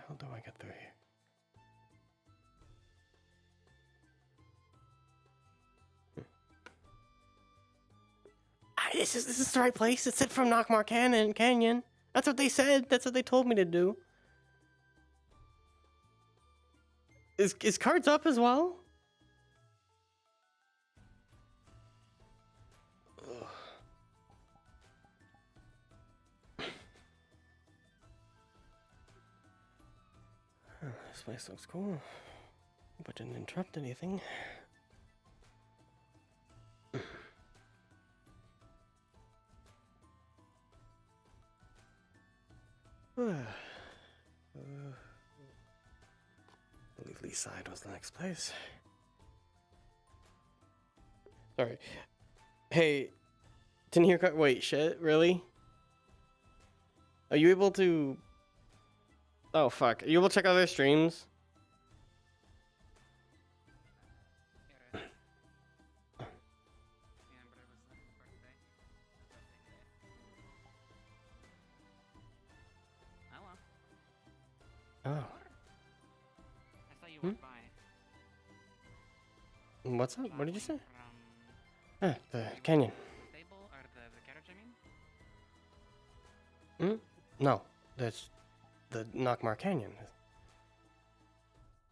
hell do I get through here? This is the right place. It said from Knockmar Canyon. That's what they said. That's what they told me to do. Is cards up as well? Ugh. This place looks cool, but didn't interrupt anything. I believe Lee's side was the next place. Sorry. Hey, didn't hear. Wait, shit, really? Are you able to? Oh fuck! Are you able to check other streams? Oh. I saw you walk by. What's up? What did you say? Ah, the canyon. Stable or the carriage, I mean? No, that's the Knockmar Canyon.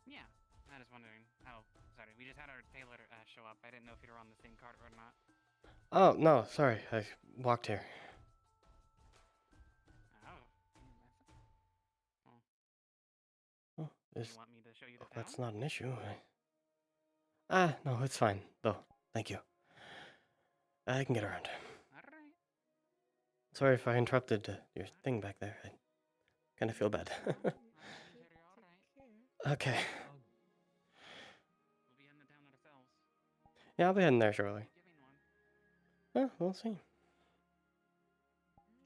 Yeah, I was wondering. Oh, sorry. We just had our tailor show up. I didn't know if you were on the same cart or not. Oh no, sorry. I walked here. Oh. Oh, You want me to show you the town? that's not an issue. No, it's fine though. Thank you. I can get around. Alright. Sorry if I interrupted your thing back there. I kind of feel bad. Okay. We'll be heading to town ourselves. Yeah, I'll be heading there shortly. Giving one. We'll see.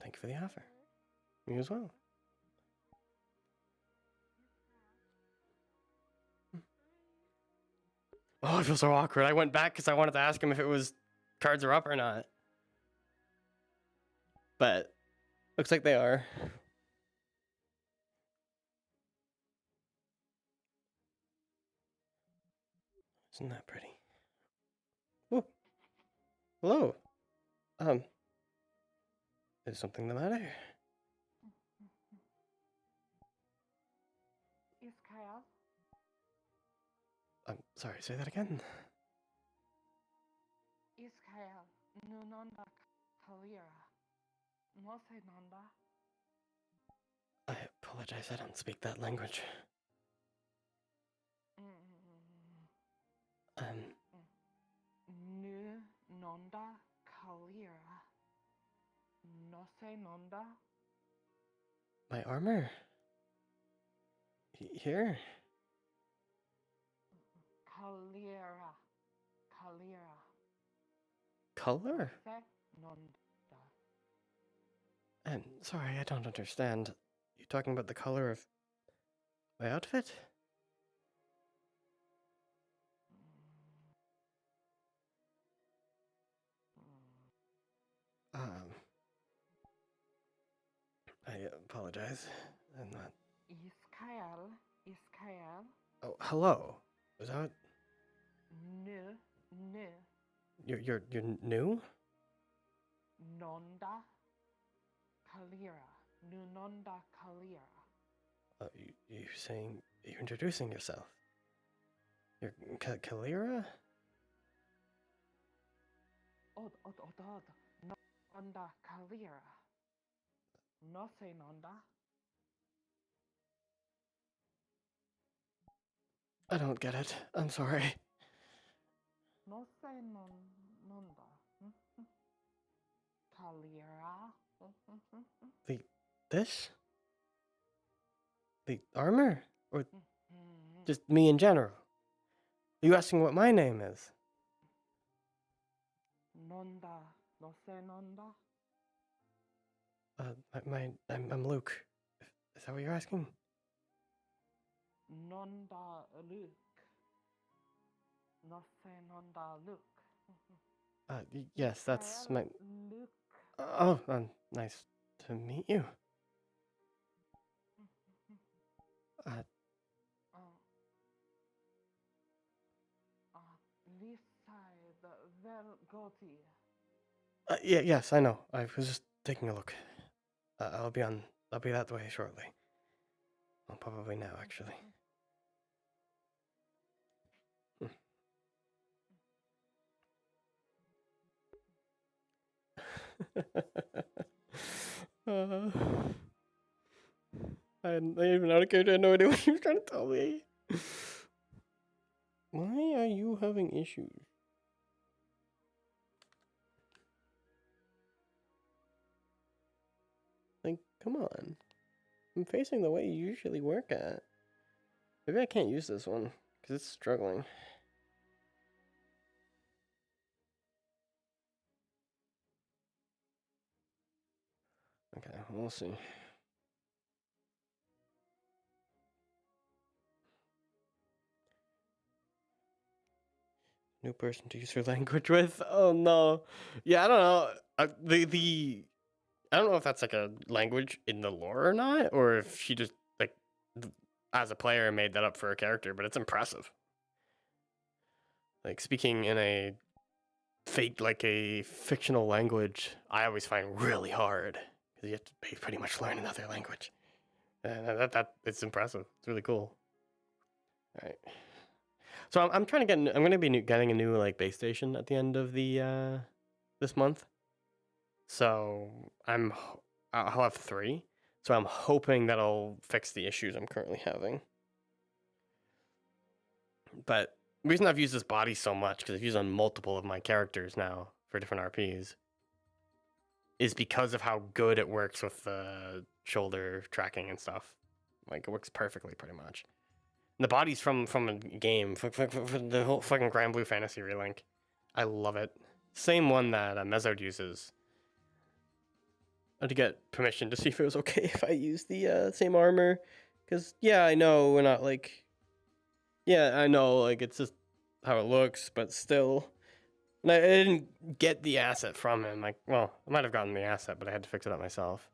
Thank you for the offer. You as well. Oh, I feel so awkward. I went back because I wanted to ask him if it was cards are up or not. But looks like they are. Isn't that pretty? Ooh. Hello. Is something the matter? Is Kyle? I'm sorry, say that again. Is Kyle? No nanda Kalira. No say nanda. I apologize, I don't speak that language. Nu nanda Kalira. No say nanda. My armor? Here? Kalira. Kalira. Color? Say nanda. Sorry, I don't understand. You talking about the color of my outfit? I apologize. I'm not. Is Kyle? Is Kyle? Oh, hello. Is that? Nu. You're new? Nanda Kalira. Nu nanda Kalira. You're saying you're introducing yourself. You're Kalira? Od. Nanda Kalira. No say nanda. I don't get it. I'm sorry. No say nanda. Kalira. This? The armor? Or just me in general? Are you asking what my name is? Nanda. No say nanda. I'm Luke. Is that what you're asking? Nanda Luke. No say nanda Luke. Yes, that's my. Luke. Oh, nice to meet you. Vergoti. Yeah, yes, I know. I was just taking a look. I'll be that way shortly. Well, probably now, actually. uh, I didn't even out of character. I had no idea what you were trying to tell me. Why are you having issues? Like, come on. I'm facing the way you usually work at. Maybe I can't use this one, because it's struggling. Okay, we'll see. New person to use her language with? Oh no. Yeah, I don't know. I don't know if that's like a language in the lore or not, or if she just like as a player made that up for a character, but it's impressive. Like speaking in a fictional language, I always find really hard because you have to pretty much learn another language. And that it's impressive. It's really cool. All right. So I'm trying to get. I'm going to be getting a new like base station at the end of the this month. So I'll have 3. So I'm hoping that'll fix the issues I'm currently having. But the reason I've used this body so much, because I've used on multiple of my characters now for different RPs, is because of how good it works with the shoulder tracking and stuff. Like it works perfectly, pretty much. And the body's from a game, for the whole fucking Grand Blue Fantasy Relink. I love it. Same one that Mezzard uses. I had to get permission to see if it was okay if I use the same armor. Because, yeah, I know we're not like... Yeah, I know, like, it's just how it looks, but still... And I didn't get the asset from him. Like, well, I might have gotten the asset, but I had to fix it up myself.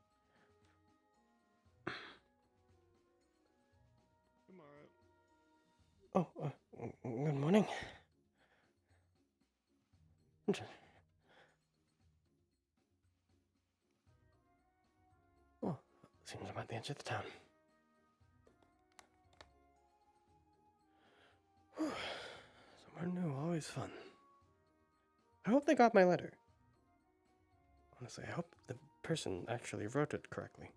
Oh, good morning. Oh, seems I'm at the edge of the town. Somewhere new, always fun. I hope they got my letter. Honestly, I hope the person actually wrote it correctly.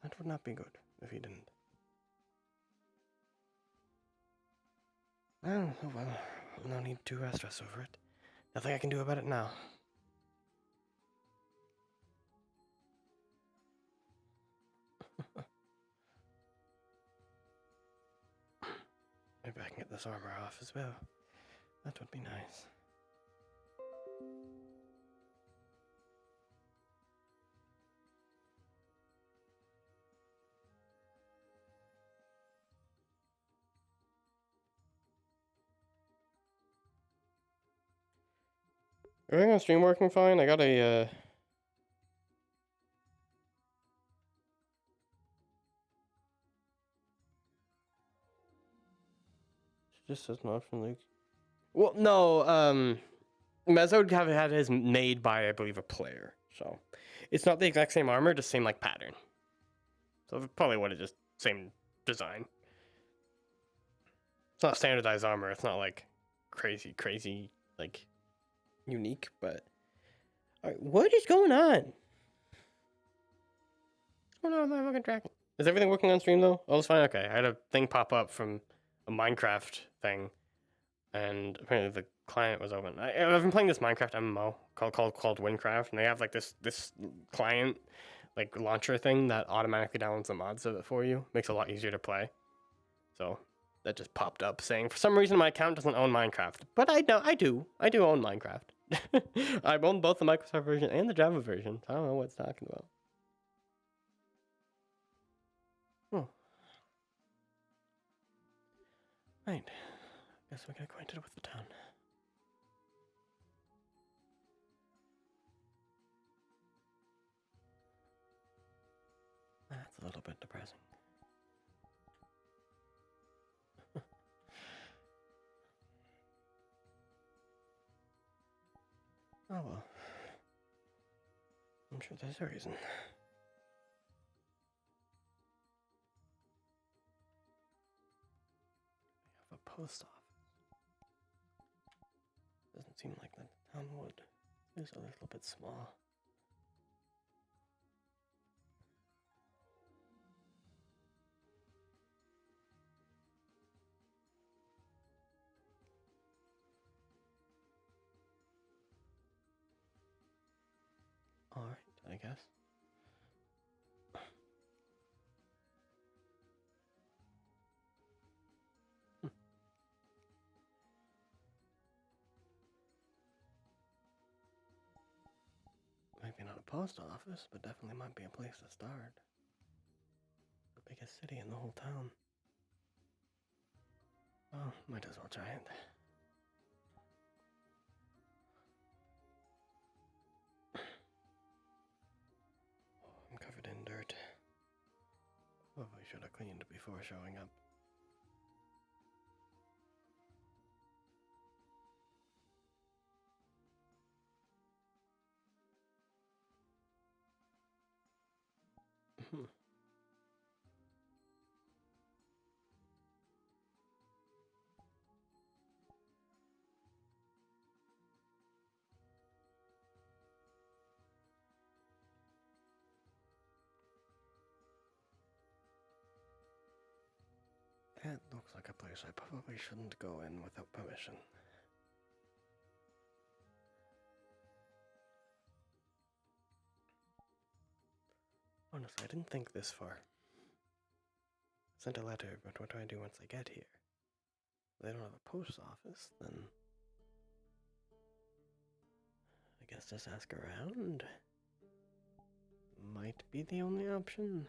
That would not be good if he didn't. Oh, well, no need to stress over it. Nothing I can do about it now. Maybe I can get this armor off as well. That would be nice. Everything on stream working fine? I got a, just says not from Luke. Well, no, Mezzo would have had his made by, I believe, a player. So, it's not the exact same armor, just same, like, pattern. So, it probably would have just same design. It's not standardized armor. It's not, like, crazy, like, unique, but... Alright, what is going on? What's going on with my fucking tracking? Is everything working on stream, though? Oh, it's fine? Okay. I had a thing pop up from a Minecraft thing, and apparently the client was open. I've been playing this Minecraft MMO called Windcraft, and they have, like, this client, like, launcher thing that automatically downloads the mods of it for you. Makes it a lot easier to play. So... that just popped up saying, for some reason my account doesn't own Minecraft. But I do own Minecraft. I own both the Microsoft version and the Java version. I don't know what it's talking about. Oh. Right. Guess we get acquainted with the town. That's a little bit depressing. Oh well. I'm sure there's a reason. We have a post office. Doesn't seem like the town would. It's a little bit small. Alright, I guess. Maybe not a post office, but definitely might be a place to start. The biggest city in the whole town. Well, might as well try it. I'm covered in dirt. Probably should have cleaned before showing up. That looks like a place I probably shouldn't go in without permission. Honestly, I didn't think this far. Sent a letter, but what do I do once I get here? They don't have a post office, then I guess just ask around. Might be the only option.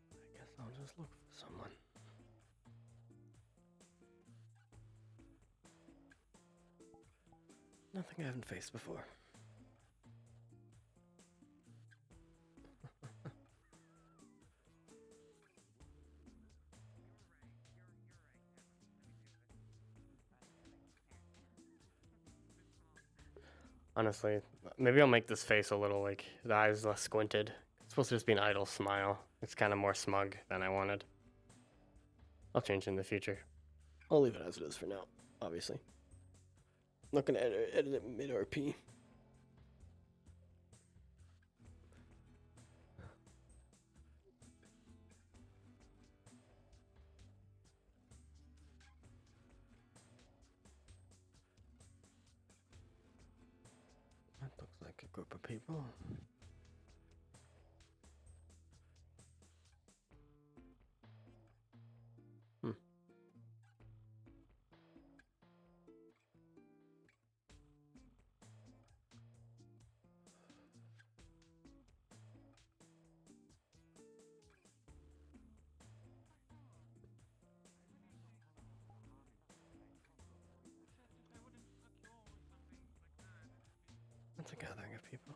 I guess I'll just look for someone. Nothing I haven't faced before. Honestly, maybe I'll make this face a little, like, the eyes less squinted. It's supposed to just be an idle smile. It's kind of more smug than I wanted. I'll change in the future. I'll leave it as it is for now, obviously. Not gonna edit it mid-RP. That looks like a group of people. It's a gathering of people.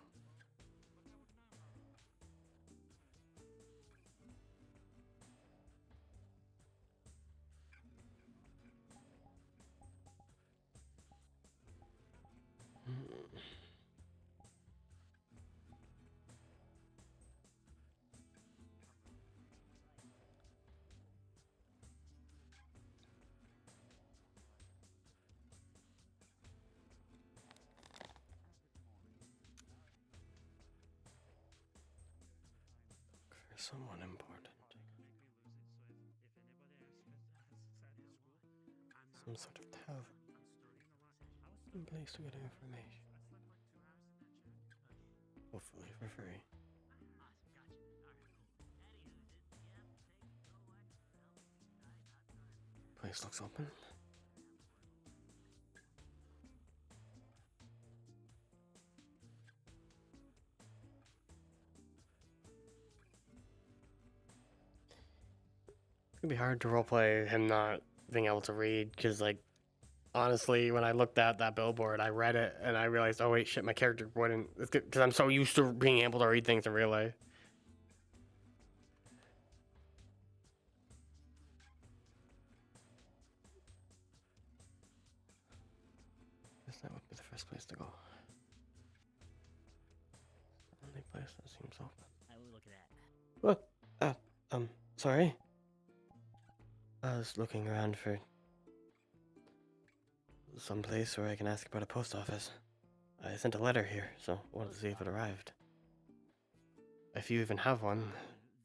For someone important. Some sort of tavern. Some place to get information. Hopefully for free. place looks open. It's gonna be hard to roleplay him not being able to read, because, like, honestly, when I looked at that billboard, I read it and I realized, oh wait, shit, my character wouldn't. Because I'm so used to being able to read things in real life. Guess that would be the first place to go. Only place that seems open. I will look at that. What? Sorry? I was looking around for some place where I can ask about a post office. I sent a letter here, so wanted to see if it arrived. If you even have one.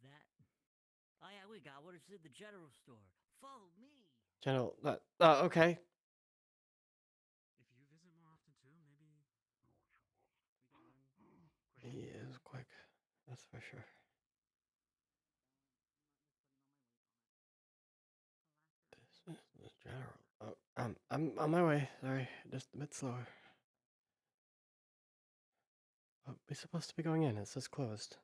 That. Oh yeah, we got one. It's in the general store. Follow me. General, okay. If you visit more often too, maybe He is quick, that's for sure. This is the general. Oh, I'm on my way. Sorry, just a bit slower. Oh, we're supposed to be going in. It says closed.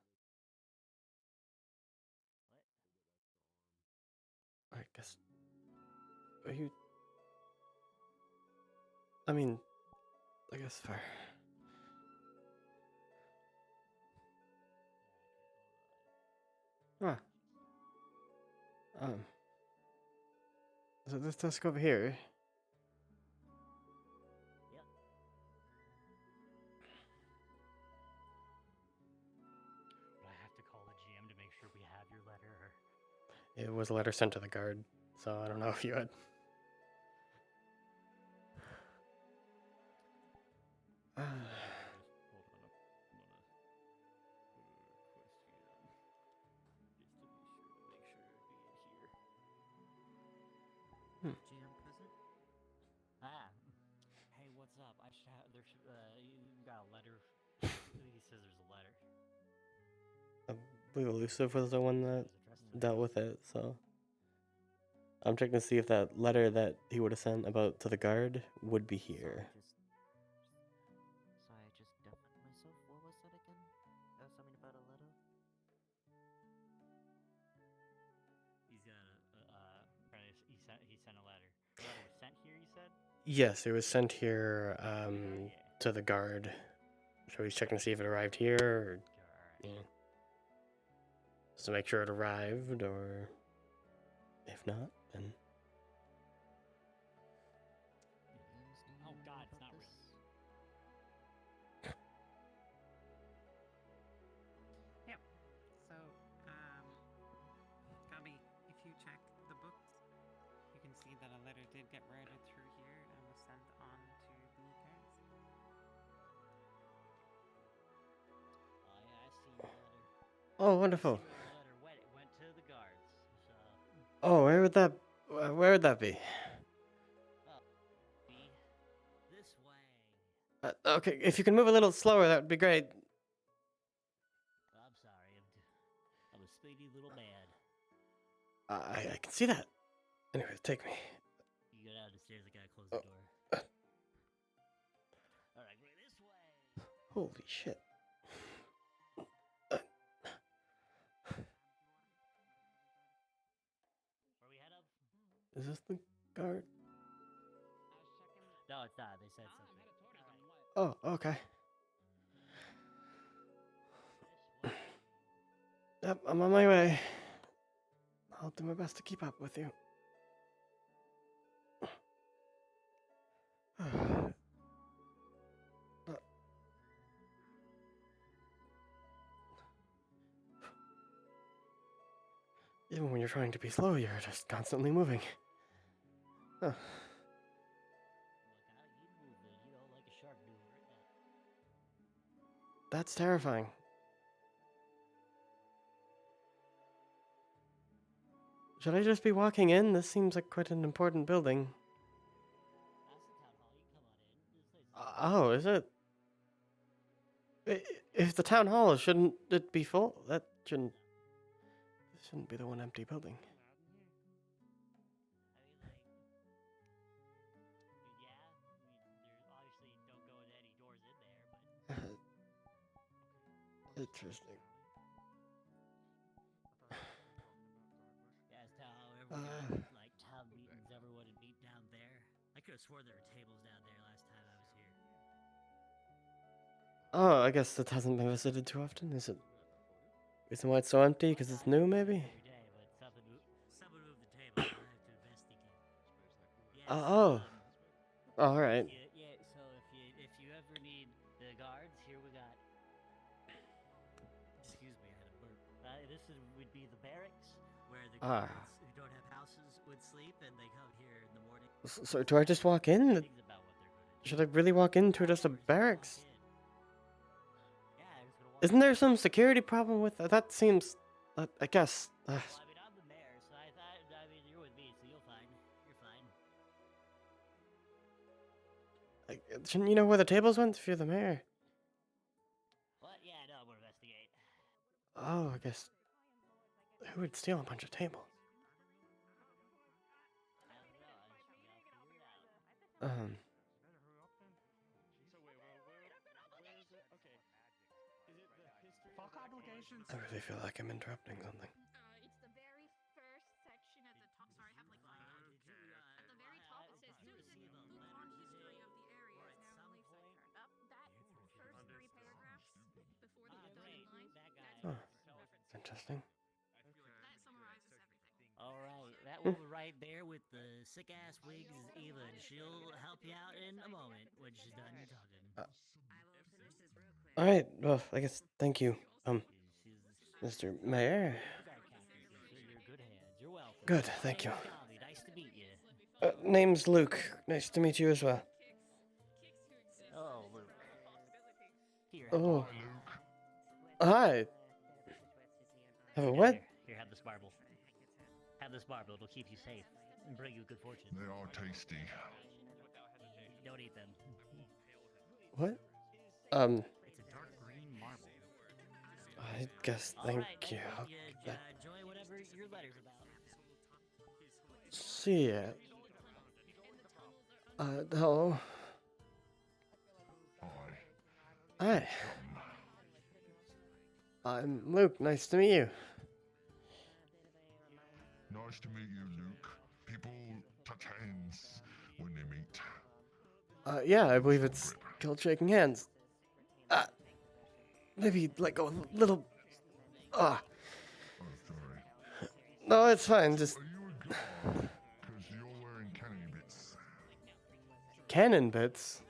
I guess. Are you? I mean, I guess fair. Ah. So this desk over here. Yep. But I have to call the GM to make sure we have your letter. It was a letter sent to the guard, so I don't know if you had. Hold on, I'm gonna put a request here. Just to be sure to make sure it'd be in here. GM present. Ah. Hey, what's up? I should have. There should. You got a letter. He says there's a letter. I believe Elusive was the one that It's addressed to dealt with it, so I'm checking to see if that letter that he would have sent about to the guard would be here. Sorry, I just deafened myself. What was that again? That was something about a letter. He's got he sent a letter. The letter was sent here. You said. Yes, it was sent here to the guard. So he's checking to see if it arrived here, or, Alright. yeah. Just to make sure it arrived, or if not, then Oh God, it's not real. Yep. So, Gabby, if you check the books, you can see that a letter did get routed through here and was sent on to the guards. Oh yeah, I see your letter. oh, wonderful. See where the letter went. It went to the guards. So. Oh, where would that be? Be this way. Okay, if you can move a little slower, that would be great. I'm sorry. I'm a speedy little man. I can see that. Anyways, take me. You go down the stairs. I gotta close the door. All right, go this way. Holy shit. Where we head up? Is this the guard? I was checking. No, it's not. They said I'm something. headed towards them. What? Oh, okay. This way. Yep, I'm on my way. I'll do my best to keep up with you. Even when you're trying to be slow, you're just constantly moving. Huh. Look, you moving, like a shark doing right now. That's terrifying. Should I just be walking in? This seems like quite an important building. That's the town hall. You can come on in. This place is Oh, is it? If the town hall, shouldn't it be full? That shouldn't... This shouldn't be the one empty building. I mean, like, Interesting. Yeah, as to how everyone like town meetings, everyone would meet down there. I could have sworn there were tables down there last time I was here. Oh, I guess it hasn't been visited too often. Is it? Isn't why it's so empty? Because it's new, maybe? Every day, but someone moved the table. I have to investigate. Yes, Oh. All right. yeah. So if you ever need the guards, here we got. Excuse me, I had a burp. Would be the barracks where the guards who don't have houses would sleep, and they come here in the morning. So do I just walk in? Things about what they're gonna do. Should I really walk into just a Hours, barracks? walk in. Yeah, I'm just gonna walk Isn't there some security problem with that? That seems, I guess. Well, I mean, I'm the mayor, so I mean, you're with me, so you're fine. Shouldn't you know where the tables went if you're the mayor? What? Yeah, no, I'm gonna investigate. Oh, I guess. Who would steal a bunch of tables? I don't know, I'll figure it out. Fuck obligations. I really feel like I'm interrupting something. It's the very first section at the top. Sorry, I have like at the very top it says citizen Luzon history of the area is now belief site turned up. That first three paragraphs before the dotted line. Oh, interesting. That summarizes everything. All right, that woman right there with the sick ass wigs is Eva, and she'll help you out in a moment when she's done talking. All right. Well, I guess. Thank you, Mr. Mayor. You're in good hands. You're welcome. Good. Thank you. Nice to meet you. Name's Luke. Nice to meet you as well. Oh, Luke. Here. Oh. Hi. Have a what? Here, have this marble. Have this marble. It'll keep you safe and bring you good fortune. They are tasty. Don't eat them. What? It's a dark green marble. I guess. All Thank right, you. then, enjoy whatever your letter's about. See ya. Hello. Hi. Hi. I'm Luke. Nice to meet you. Nice to meet you, Luke. People touch hands when they meet. Yeah, I believe it's called shaking hands. Maybe let go a little. Oh, sorry. No, it's fine. Just Are you a guard? Because you're wearing cannon bits. cannon bits.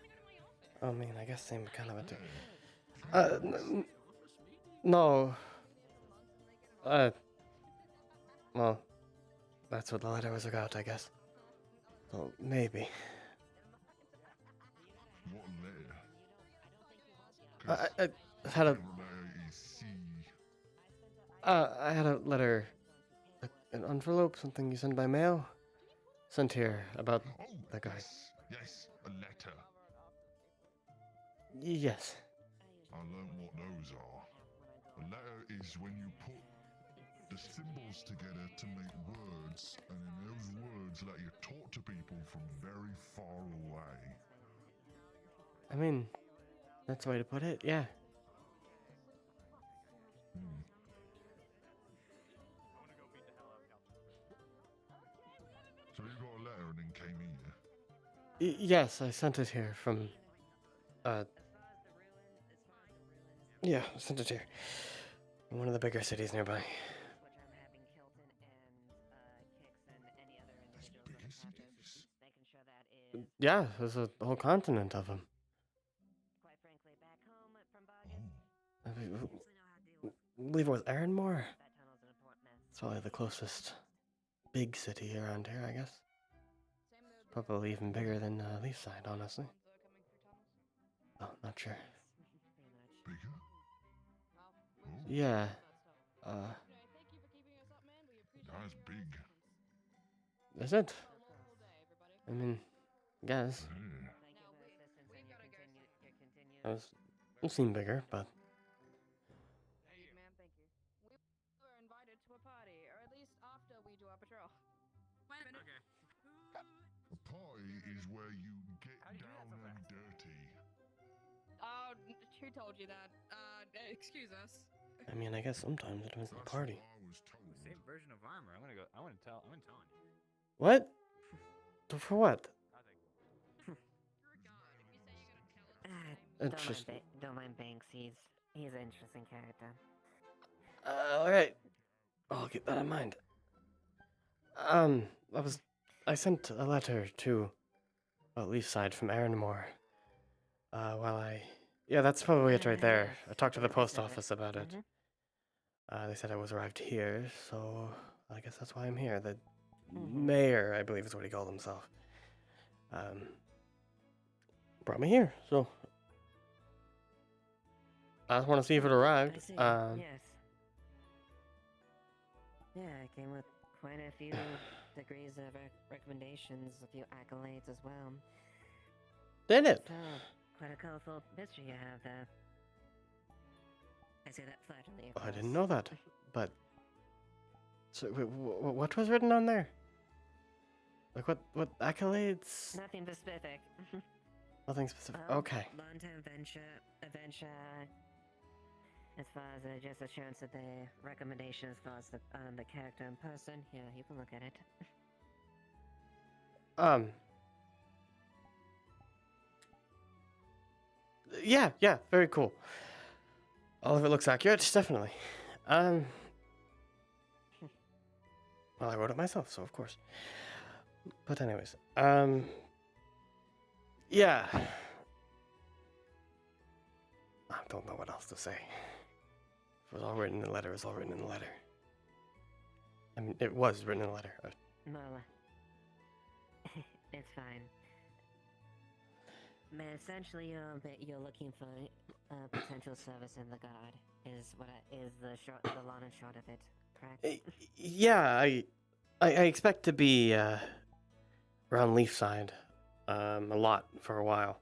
I mean, I guess same kind of a. No. Well, that's what the letter was about, I guess. So maybe. What letter? I had a. Letter is C. I had a letter, an envelope, something you send by mail, sent here about Oh, that guy. Yes, a letter. Yes. I learned what those are. A letter is when you put the symbols together to make words, and in those words let you talk to people from very far away. I mean, that's the way to put it. Yeah. Hmm. So you got a letter and then came here. Yes, I sent it here from. Yeah, I sent it here. From one of the bigger cities nearby. There's bigger cities. Yeah, there's a whole continent of them. Oh, I believe it was Aaronmore. It's probably the closest big city around here, I guess. Probably even bigger than Leafside, honestly. Oh, not sure. bigger? Oh, Yeah. that's big. Is it? I mean, guess. Yeah. It seemed bigger, but We were invited to a party, or at least after we do our patrol. Wait a minute. A party is where you get down and dirty. Oh, Who told you that? Excuse us. I mean, I guess sometimes it depends on the That's party. what I was told. Same version of armor. I'm gonna tell on you. What? For what? You're a god. If you say you're gonna tell us, the It's just. Don't mind Banks. He's an interesting character. Alright. I'll keep that in mind. I sent a letter to, well, Leafside from Aaronmore. Yeah, that's probably it right there. Yes, I talked to the this post is it. office about it. Mhm. They said I was arrived here, so I guess that's why I'm here. The Mhm. mayor, I believe is what he called himself, brought me here, so I just want to see if it I arrived. see. Yes. Yeah, I came with quite a few degrees of recommendations, a few accolades as well. Did it? So, quite a colorful history you have there. I say that flatteringly, of Oh, I course. didn't know that, but so what was written on there? Like what accolades? Nothing specific. Nothing specific. Well, Okay. Long-time adventure. As far as just assurance of the recommendation, as far as the character in person, yeah, you can look at it. Yeah, very cool. All of it looks accurate, definitely. Well, I wrote it myself, so of course. But anyways, yeah. I don't know what else to say. If it was all written in the letter, it's all written in the letter. I mean, it was written in the letter. Well, it's fine. Essentially, you're looking for potential service in the guard. Is the long and short of it, correct? Yeah, I expect to be around Leafside a lot for a while.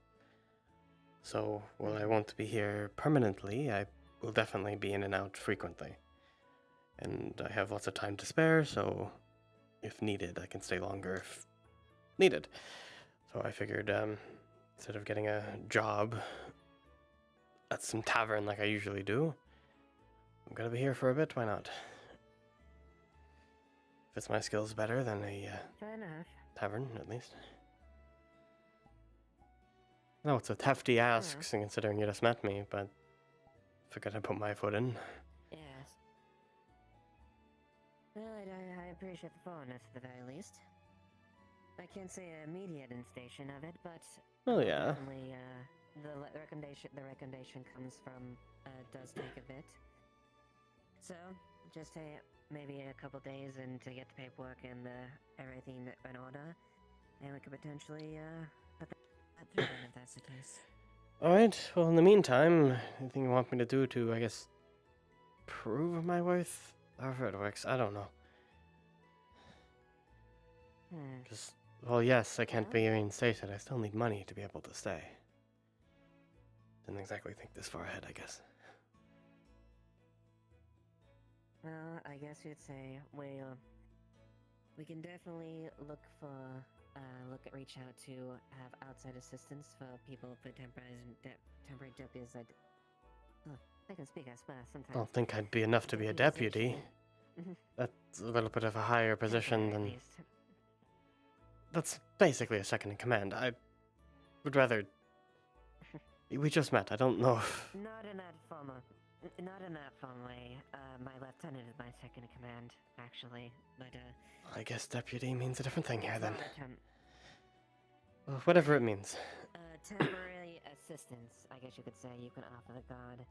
So while I won't be here permanently, I will definitely be in and out frequently. And I have lots of time to spare, so if needed, I can stay longer if needed. So I figured instead of getting a job at some tavern like I usually do, I'm gonna be here for a bit, why not? Fits my skills better than a Fair enough. tavern, at least. No, it's a hefty ask, considering you just met me, but figured I'd put my foot in. Yes. Well, I appreciate the thoroughness at the very least. I can't say immediate instation of it, but Oh yeah. definitely the recommendation comes from does take a bit. So just maybe a couple days and to get the paperwork and everything in order, and we could potentially put that through then if that's the case. Alright, well in the meantime, anything you want me to do to, I guess, prove my worth? However it works, I don't know. Because, well yes, I can't be reinstated, I still need money to be able to stay. Didn't exactly think this far ahead, I guess. Well, I guess you'd say we can definitely reach out to have outside assistance for people for temporary deputies. I can speak, I swear, sometimes. I don't think I'd be enough to be a deputy. That's a little bit of a higher position than... That's basically a second in command. I would rather... We just met, I don't know if... Not in that formal way. My lieutenant is my second in command, actually, but I guess deputy means a different thing here then. longer-term, Well, whatever it means. temporary assistance, I guess you could say, you can offer the guard.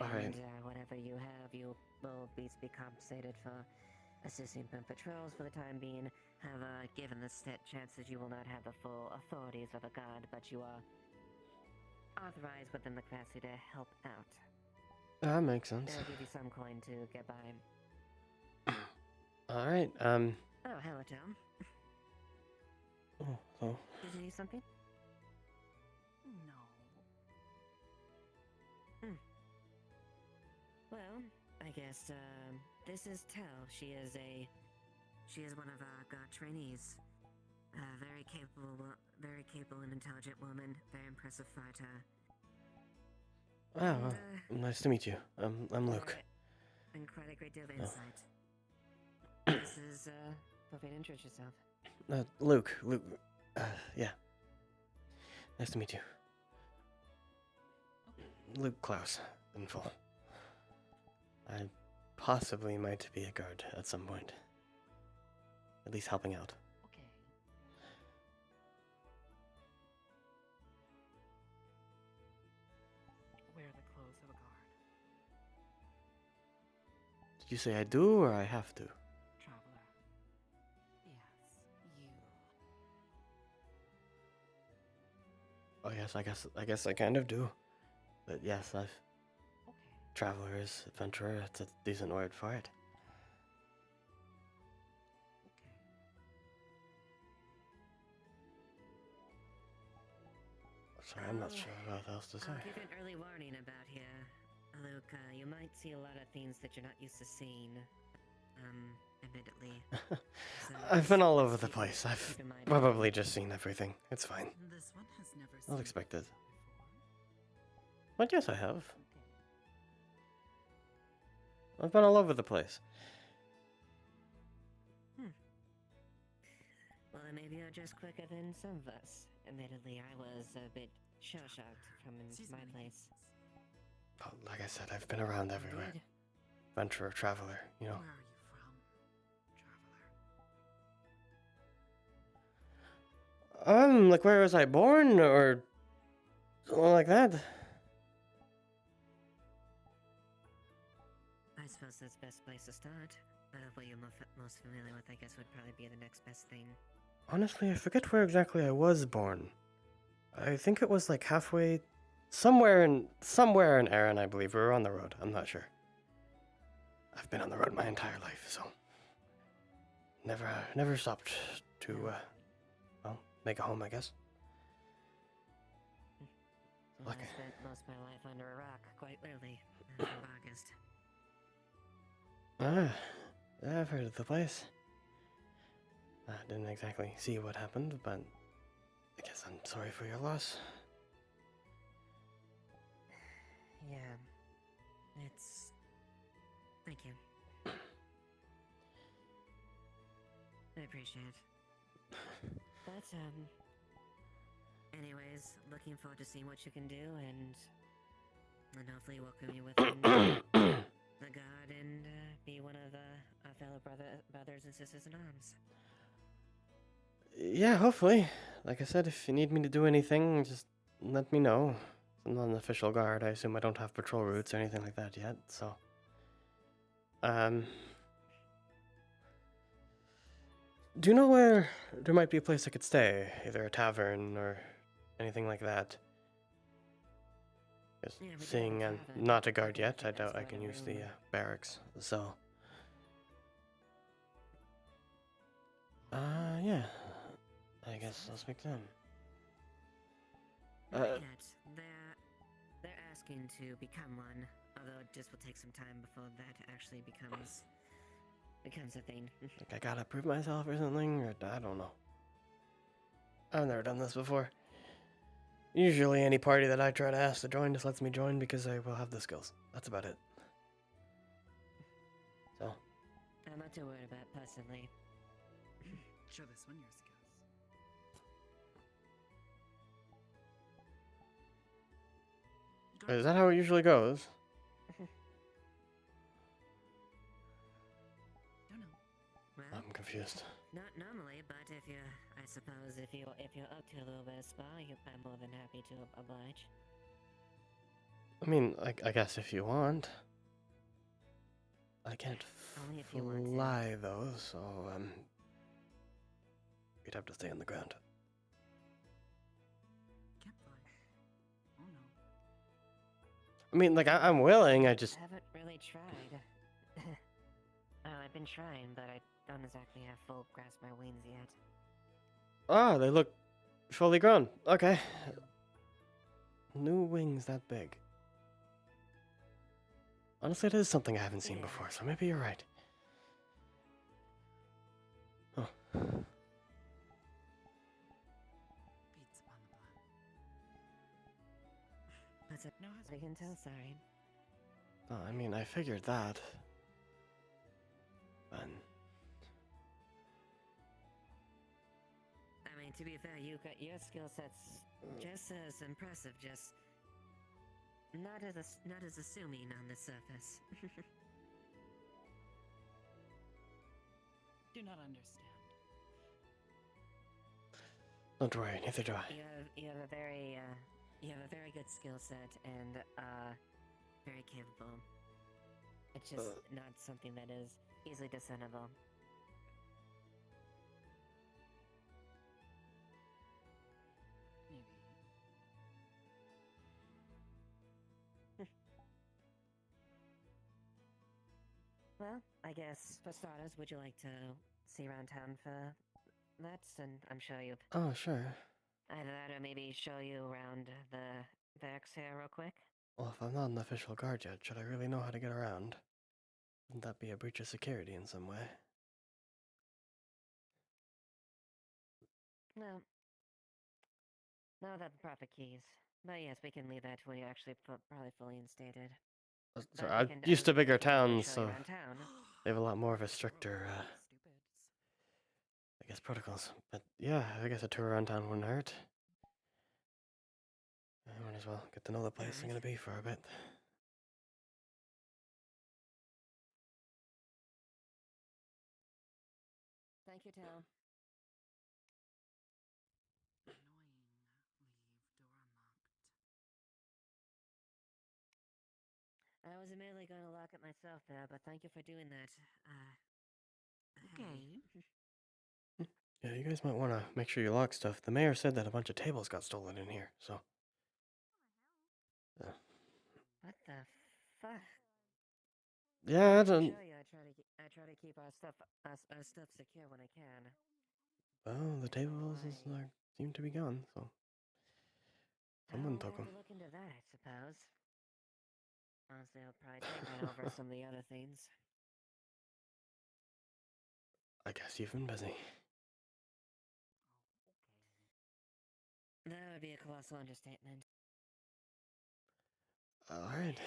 Alright. And whatever you have, you will be compensated for assisting in patrols for the time being. However, given the set chance that you will not have the full authorities of a guard, but you are authorized within the capacity to help out. That makes sense. They'll give you some coin to get by. Alright, Oh, hello, Tom. so... Did you need something? No. Well, I guess, this is Tell. She is one of our guard trainees. Very capable and intelligent woman. Very impressive fighter. Oh, And, well, nice to meet you. I'm Luke. And quite a great deal of Oh. insight. This is, feel free to introduce yourself. Luke. Yeah. Nice to meet you. Luke Klaus, in full. I possibly might be a guard at some point. At least helping out. Okay. Wear the clothes of a guard. Did you say I do or I have to? Traveler. Yes, you. Oh yes, I guess I kind of do. But yes, I've Okay. travelers, adventurer, it's a decent word for it. Sorry, I'm not sure what else to say. I'll give you an early warning about here. Luke, you might see a lot of things that you're not used to seeing. Admittedly. So I've been all over the keep- place. I've keep in mind- probably just seen everything. It's fine. This one has never I'll seen expect it. before. But yes, I have. Okay. I've been all over the place. Well, then maybe you're just quicker than some of us. Admittedly, I was a bit shell-shocked coming to Sees my many place. Oh, like I said, I've been around everywhere. Indeed. Adventurer, traveler, you know. Where are you from, traveler? Like where was I born or something like that? I suppose that's the best place to start. What you're most familiar with, I guess, would probably be the next best thing. Honestly, I forget where exactly I was born. I think it was like halfway, somewhere in Erin, I believe. We were on the road. I'm not sure. I've been on the road my entire life, so never stopped to, well, make a home, I guess. Well, Okay. I spent most of my life under a rock, quite literally, from August. Yeah, I've heard of the place. I didn't exactly see what happened, but I guess I'm sorry for your loss. Yeah. It's... Thank you. I appreciate it. But, anyways, looking forward to seeing what you can do, and hopefully welcome you within the guard and, be one of our fellow brothers and sisters in arms. Yeah, hopefully. Like I said, if you need me to do anything, just let me know. I'm not an official guard. I assume I don't have patrol routes or anything like that yet, so... Do you know where there might be a place I could stay? Either a tavern or anything like that? Just Yeah, we do have a seeing I'm tavern. not a guard yet, I That's doubt I quite can a use the room. barracks, so... yeah. I guess I'll speak to them. Not yet. They're asking to become one, although it just will take some time before that actually becomes a thing. Like I gotta prove myself or something, or I don't know. I've never done this before. Usually any party that I try to ask to join just lets me join because I will have the skills. That's about it. So, I'm not too worried about it personally. Show this one your skills. is that how it usually goes? Don't know. Well, I'm confused. not normally, but I suppose if you're up to a little bit of spa, I'm more than happy to oblige. I mean, I guess if you want. I can't Only if you want to. fly though, so you'd have to stay on the ground. Can't fly. Oh no. I mean, like I'm willing. I just Haven't really tried. I've been trying, but I don't exactly have full grasp of my wings yet. they look fully grown. Okay, new wings that big. Honestly, it is something I haven't seen Yeah. before, so maybe you're right. Oh, Beats upon the blood. What's it? No I can tell, sorry. Oh, I mean, I figured that. But I mean, to be fair, you got your skill sets just as impressive, just not as assuming on the surface. Do not understand. don't worry, neither do I. You have a very good skill set and very capable. It's just not something that is easily discernible. Maybe. Well, I guess for starters, would you like to see around town for that? And I'm sure you've Oh, sure. either that or maybe show you around the barracks here real quick. Well, if I'm not an official guard yet, should I really know how to get around? Wouldn't that be a breach of security in some way? No. No, without the proper keys. But yes, we can leave that till you're actually probably fully instated. Sorry, But we I'm can used to definitely bigger definitely towns, show you so around town. they have a lot more of a stricter, Stupids. I guess, protocols. But yeah, I guess a tour around town wouldn't hurt. I might as well get to know the place I'm gonna be for a bit. Thank you, Tal. Annoying. Leave door unlocked. I was immediately going to lock it myself there, but thank you for doing that. Okay. Yeah, you guys might want to make sure you lock stuff. The mayor said that a bunch of tables got stolen in here, so. What the fuck? Yeah, I I don't. assure you, I try to keep our stuff secure when I can. Well, the tables seem to be gone, so. Someone I'll took have them. to look into that, I suppose. Honestly, I'll probably take that over some of the other things. I guess you've been busy. That would be a colossal understatement. Alright.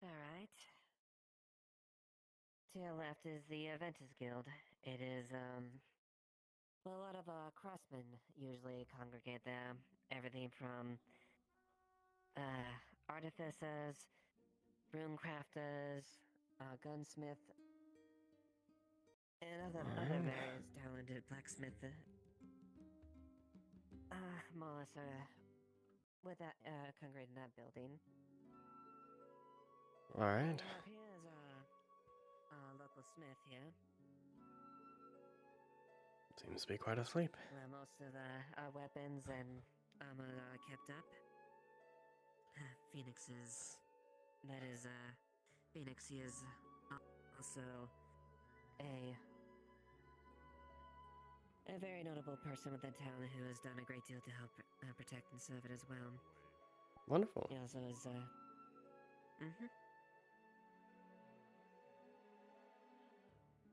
Alright. To your left is the Ventus Guild. It is, well, a lot of, craftsmen usually congregate there. Everything from, artificers, rune crafters, gunsmith, and other Alright. various talented blacksmith, more or less, with that, congregate in that building. Alright. What we have here is a local smith here. Seems to be quite asleep. Where most of our weapons and armor are kept up. Phoenix is also a very notable person within town who has done a great deal to help protect and serve it as well. Wonderful. He also is,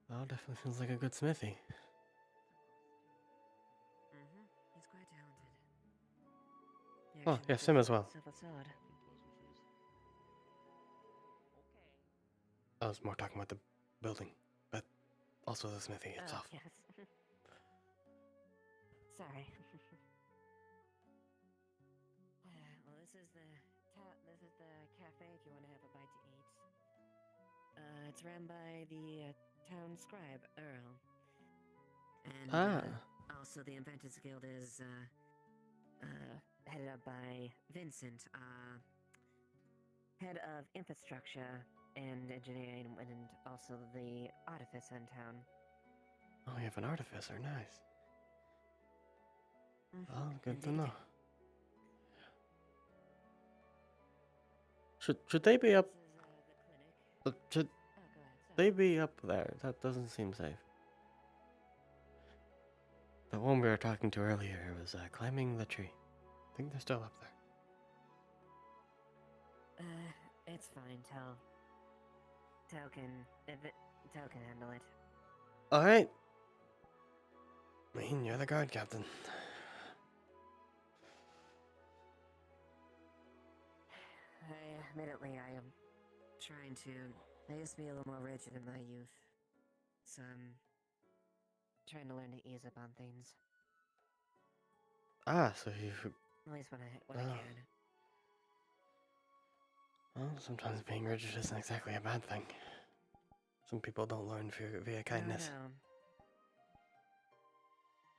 Well, definitely seems like a good smithy. He's quite talented. He Oh, actually yes, makes him a as well. silver sword. I was more talking about the building, but also the smithy itself. Yes. Sorry. Well, this is the cafe if you want to have a bite to eat. It's run by the town scribe, Earl. And also the Inventors Guild is headed up by Vincent, head of infrastructure and engineering, and also the artificer in town. Oh, you have an artificer, nice. Well, good to Indeed. know. Should they be up? This is the clinic. Should Oh, go ahead. Sorry. they be up there? That doesn't seem safe. The one we were talking to earlier was climbing the tree. I think they're still up there. It's fine, Tell. Tao can handle it. Alright. I mean, you're the guard captain. Admittedly, I am trying to. I used to be a little more rigid in my youth, so I'm trying to learn to ease up on things. Ah, so you... At least when I can. Well, sometimes being rigid isn't exactly a bad thing. Some people don't learn via kindness.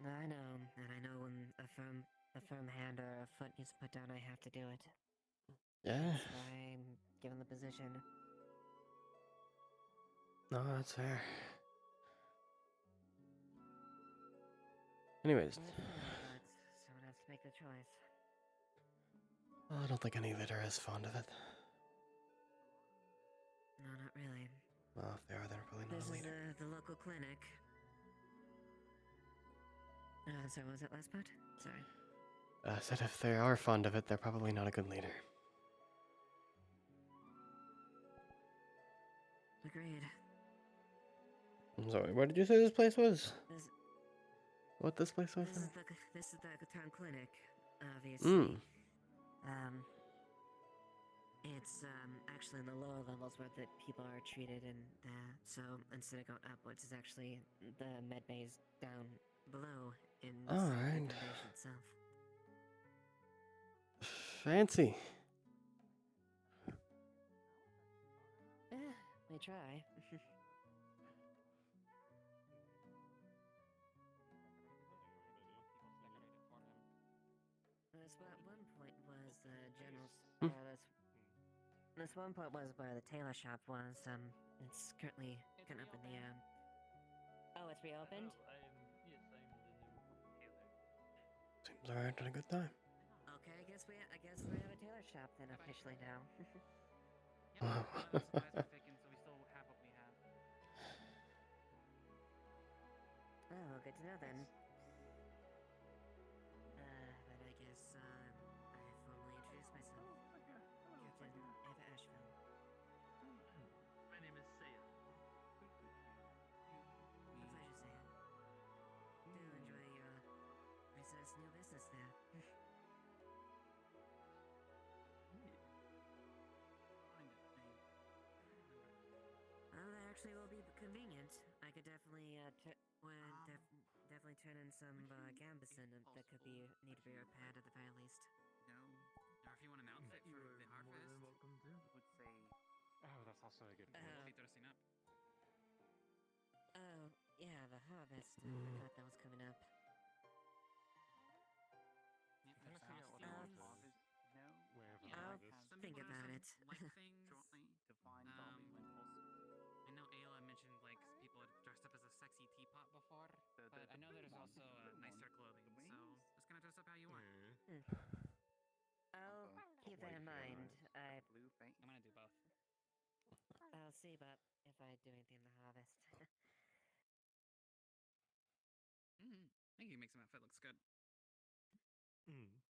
No, I know, and I know when a firm hand or a foot is put down, I have to do it. Yeah. That's why I'm given the position. No, that's fair. Anyways. It's fair, but someone has to make the choice. I don't think any leader is fond of it. No, not really. Well, if they are, they're probably not a This is leader. the local clinic. Sorry, what was that last part? Sorry. I said if they are fond of it, they're probably not a good leader. Agreed. I'm sorry, where did you say this place was? This What this place was? this is the town clinic, obviously. It's actually in the lower levels where the people are treated, and so instead of going upwards, it's actually the med bays down below in the foundation itself. Fancy. We try. This one point was where the tailor shop was. It's currently kind of up in the Oh, it's reopened? Seems alright and a good time. Okay, I guess we have a tailor shop then officially now. Wow. Oh, good to know then. Then I guess I formally introduce myself. Captain Eva Asheville. My name is Saya. A pleasure, Sam. Do enjoy your recess new business there. Well, that actually will be convenient. I could definitely definitely turn in some gambison that could need to be repaired at the very least. No. Or if you want an outfit for the harvest, welcome to. would say Oh, that's also a good point. be dressing up. Oh, yeah, the harvest. I forgot that was coming up. Yeah, I'm trying to figure out what the harvest is. No. Wherever Yeah, the I'll harvest. some think people about have it. some like things. Shortly define Um, Bobby Winkles. I know Ayla mentioned like people had dressed up as a sexy teapot before, but I know there's also nicer clothing. So just gonna dress up how you want. I'll keep that in mind. Blue face. I'm gonna do both. I'll see about if I do anything in the harvest. I think you can make some outfit looks good.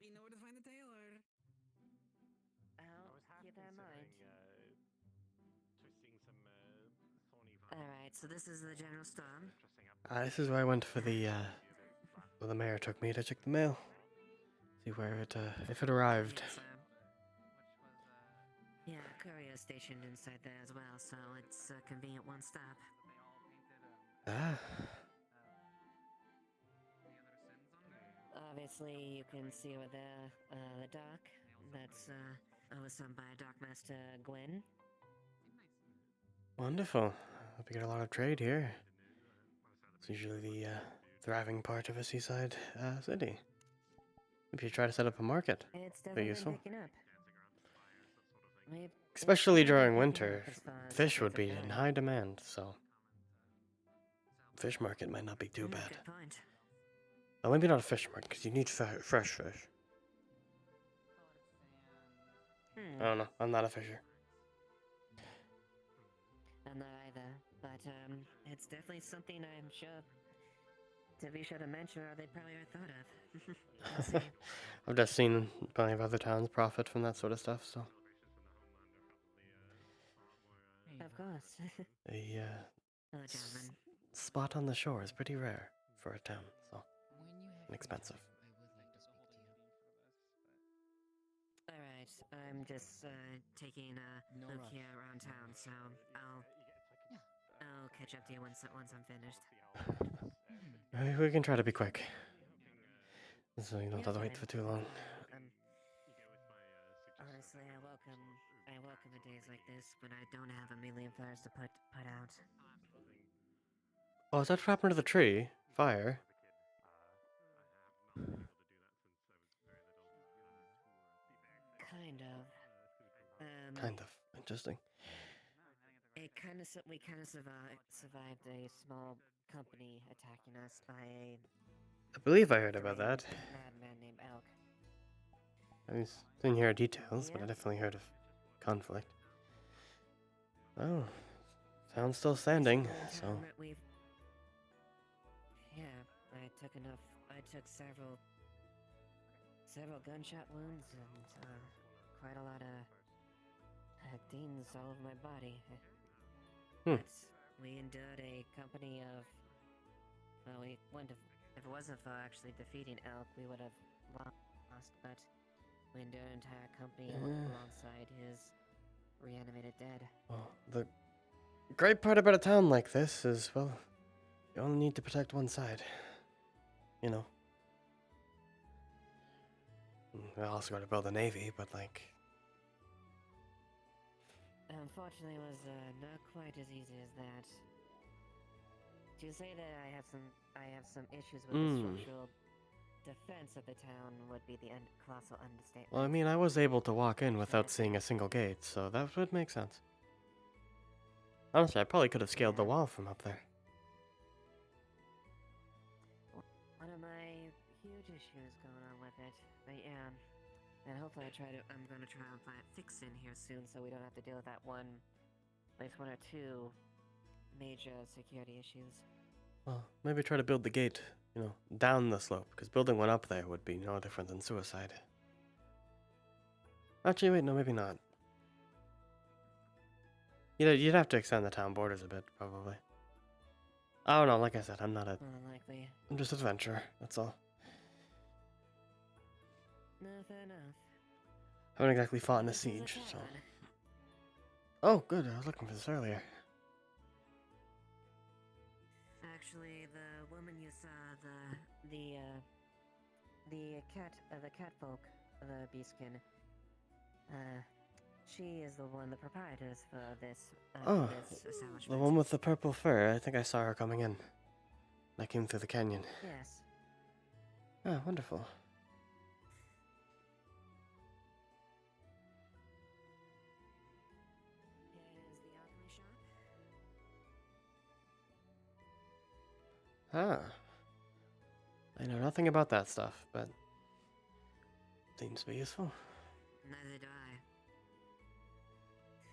You know where to find the tailor. I'll keep that in mind. Twisting some thorny Alright, so this is the general store. dressing up. This is where I went for the, well, the mayor took me to check the mail. See where it, if it arrived. Yes, yeah, courier stationed inside there as well, so it's a convenient one stop. Obviously, you can see over there, the dock. That's, overseen by Dockmaster Gwen. Wonderful. Hope you get a lot of trade here. It's usually the, thriving part of a seaside, city. If you try to set up a market, It's very definitely useful. picking up. Especially during winter, fish would be in high demand, so fish market might not be too bad. Good point. Well, maybe not a fish market, because you need fresh fish. I don't know, I'm not a fisher. I'm not either, but it's definitely something I'm sure to be sure to mention, or they probably are thought of. We'll see. I've just seen plenty of other towns profit from that sort of stuff, so. Of course. A Hello, gentlemen. spot on the shore is pretty rare for a town, so When you have and expensive. free time, I would like to speak to you. Alright, I'm just taking a No look rush. here around town, so I'll catch up to you once I'm finished. We can try to be quick, so you don't Yeah, have to wait fine. for too long. Honestly, I welcome the days like this when I don't have a million fires to put out. Oh, is that what happened to the tree? Fire? Kind of. Kind of. Interesting. We kind of survived a small company attacking us by a I believe I heard about that. madman named Elk. I didn't hear details, but I Yeah. definitely heard of conflict. Oh, town's still standing, so... Yeah, I took several gunshot wounds and quite a lot of dings all over my body. But we endured a company of... Well, we wouldn't have... If it wasn't for actually defeating Elk, we would have lost, but we endured an entire company alongside his reanimated dead. Well, the great part about a town like this is, well, you only need to protect one side. You know. We also got to build a navy, but like... Unfortunately, it was not quite as easy as that. To say that I have some issues with the structural defense of the town would be the colossal understatement. Well, I mean, I was able to walk in without seeing a single gate, so that would make sense. Honestly, I probably could have scaled the wall from up there. One of my huge issues going on with it, but yeah, and hopefully I'm gonna try and fix in here soon, so we don't have to deal with that at least one or two major security issues. Well, maybe try to build the gate, you know, down the slope, because building one up there would be no different than suicide. Actually, wait, no, maybe not. You'd have to extend the town borders a bit, probably. I don't know, like I said, I'm not a... Unlikely. I'm just an adventurer, that's all. No, fair enough. I haven't exactly fought in a siege, so... Oh, good, I was looking for this earlier. Actually, the woman you saw, the cat folk, the beastkin, she is the proprietress for this, this establishment. The one with the purple fur, I think I saw her coming in. I came through the canyon. Yes. Ah, wonderful. Here's the alchemy shop. Ah. I know nothing about that stuff, but... seems to be useful. Neither do I.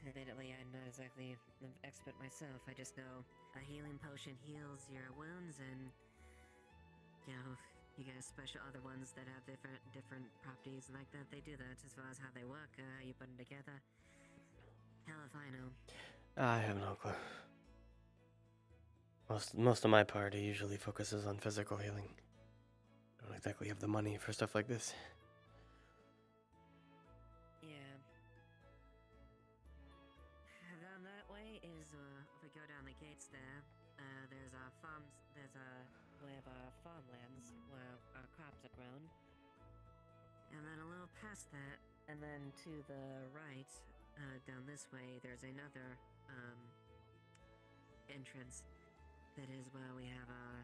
Admittedly, I'm not exactly an expert myself. I just know a healing potion heals your wounds, and you know, you get special other ones that have different properties like that. They do that as far as how they work. You put them together. Hell if I know. I have no clue. Most of my party usually focuses on physical healing. Don't exactly have the money for stuff like this. Yeah. Down that way is, if we go down the gates there, there's we have farmlands where our crops are grown. And then a little past that, and then to the right, down this way, there's another, entrance that is where we have a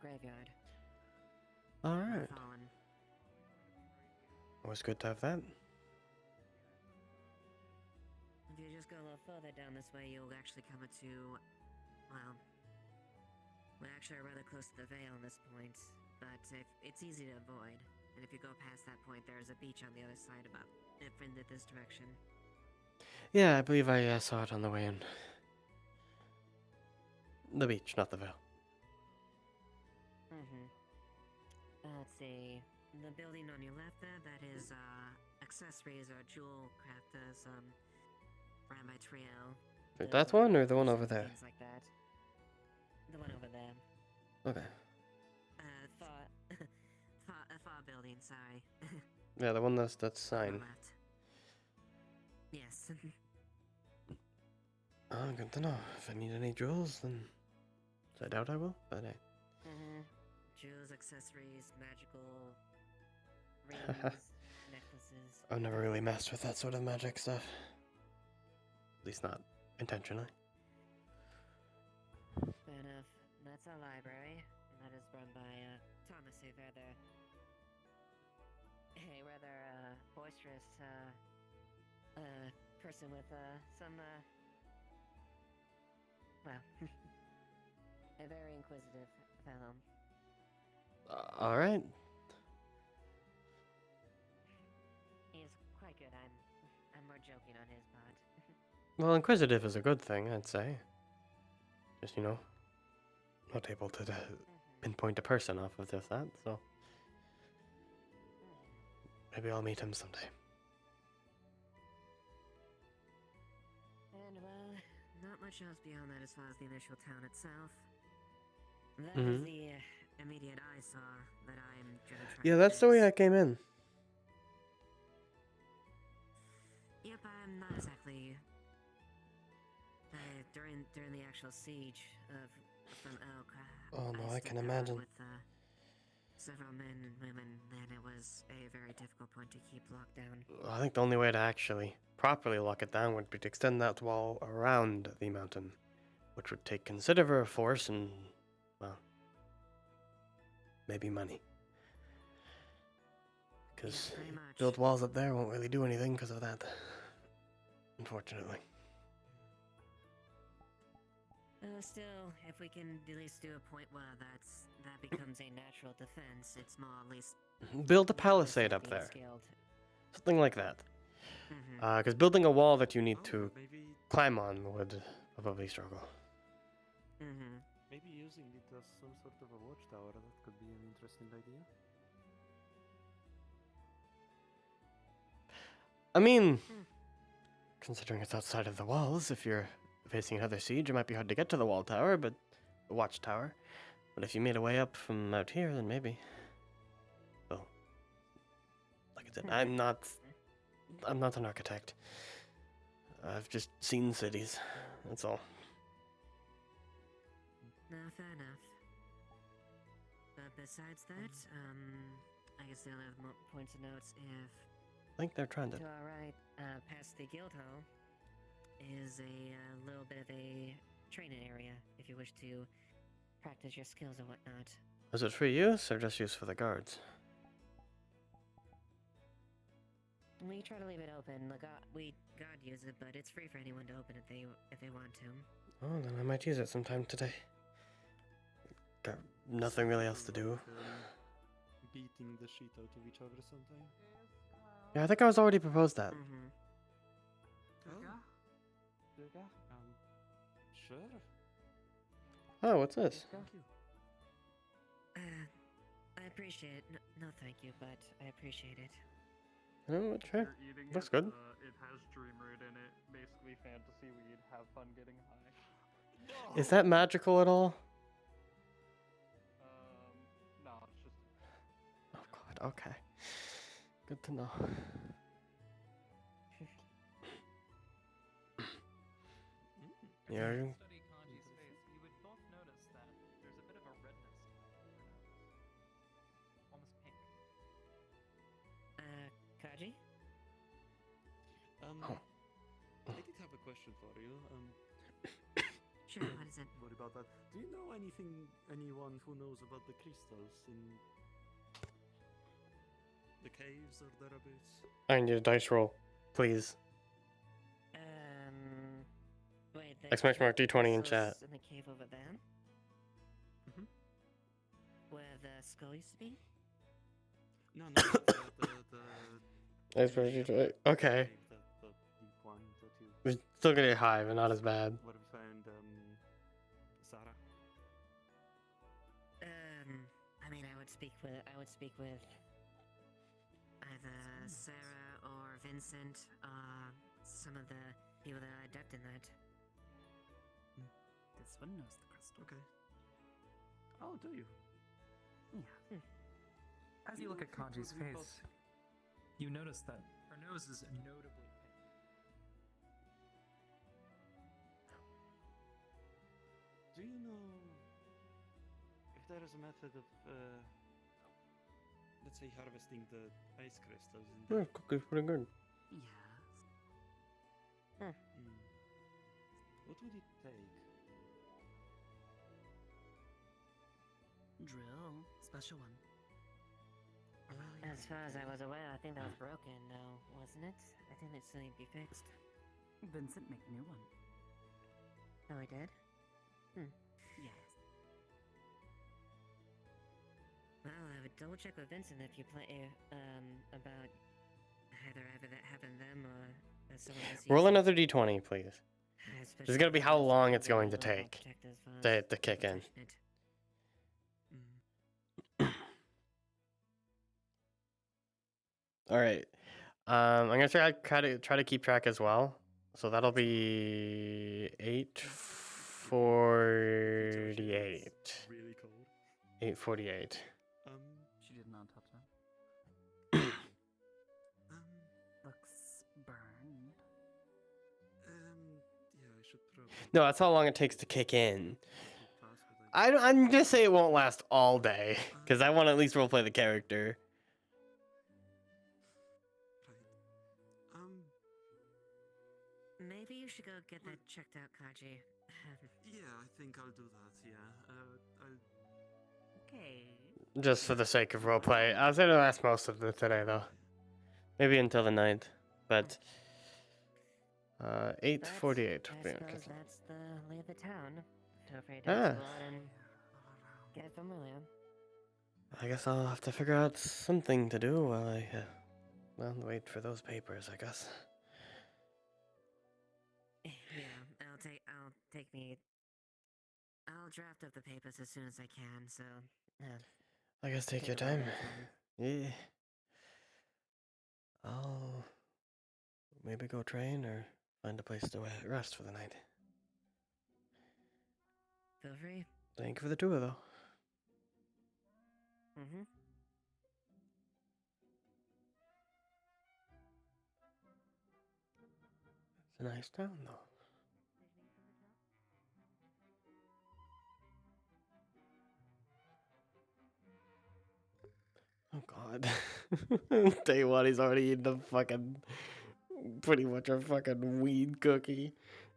graveyard. Alright. Fallen. Always good to have that. If you just go a little further down this way, you'll actually come into, well, we're actually rather close to the Vale at this point, but it's easy to avoid. And if you go past that point, there's a beach on the other side about in this direction. Yeah, I believe I saw it on the way in. The beach, not the Vale. Mm-hmm. Let's see. The building on your left there, that is, accessories or jewel crafters, ran by Trio. Is that one or the one over and there? Things like that. The one over there. Okay. Far building, sorry. Yeah, the one that's On sign. the left. Yes. Oh, good to know. If I need any jewels, then I doubt I will. But hey. Jewels, accessories, magical rings, necklaces. I've never really messed with that sort of magic stuff. At least not intentionally. Fair enough. That's our library. And that is run by Thomas, a rather boisterous person with some well, a very inquisitive fellow. All right. He's quite good. I'm more joking on his part. Well, inquisitive is a good thing, I'd say. Just, you know, not able to pinpoint a person off of just that, so maybe I'll meet him someday. And well, not much else beyond that as far as the initial town itself. That is the immediate eyesore that I'm gonna try. Yeah, to that's the way I fix. came in. Yep, I'm not exactly. During the actual siege from Oak. Oh no, I can stood guard imagine. with several men and women, and it was a very difficult point to keep locked down. I think the only way to actually properly lock it down would be to extend that wall around the mountain, which would take considerable force and, well, maybe money. Because Pretty much. build walls up there won't really do anything because of that, unfortunately. Still, if we can at least do a point where that becomes a natural defense, it's more at least. Build a palisade up being there, scaled. something like that. Mhm. Because building a wall that you need to climb on would probably struggle. Mhm. Maybe using it as some sort of a watchtower, that could be an interesting idea. I mean, considering it's outside of the walls, if you're facing another siege, it might be hard to get to the wall tower, but the watchtower. But if you made a way up from out here, then maybe. Well, like I said, I'm not an architect. I've just seen cities. That's all. No, fair enough. But besides that, I guess the only other points of notes if I think they're trying to. to our right, past the guild hall, is a little bit of a training area if you wish to practice your skills and whatnot. Is it free use or just use for the guards? We try to leave it open. We God use it, but it's free for anyone to open if they want to. Oh, then I might use it sometime today. Got nothing really else to do. Beating the shit out of each other sometime. Yeah, I think I was already proposed that. Mm-hmm. Sure. Oh, what's this? Thank you. I appreciate it. No, thank you, but I appreciate it. Oh, sure. You're eating Looks it, good. It has dream root in it. Basically, fantasy weed. Have fun getting high. Is that magical at all? No, it's just. Oh god, okay. Good to know. Yeah. If you study Kanji's face, you would both notice that there's a bit of a redness to it. Almost pink. Kaji? Oh. I did have a question for you. Sure, what is it? What about that? Do you know anyone who knows about the crystals in the caves or thereabouts? I need a dice roll, please. Wait, Exclamation mark D20 in chat. In the cave over there? Mhm. Where the skull used to be? No, the Exclamation D20. Okay. cave, the deep one that you We're still gonna get high, but not as bad. where we found Sarah. I mean, I would speak with either Sarah or Vincent, some of the people that are adept in that. This one knows the crystal. Okay. Oh, do you? Yeah. As you look at Kanji's face, you notice that her nose is notably pink. Do you know if there is a method of, let's say, harvesting the ice crystals? Yeah, cookie's pretty good. Yes. What would it take? Drill. Special one. As far as I was aware, I think that was broken, though, wasn't it? I think it still need to be fixed. Vincent, make a new one. Oh, I did? Yes. Well, I would double check with Vincent if you play, about either that happened to them or someone else. Roll another d20, please. This is gonna be how long it's going to take to kick in. All right. I'm gonna try to keep track as well. So that'll be 8:48. Really cold. 8:48. She did not touch that. Looks burned. Yeah, I should probably. No, that's how long it takes to kick in. I'm just say it won't last all day because I want to at least roleplay the character. Maybe you should go get that checked out, Kaji. Yeah, I think I'll do that. Yeah. I'll. Okay. Just for the sake of roleplay. I was gonna last most of the today though. Maybe until the 9th, but 8:48. I suppose that's the lay of the town. Feel free to explore and get familiar. I guess I'll have to figure out something to do while I wait for those papers, I guess. Yeah, I'll draft up the papers as soon as I can, so... I guess take your time. Yeah. I'll maybe go train or find a place to rest for the night. Feel free. Thank you for the tour, though. Mm-hmm. It's a nice town, though. Oh God. Day one, he's already eating a fucking, pretty much a fucking weed cookie.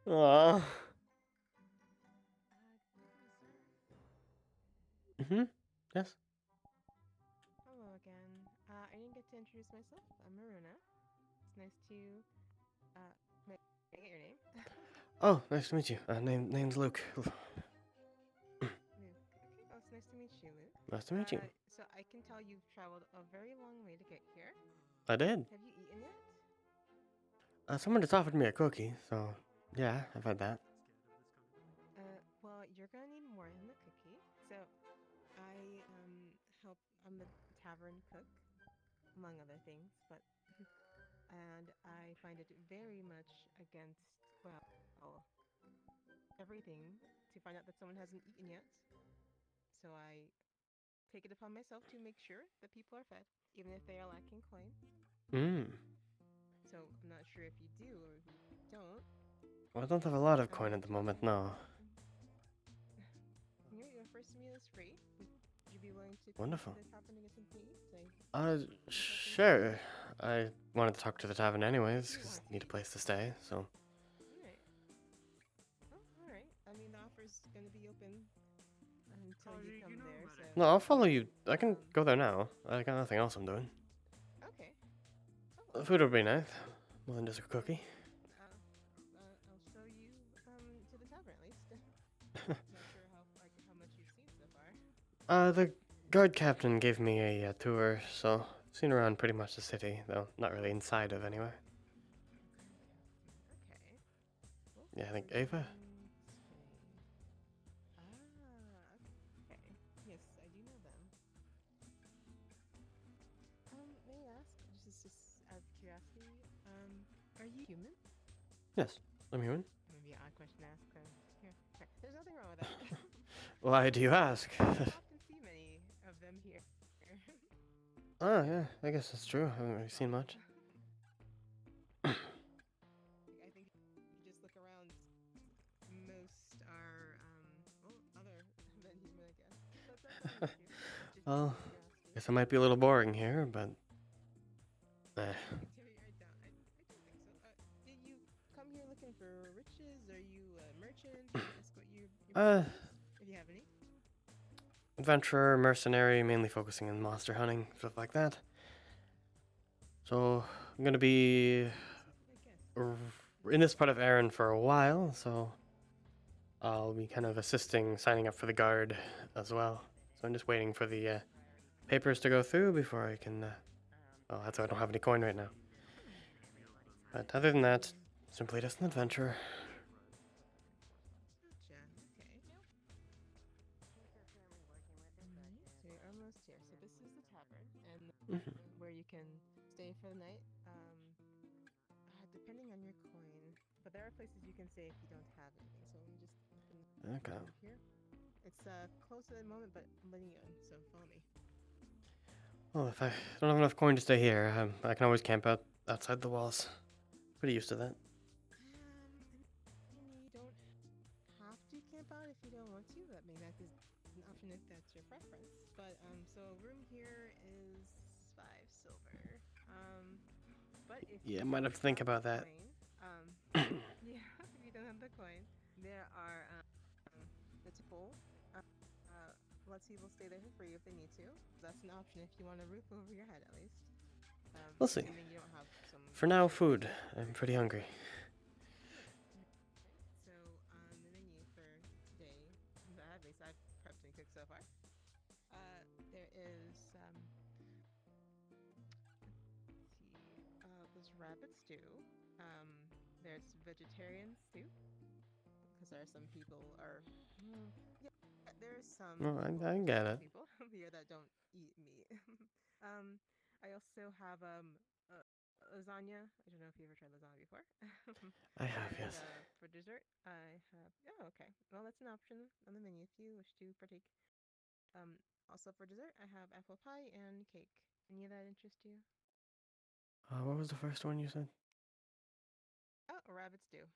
Aww. Yes. Hello again. I didn't get to introduce myself. I'm Maruna. It's nice to, may I get your name? Oh, nice to meet you. Name's Luke. Luke. Okay, well, it's nice to meet you, Luke. Nice to meet you. So I can tell you've traveled a very long way to get here. I did. Have you eaten yet? Someone just offered me a cookie, so yeah, I've had that. Well, you're gonna need more than the cookie. So I'm a tavern cook, among other things, but and I find it very much against, well, everything to find out that someone hasn't eaten yet. So I take it upon myself to make sure that people are fed, even if they are lacking coin. So I'm not sure if you do or if you don't. Well, I don't have a lot of coin at the moment, no. Your first meal is free. Would you be willing to Wonderful. come to the tavern to get something to eat? Sure. I wanted to talk to the tavern anyways, because I need a place to stay, so. Alright. Oh, alright. I mean, the offer's gonna be open until you come there, so... No, I'll follow you. I can go there now. I got nothing else I'm doing. Okay. The food would be nice. More than just a cookie. I'll show you to the tavern at least. Not sure how much you've seen so far. The guard captain gave me a tour, so I've seen around pretty much the city, though not really inside of anywhere. Okay. Yeah, I think Ava. Okay. Yes, I do know them. May I ask, just out of curiosity, are you human? Yes. I'm human. Maybe an odd question to ask. Here, there's nothing wrong with that. Why do you ask? I don't often see many of them here. Oh, yeah, I guess that's true. I haven't really seen much. I think if you just look around, most are, other than human, I guess. So it's not wrong with you. Just Well, curiosity. guess I might be a little boring here, but... Activity right down. I don't think so. Did you come here looking for riches? Are you a merchant? That's what your if you have any. Adventurer, mercenary, mainly focusing on monster hunting, stuff like that. So, I'm gonna be in this part of Erin for a while, so I'll be kind of assisting, signing up for the guard as well. So I'm just waiting for the papers to go through before I can... well, that's why I don't have any coin right now. But other than that, simply just an adventurer. Gotcha. Okay. So you're almost here. So this is the tavern, and where you can stay for the night. Depending on your coin, but there are places you can stay if you don't have anything. So let me just Okay. here. It's closed at the moment, but I'm letting you in. So follow me. Well, if I don't have enough coin to stay here, I can always camp outside the walls. Pretty used to that. You don't have to camp out if you don't want to. That maybe that is an option if that's your preference. But so room here is 5 silver. But if Yeah, you might have to think about that. Coin, yeah, if you don't have the coin, there are the temple. Lets people stay there for free if they need to. That's an option if you want a roof over your head at least. We'll see. Assuming you don't have some. For now, food. I'm pretty hungry. So on the menu for today, at least I've prepped and cooked so far. There is there's rabbit stew. There's vegetarian stew because there are some people yeah, there's some. Oh, I get it. People here that don't eat meat. I also have lasagna. I don't know if you ever tried lasagna before. I have, and, yes. For dessert, I have. Oh, okay. Well, that's an option on the menu if you wish to partake. Also for dessert, I have apple pie and cake. Any of that interest you? What was the first one you said? Oh, a rabbit stew.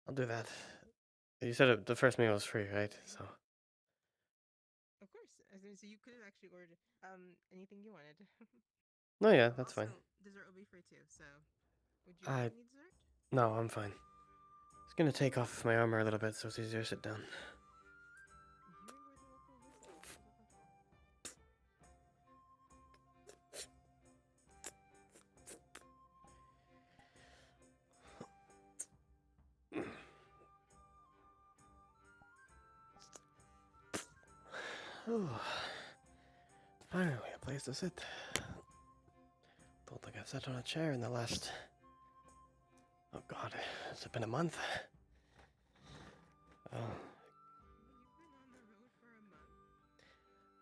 I'll do that. You said the first meal was free, right? So. Of course. So you could have actually ordered anything you wanted. No, yeah, that's also, fine. Dessert will be free too. So, would you like any dessert? No, I'm fine. Just gonna take off my armor a little bit so it's easier to sit down. Oh, finally a place to sit. Don't think I've sat on a chair in the last... oh god, has it been a month? Oh.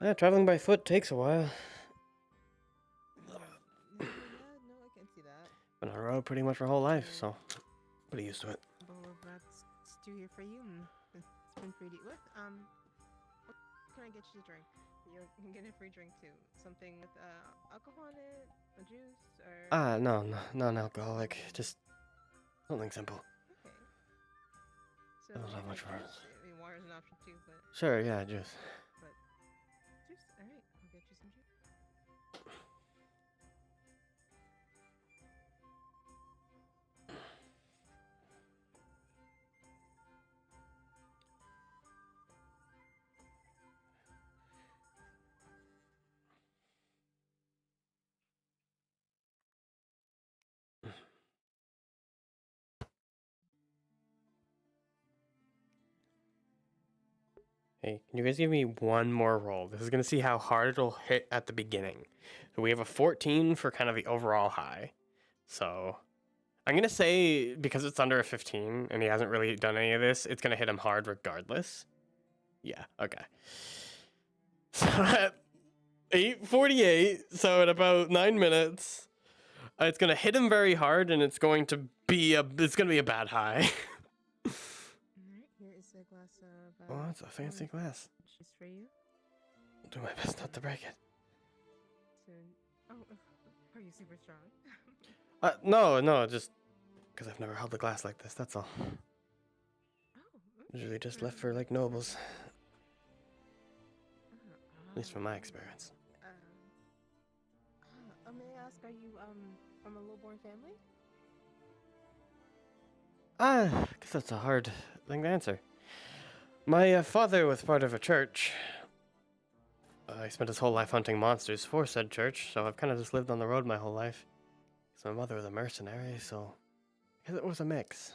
Yeah, traveling by foot takes a while. Yeah, no, I can see that. Been on the road pretty much my whole life, so pretty used to it. Bowl of rabbit stew here for you. It's been free to eat with. What can I get you to drink? You can get a free drink too. Something with alcohol in it, a juice, or No, non-alcoholic. Just something simple. Okay. So I don't have much for it. I mean, water is an option too, but Sure, yeah, juice. but juice. All right, I'll get you some juice. Hey, can you guys give me one more roll? This is going to see how hard it'll hit at the beginning. So we have a 14 for kind of the overall high. So I'm going to say because it's under a 15 and he hasn't really done any of this, it's going to hit him hard regardless. Yeah, okay. So at 8:48, so in about 9 minutes, it's going to hit him very hard and it's going to be a bad high. Oh, it's a fancy glass. Just for you. I'll do my best not to break it. Soon. Oh, are you super strong? No, just because I've never held a glass like this, that's all. Oh, Usually just left for, like, nobles. At least from my experience. May I ask, are you, from a low-born family? I guess that's a hard thing to answer. My father was part of a church. He spent his whole life hunting monsters for said church, so I've kind of just lived on the road my whole life. So my mother was a mercenary, so I guess it was a mix.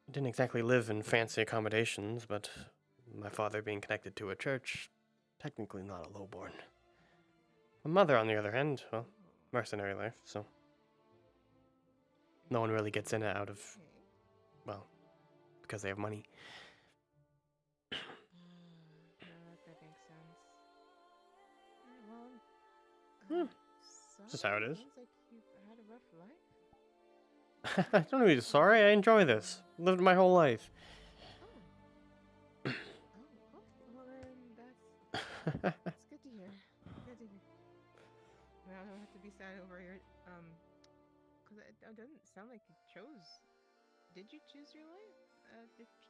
I didn't exactly live in fancy accommodations, but my father being connected to a church, technically not a lowborn. My mother, on the other hand, well, mercenary life, so no one really gets in it out of, well, because they have money. No, that makes sense. Well, This is how it is. sounds like you've had a rough life. I don't need to be sorry, I enjoy this. Lived my whole life. Okay. Well then, that's good to hear. Good to hear. Well, I don't have to be sad over your, because it doesn't sound like you chose. Did you choose your life?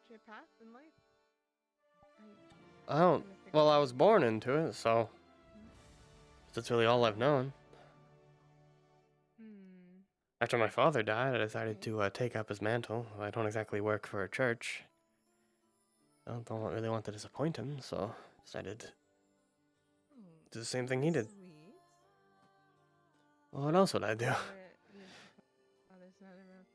Your path in life? I don't. Well, I was born into it, so that's really all I've known. After my father died, I decided to take up his mantle. I don't exactly work for a church. I don't really want to disappoint him, so I decided to do the same thing he did. Sweet. Well, what else would I do? Father's not around.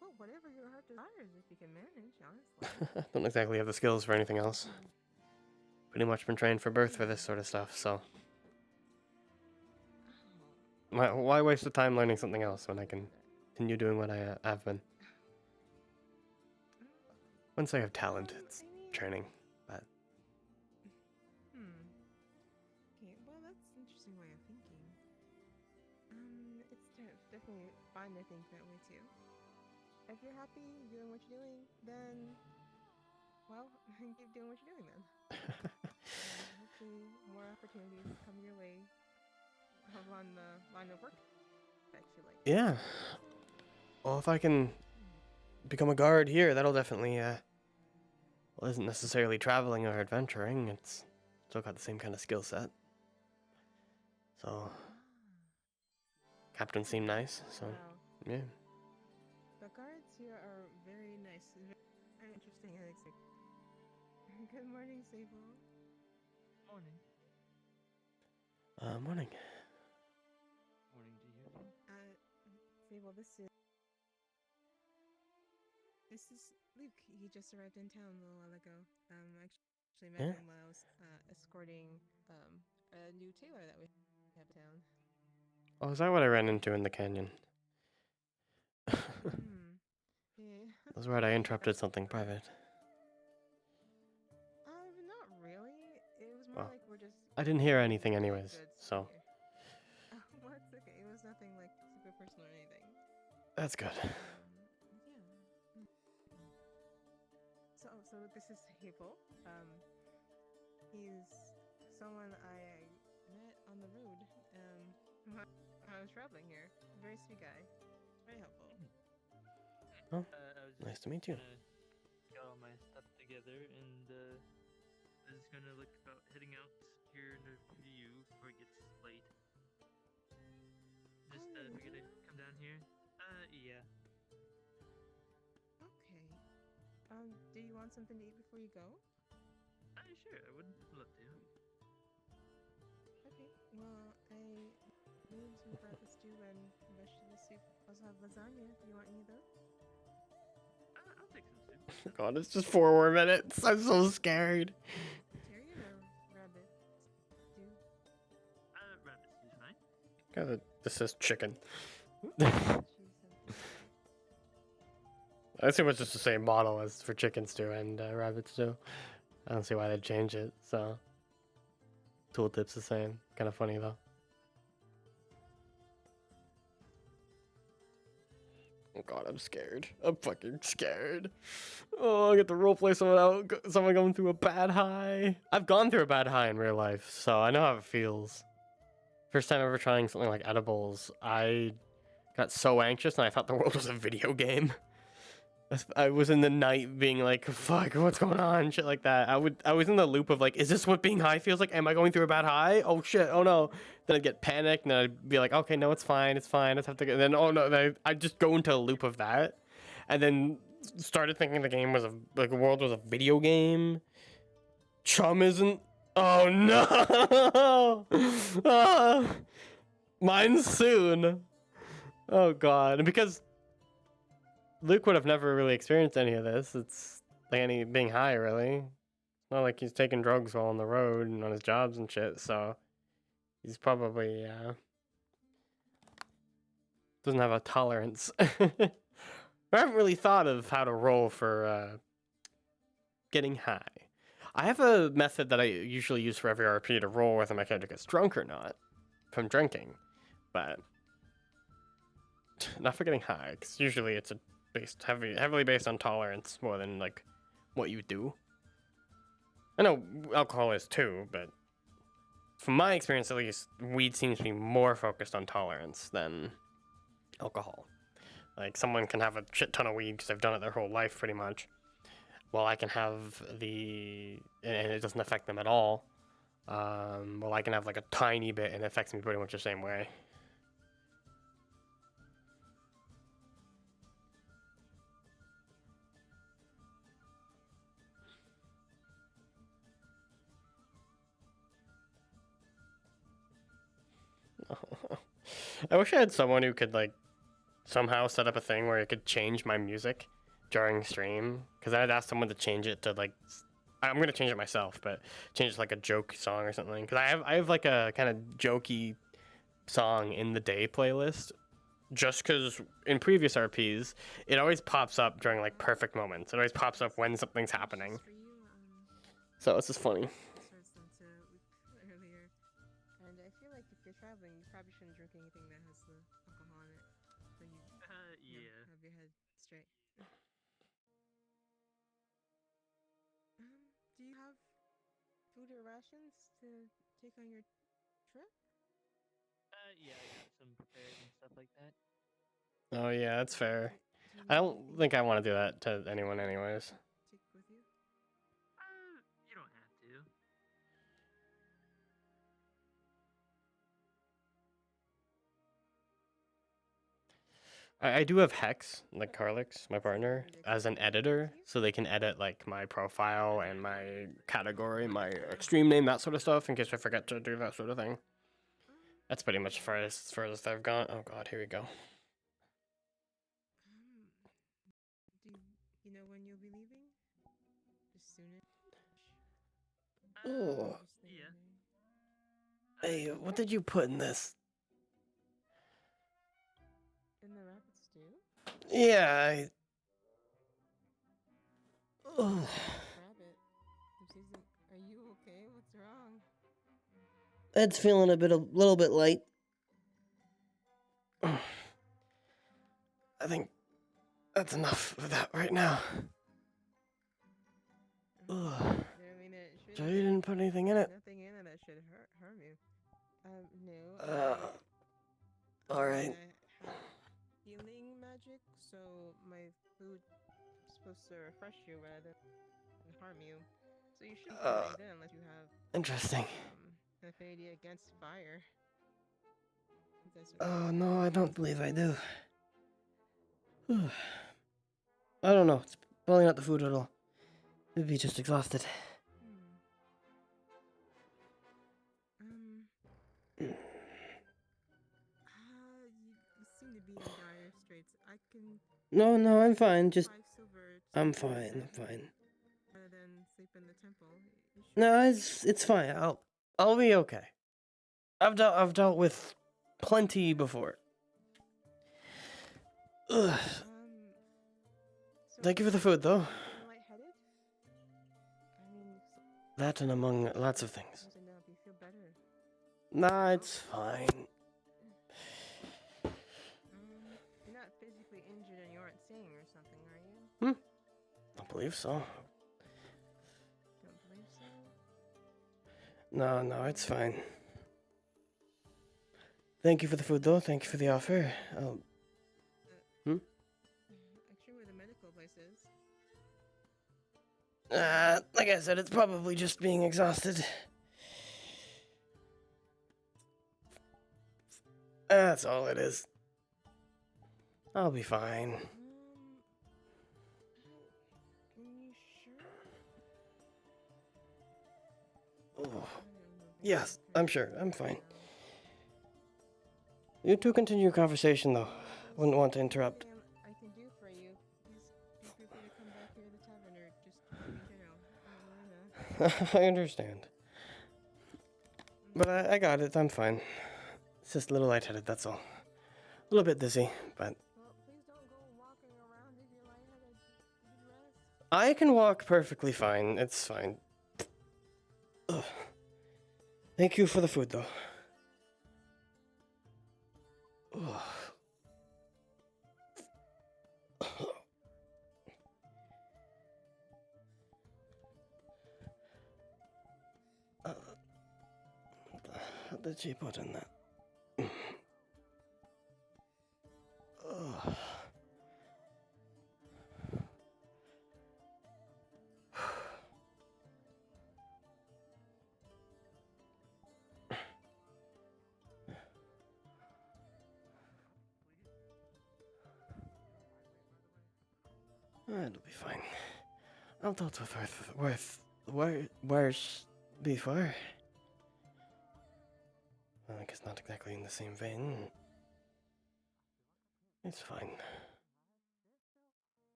Well, whatever your heart desires, if you can manage, honestly. I don't exactly have the skills for anything else. Pretty much been trained for birth for this sort of stuff, so... Why waste the time learning something else when I can continue doing what I have been? Once I have talent, it's training, but... Okay, well, that's an interesting way of thinking. It's definitely fine to think that way too. If you're happy doing what you're doing, then, well, keep doing what you're doing then. Hopefully more opportunities come your way along the line of work that you like. Yeah. Well, if I can become a guard here, that'll definitely, well, isn't necessarily traveling or adventuring, it's still got the same kind of skill set. So, captains seem nice, so, yeah. The guards here are very nice, very interesting and exciting. Good morning, Sable. Morning. Morning. Morning to you. Sable, this is Luke. He just arrived in town a little while ago. I actually met him while I was escorting a new tailor that we have in town. Oh, is that what I ran into in the canyon? Yeah. That's right, I interrupted something private. Not really. It was more like we're just... I didn't hear anything anyways, so... Well, it's okay. It was nothing, like, super personal or anything. That's good. Yeah. So this is Sable. He's someone I met on the road, when I was traveling here. Very sweet guy. Very helpful. Oh, nice to meet you. Got all my stuff together, and I was gonna look about heading out here in a few before it gets late. Just figured I'd come down here. Yeah. Okay. Do you want something to eat before you go? Sure, I would love to. Okay. Well, I made some breakfast stew and vegetable soup. Also have lasagna. Do you want any of those? I'll take some soup. God, it's just 4 more minutes. I'm so scared. Vegetarian or rabbit stew? Rabbit stew's fine. God, this says chicken. I assume it's just the same model as for chicken stew and rabbit stew. I don't see why they'd change it, so... Tooltip's the same. Kind of funny, though. Oh god, I'm scared. I'm fucking scared. Oh, I get to roleplay someone going through a bad high. I've gone through a bad high in real life, so I know how it feels. First time ever trying something like edibles, I got so anxious and I thought the world was a video game. I was in the night being like, fuck, what's going on? Shit like that. I was in the loop of like, is this what being high feels like? Am I going through a bad high? Oh shit, oh no. Then I'd get panicked and then I'd be like, okay, no, it's fine, I just have to go. Then, oh no, then I'd just go into a loop of that. And then started thinking the game was the world was a video game. Chum isn't. Oh no! Ah, mine's soon. Oh god. And because Luke would have never really experienced any of this. It's like any being high, really. It's not like he's taking drugs while on the road and on his jobs and shit, so he's probably doesn't have a tolerance. I haven't really thought of how to roll for getting high. I have a method that I usually use for every RP to roll whether my character gets drunk or not from drinking, but not for getting high, because usually it's heavily based on tolerance more than like what you do. I know alcohol is too, but from my experience at least, weed seems to be more focused on tolerance than alcohol. Like someone can have a shit ton of weed because they've done it their whole life pretty much, while I can have and it doesn't affect them at all. Well, I can have like a tiny bit and it affects me pretty much the same way. I wish I had someone who could like somehow set up a thing where it could change my music during stream, because I'd ask someone to change it to like I'm gonna change it myself, but change it to like a joke song or something, because I have like a kind of jokey song in the day playlist, just because in previous RPs it always pops up during like perfect moments. It always pops up when something's happening, so it's just funny. Earlier, and I feel like if you're traveling, you probably shouldn't drink anything that has the alcohol in it, so you Yeah. have your head straight. Do you have food or rations to take on your trip? Yeah, I got some prepared and stuff like that. Oh yeah, that's fair. I don't think I want to do that to anyone anyways. Take with you? You don't have to. I do have Hex, like Carlix, my partner, as an editor, so they can edit like my profile and my category, my extreme name, that sort of stuff, in case I forget to do that sort of thing. That's pretty much furthest I've gone. Oh god, here we go. Do you know when you'll be leaving? Just soonish? Oh. Yeah. Hey, what did you put in this? In the rabbit stew? Yeah, Rabbit. Are you okay? What's wrong? Ed's feeling a little bit light. I think that's enough of that right now. Ugh. I mean, So you didn't put anything in it? Nothing in it that should harm you. No. Alright. I have healing magic, so my food is supposed to refresh you rather than harm you. So you shouldn't put anything in unless you have Interesting. an affinity against fire. Oh no, I don't believe I do. I don't know. It's probably not the food at all. Maybe just exhausted. You seem to be in dire straits. I can. No, I'm fine. Just 5 silver I'm fine. rather than sleep in the temple. No, it's fine. I'll be okay. I've dealt with plenty before. Ugh. Thank you for the food, though. Lightheaded? I mean, That and among lots of things. you feel better. Nah, it's fine. You're not physically injured Don't believe so. Don't believe so? No, it's fine. Thank you for the food, though. Thank you for the offer. Actually, where the medical place is. Like I said, it's probably just being exhausted. That's all it is. I'll be fine. Are you sure? Oh. Yes, I'm sure. I'm fine. You two continue your conversation, though. Wouldn't want to interrupt. I can do for you. Please feel free to come back here to the tavern or just in general. I understand. But I got it. I'm fine. It's just a little lightheaded, that's all. A little bit dizzy, but... Well, please don't go walking around if you're lightheaded. Rest. I can walk perfectly fine. It's fine. Ugh. Thank you for the food, though. Ugh. What did she put in that? Ugh. It'll be fine. I've dealt with worse before. I guess not exactly in the same vein. It's fine.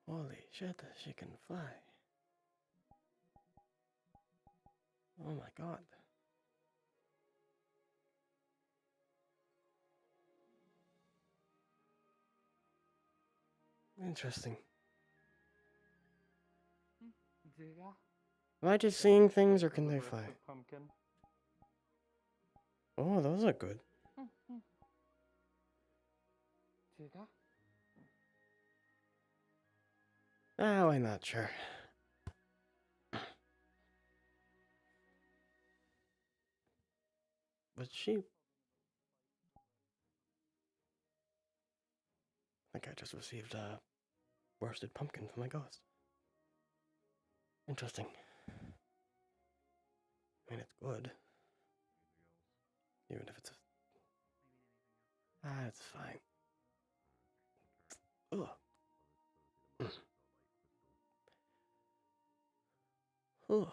Holy shit, she can fly. Oh my god. Interesting. Am I just seeing things or can they fly? Pumpkin. Oh, those are good. Oh, I'm not sure. But she... I think I just received a roasted pumpkin from my ghost. Interesting. I mean, it's good. Even if it's it's fine. Ugh. Ugh.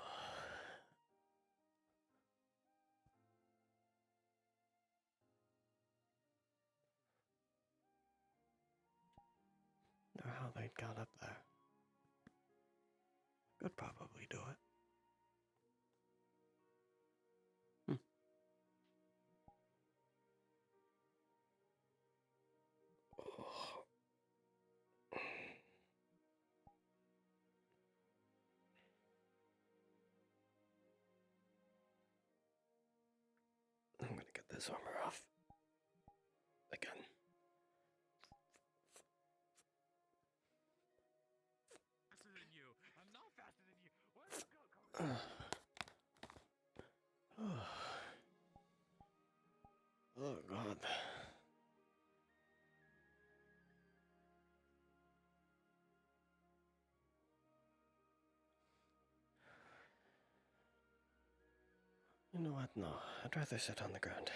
Wonder how they got up there. Could probably do it. I'm gonna get this armor off. Again. Faster than you. I'm not faster than you. Where Oh god. You know what? No, I'd rather sit on the ground.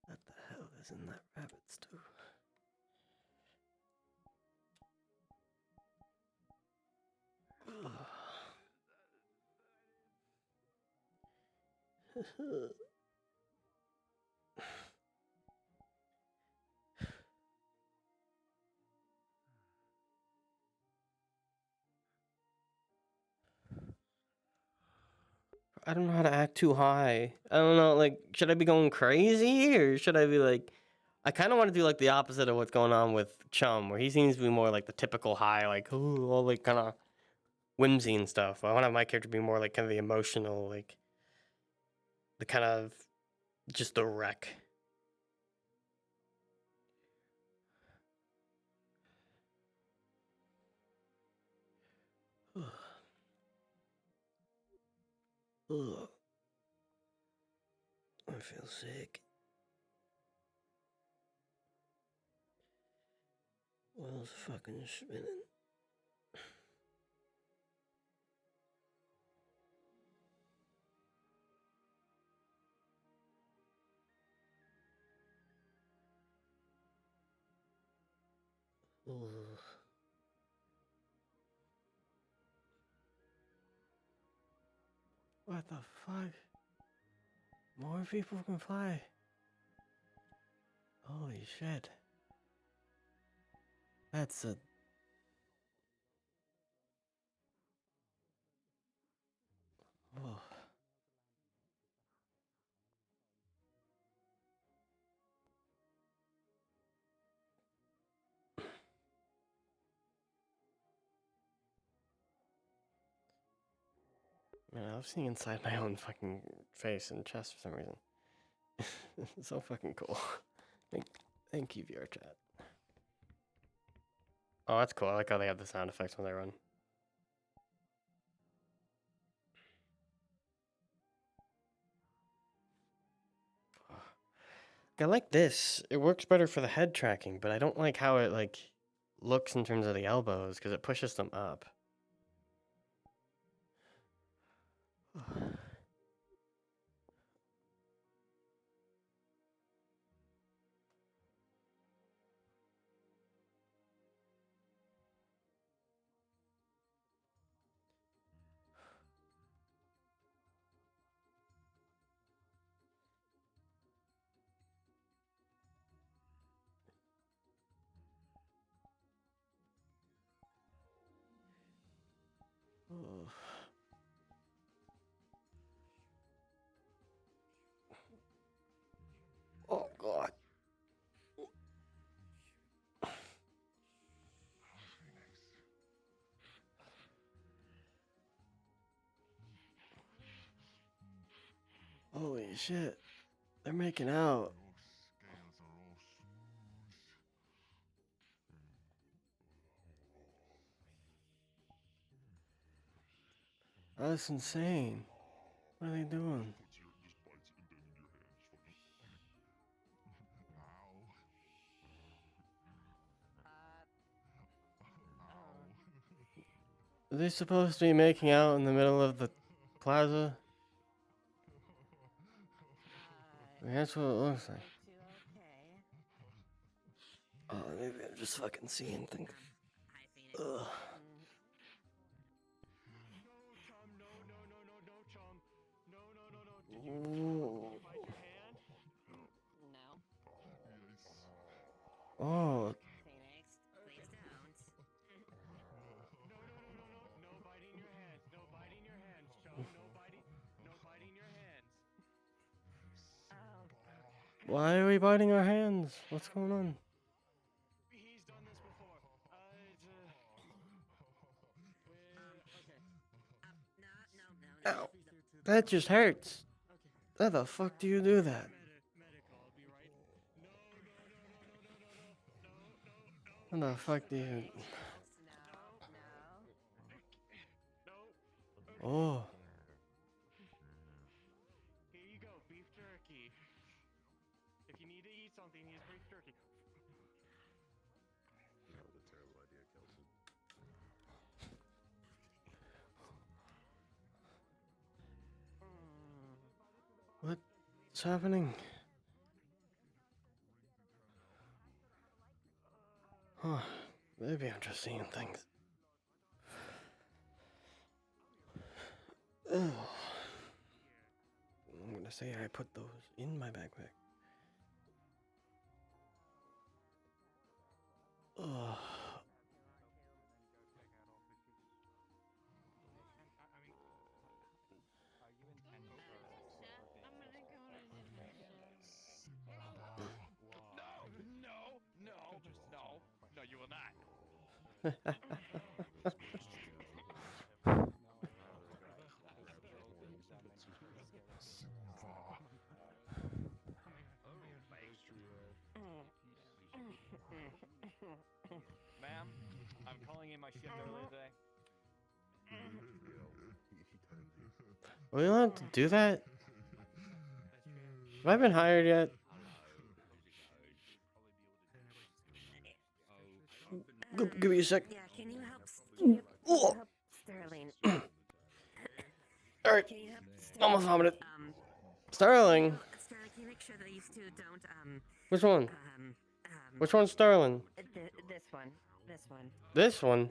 What the hell is in that rabbit stew? I don't know how to act too high. I don't know, like, should I be going crazy or should I be like, I kind of want to do like the opposite of what's going on with Chum, where he seems to be more like the typical high, like ooh, all like kind of whimsy and stuff. I want to have my character be more like kind of the emotional, like the kind of just the wreck. Ugh. I feel sick. Wheels fucking spinning. Ugh. What the fuck? More people can fly. Holy shit. That's a... Oh. Man, I was seeing inside my own fucking face and chest for some reason. It's so fucking cool. Thank you, VR chat. Oh, that's cool. I like how they have the sound effects when they run. I like this. It works better for the head tracking, but I don't like how it like looks in terms of the elbows because it pushes them up. Oh. Oh god. Holy shit. They're making out. That's insane. What are they doing? Are they supposed to be making out in the middle of the plaza? I mean, that's what it looks like. Oh, maybe I'm just fucking seeing things. Ugh. Ooh. Oh. Phoenix, please don't. No biting your hands. No biting your hands, Chum. No biting your hands. Why are we biting our hands? What's going on? He's done this before. No. Ow. That just hurts. How the fuck do you do that? How the fuck do you... Oh. Here you go, beef jerky. If you need to eat something, here's beef jerky. That was a terrible idea, Kelson. What's happening? Huh. Maybe I'm just seeing things. Ugh. I'm gonna say I put those in my backpack. Ugh. Ma'am, I'm calling in my shift early today. Are we allowed to do that? Have I been hired yet? Give me a sec. Yeah, can you help Sterling? Alright. Can you help Almost vomited. Sterling. Sterling, can you make sure that these two don't Which one? Which one's Sterling? this one. This one?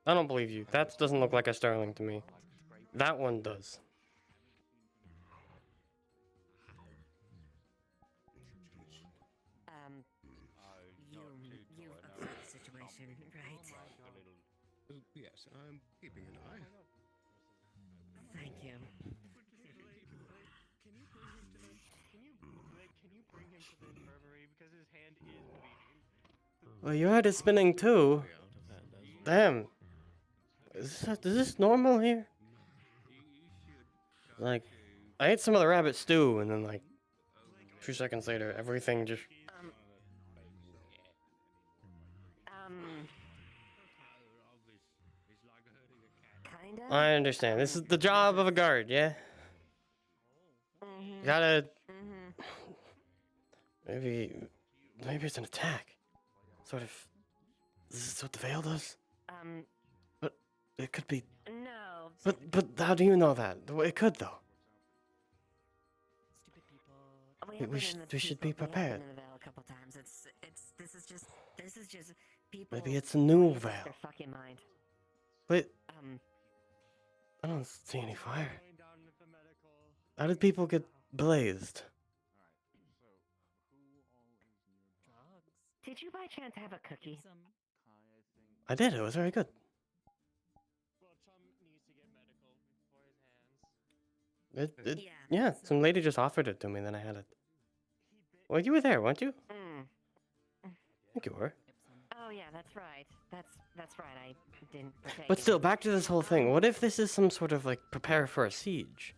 I don't believe you. That doesn't look like a Sterling to me. That one does. You've observed the situation, right? Yes, I'm keeping an eye. Thank you. Can you bring him to the infirmary because his hand is bleeding? Well, your head is spinning too. Damn. Is this normal here? Like, I ate some of the rabbit stew and then like 2 seconds later everything just... Kinda? I understand. This is the job of a guard, yeah? You gotta... Maybe it's an attack. Sort of... This is what the veil does? But it could be... No. But how do you know that? It could, though. We should be prepared. A couple times. This is just people. Maybe it's a new their veil. fucking mind. But I don't see any fire. How did people get blazed? Did you by chance have a cookie? I did. It was very good. Yeah, some lady just offered it to me, then I had it. Well, you were there, weren't you? I think you were. Oh yeah, that's right. That's right. I didn't. But still, back to this whole thing. What if this is some sort of like prepare for a siege?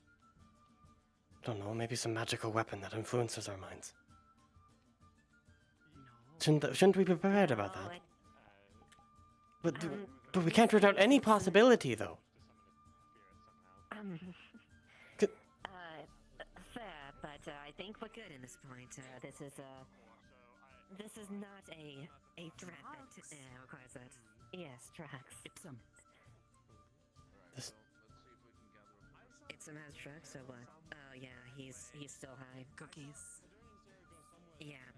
Don't know. Maybe some magical weapon that influences our minds. Shouldn't we be prepared about that? But we can't rule out any possibility, though. Fair, but I think we're good in this point. This is not a threat that requires that. Yes, trucks. Ipsum has trucks, so what? Oh yeah, he's still high. Cookies. Yeah.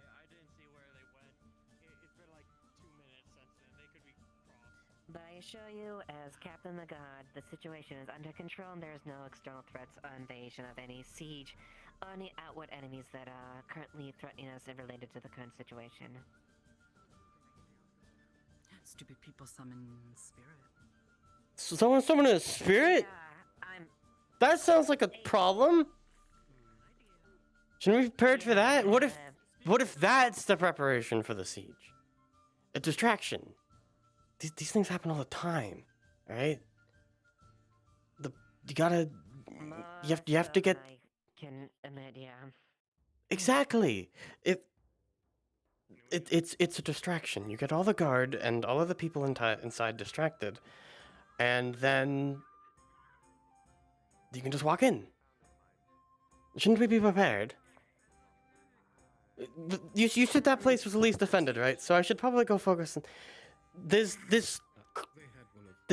But I assure you, as Captain the God, the situation is under control and there is no external threats or invasion of any siege or any outward enemies that are currently threatening us and related to the current situation. Stupid people summon spirit. Someone summon a spirit? That sounds like a problem. Shouldn't we be prepared for that? What if that's the preparation for the siege? A distraction. These things happen all the time, right? You have to get. I can admit, yeah. Exactly. It's a distraction. You get all the guard and all of the people inside distracted, and then you can just walk in. Shouldn't we be prepared? You said that place was the least defended, right? So I should probably go focus on. There's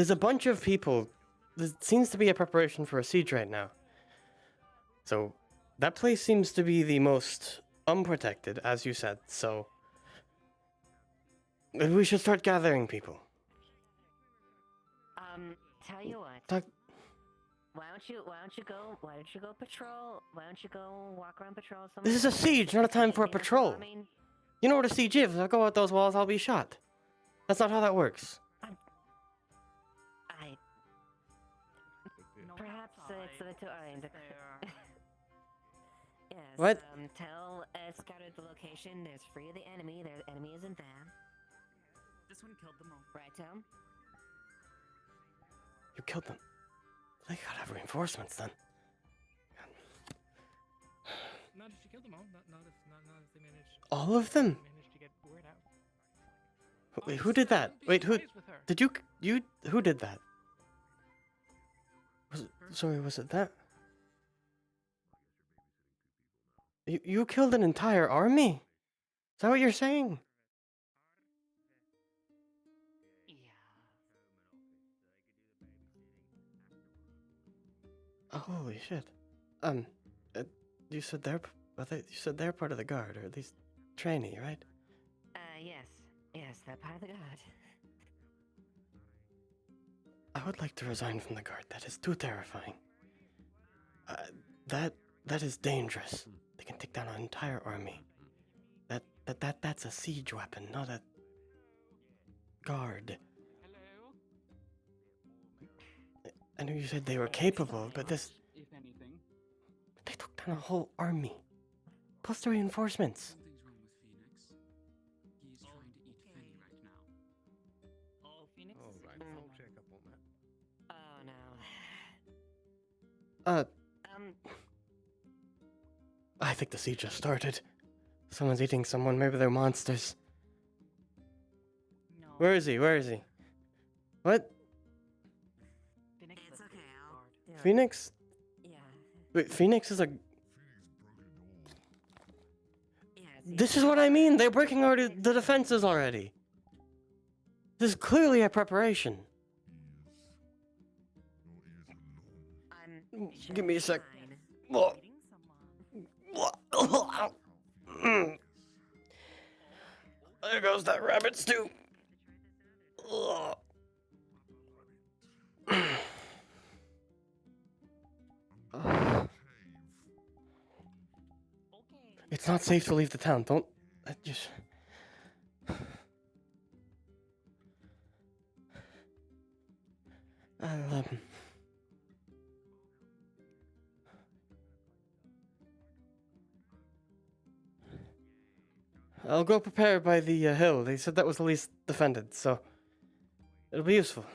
a bunch of people. There seems to be a preparation for a siege right now. So that place seems to be the most unprotected, as you said. So maybe we should start gathering people. Tell you what. Why don't you go patrol? Why don't you go walk around patrol? This is a siege, not a time for a patrol. You know what a siege is. If I go out those walls, I'll be shot. That's not how that works. Perhaps it's a bit too early to... Yes, What? Tell Scouter the location. There's free of the enemy. The enemy isn't there. This one killed them all. Right, Tom? You killed them. They gotta have reinforcements then. Not if she killed them all. Not if they managed. All of them? Managed to get word out. Wait, who did that? Wait, who did you who did that? Was it that? You killed an entire army? Is that what you're saying? Oh, holy shit. You said they're part of the guard, or at least trainee, right? Yes. Yes, they're part of the guard. I would like to resign from the guard. That is too terrifying. That is dangerous. They can take down an entire army. That's a siege weapon, not a guard. I know you said they were capable, but this... If anything. They took down a whole army. Plus the reinforcements. Something's wrong with Phoenix. He's trying to eat Fenny right now. Oh, Phoenix? Oh, right. I'll check up on that. Oh, no. I think the siege just started. Someone's eating someone. Maybe they're monsters. No. Where is he? Where is he? What? Phoenix, it's okay. I'll... Phoenix? Yeah. Wait, Phoenix is a... This is what I mean. They're breaking already the defenses already. This is clearly a preparation. Give me a sec. There goes that rabbit stew. It's not safe to leave the town. Don't... just... I'll go prepare by the hill. They said that was the least defended, so... it'll be useful.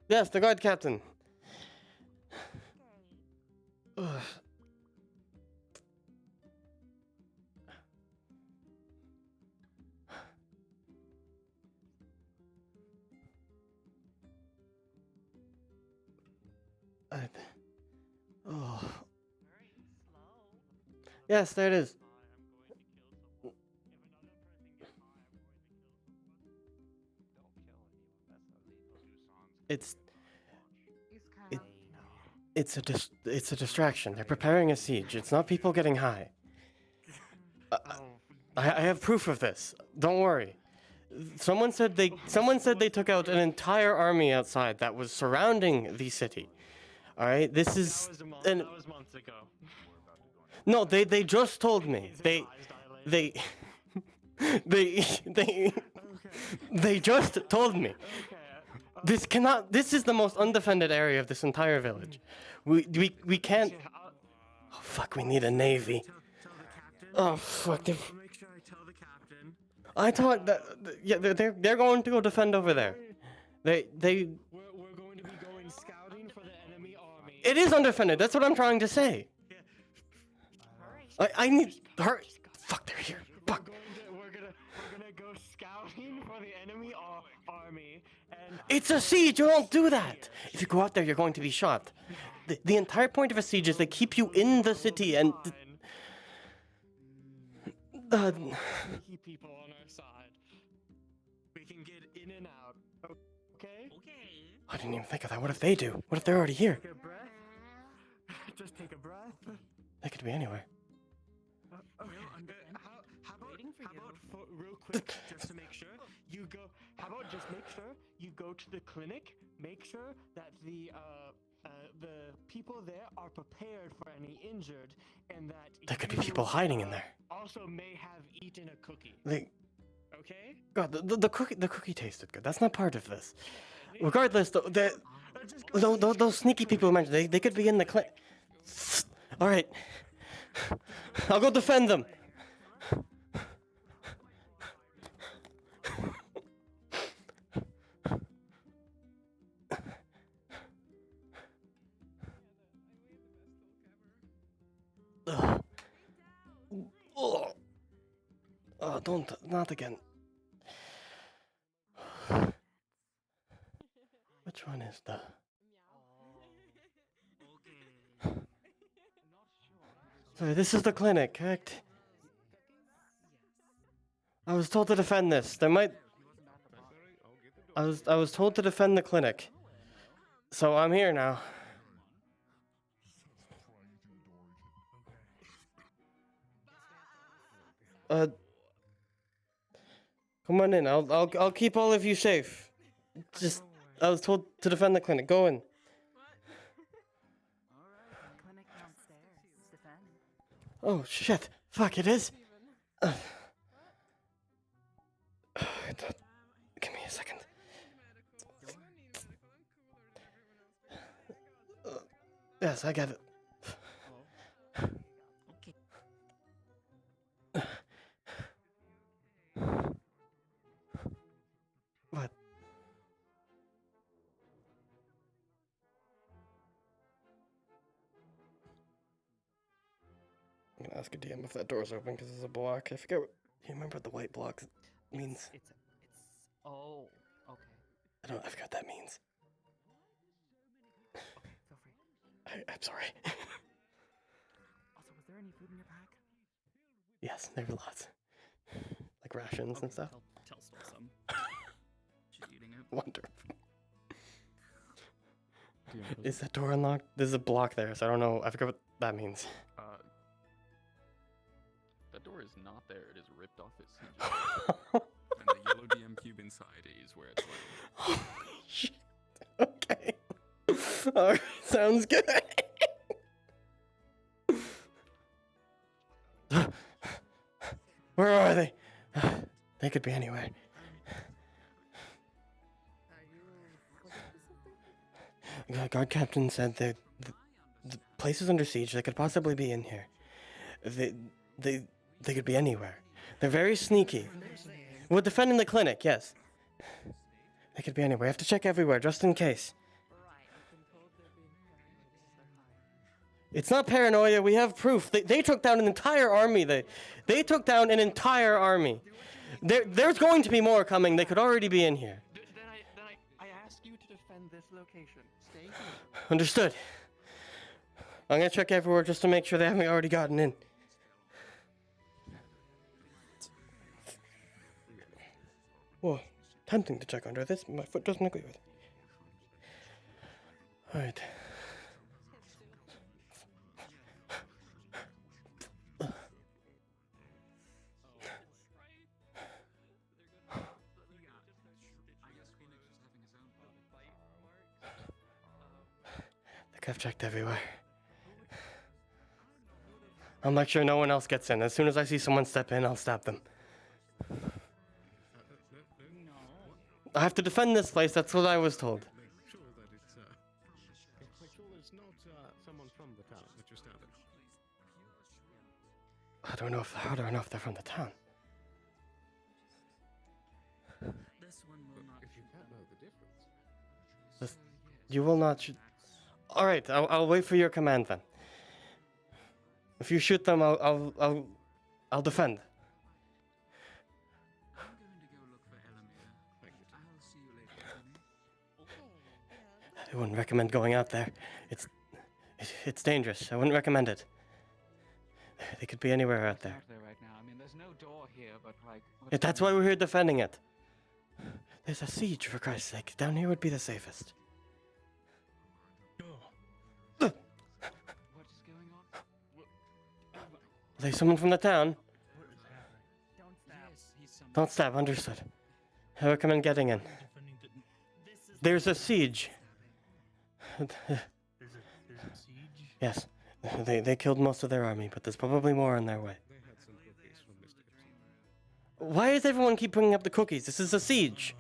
Yes, the guard captain. Ugh. Oh. Yes, there it is. It's a distraction. They're preparing a siege. It's not people getting high. I have proof of this. Don't worry. Someone said they took out an entire army outside that was surrounding the city. All right, this is That was months ago. No, they just told me. They just told me. This is the most undefended area of this entire village. We can't. Oh fuck, we need a navy. Oh fuck. Make sure I tell the captain. I thought that yeah, they're going to go defend over there. We're going to be going scouting for the enemy army. It is undefended. That's what I'm trying to say. I need her. Fuck, they're here. Fuck. We're gonna go scouting for the enemy army. And It's a siege. You don't do that. If you go out there, you're going to be shot. The entire point of a siege is they keep you in the city and. Sneaky people on our side. We can get in and out. Okay? Okay. I didn't even think of that. What if they do? What if they're already here? Take a breath. Just take a breath. They could be anywhere. Okay. How about real quick, just to make sure you go? How about just make sure you go to the clinic. Make sure that the people there are prepared for any injured, and that There could be people hiding in there. Also, may have eaten a cookie. Okay. God, the cookie tasted good. That's not part of this. Regardless, those sneaky people who mentioned they could be in the clinic. All right. I'll go defend them. don't, not again. Which one is the... Sorry, this is the clinic, correct? I was told to defend this. There might... I was told to defend the clinic. So I'm here now. Come on in. I'll keep all of you safe. Just, I was told to defend the clinic. Go in. Clinic downstairs. Defend. Oh shit! Fuck! It is. Give me a second. Yes, I get it. What? I'm gonna ask a DM if that door's open because there's a block. I forget. You remember what the white block means? It's oh, okay. I forgot what that means. Okay, feel free. I'm sorry. Also, was there any food in your pack? Yes, there were lots. Like rations and stuff. Tell stole some. She's eating it. Wonderful. Is that door unlocked? There's a block there, so I don't know. I forgot what that means. That door is not there. It is ripped off its hinges. And the yellow DM cube inside is where it's like. Holy shit. Okay. Alright, sounds good. Where are they? They could be anywhere. Guard captain said that the place is under siege. They could possibly be in here. They could be anywhere. They're very sneaky. We're defending the clinic, yes. They could be anywhere. We have to check everywhere, just in case. It's not paranoia. We have proof. They took down an entire army. They took down an entire army. There's going to be more coming. They could already be in here. Then I ask you to defend this location. Stay here. Understood. I'm gonna check everywhere just to make sure they haven't already gotten in. Whoa, tempting to check under this. My foot doesn't agree with it. Alright. I've checked everywhere. I'll make sure no one else gets in. As soon as I see someone step in, I'll stop them. I have to defend this place, that's what I was told. Make sure that it's not someone from the town that you're standing. How do I know if they're from the town? This one will not. If you can't know the difference. You will not shoot. All right, I'll wait for your command then. If you shoot them, I'll defend. I'm going to go look for Elamir. I'll see you later. I wouldn't recommend going out there. It's dangerous. I wouldn't recommend it. They could be anywhere out there. Out there right now. I mean, there's no door here, but like. That's why we're here defending it. There's a siege, for Christ's sake. Down here would be the safest. What is going on? Are they someone from the town? Don't stab. Yes, he's someone. Don't stab, understood. I recommend getting in. There's a siege. There's a siege? Yes. They killed most of their army, but there's probably more on their way. They had some cookies from Mr. Epstein. Why does everyone keep bringing up the cookies? This is a siege.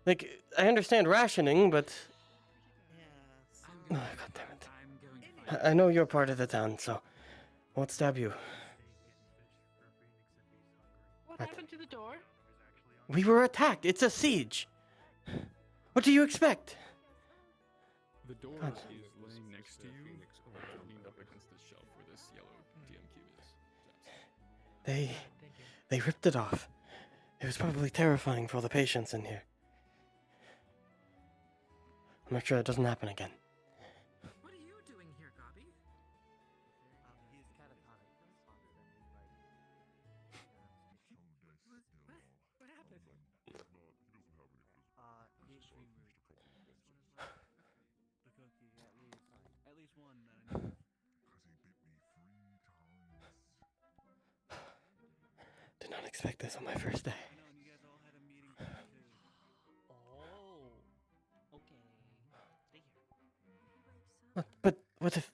Like, I understand rationing, but... Oh, God damn it. I know you're part of the town, so I won't stab you. What happened to the door? We were attacked. It's a siege. What do you expect? The door God. is laying next to you, leaned up against the shelf where this yellow DM cube is. They They ripped it off. It was probably terrifying for all the patients in here. I'm not sure it doesn't happen again. What are you doing here, Gabi? He's catatonic. What happened? He's dream root. The cookie, at least one that I know of. Did not expect this on my first day. I know, and you guys all had a meeting too. Oh. Okay. Stay here. But what if...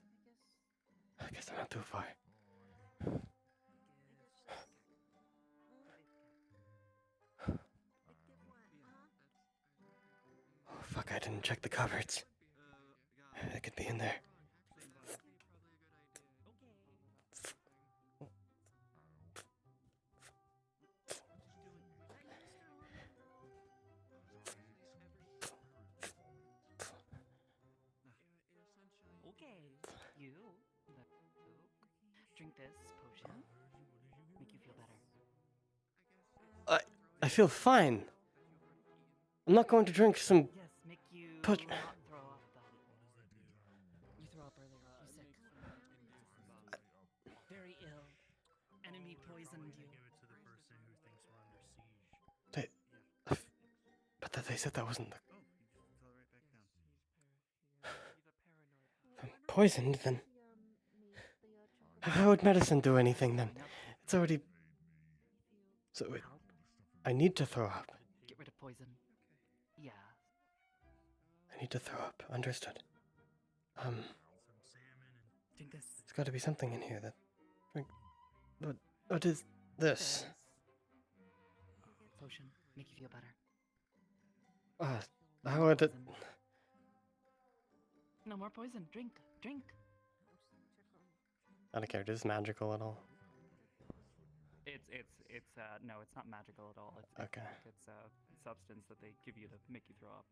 I guess I'm not too far. Oh, fuck, I didn't check the cupboards. It could be in there. Okay, you. Drink this potion. Make you feel better. I feel fine. I'm not going to drink some... Yes, make you Put... not throw up though. You throw up earlier. You sick. Very ill. Enemy poisoned you. But they said that wasn't the... If I'm poisoned, then... How would medicine do anything, then? It's already... So I need to throw up. Get rid of poison. Yeah. I need to throw up. Understood. Drink this. There's got to be something in here that... What is this? Potion. Make you feel better. How would it... No more poison. Drink. Drink. I don't care. Is this magical at all? No, it's not magical at all. Okay. It's a substance that they give you to make you throw up.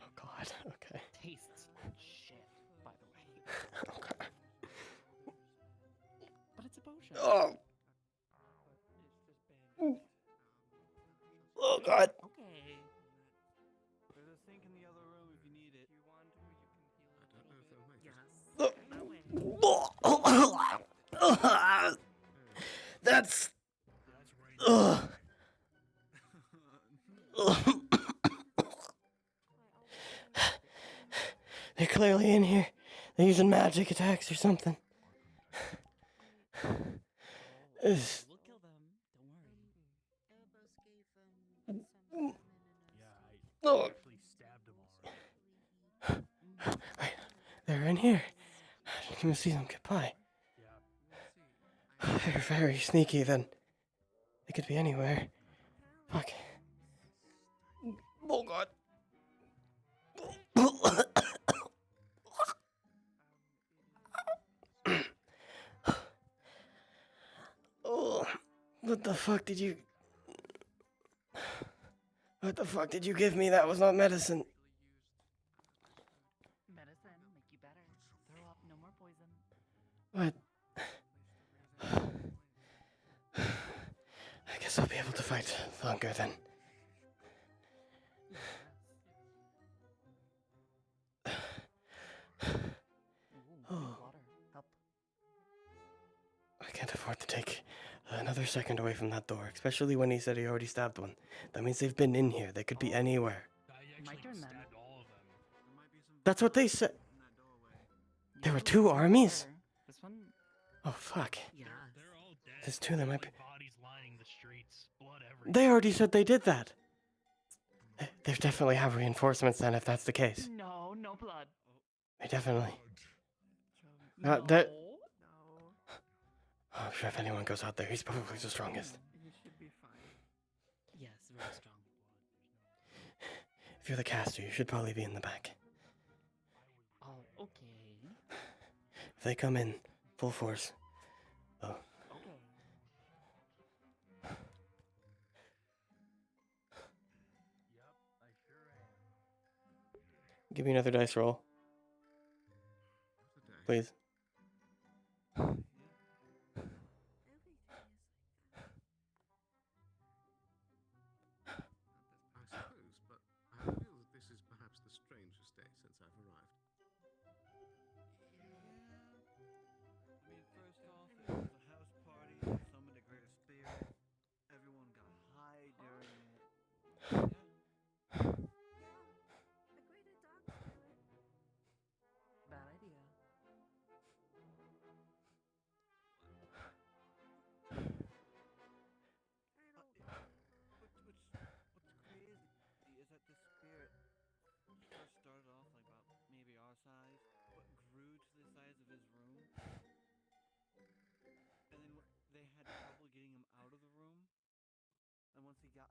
Oh god, okay. Tastes shit, by the way. Okay. But it's a potion. Oh! Oh god! Okay. There's a sink in the other room if you need it. If you want to, you can heal it. Yes. That's... They're clearly in here. They're using magic attacks or something. We'll kill them. Don't worry. Oh. Wait, they're in here. I didn't even see them get by. They're very sneaky then. They could be anywhere. Fuck. Oh god. Oh, what the fuck did you... What the fuck did you give me? That was not medicine. Medicine, make you better. Throw up, no more poison. What? I guess I'll be able to fight longer then. Oh. I can't afford to take another second away from that door, especially when he said he already stabbed one. That means they've been in here. They could be anywhere. My turn then. That's what they said. There were two armies? This one? Oh, fuck. Yeah. There's two that might be... They already said they did that. They definitely have reinforcements then, if that's the case. No, no blood. They definitely... No. That... I'm sure if anyone goes out there, he's probably the strongest. You should be fine. Yes, very strong. If you're the caster, you should probably be in the back. Oh, okay. If they come in, full force. Oh. Okay. Give me another dice roll. Please.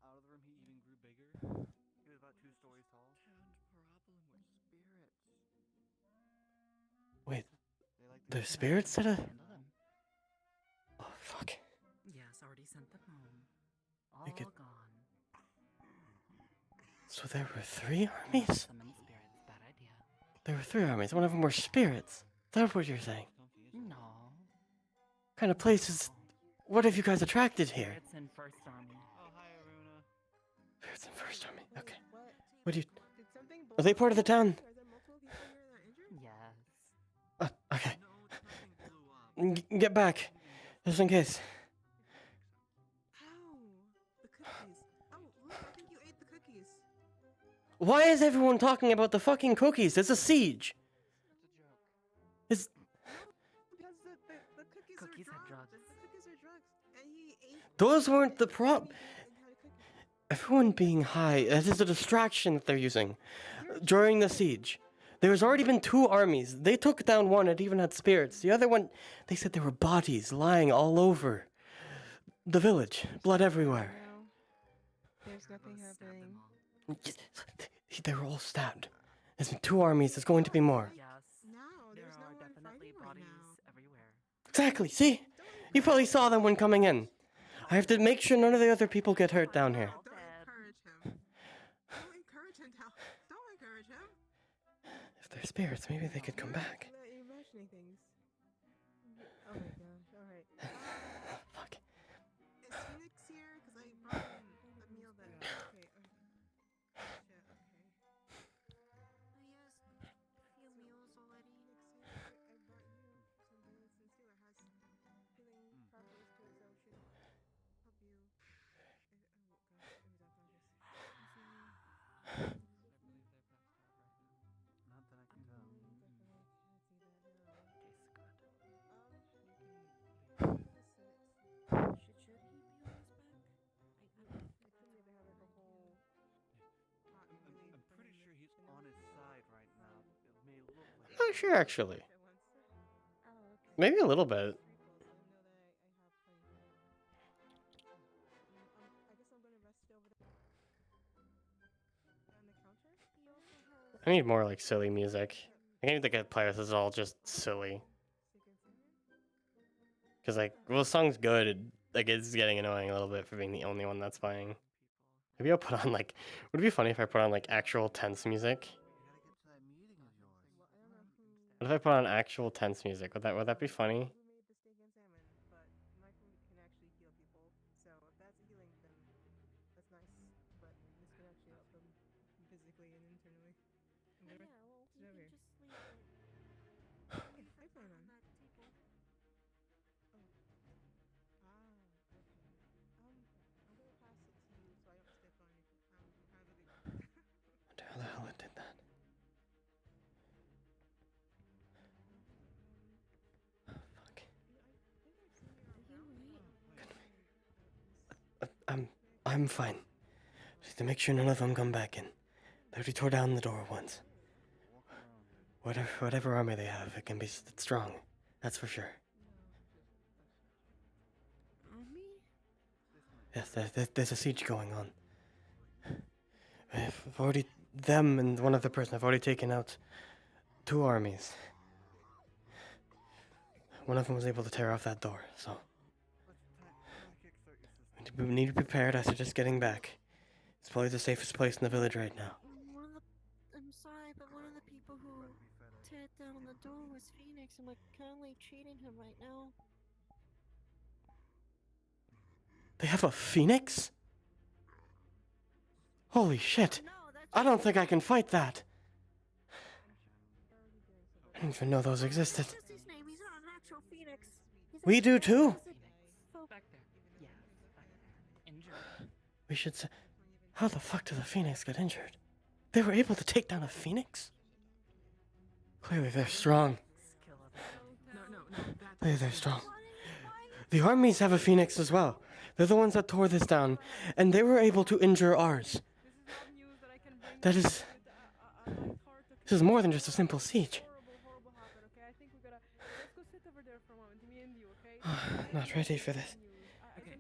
out of the room, he even grew bigger. He was about 2 stories tall. Problem with spirits. Wait, They like to there's go spirits that are... Handle them. Oh, fuck. Yes, already sent them home. All They could- gone. So there were 3 armies? Summon spirits. Bad idea. There were 3 armies. One of them were spirits. Is that what you're saying? No. What kind of places... What have you guys attracted here? Spirits in First Army. Oh, hi, Aruna. Spirits in First Army. Okay. What? What do you... Did something Are they part of the town? Are there multiple people here that are injured? Yes. Okay. Get back. Just in case. Ow! The cookies. Oh, look, I think you ate the cookies. Why is everyone talking about the fucking cookies? It's a siege. It's... Because the cookies, Cookies are have drugs. drugs. The cookies are drugs. And he ate Those weren't the problem. and had a cookie. Everyone being high, that is a distraction that they're using during the siege. There's already been 2 armies. They took down one, it even had spirits. The other one, they said there were bodies lying all over the village. Blood everywhere. No. There's nothing happening. They were all stabbed. There's been 2 armies, there's going to be more. Yes. No, There there's no are one definitely fighting right bodies now. everywhere. Exactly, see? You probably saw them when coming in. I have to make sure none of the other people get hurt down here. Don't encourage him. Don't encourage him now. Don't encourage him. If they're spirits, maybe they could come back. You're imagining things. Oh my gosh, alright. Fuck. Is Phoenix here? Because I brought him a meal that... Okay, Gotcha, okay. Yes, a few meals already. I brought you something since healer has healing properties to it, so it should help you. Oh gosh, it was unconscious. Not that I can tell. Definitely can't see that, no. Should your heat be on his back? I think they have like a whole pot really I'm pretty sure he's on his side right now. It may look like... Not sure, actually. Oh, okay. Maybe a little bit. I guess I'm gonna rest over there. On the counter? He also has I need more like silly music. I can't think of play this is all just silly. Cause like, well, the song's good. Like it's getting annoying a little bit for being the only one that's playing. Maybe I'll put on like. Would it be funny if I put on like actual tense music? What if I put on actual tense music? Would that be funny? Who made the steak and salmon? But my food can actually heal people, so if that's healing, then that's nice. But this could actually help them physically and internally. I'm Yeah, gonna well, sit you over can here. just leave it I plan on. that table. Ah, okay. I'm gonna pass it to you so I don't step on it. I'm kind of a big. Wonder how the hell it did that. Fuck. I'm fine. Just to make sure none of them come back in. They already tore down the door once. Whatever armor they have, it can be it's strong. That's for sure. Army? Yes, there's a siege going on. I've already them and one other person. I've already taken out 2 armies. One of them was able to tear off that door, so we need to be prepared after just getting back. It's probably the safest place in the village right now. I'm sorry, but one of the people who teared down the door was Phoenix, and we're currently treating him right now. They have a phoenix? Holy shit! I don't think I can fight that. I didn't even know those existed. What's his name? He's not an actual Phoenix. He's We do too. Back there. Yes, back there. Injured. We should say, how the fuck did the phoenix get injured? They were able to take down a phoenix? Clearly they're strong. Clearly they're strong. The armies have a phoenix as well. They're the ones that tore this down, and they were able to injure ours. That is... This is more than just a simple siege. Not ready for this. Okay.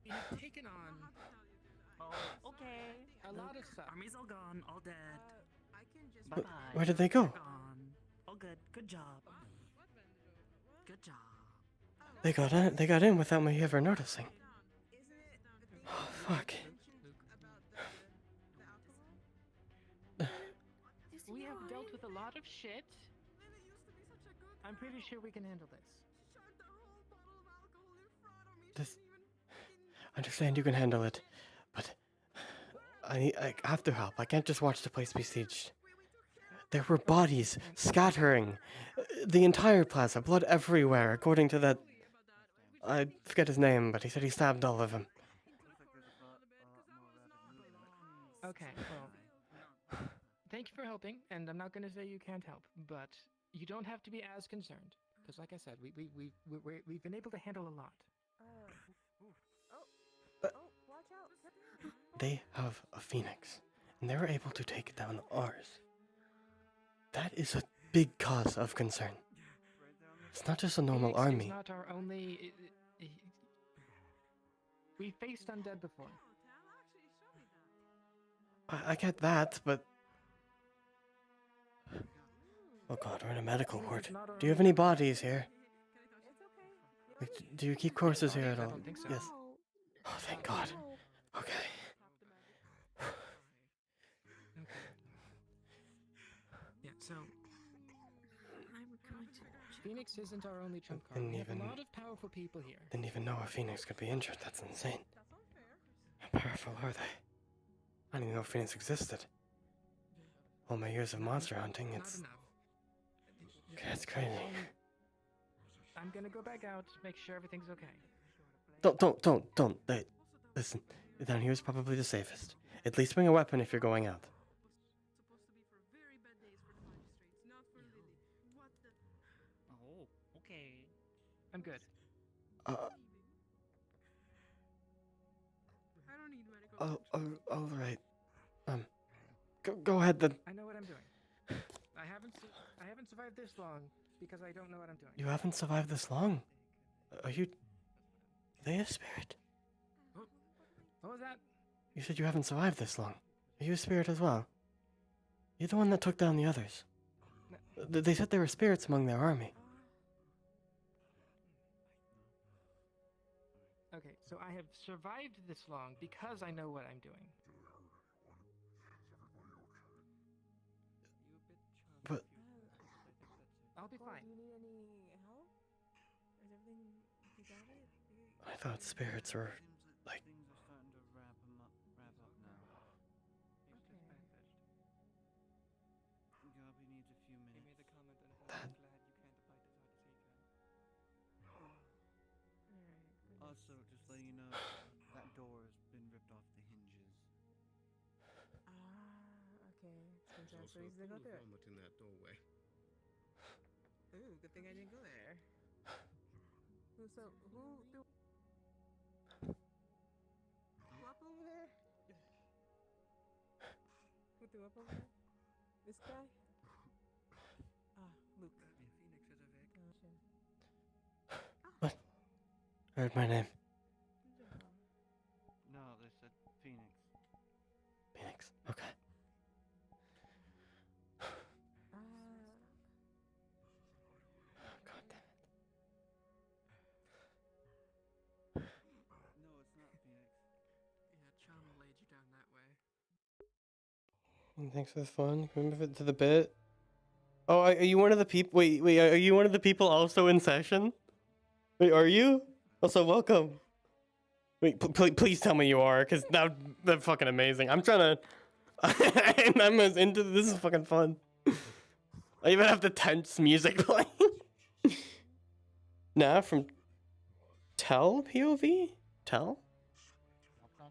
You've taken on Okay. A lot of stuff. Army's all gone, all dead. Wh- Bye bye. where did they go? Gone. All good. Good job. Good job. They got in without me ever noticing. Oh, fuck. We have dealt with a lot of shit. I'm pretty sure we can handle this. This... I understand you can handle it, but I have to help. I can't just watch the place be sieged. There were bodies scattering the entire plaza, blood everywhere, according to that... I forget his name, but he said he stabbed all of them. Okay, well, thank you for helping, and I'm not going to say you can't help, but you don't have to be as concerned, because like I said, we've been able to handle a lot. They have a phoenix, and they were able to take down ours. That is a big cause of concern. It's not just a normal Phoenix army. is not our only... We faced undead before. I get that, but... Oh god, we're in a medical ward. Do you have any bodies here? Like, do you keep corpses here at all? Yes. Oh, thank god. Okay. Yeah, so... Phoenix isn't our only trump card. We have a lot of powerful people here. Didn't even know a phoenix could be injured. That's insane. How powerful are they? I didn't even know Phoenix existed. All my years of monster hunting, it's... Okay, it's crazy. I'm gonna go back out, make sure everything's okay. Don't. Wait, listen, down here is probably the safest. At least bring a weapon if you're going out. Oh, okay. I'm good. All right. Go ahead then. I know what I'm doing. I haven't survived this long because I don't know what I'm doing. You haven't survived this long. Are you... Are they a spirit? What was that? You said you haven't survived this long. Are you a spirit as well? You're the one that took down the others. They said there were spirits among their army. Okay, so I have survived this long because I know what I'm doing. But... I'll be fine. Do you need any help? Is everything... You got it? I thought spirits were, like... Things are starting to wrap up now. Garby needs a few minutes. He made a comment and I'm That... glad you can't abide as hard as he can. Also, just letting you know, that door has been ripped off the hinges. Okay. There's Sometimes also a reason to go pool of through it. vomit in that doorway. Ooh, good thing I didn't go there. Who threw up over there? Who threw up over there? This guy? Luke. Phoenix is awake. Oh, shit. What? I heard my name. No, they said Phoenix. Phoenix. Okay. God damn it. No, it's not Phoenix. Yeah, Chum laid you down that way. Thanks for the fun. Can we move it to the bit? Oh, are you one of the people? Wait, are you one of the people also in session? Wait, are you? Also, welcome. Wait, please tell me you are, because that's fucking amazing. I'm trying to... I'm as into this. Is fucking fun. I even have the tense music playing. Nah, from Tell POV? Tell? Are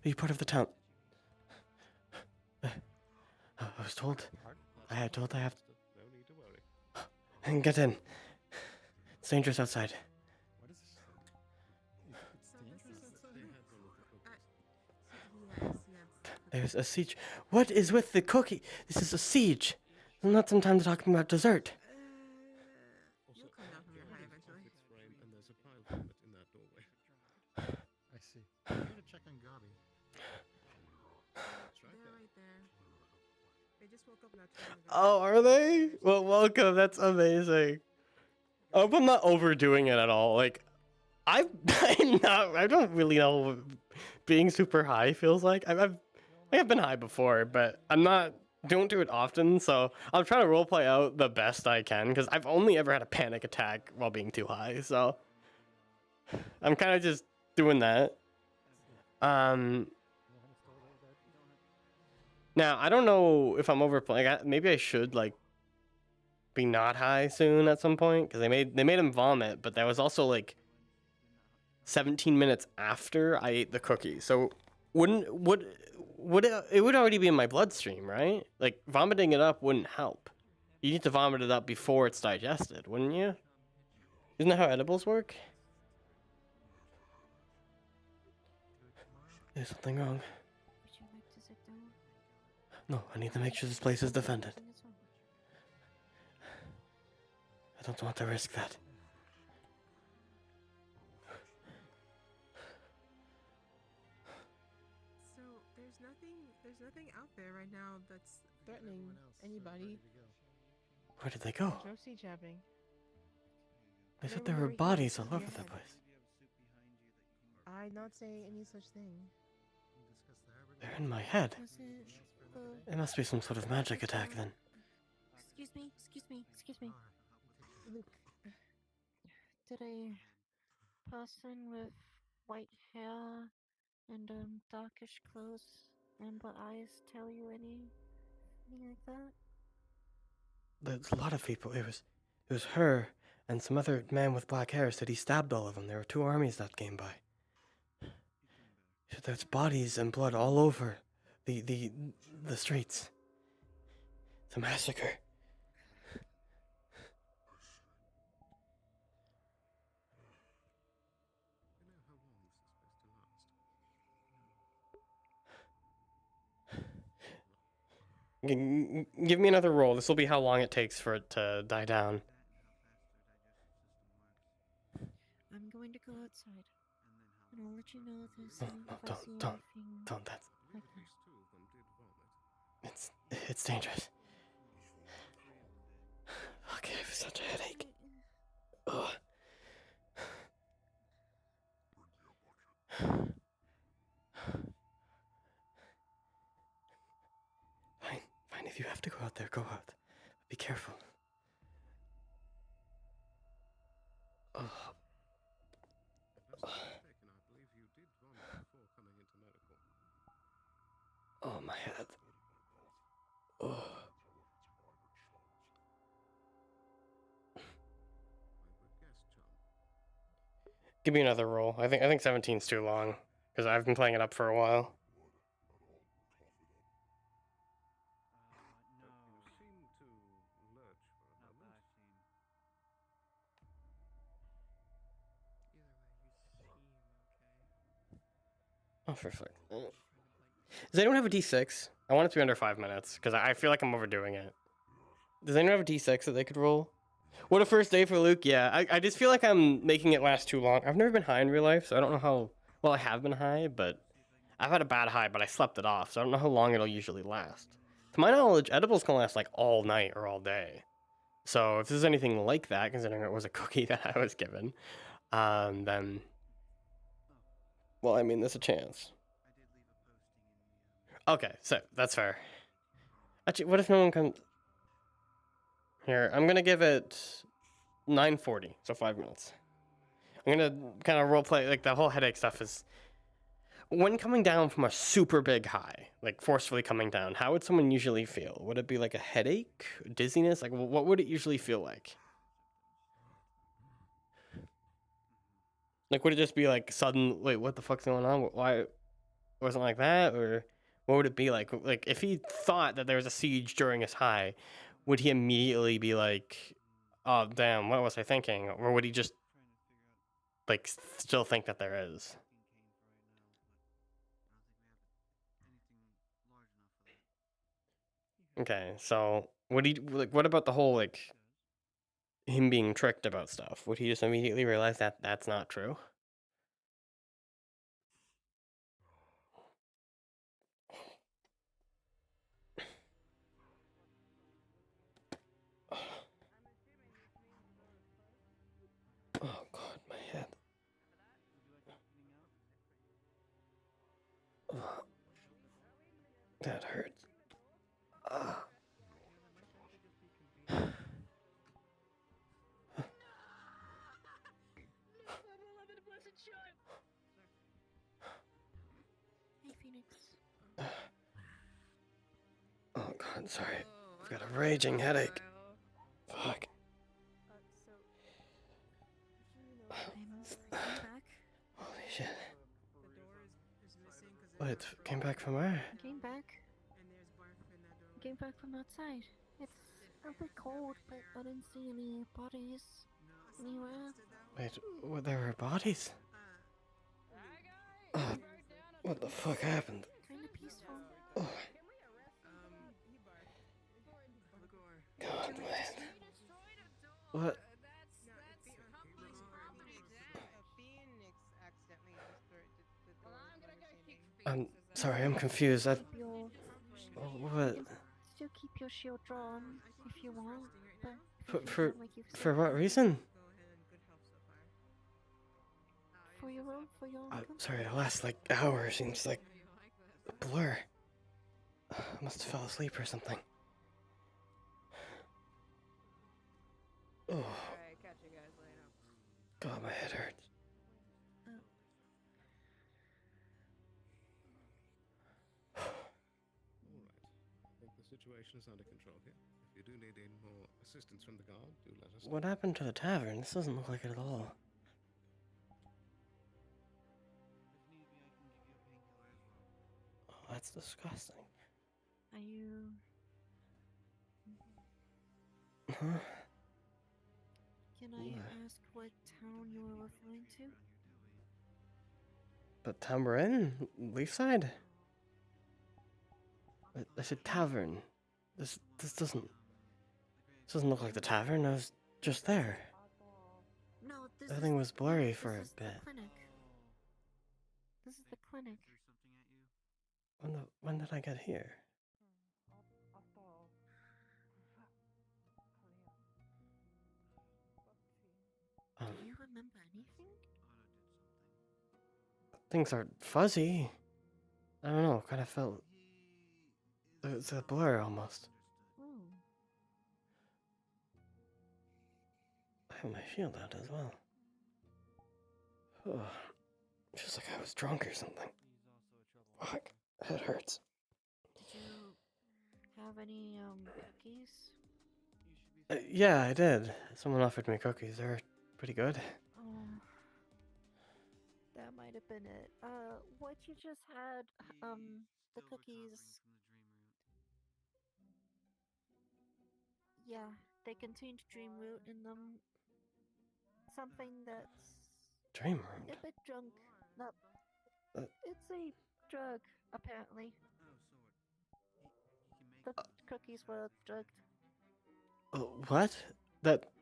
you part of the town? I was told. I had told I have to. No need to worry. And get in. It's dangerous outside. What is this? There's a siege. What is with the cookie? This is a siege. There's not some time to talk about dessert. Also, you'll come down from your high eventually. It's rain and there's a pile of vomit in that doorway. I see. You're in a check on Gabi. They're right there. They just woke up not too long ago. Oh, are they? Well, welcome. That's amazing. I hope I'm not overdoing it at all. Like, I don't really know what being super high feels like. I've been high before, but don't do it often. So I'm trying to roleplay out the best I can because I've only ever had a panic attack while being too high. So I'm kind of just doing that. Now I don't know if I'm overplaying. Maybe I should like be not high soon at some point because they made him vomit, but that was also like 17 minutes after I ate the cookie. So would it would already be in my bloodstream, right? Like vomiting it up wouldn't help. You need to vomit it up before it's digested, wouldn't you? Isn't that how edibles work? There's something wrong. Would you like to sit down? No, I need to make sure this place is defended. I don't want to risk that. So there's nothing out there right now that's threatening anybody. Where did they go? Josie jabbing. They said there were bodies all over the place. I'm not saying any such thing. They're in my head. Was it, It must be some sort of magic attack then. Excuse me, excuse me, excuse me. Luke. Did a person with white hair and darkish clothes and blue eyes tell you anything like that? There's a lot of people. It was her and some other man with black hair said he stabbed all of them. There were 2 armies that came by. There's bodies and blood all over the streets. It's a massacre. Give me another roll. This will be how long it takes for it to die down. I'm going to go outside, and I'll let you know if there's No, if I don't, see don't, anything don't. That's like that. it's dangerous. Okay, I have such a headache. Ugh. Fine. If you have to go out there, go out. Be careful. Ugh. Oh, my head. Ugh. Give me another roll. I think 17's too long because I've been playing it up for a while. Oh, for fuck. Does anyone have a D6? I want it to be under 5 minutes because I feel like I'm overdoing it. Does anyone have a D6 that they could roll? What a first day for Luke. Yeah, I just feel like I'm making it last too long. I've never been high in real life, so I don't know how... Well, I have been high, but... I've had a bad high, but I slept it off, so I don't know how long it'll usually last. To my knowledge, edibles can last like all night or all day. So if there's anything like that, considering it was a cookie that I was given, then... Well, I mean, there's a chance. Okay, so that's fair. Actually, what if no one comes... Here, I'm gonna give it 9:40, so 5 minutes. I'm gonna kind of roleplay, like the whole headache stuff is... When coming down from a super big high, like forcefully coming down, how would someone usually feel? Would it be like a headache? Dizziness? Like, what would it usually feel like? Like, would it just be like sudden, wait, what the fuck's going on? Why wasn't like that? Or what would it be like? Like, if he thought that there was a siege during his high, would he immediately be like, oh, damn, what was I thinking? Or would he just, like, still think that there is? Okay, so would he, like, what about the whole, like, him being tricked about stuff? Would he just immediately realize that that's not true? That hurts. Hey, Phoenix. Oh god, sorry. I've got a raging headache. Fuck. I'm back. Holy shit. What, it came back from where? I came back. I came back from outside. It's a bit cold, but I didn't see any bodies anywhere. Wait, what, there were bodies? What the fuck happened? Kinda peaceful. Oh. God, man. What? I'm sorry, I'm confused. What? Still keep your shield drawn if you want, but For what reason? For your own comfort. Sorry, the last like hour seems like a blur. I must have fell asleep or something. Oh. Alright, catch you guys later. God, my head hurts. Alright. I think the situation is under control here. If you do need any more assistance from the guard, do let us know. What happened to the tavern? This doesn't look like it at all. Oh, that's disgusting. Are you... Huh? Can I ask what town you were referring to? The town we're in? Leafside? I said tavern. This doesn't look like the tavern. I was just there. No, Everything was blurry for a bit. Clinic. This is the clinic. When did I get here? Do you remember anything? Things are fuzzy. I don't know, kind of felt... It's a blur almost. I have my shield out as well. Oh, feels like I was drunk or something. Fuck, it hurts. Did you have any, cookies? Yeah, I did. Someone offered me cookies. They were pretty good. Oh, that might have been it. What you just had, the cookies. Yeah, they contained dream root in them. Something that's Dream root? a bit drunk. No, it's a drug, apparently. The cookies were drugged. What? That...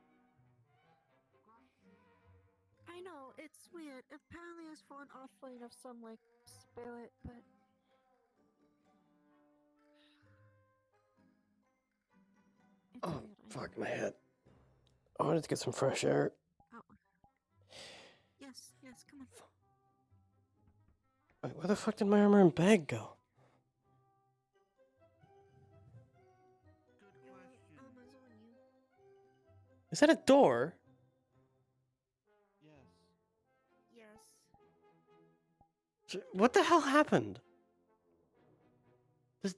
I know, it's weird. Apparently it's for an offering of some, like, spirit, but... Oh, fuck my head. I wanted to get some fresh air. Oh. Yes, come on. Wait, where the fuck did my armor and bag go? Is that a door? Yes. What the hell happened? Well,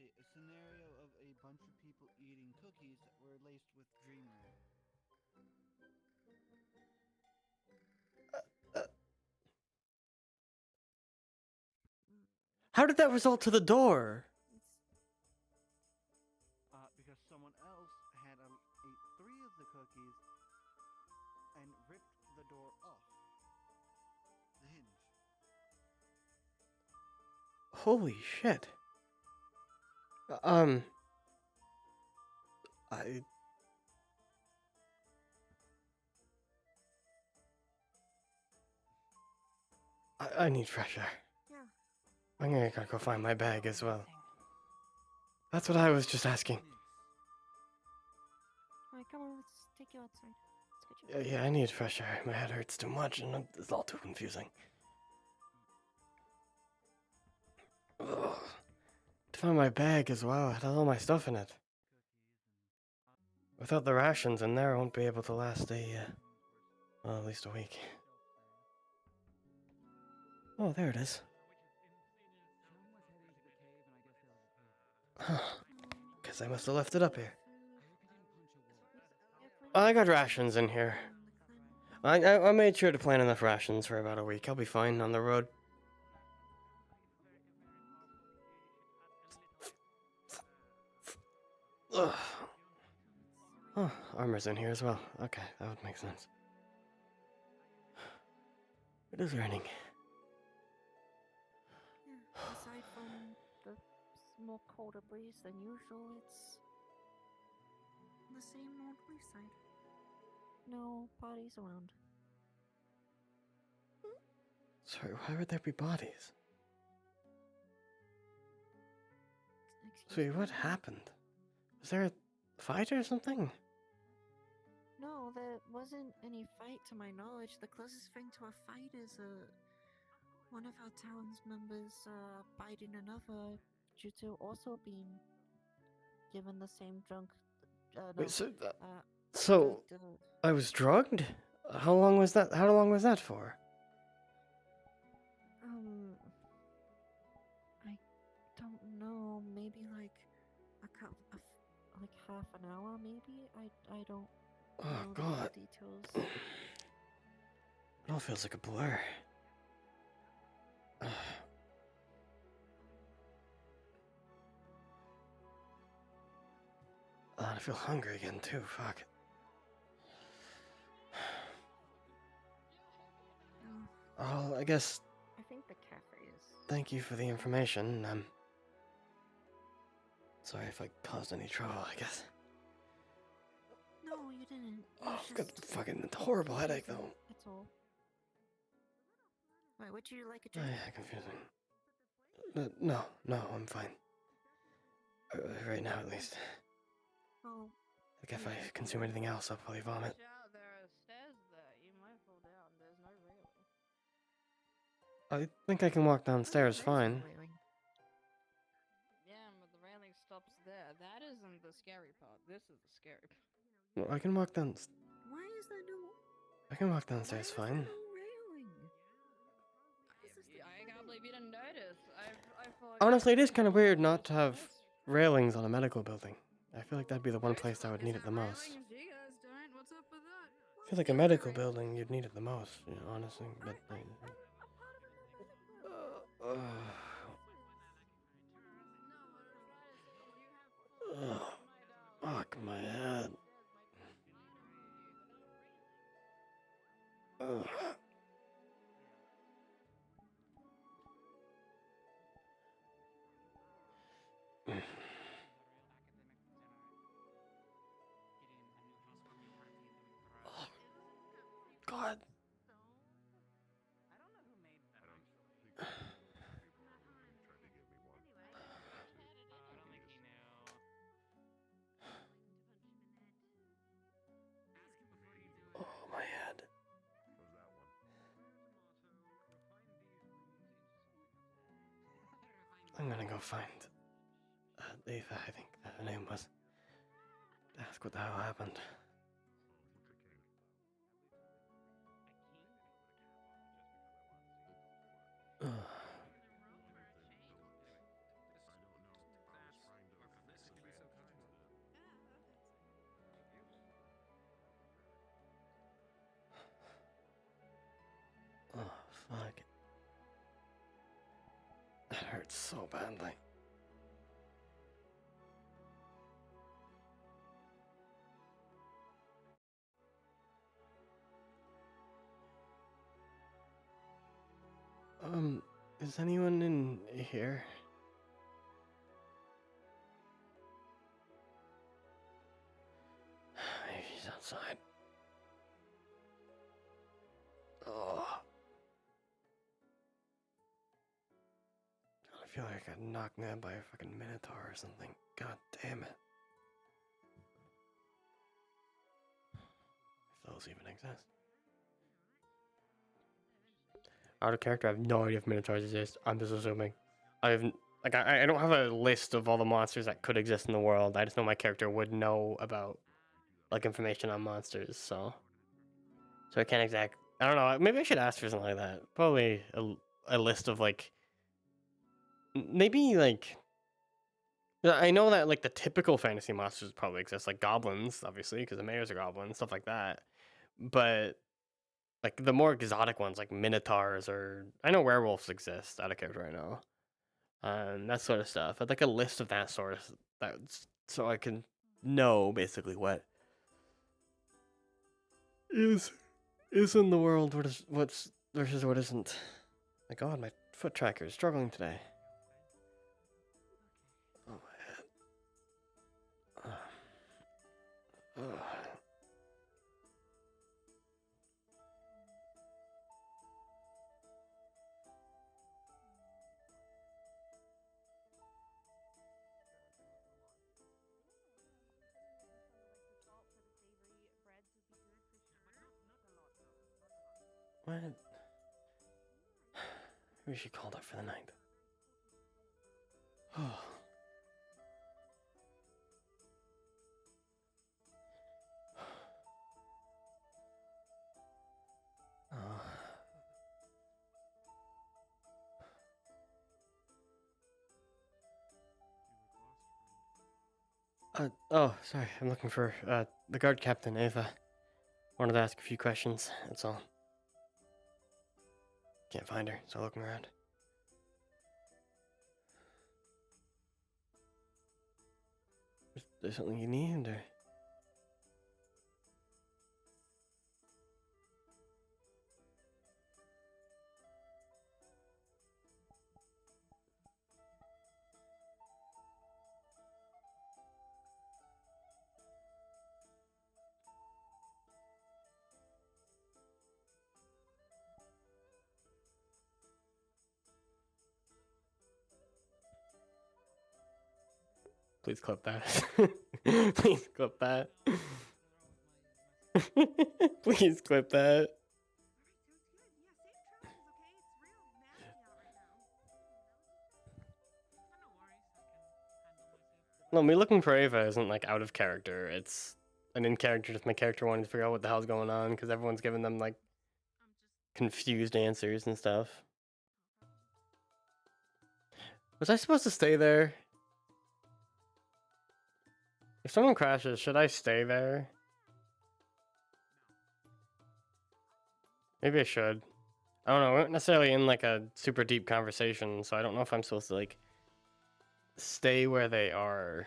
a scenario of a bunch of people eating cookies that were laced with dream root. How did that result to the door? Because someone else had ate 3 of the cookies and ripped the door off the hinge. Holy shit. I need fresh air. Yeah. I'm gonna go find my bag as well. That's what I was just asking. take you outside. Let's get you. Yeah, I need fresh air. My head hurts too much, and it's all too confusing. Ugh. To find my bag as well. It has all my stuff in it. Without the rations in there, I won't be able to last well, at least a week. Oh, there it is. Huh. Guess I must have left it up here. I got rations in here. I made sure to plan enough rations for about a week. I'll be fine on the road. Ugh. Oh, armor's in here as well. Okay, that would make sense. It is raining. Yeah, aside from the more colder breeze than usual, it's the same northerly side. No bodies around. Sorry, why would there be bodies? Excuse Sorry, me? what happened? Was there a fight or something? No, there wasn't any fight to my knowledge. The closest thing to a fight is one of our town's members biting another due to also being given the same drunk. Wait, so drugged, I was drugged? How long was that? How long was that for? I don't know. Maybe like like half an hour. Maybe I don't. Oh know the full God! details. It all feels like a blur. I feel hungry again too. Fuck. Oh, I guess. I think the cafe is. Thank you for the information. Sorry if I caused any trouble. I guess. No, you didn't. Oh, I've got a fucking horrible headache though. That's all. Wait, would you like a Oh, drink? yeah, confusing. No, I'm fine. Right now, at least. Oh. Like if I consume anything else, I'll probably vomit. Watch out, there are stairs there. You might fall down. There's no railing. I think I can walk downstairs fine. Yeah, but the railing stops there. That isn't the scary part. This is the scary part. Well, I can walk down. Why is there no? I can walk downstairs fine. Railing. I can't believe you didn't notice. I thought. Honestly, it is kind of weird not to have railings on a medical building. I feel like that'd be the one place I would need it the most. You guys don't. What's up with that? I feel like a medical building, you'd need it the most, you know, honestly. But fuck my head. God. Oh, my head. I'm gonna go find Eva, I think her name was. Ask what the hell happened. Oh, fuck. That hurts so badly. Is anyone in here? Maybe he's outside. Oh. I feel like I got knocked down by a fucking minotaur or something. God damn it. those even exist. Out of character, I have no idea if Minotaurs exist. I'm just assuming. I don't have a list of all the monsters that could exist in the world. I just know my character would know about like information on monsters, so I can't I don't know. Maybe I should ask for something like that. Probably a list of like maybe like I know that like the typical fantasy monsters probably exist, like goblins, obviously, because the mayors are goblins, stuff like that. But like the more exotic ones, like minotaurs, or I know werewolves exist out of character right now, that sort of stuff. I'd like a list of that sort of so I can know basically what is in the world, what's versus what isn't. My God, my foot tracker is struggling today. Oh my head. What? Maybe she called up for the night. Oh. Oh, sorry. I'm looking for the guard captain, Ava. Wanted to ask a few questions. That's all. Can't find her, so looking around. Is there something you need, or? Please clip that. Please clip that. Please clip that. No, me looking for Ava isn't like out of character. It's an in character, just my character wanting to figure out what the hell's going on because everyone's giving them like confused answers and stuff. Was I supposed to stay there? If someone crashes, should I stay there? Maybe I should. I don't know. We're not necessarily in like a super deep conversation, so I don't know if I'm supposed to like stay where they are.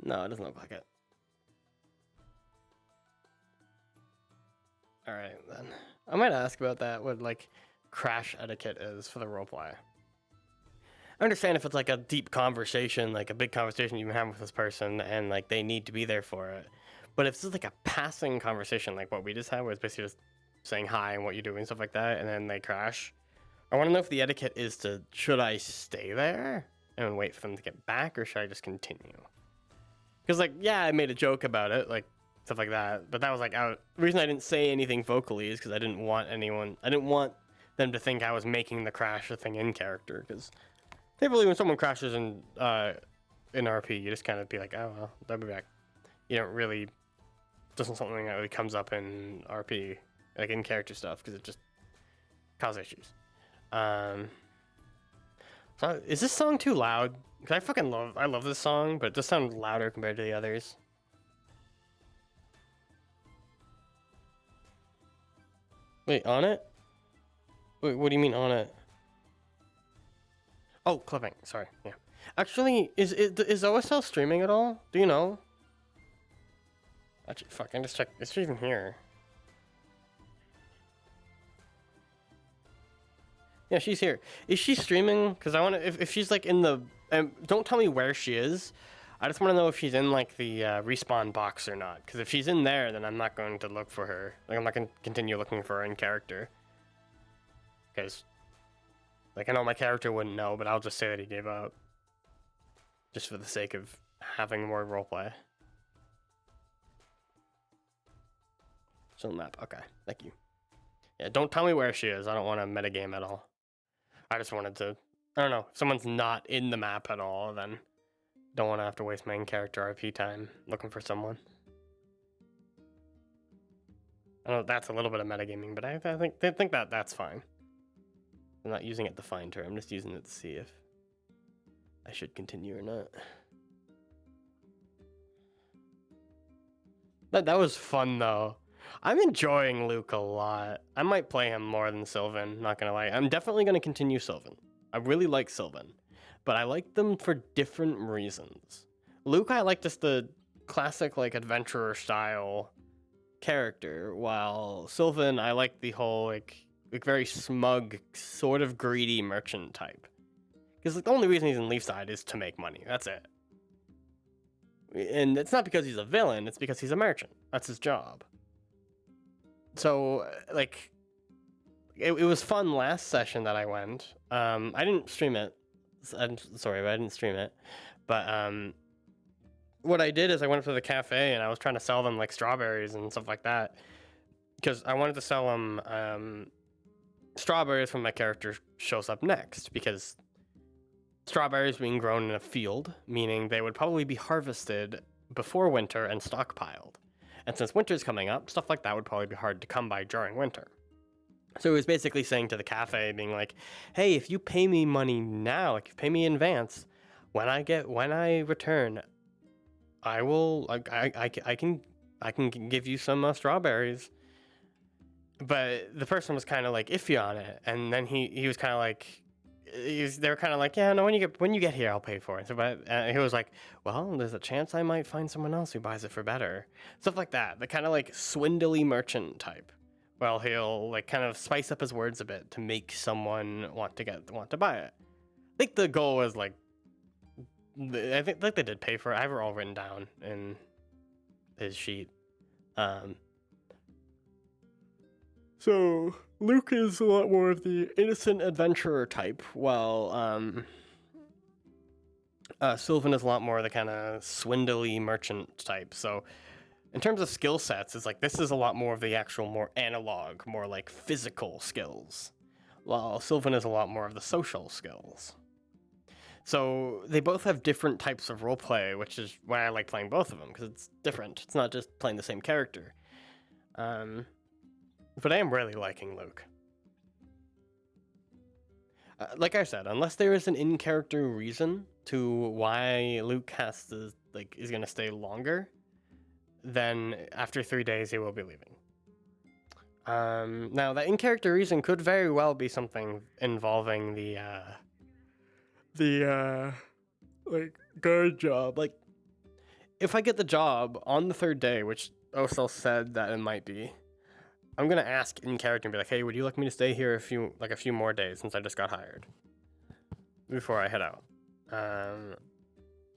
No, it doesn't look like it. Alright then. I might ask about that, what like crash etiquette is for the roleplay. I understand if it's like a deep conversation, like a big conversation you've been having with this person and like they need to be there for it. But if this is like a passing conversation like what we just had, where it's basically just saying hi and what you're doing and stuff like that, and then they crash, I want to know if the etiquette is to, should I stay there and wait for them to get back, or should I just continue? Because like, yeah, I made a joke about it, like stuff like that, but that was like out. The reason I didn't say anything vocally is because I didn't want them to think I was making the crash a thing in character, because typically when someone crashes in RP, you just kind of be like, oh well, they'll be back. You don't really, doesn't something that really comes up in RP, like in character stuff, because it just causes issues. So is this song too loud? Because I love this song, but it does sound louder compared to the others. Wait, on it? Wait, what do you mean on it? Oh, clipping. Sorry. Yeah. Actually, is OSL streaming at all? Do you know? Actually, fuck. I just check. Is she even here? Yeah, she's here. Is she streaming? Because I want to. If she's like in the, don't tell me where she is. I just want to know if she's in like the respawn box or not. Because if she's in there, then I'm not going to look for her. Like I'm not going to continue looking for her in character. Because, like, I know my character wouldn't know, but I'll just say that he gave up. Just for the sake of having more roleplay. Still on the map. Okay, thank you. Yeah, don't tell me where she is. I don't want to metagame at all. I just wanted to. I don't know. If someone's not in the map at all, then don't want to have to waste main character RP time looking for someone. I know that's a little bit of metagaming, but I think that that's fine. I'm not using it to find her. I'm just using it to see if I should continue or not. That was fun though. I'm enjoying Luke a lot. I might play him more than Sylvan, not gonna lie. I'm definitely gonna continue Sylvan. I really like Sylvan, but I like them for different reasons. Luke, I like just the classic like adventurer style character, while Sylvan, I like the whole like very smug, sort of greedy merchant type. Because like, the only reason he's in Leafside is to make money. That's it. And it's not because he's a villain, it's because he's a merchant. That's his job. So, like, it was fun last session that I went. I didn't stream it. I'm sorry, but I didn't stream it. But what I did is I went up to the cafe and I was trying to sell them, like, strawberries and stuff like that. Because I wanted to sell them strawberries when my character shows up next. Because strawberries being grown in a field, meaning they would probably be harvested before winter and stockpiled. And since winter's coming up, stuff like that would probably be hard to come by during winter. So he was basically saying to the cafe, being like, hey, if you pay me money now, like, if you pay me in advance, when I return, I will, I can give you some strawberries. But the person was kind of like iffy on it. And then he was kind of like, they were kind of like, yeah, no, when you get here, I'll pay for it. So, but he was like, well, there's a chance I might find someone else who buys it for better. Stuff like that. The kind of like swindly merchant type. Well, he'll like kind of spice up his words a bit to make someone want to buy it. I think the goal was like, I think like they did pay for it. I have it all written down in his sheet. So Luke is a lot more of the innocent adventurer type, while Sylvan is a lot more of the kind of swindly merchant type. So in terms of skill sets, it's like this is a lot more of the actual more analog, more like physical skills, while Sylvan is a lot more of the social skills. So they both have different types of roleplay, which is why I like playing both of them, because it's different. It's not just playing the same character. But I am really liking Luke. Like I said, unless there is an in-character reason to why Luke has to, like, is going to stay longer, then after 3 days he will be leaving. Now, that in-character reason could very well be something involving the like, guard job. Like, if I get the job on the 3rd day, which Osel said that it might be, I'm gonna ask in character and be like, hey, would you like me to stay here a few more days since I just got hired before I head out?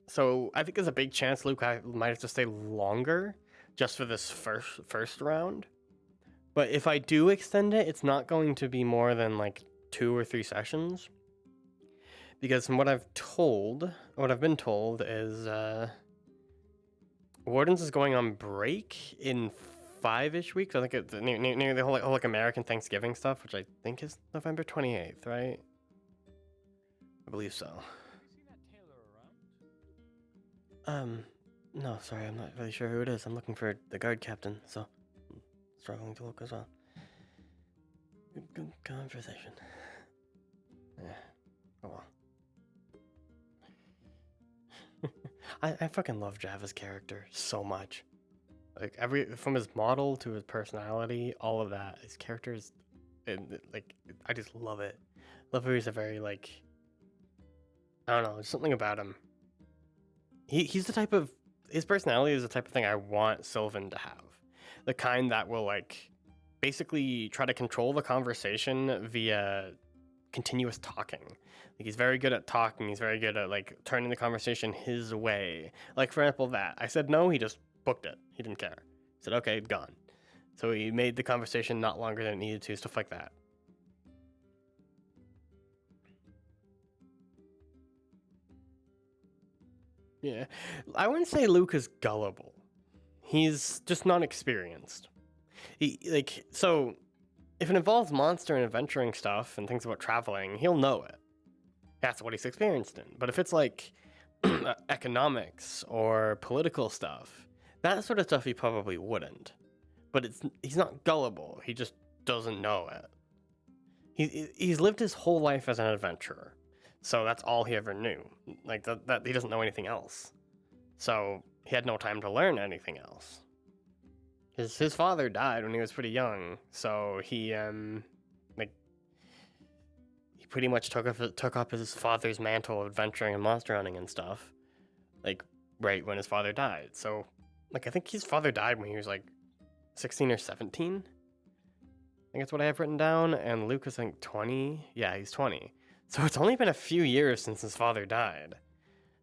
So I think there's a big chance Luke might have to stay longer just for this first round. But if I do extend it, it's not going to be more than like 2 or 3 sessions. Because from what I've been told is Wardens is going on break in 5-ish weeks. I think it's near the whole like American Thanksgiving stuff, which I think is November 28th, right? I believe so. No, sorry, I'm not really sure who it is. I'm looking for the guard captain, so I'm struggling to look as well. Good conversation. Yeah. Oh well. I fucking love Java's character so much. Like from his model to his personality, all of that, his characters, and like I just love it. Love how he's a very like, I don't know, there's something about him. He's the type of, his personality is the type of thing I want Sylvan to have. The kind that will like basically try to control the conversation via continuous talking. Like he's very good at talking. He's very good at like turning the conversation his way. Like for example, that I said no, he just booked it. He didn't care. He said okay, gone. So he made the conversation not longer than it needed to. Stuff like that. Yeah, I wouldn't say Luke is gullible. He's just not experienced. So if it involves monster and adventuring stuff and things about traveling, he'll know it. That's what he's experienced in. But if it's like economics or political stuff, that sort of stuff he probably wouldn't. But he's not gullible. He just doesn't know it. He's lived his whole life as an adventurer, so that's all he ever knew. Like that he doesn't know anything else. So he had no time to learn anything else. His father died when he was pretty young, so he pretty much took up his father's mantle of adventuring and monster hunting and stuff, like right when his father died. So like I think his father died when he was like 16 or 17. I think that's what I have written down. And Luke is, I think, 20. Yeah, he's 20. So it's only been a few years since his father died.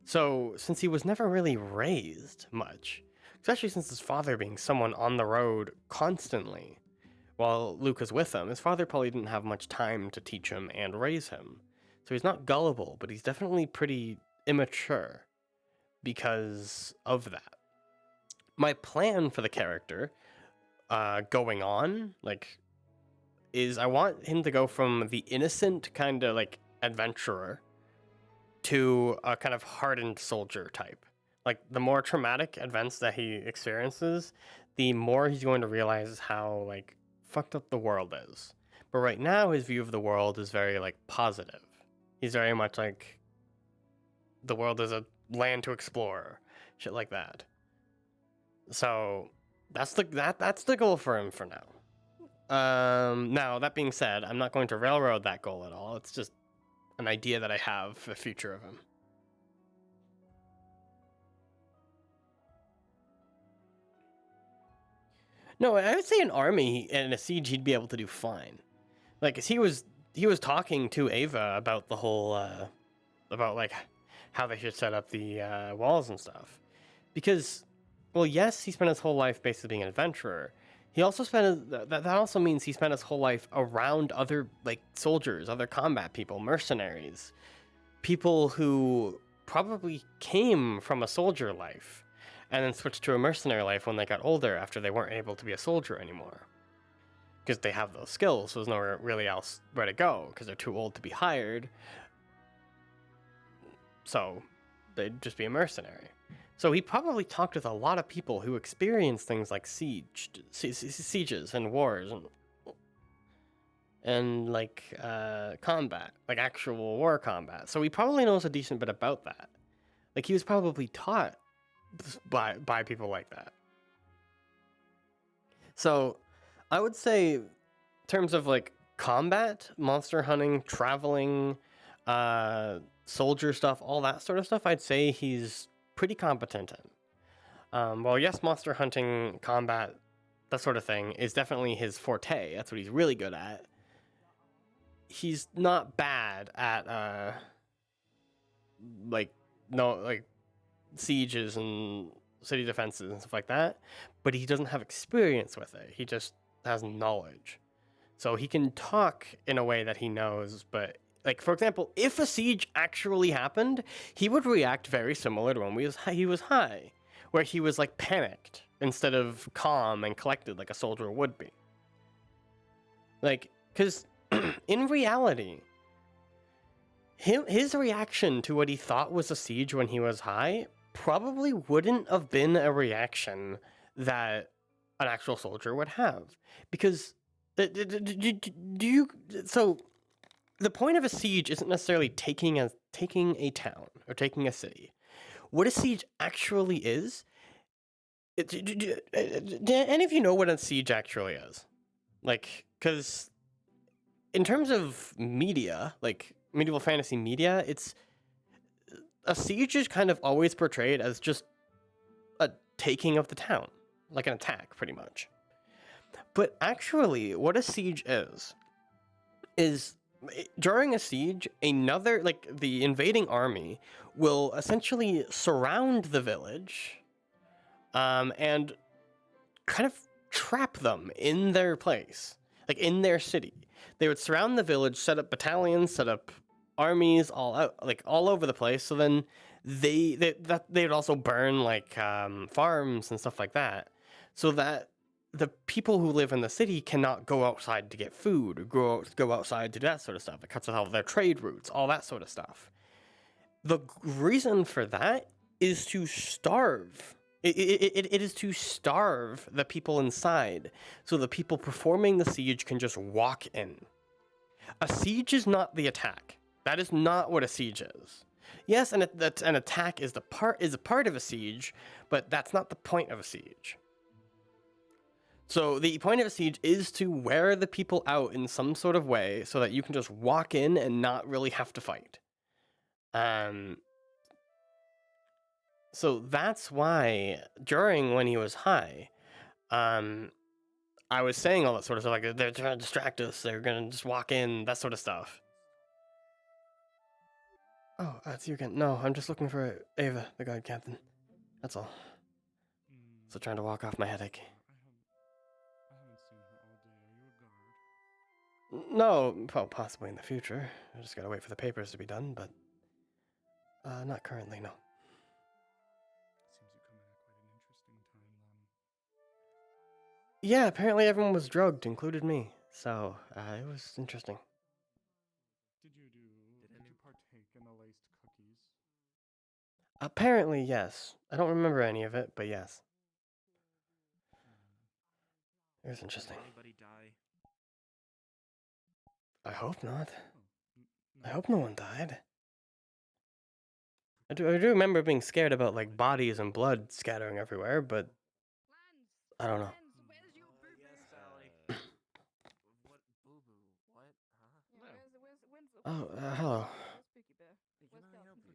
So since he was never really raised much, especially since his father being someone on the road constantly while Luke is with him, his father probably didn't have much time to teach him and raise him. So he's not gullible, but he's definitely pretty immature because of that. My plan for the character going on, is I want him to go from the innocent kind of like adventurer to a kind of hardened soldier type. Like the more traumatic events that he experiences, the more he's going to realize how like fucked up the world is. But right now his view of the world is very like positive. He's very much like the world is a land to explore, shit like that. So that's the goal for him for now. Now, that being said, I'm not going to railroad that goal at all. It's just an idea that I have for the future of him. No, I would say an army and a siege he'd be able to do fine. Like, 'cause he was talking to Ava about the whole, about like how they should set up the walls and stuff. Because, well, yes, he spent his whole life basically being an adventurer. He also that also means he spent his whole life around other like soldiers, other combat people, mercenaries, people who probably came from a soldier life and then switched to a mercenary life when they got older after they weren't able to be a soldier anymore. Because they have those skills, so there's nowhere really else where to go because they're too old to be hired. So they'd just be a mercenary. So he probably talked with a lot of people who experienced things like sieges and wars and like combat, like actual war combat. So he probably knows a decent bit about that. Like he was probably taught by people like that. So I would say in terms of like combat, monster hunting, traveling, soldier stuff, all that sort of stuff, I'd say he's pretty competent in. Well, yes, monster hunting, combat, that sort of thing is definitely his forte. That's what he's really good at. He's not bad at sieges and city defenses and stuff like that, but he doesn't have experience with it. He just has knowledge. So he can talk in a way that he knows, but like, for example, if a siege actually happened, he would react very similar to when he was high, where he was like panicked instead of calm and collected like a soldier would be. Like, because in reality, his reaction to what he thought was a siege when he was high probably wouldn't have been a reaction that an actual soldier would have. Because, so the point of a siege isn't necessarily taking a town or taking a city. What a siege actually is, do any of you know what a siege actually is? Like, because in terms of media, like medieval fantasy media, a siege is kind of always portrayed as just a taking of the town, like an attack, pretty much. But actually, what a siege is during a siege, the invading army will essentially surround the village, and kind of trap them in their place, like in their city. They would surround the village, set up battalions, set up armies all over the place. So then they would also burn like farms and stuff like that, so that the people who live in the city cannot go outside to get food or go outside to do that sort of stuff. It cuts off all their trade routes, all that sort of stuff. The reason for that is to starve. It is to starve the people inside, so the people performing the siege can just walk in. A siege is not the attack. That is not what a siege is. Yes, and an attack is a part of a siege, but that's not the point of a siege. So the point of a siege is to wear the people out in some sort of way so that you can just walk in and not really have to fight. So that's why when he was high, I was saying all that sort of stuff, like they're trying to distract us, they're gonna just walk in, that sort of stuff. Oh, it's you again. No, I'm just looking for Ava, the guard captain. That's all. So trying to walk off my headache. I haven't seen her all day. Are you a guard? No, well, possibly in the future. I just gotta wait for the papers to be done, but not currently, no. Seems you come in at quite an interesting time, then. Yeah, apparently everyone was drugged, included me. So it was interesting. Did you partake in the laced cookies? Apparently, yes. I don't remember any of it, but yes. It was interesting. Did anybody die? I hope not. I hope no one died. I do remember being scared about like bodies and blood scattering everywhere, but I don't know. Oh, hello. Can I help you?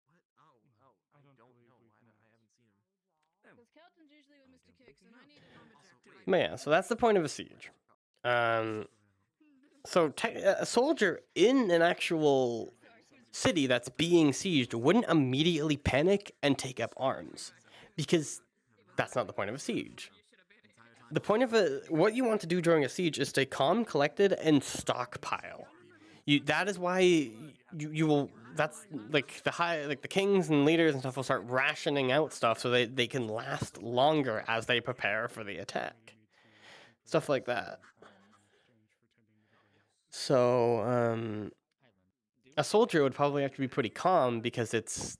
What? Oh, I don't know. I haven't seen him. Because Kelton's usually with Mr. Kicks, and I need an objective. But yeah, so that's the point of a siege. So a soldier in an actual city that's being sieged wouldn't immediately panic and take up arms, because that's not the point of a siege. The point of what you want to do during a siege is stay calm, collected, and stockpile. That is why you will. That's like the kings and leaders and stuff will start rationing out stuff so they can last longer as they prepare for the attack. Stuff like that. So a soldier would probably have to be pretty calm because it's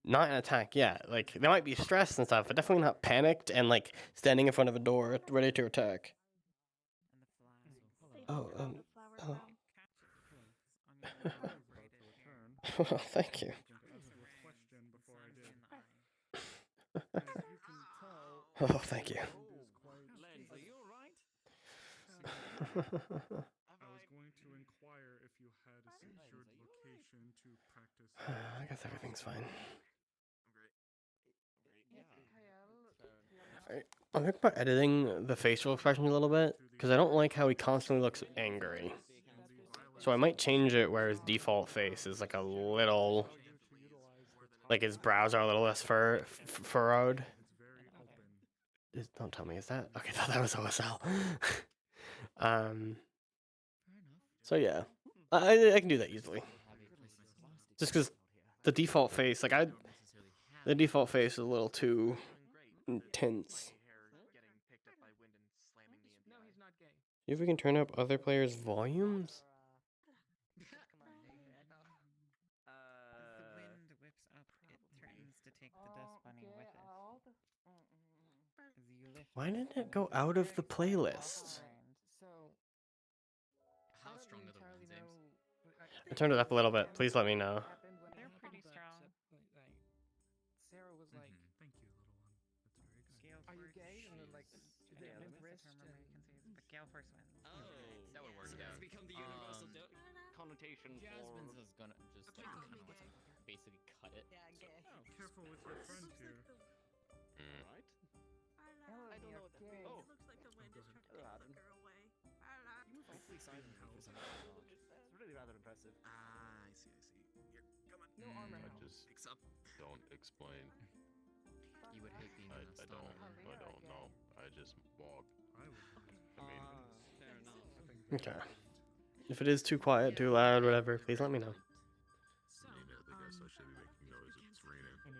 not an attack yet. Like they might be stressed and stuff, but definitely not panicked and like standing in front of a door ready to attack. Oh, hello. Well, thank you. Oh, thank you. Lens, are you alright? I was going to inquire if you had a secured location to practice. I guess everything's fine. I'll think about editing the facial expressions a little bit, because I don't like how he constantly looks angry. So I might change it where his default face is like a little, like his brows are a little less furrowed. Don't tell me, is that? Okay, I thought that was OSL. So yeah, I can do that easily. Just because the default face, the default face is a little too intense. See if we can turn up other players' volumes. The wind whips up, it threatens to take the dust bunny with it. Why didn't it go out of the playlist? How strong are the winds, Ames? I turned it up a little bit. Please let me know. They're pretty strong. Sarah was like, "Thank you, little one. That's very "Are you gay?" And then like, they impressed. But Gale first wins. Oh, that would work out. It's become the universal connotation Jasmine's for... is gonna just like basically cut it. Yeah, gay. Oh, careful with your friend here. Right? I don't know what that means. Oh. It looks like the wind is trying to take Flicker away. You must hopefully side me for something large. It's really rather impressive. Ah, I see. Here, come on. No armor. I just Picks up. don't explain. You would hate being in a I don't know. I just walk. I mean, Fair enough. Okay. If it is too quiet, too loud, whatever, please let me know. I guess I should be making noise if it's raining. And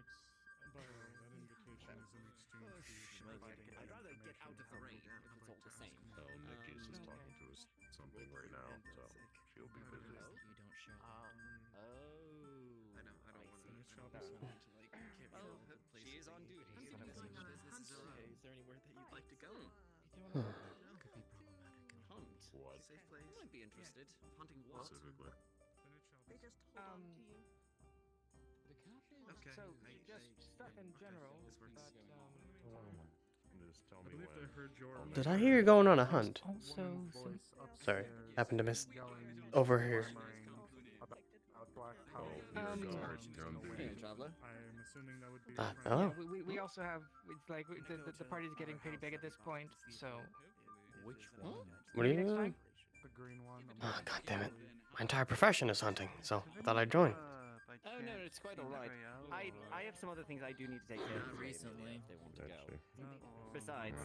By the way, that invitation is in exchange for you to provide I'd rather get out of the rain if it's all the same. Well, Nikki's just talking to us something right now, so she'll be busy. You don't show. I know. I don't want to. Finish up. She is on duty. Is there anywhere that you'd like to go? Could be problematic. What? Safe place. Might be interested. Hunting what? Specifically. They just hold on to you. Okay. So, just stuff in general, Just tell me believe they heard your Did I hear you going on a hunt? Also, Sorry, happened to miss over here. Hey, traveler. I'm assuming that would be. Oh. we also have, it's like the party's getting pretty big at this point, so. Which one? What are you Next doing? time? The green one. Oh, God damn it. My entire profession is hunting, so I thought I'd join. Oh no, it's quite alright. I have some other things I do need to take care of recently. If they want to go. Besides,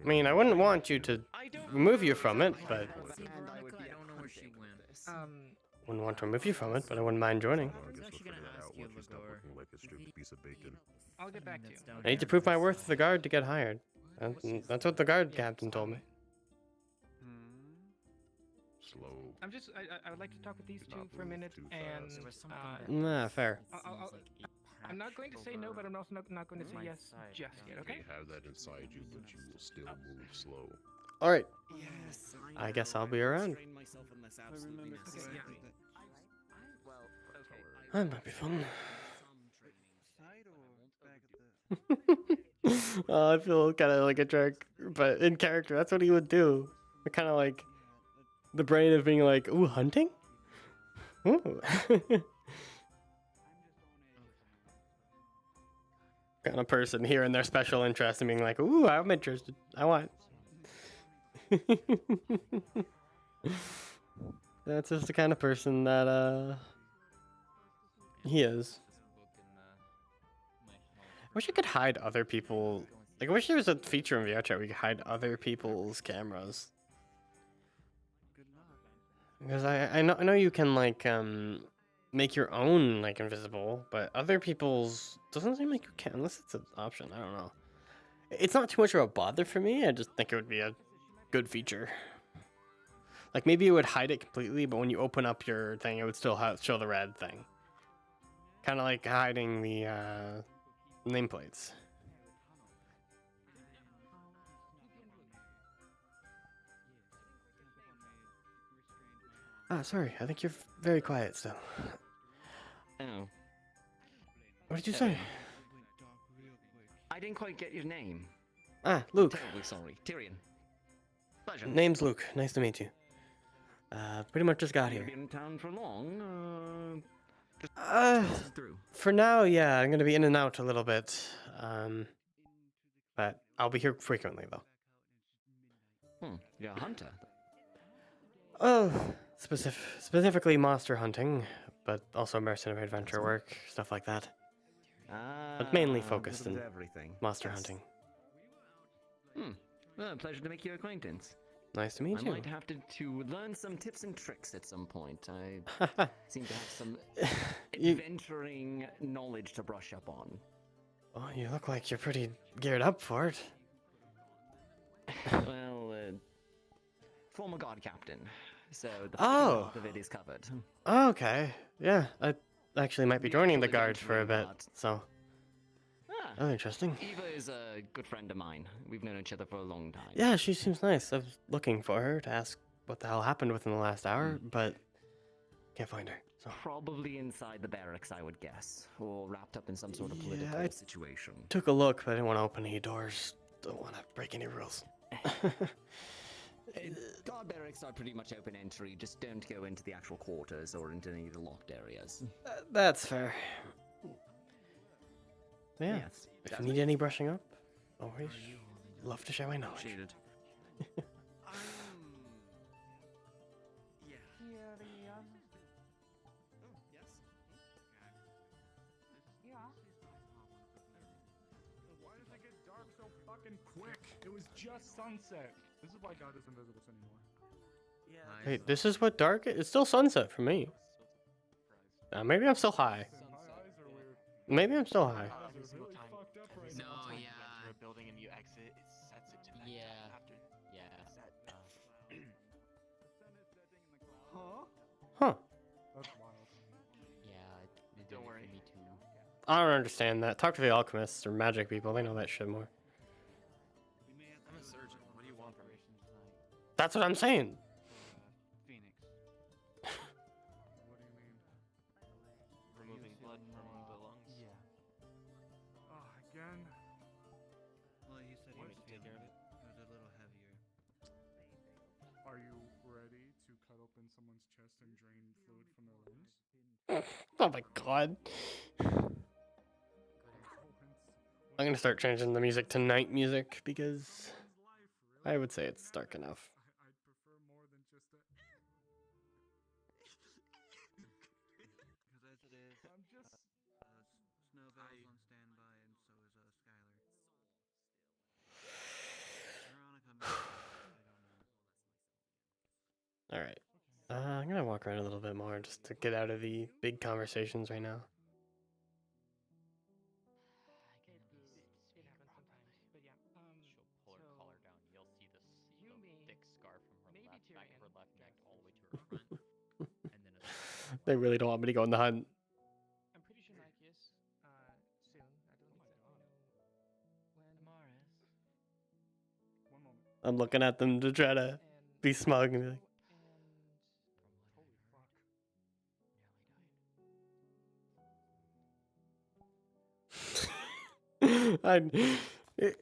I mean, I wouldn't want you to remove you from it, but... I would be I don't know where she went. Wouldn't want to remove you from it, but I wouldn't mind joining. I guess we'll figure that out once you stop looking like a stripped piece of bacon. I'll get back to you. I need to prove my worth to the guard to get hired. That's what the guard captain told me. Slow. I would like to talk with these two for a minute, and Nah, fair. I'm not going to say no, but I'm also not going to say yes just yet. Okay? You have that inside you, but you will still move slow. All right. Yes, I guess I'll be around. Train myself unless absolutely necessary. That might be fun. Side or back at the. Oh, I feel kind of like a jerk, but in character, that's what he would do. Kind of like the brain of being like, ooh, hunting? Ooh. Kind of person hearing their special interest and being like, ooh, I'm interested. I want. That's just the kind of person that he is. I wish I could hide other people. Like, I wish there was a feature in VRChat where you could hide other people's cameras. Because I know you can like make your own like invisible, but other people's doesn't seem like you can unless it's an option. I don't know. It's not too much of a bother for me. I just think it would be a good feature. Like maybe it would hide it completely, but when you open up your thing, it would still show the red thing. Kind of like hiding the nameplates. Ah, sorry. I think you're very quiet still. Oh. What did you say? I didn't quite get your name. Ah, Luke. Terribly sorry. Tyrion. Pleasure. Name's Luke. Nice to meet you. Pretty much just got here. Been in town for long? Through. For now, yeah. I'm gonna be in and out a little bit. But I'll be here frequently, though. You're a hunter. Oh, specifically monster hunting, but also mercenary adventure work, stuff like that. But mainly focused in monster hunting. Well, pleasure to make your acquaintance. Nice to meet I you. might have to learn some tips and tricks at some point. I seem to have some adventuring knowledge to brush up on. Oh, you look like you're pretty geared up for it. Well, former guard captain, so the Oh. of it is covered. Oh, okay. Yeah, I actually might be joining the guard for a bit, so... Oh, interesting. Eva is a good friend of mine. We've known each other for a long time. Yeah, she seems nice. I was looking for her to ask what the hell happened within the last hour, but can't find her. So. Probably inside the barracks, I would guess, or wrapped up in some sort of political I situation. Took a look, but I didn't want to open any doors. Don't want to break any rules. Guard barracks are pretty much open entry. Just don't go into the actual quarters or into any of the locked areas. That's fair. Yeah. Yes, if you need any brushing up, always love to share my knowledge. Why does it get dark so fucking quick? It was just sunset. This is why God doesn't visit us anymore. Yeah. Hey, this is what dark is? It's still sunset for me. Maybe I'm still high. Maybe I'm still high. every single really time, fucked up every right single now. time you enter a building and you exit, it sets it to that time after. Huh? Huh. That's wild. Don't worry. Me too. I don't understand that. Talk to the alchemists or magic people. They know that shit more. I'm a surgeon. What do you want from me? That's what I'm saying. Phoenix. What do you mean? Removing blood from the lungs. Yeah. Again? Well, you said Want he me was to take care of it? It was a little heavier. Are you ready to cut open someone's chest and drain fluid from their lungs? Oh my god. I'm gonna start changing the music to night music because I would say it's dark enough. I'd prefer more than just a. Because as it is, I'm just. Snowvale's on standby, and so is Skylar. Veronica, maybe, I don't know. Alright. I'm gonna walk around a little bit more just to get out of the big conversations right now. It happens sometimes, but yeah. She'll pull her collar down. You'll see the thick scarf from her left back, her left neck, all the way to her front, and then They really don't want me to go on the hunt. I'm pretty sure Nikeus, soon. I don't exactly know when. Amaris. One moment. I'm looking at them to try to be smug and be like, Holy fuck. if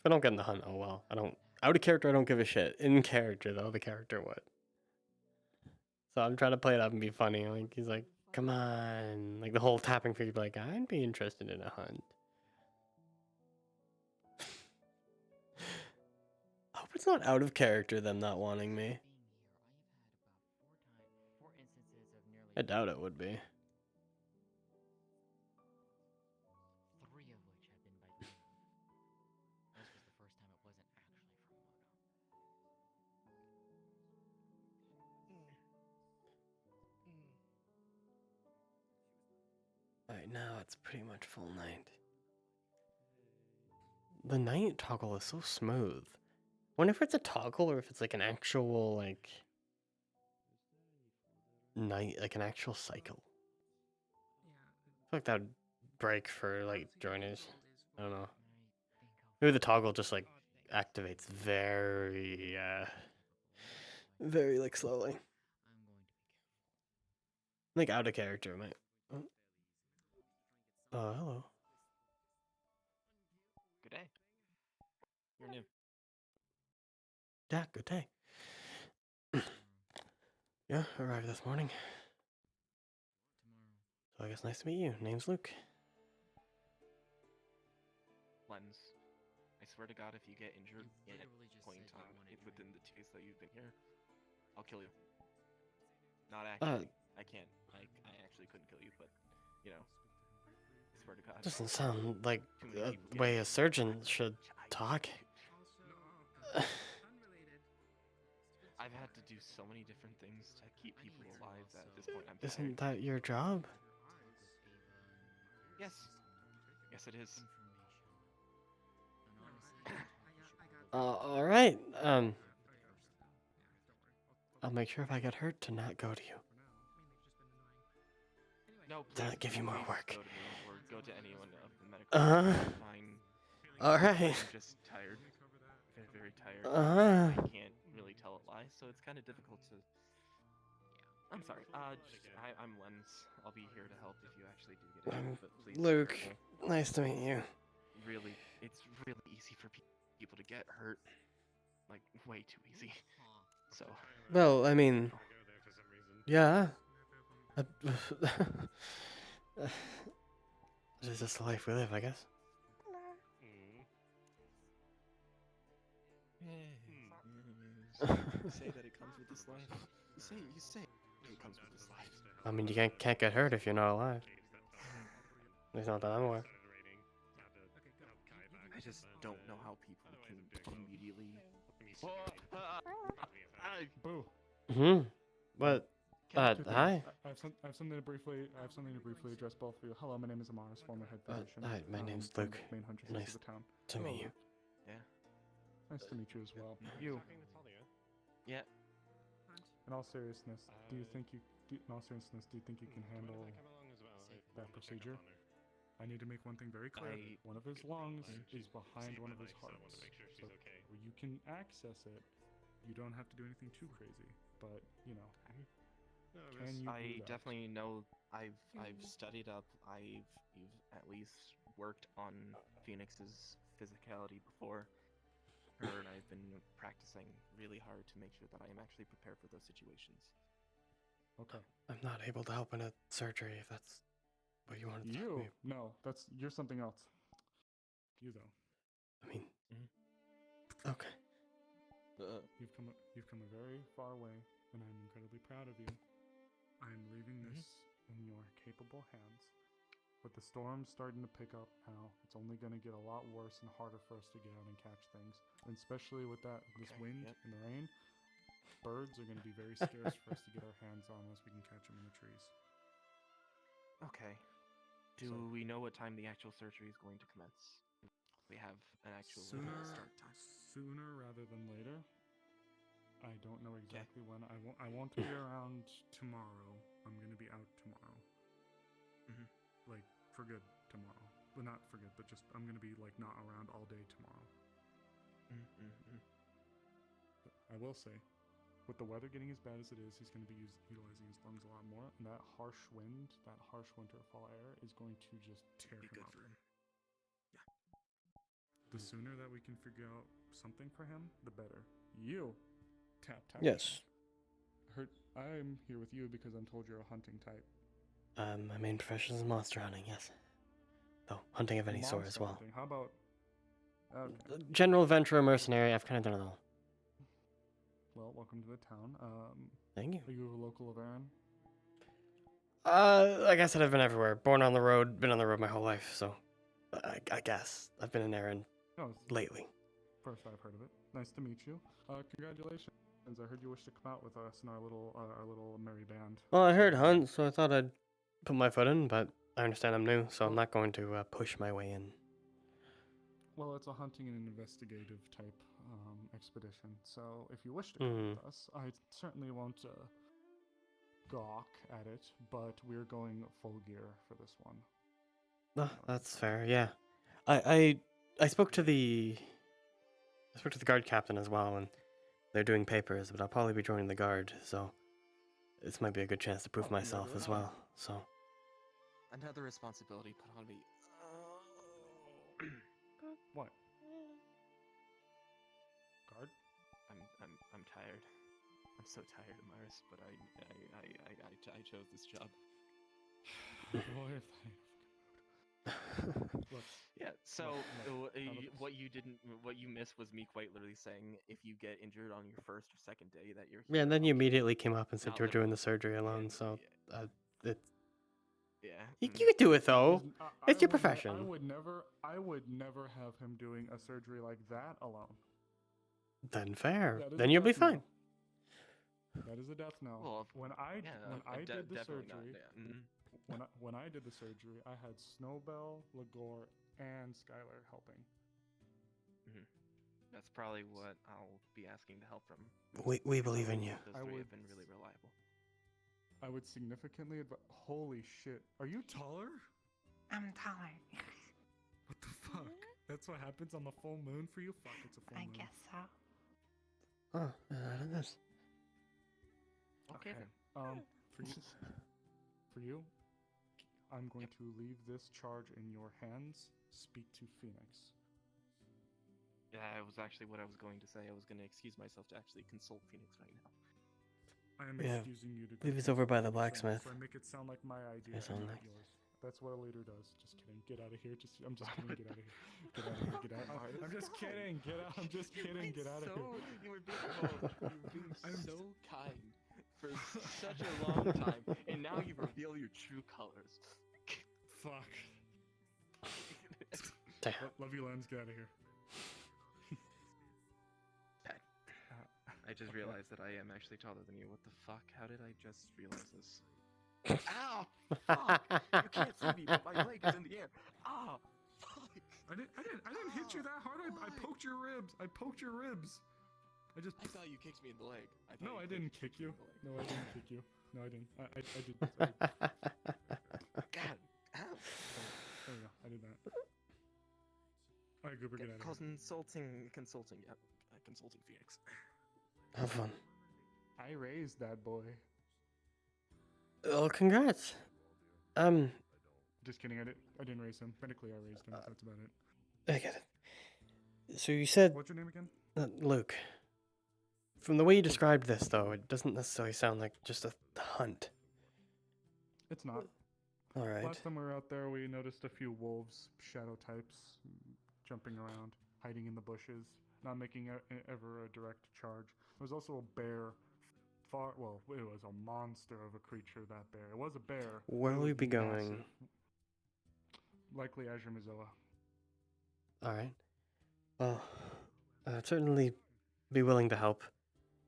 I don't get in the hunt, oh well. Out of character, I don't give a shit. In character, though, the character would. So I'm trying to play it up and be funny. Like, he's like, come on. Like, the whole tapping figure, like, I'd be interested in a hunt. I hope it's not out of character, them not wanting me. I doubt it would be. Three of which have been by Luna. This was the first time it wasn't actually from Luna. Alright, now it's pretty much full night. The night toggle is so smooth. I wonder if it's a toggle or if it's like an actual, like, night, like an actual cycle. I feel like that would break for, like, joiners. I don't know. Maybe the toggle just, like, activates very, like, slowly. Like, out of character, might. Oh, hello. Good day. You're new. Yeah, good day. Yeah, arrived this morning. So I guess nice to meet you. Name's Luke. Lens. I swear to God, if you get injured at any point in time within the 2 days that you've been here, I'll kill you. Not actually. I can't. I actually couldn't kill you, but, you know. I swear to God. Doesn't sound like the way a surgeon should talk. I've had to do so many different things to keep people alive that at this point I'm Isn't tired. that your job? Yes. Yes, it is. Alright. I'll make sure if I get hurt to not go to you. No, To not give you more work. Go to me or go to anyone of the medical. Fine. Alright. I'm just tired. Very, very tired. I can't really tell a lie, so it's kind of difficult to. I'm sorry. I'm Lens. I'll be here to help if you actually do get injured. But please. Luke, nice to meet you. Really, it's really easy for people to get hurt. Like way too easy. So. Well, I mean, yeah. It's just the life we live, I guess. You say that it comes with this life. You say it comes with this life. I mean, you can't get hurt if you're not alive. At least not that I'm aware. I just don't know how people can immediately. Boo. What? Two things. Hi. I have something to briefly address both of you. Hello, my name is Amaris, former head physician. Hi, my name's one Luke. of the main huntresses Nice of the town. to Hello, meet you. Luke. Yeah. Nice to meet you as well. You. Yeah. In all seriousness, do you think you can handle that procedure? I need to make one thing very clear. One of his lungs is behind one of his hearts. So you can access it. You don't have to do anything too crazy, but you know. Can you do I that? definitely know. I've studied up. You've at least worked on Phoenix's physicality before. Her and I've been practicing really hard to make sure that I am actually prepared for those situations. Okay. I'm not able to help in a surgery if that's what you wanted to tell me. No, you're something else. You though. I mean, okay. You've come a very far way, and I'm incredibly proud of you. I'm leaving this in your capable hands. But the storm's starting to pick up now. It's only going to get a lot worse and harder for us to get out and catch things. And especially with this wind and the rain, birds are going to be very scarce for us to get our hands on unless we can catch them in the trees. Okay. Do we know what time the actual surgery is going to commence? We have an actual start time. Sooner rather than later. I don't know exactly when. I won't be around tomorrow. I'm going to be out tomorrow. Like, for good tomorrow. Well, not for good, but just, I'm going to be, like, not around all day tomorrow. But I will say, with the weather getting as bad as it is, he's going to be utilizing his lungs a lot more, and that harsh wind, that harsh winter fall air is going to just tear him up. Yeah. The sooner that we can figure out something for him, the better. You, tap. Yes. I'm here with you because I'm told you're a hunting type. My main profession is monster hunting, yes. Though, hunting of any sort as well. Hunting. How about... Okay. General adventurer, mercenary, I've kind of done it all. Well, welcome to the town. Thank you. Are you a local of Aaron? Like I said, I've been everywhere. Born on the road, been on the road my whole life, so... I guess. I've been in Aaron lately. First I've heard of it. Nice to meet you. Congratulations. I heard you wish to come out with us in our little merry band. Well, I heard hunt, so I thought I'd put my foot in, but I understand I'm new, so I'm not going to push my way in. Well, it's a hunting and investigative type expedition, so if you wish to come with us, I certainly won't gawk at it, but we're going full gear for this one. That's fair, yeah. I spoke to the guard captain as well, and they're doing papers, but I'll probably be joining the guard, so this might be a good chance to prove myself as well, so... Another responsibility put on me. What? Guard? I'm tired. I'm so tired, Amaris, but I chose this job. Boy, if Look, yeah. So what you missed was me quite literally saying if you get injured on your first or second day that you're here. Yeah, and then you immediately came up and said you were doing the surgery alone, so it's... Yeah. You could do it though. It's your profession. I would never have him doing a surgery like that alone. Then fair. Then you'll be fine. That is a death knell. Well, when I did the surgery, not, when I did the surgery, I had Snowbell, Lagore, and Skylar helping. That's probably what I'll be asking to help from. We believe in you. Those three have been really reliable. I would significantly holy shit. Are you taller? I'm taller. What the fuck? That's what happens on the full moon for you? Fuck, it's a full moon. I guess so. Oh, it is. Okay. For you, I'm going to leave this charge in your hands. Speak to Phoenix. Yeah, it was actually what I was going to say. I was going to excuse myself to actually consult Phoenix right now. I am excusing you to leave us over by the blacksmith. So I make it sound like my idea, and not yours. That's what a leader does. Just kidding. Get out of here. I'm just kidding. Get out of here. Get out of here. Get out. I'm just kidding. Get out. I'm just kidding. Get out of here. You were being so kind for such a long time, and now you reveal your true colors. Fuck. Love you, Lens. Get out of here. I just realized that I am actually taller than you. What the fuck? How did I just realize this? Ow! Fuck! You can't see me, but my leg is in the air. Ah! Fuck! I didn't hit you that hard. I poked your ribs. I poked your ribs. I thought you kicked me in the leg. No, I didn't kick you. No, I didn't kick you. No, I didn't. I did. God. Ow! There we go. I did that. All right, Goober, get out of here. Consulting Phoenix. Have fun. I raised that boy. Oh, congrats. Just kidding. I didn't raise him. Medically, I raised him. That's about it. I get it. So you said... What's your name again? Luke. From the way you described this, though, it doesn't necessarily sound like just a hunt. It's not. All right. Last time we were out there, we noticed a few wolves, shadow types, jumping around, hiding in the bushes, not making ever a direct charge. There was also a bear. Well, it was a monster of a creature, that bear. It was a bear. Where will we be going? Massive. Likely Azure Mizoa. All right. Well, I'd certainly be willing to help,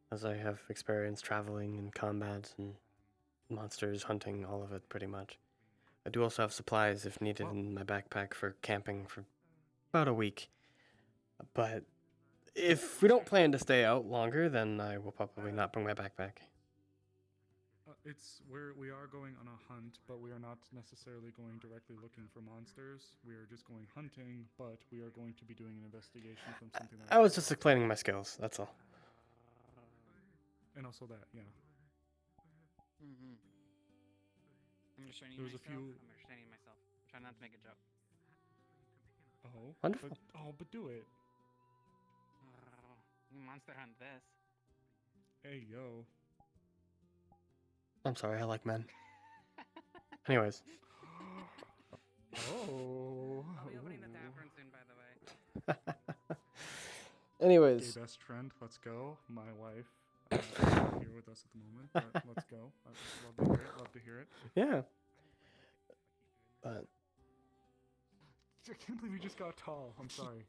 as I have experience traveling in combats and monsters, hunting, all of it, pretty much. I do also have supplies if needed in my backpack for camping for about a week. But if we don't plan to stay out longer, then I will probably not bring my backpack. We are going on a hunt, but we are not necessarily going directly looking for monsters. We are just going hunting, but we are going to be doing an investigation from something like I was just explaining my skills, that's all. And also that, yeah. Mm-hmm. I'm restraining There was myself. a few... I'm restraining myself. I'm trying not to make a joke. Oh. Wonderful. But do it. You monster hunt this. Hey, yo. I'm sorry, I like men. Anyways. Oh. I'll be opening the tavern soon, by the way. Anyways. Gay best friend, let's go. My wife is not here with us at the moment, but let's go. Love to hear it. Yeah. But I can't believe you just got tall. I'm sorry.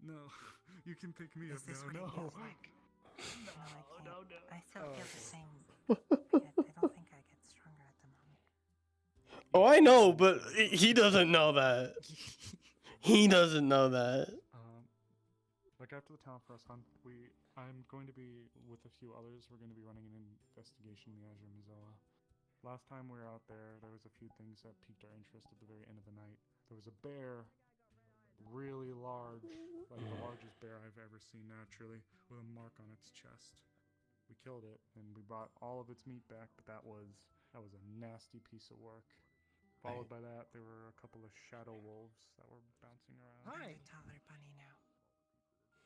No, you can pick me up now. No. No. I still feel the same. I don't think I get stronger at the moment. oh, I know, but he doesn't know that. He doesn't know that. Like after the town forest hunt, I'm going to be with a few others. We're going to be running an investigation in the Azure Mizoa. Last time we were out there, there was a few things that piqued our interest at the very end of the night. There was a bear, really large, like the largest bear I've ever seen naturally, with a mark on its chest. We killed it, and we brought all of its meat back, but that was a nasty piece of work. Followed by that, there were a couple of shadow wolves that were bouncing around. Hi. Taller bunny now.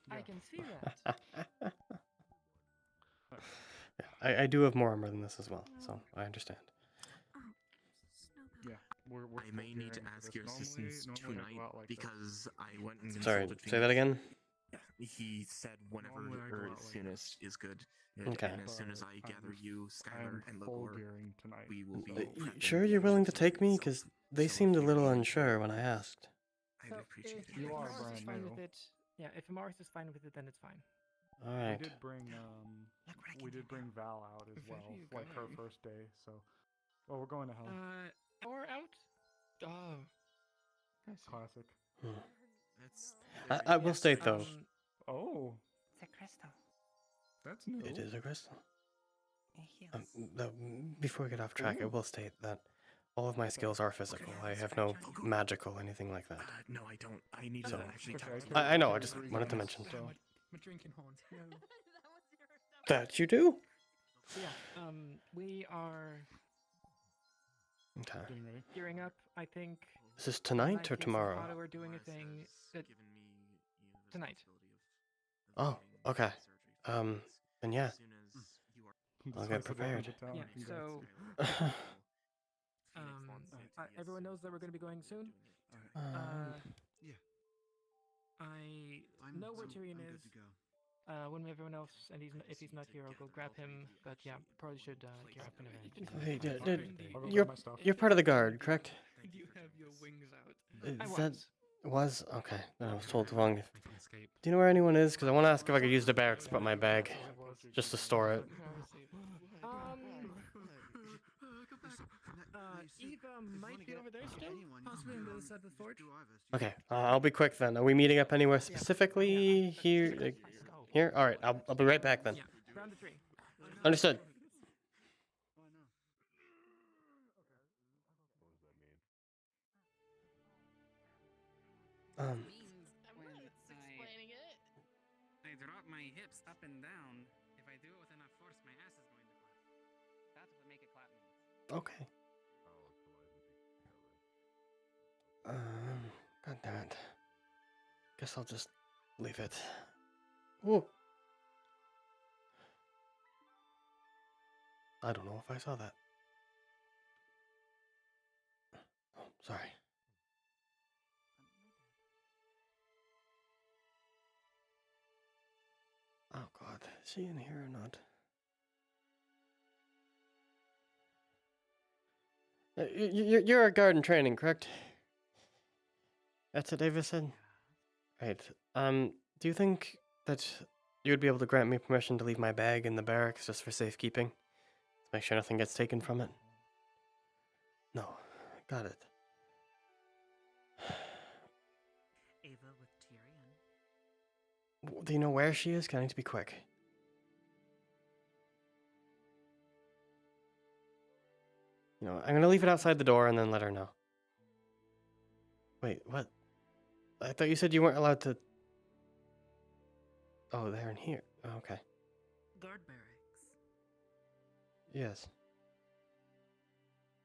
I can see that. I do have more armor than this as well, so I understand. Yeah, we're I may need to ask your assistance tonight because I went and Sorry, consulted say that again? He said whenever or as soon as is good. Okay. And as soon as I gather you, Skylar, and Ligor, we will be. You sure you're willing to take me? Because they seemed a little unsure when I asked. I appreciate it. You are Morris is brand fine new. with it. Yeah, if Morris is fine with it, then it's fine. All right. We did bring Val out as well, like her first day. So, we're going to hell. Hour out. Oh. Classic. I will state though. Oh. It's a crystal. That's new. It is a crystal. It heals. Before we get off track, I will state that all of my skills are physical. I have no magical anything like that. No, I don't. I need to actually talk to I know. I just wanted to mention My drinking horn. that you do. Yeah. We are Okay. gearing up. I think. Is this tonight or tomorrow? We're doing a thing tonight. Oh, okay. Then yeah. I'll get prepared. Yeah. So. Everyone knows that we're going to be going soon. Yeah. I know where Tyrion is. When everyone else, and if he's not here, I'll go grab him. But yeah, probably should gear up in event. Hey, you're part of the guard, correct? You have your wings out. Is that It was? Okay. Then I was told wrong. We can escape. Do you know where anyone is? Because I want to ask if I could use the barracks to put my bag. Just to store it. Eva might be over there still. Possibly on the other side of the forge. Okay, I'll be quick then. Are we meeting up anywhere specifically here? Like, here? All right, I'll be right back then. Round the tree. Understood. I drop my hips up and down. If I do it with enough force, my ass is going to clap. That's what the make it clap means. Okay. God damn it. Guess I'll just leave it. Whoa. I don't know if I saw that. Oh, sorry. Oh God, is she in here or not? You're a guard in training, correct? That's what Davis said? Right. Do you think that you would be able to grant me permission to leave my bag in the barracks just for safekeeping? To make sure nothing gets taken from it? No. Got it. Ava with Tyrion. Do you know where she is? 'Cause I need to be quick. You know, I'm gonna leave it outside the door and then let her know. Wait, what? I thought you said you weren't allowed to... Oh, they're in here. Oh, okay. Guard barracks. Yes.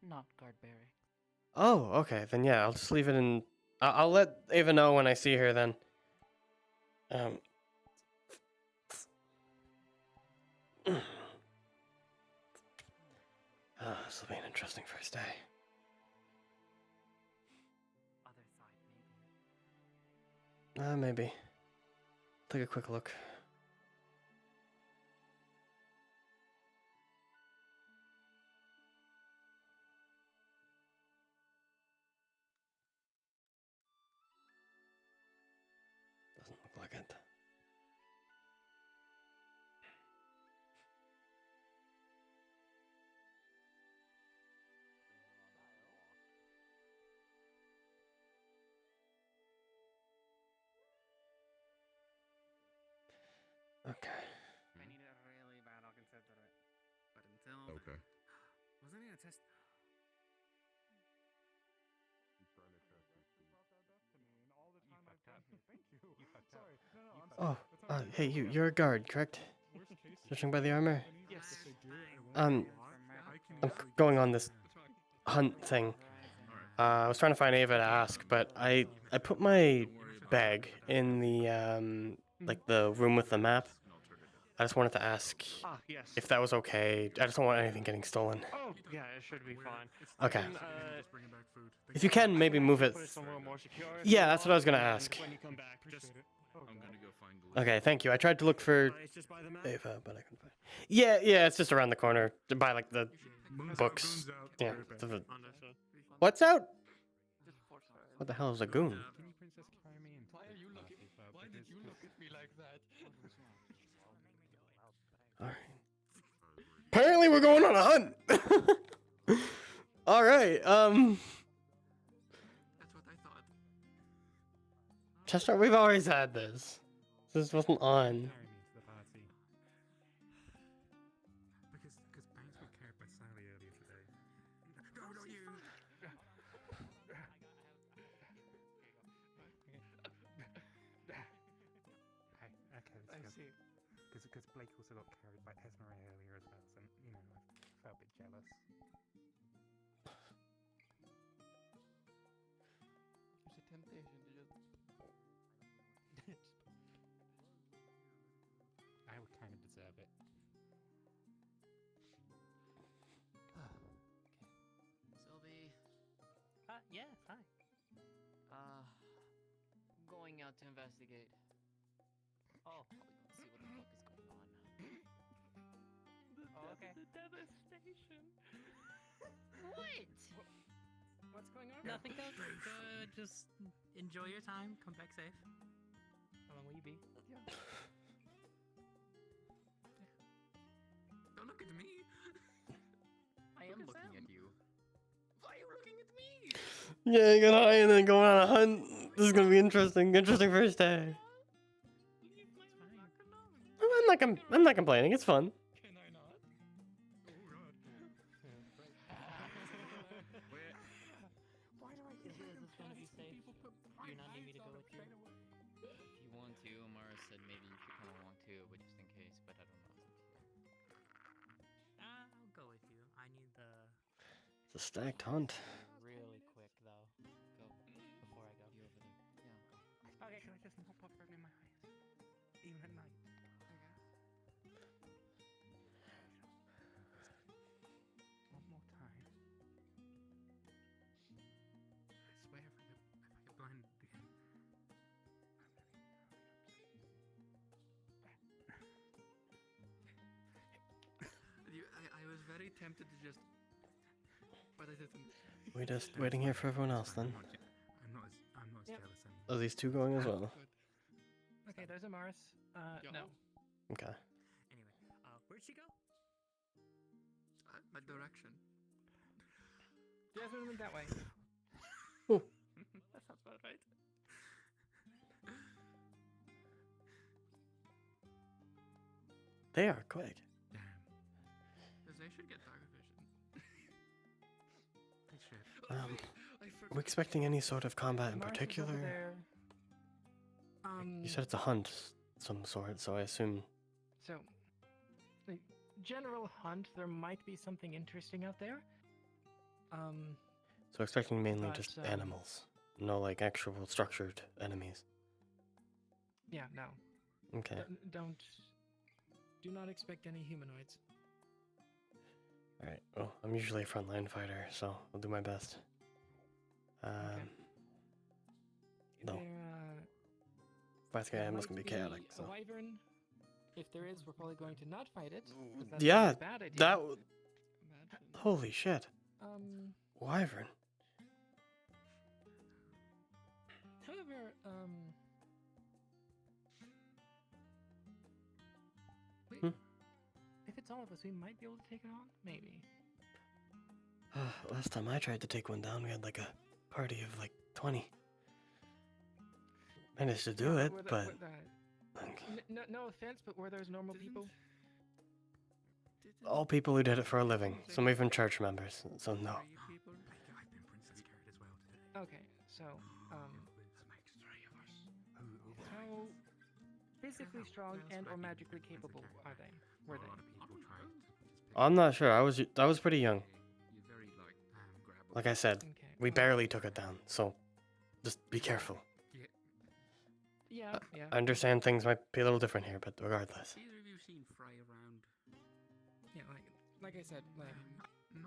Not guard barracks. Oh, okay. Then yeah, I'll just leave it in... I'll let Ava know when I see her then. This will be an interesting first day. Other side, maybe. Maybe. Take a quick look. Doesn't look like it. Okay. If I need it really bad, I'll consider it. But until Okay. wasn't it a test? Oh, hey, you're a guard, correct? Judging by the armor? Yes. I'm going on this hunt thing. I was trying to find Ava to ask, but I put my bag in the, like the room with the map. I just wanted to ask Yes. if that was okay. I just don't want anything getting stolen. Oh, yeah, it should be fine. Okay. I can, If you can, maybe move it. put it somewhere more secure. Yeah, that's what I was gonna ask. When you come back, just... I'm gonna go find Glenn. Okay, thank you. I tried to look for It's just by the map? Ava, but I couldn't find it. Yeah, it's just around the corner. By like the books. Yeah. What's out? What the hell is a goon? Why did you look at me like that? Alright. Apparently we're going on a hunt! Alright, That's what I thought. Chester, we've always had this. This wasn't on. Because Banks got carried by Sally earlier today. No, you. Okay, let's go. Because Blake also got carried by Esmeralda earlier as well, so, you know, I felt a bit jealous. There's a temptation to just... I would kind of deserve it. Sylvie. Yes, hi. Going out to investigate. Oh, probably gonna see what the fuck is going on. Okay. The devastation. What? What's What's going on? Nothing. Go. Just enjoy your time. Come back safe. How long will you be? Yeah. Don't look at me. I am looking at you. Why are you looking at me? Getting it high and then going on a hunt. This is gonna be interesting. Interesting first day. I'm not complaining. It's fun. Can I not? Why do I feel this is going to be safe? Do you not need me to go with you? If you want to, Amara said maybe you should come along too, but just in case, but I don't know. I'll go with you. I need the... It's a stacked hunt. Really quick, though. Go. Before I go. You over there. Yeah, go. Okay, can I just mop up in my eyes? Even at night. One more time. I swear, if I get blinded again. I was very tempted to just, but I didn't. We just waiting here for everyone else then. I'm not as Yep. jealous anymore. Are these two going as well? Okay, there's a Mars. No. Okay. Anyway, where'd she go? My direction. Jasmine went that way. That sounds about right. They are quick. Damn. Because they should get dark vision. They should. Are we expecting any sort of combat in Mars is over particular? there. You said it's a hunt of some sort, so I assume. So, the general hunt, there might be something interesting out there. So expecting mainly But, just animals, no like actual structured enemies. Yeah, no. Okay. Do not expect any humanoids. All right. Well, I'm usually a frontline fighter, so I'll do my best. No. Fight guy There is gonna be might chaotic. A So. wyvern. If there is, we're probably going to not fight it. 'cause that's Yeah, a bad idea. that. Holy shit. Wyvern. However, if it's all of us, we might be able to take it on. Maybe. Last time I tried to take one down, we had like a party of like 20. Managed to do it, but No offense, but were those normal people? all people who did it for a living. Some even church members. So no. Okay, so how physically strong and or magically capable are they? Were they? I'm not sure. I was pretty young. Like I said, we barely took it down. So just be careful. Yeah, yeah. I understand things might be a little different here, but regardless. Either of you seen Fry around? Yeah, like I said,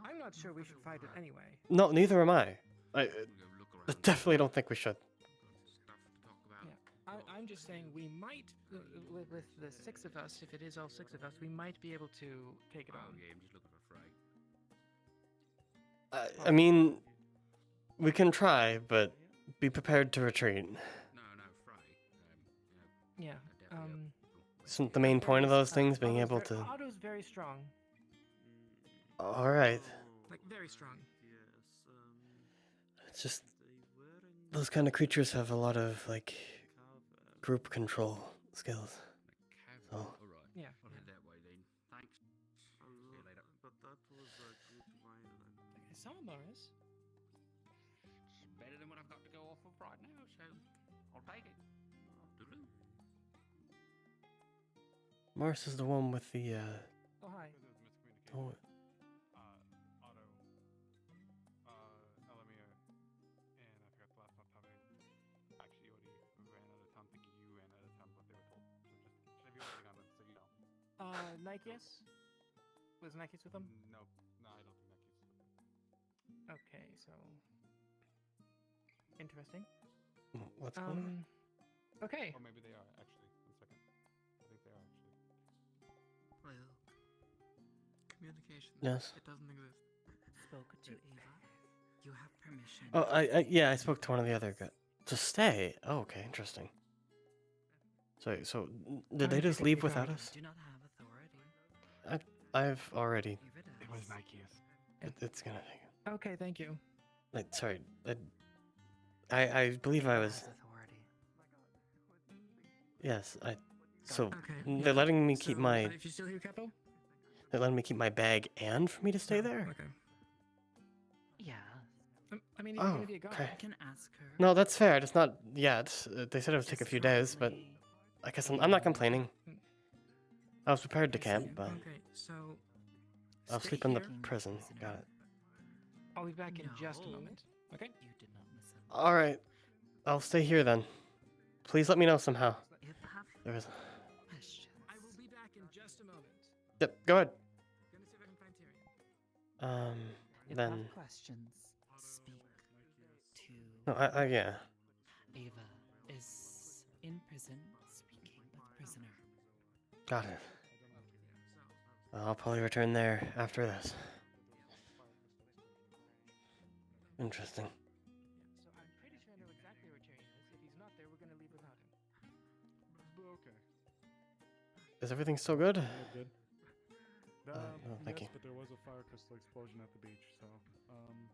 I'm not sure we should fight it anyway. No, neither am I. I definitely don't think we should. Yeah, I'm just saying we might, with the six of us, if it is all six of us, we might be able to take it on. Yeah, I'm just looking for Fry. I mean, we can try, but be prepared to retreat. Yeah. Isn't the main point of those things being able to? Otto's very strong. All right. Like very strong. It's just those kind of creatures have a lot of like group control skills. So Yeah. I'll head that way then. Thanks. See you later. But that was a good wine. I saw Morris. It's better than what I've got to go off of right now, so I'll take it. Toodaloo. Mars is the one with the Oh hi. oh, Otto, Elamir, and I forgot the last one topic. Actually, Yodi ran out of town. Thinking you ran out of town, what they were told. So just should be waiting on them, so you know. Nikeus? Was Nikeus with them? No, I don't think Nikeus is with them. Okay, so interesting. what's going on? Okay. Or maybe they are actually. 1 second. I think they are actually. Well, communication. Yes. It doesn't exist. Spoke to Ava. You have permission. Oh, yeah, I spoke to one of the other guys. To stay? Oh, okay, interesting. So did they just leave without us? Do not have authority. I've already. It was Nike's. It's gonna take. Okay, thank you. Sorry. I believe I was. Authority. Yes, So Okay, they're letting me keep my. If you're still here, Capo? They're letting me keep my bag and for me to stay there. Okay. Yeah. I mean, if Oh, you're gonna be a guard, okay. I can ask her. No, that's fair. It's not yet. They said it would take a few days, but I guess I'm not complaining. I was prepared to camp, but Okay, so I'll stay sleep in the here. prison. Got it. I'll be back in just a moment. Okay? You did not listen. All right, I'll stay here then. Please let me know somehow. There is. I will be back in just a moment. Yep. Go ahead. Gonna see if I can find Tyrion. If Then. you have questions, speak to. No, yeah. Ava is in prison speaking with prisoner. Got it. I'll probably return there after this. Interesting. So I'm pretty sure I know exactly where Tyrion is. If he's not there, we're gonna leave without him. Okay. Is everything still good? Good. No, thank yes, you. but there was a fire crystal explosion at the beach, so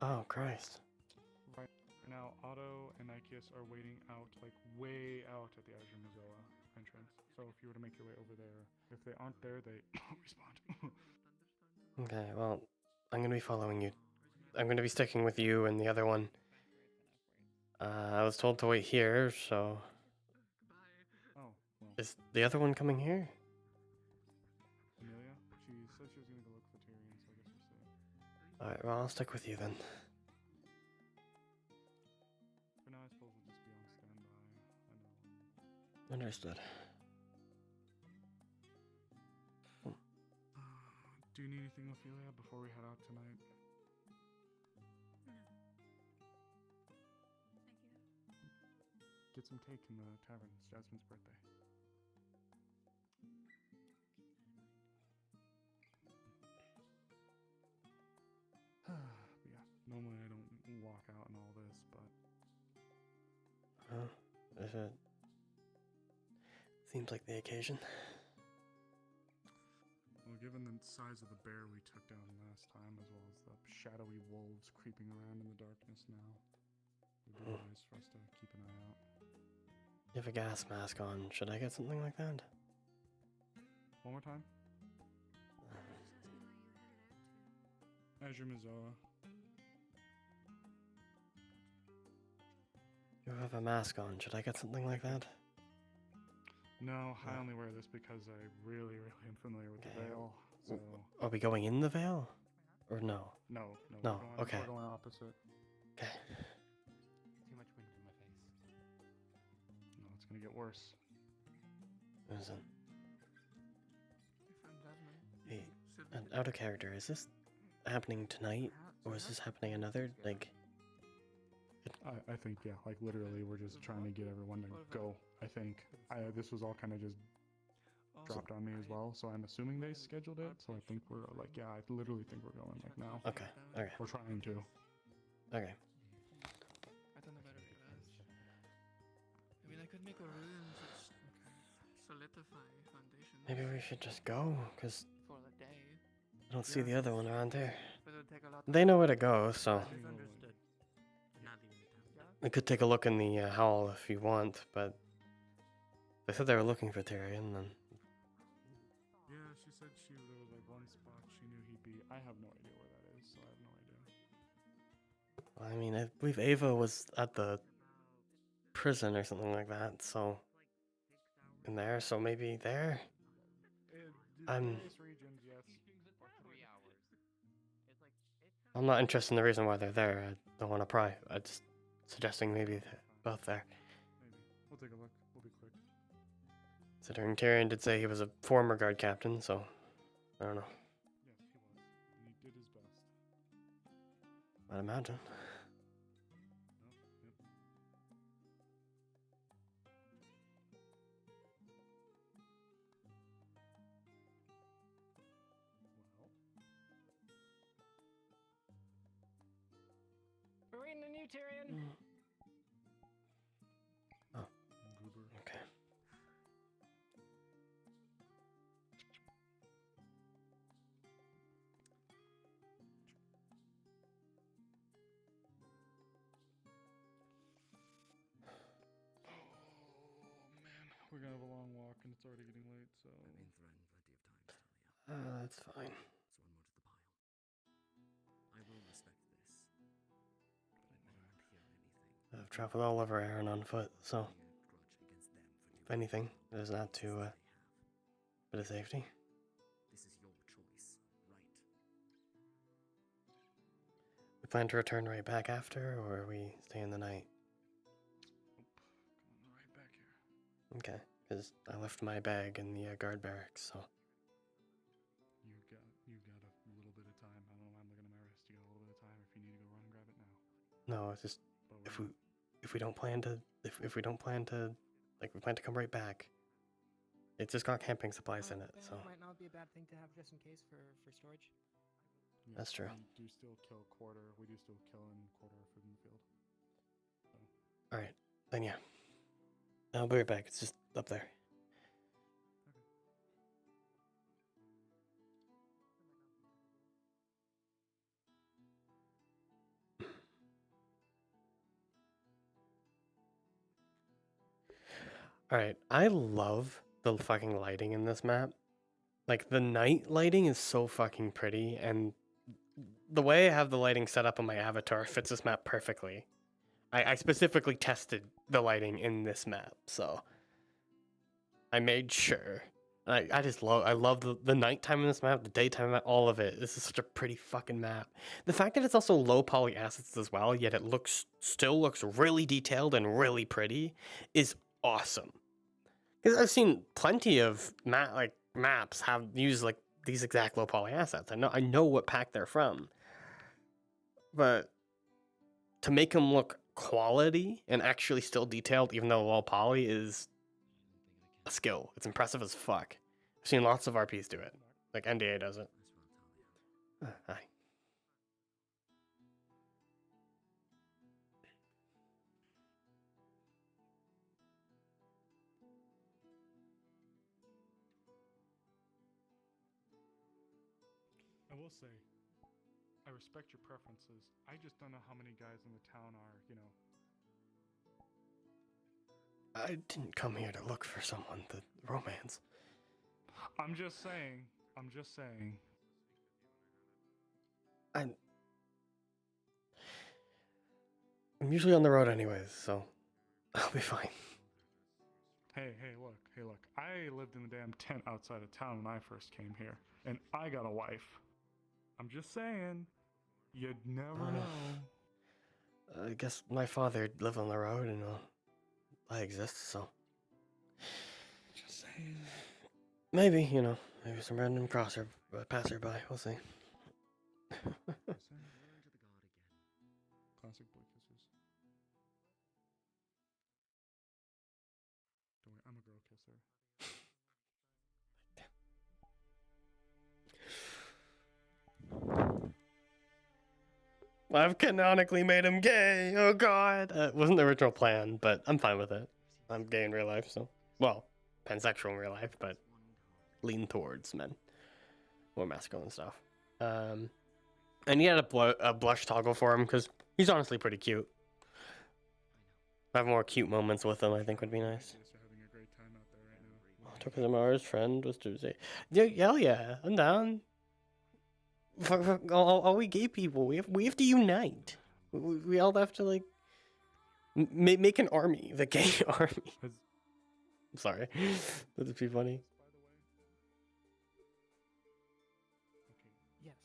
Oh Christ. right now Otto and Nikeus are waiting out, like way out at the Azure Mazoa entrance. So if you were to make your way over there, if they aren't there, they respond. Okay. Well, I'm gonna be following you. I'm gonna be sticking with you and the other one. I was told to wait here, so. Oh, well. Is the other one coming here? Amelia, she said she was gonna go look for Tyrion, so I guess we'll see. All right. Well, I'll stick with you then. For now, I suppose we'll just be on standby. I know. Understood. Do you need anything, Ophelia, before we head out tonight? Get some cake in the tavern. It's Jasmine's birthday. Yeah, normally I don't walk out and all this, but Is it? Seems like the occasion. well, given the size of the bear we took down last time, as well as the shadowy wolves creeping around in the darkness now, it would be wise for us to keep an eye out. You have a gas mask on. Should I get something like that? One more time. Azure Mazoa. You have a mask on. Should I get something like that? No, I only wear this because I really am familiar with the veil. So Are we going in the veil? Or no? no. No. Okay. We're going opposite. Okay. Too much wind in my face. No, it's gonna get worse. Listen. Friend Jasmine. Hey, out of character. Is this happening tonight, or is this happening another like? I think yeah, like literally, we're just trying to get everyone to go. I think this was all kind of just dropped on me as well, so I'm assuming they scheduled it. So I think we're like, yeah, I literally think we're going like now. Okay. Okay. We're trying to. Okay. I don't know where it was. I mean, I could make a room to solidify foundation. Maybe we should just go, cause For the day. I don't see the other one around there. But it'll take a lot. They know where to go, so Misunderstood. Not leaving the town. we could take a look in the howl if you want. But they said they were looking for Tyrion, then. Yeah, she said there was like one spot she knew he'd be. I have no idea where that is, so I have no idea. I mean, I believe Ava was at the prison or something like that, so in there, so maybe there. Various regions, yes. I'm not interested in the reason why they're there. I don't want to pry. I'm just suggesting maybe they're both there. Maybe. We'll take a look. We'll be quick. Considering Tyrion did say he was a former guard captain, so I don't know. Yes, he was. And he did his best. I'd imagine. Hey, Tyrion. Oh. Okay. We're gonna have a long walk, and it's already getting late, so... I've been threatened plenty of times, Talia. That's fine. So one more to the pile. I will respect this, but I better not hear anything. I've traveled all over Aaron on foot, so if anything, it is not to a bit of safety. This is your choice, right? We plan to return right back after, or we stay in the night? Right back here. Okay, because I left my bag in the guard barracks, so... You got a little bit of time. I don't know why I'm looking at my wrist. You got a little bit of time if you need to go run and grab it now. No, it's just if we don't plan to like we plan to come right back. It's just got camping supplies in it, That so might not be a bad thing to have just in case for storage. Yeah, that's true. We do still kill quarter. We do still kill and quarter food in the field. So. All right, then yeah. I'll be right back. It's just up there. Alright, I love the fucking lighting in this map. Like, the night lighting is so fucking pretty, and the way I have the lighting set up on my avatar fits this map perfectly. I specifically tested the lighting in this map, so I made sure. I just love the nighttime in this map, the daytime map, all of it. This is such a pretty fucking map. The fact that it's also low poly assets as well, yet it still looks really detailed and really pretty, is awesome. Because I've seen plenty of maps have used like these exact low poly assets. I know what pack they're from, but to make them look quality and actually still detailed, even though low poly, is a skill. It's impressive as fuck. I've seen lots of RPs do it. Like NDA does it. Hi. I will say, I respect your preferences. I just don't know how many guys in the town are, you know. I didn't come here to look for someone to romance. I'm just saying. I'm just saying. I'm usually on the road anyways, so I'll be fine. Hey, look. I lived in the damn tent outside of town when I first came here, and I got a wife. I'm just saying. You'd never know. I guess my father lived on the road, and I exist, so. Just saying. Maybe, maybe some random passerby. We'll see. Classic boy kisses. Don't worry, I'm a girl kisser. I've canonically made him gay. Oh god. It wasn't the original plan, but I'm fine with it. I'm gay in real life, so. Well, pansexual in real life, but lean towards men. More masculine stuff. And he had a blush toggle for him, because he's honestly pretty cute. Have more cute moments with him, I think would be nice. Took his Amara's friend was Tuesday. Yeah, hell yeah, I'm down. Fuck, all we gay people, we have to unite. We all have to like make an army, the gay army. I'm sorry, that'd be funny. Yes.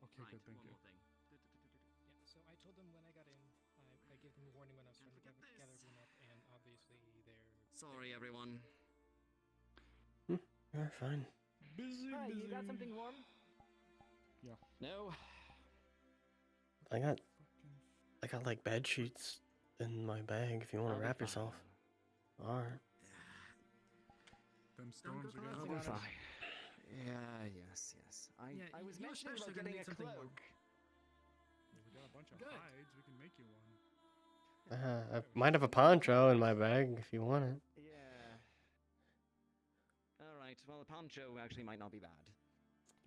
Okay, good, thank you. Yeah, so I told them when I got in, I gave them a warning when I was trying to gather everyone up, and obviously they're... Sorry, everyone. You're fine. Hi, you got something warm? Yeah. No. I got like bed sheets in my bag if you want to wrap yourself. Alright. Them storms are I'll gonna be fine. Yeah, yes. I was mentioning about getting a cloak. We got a bunch of Good. hides, we can make you one. I might have a poncho in my bag if you want it. Yeah. Alright, well, the poncho actually might not be bad.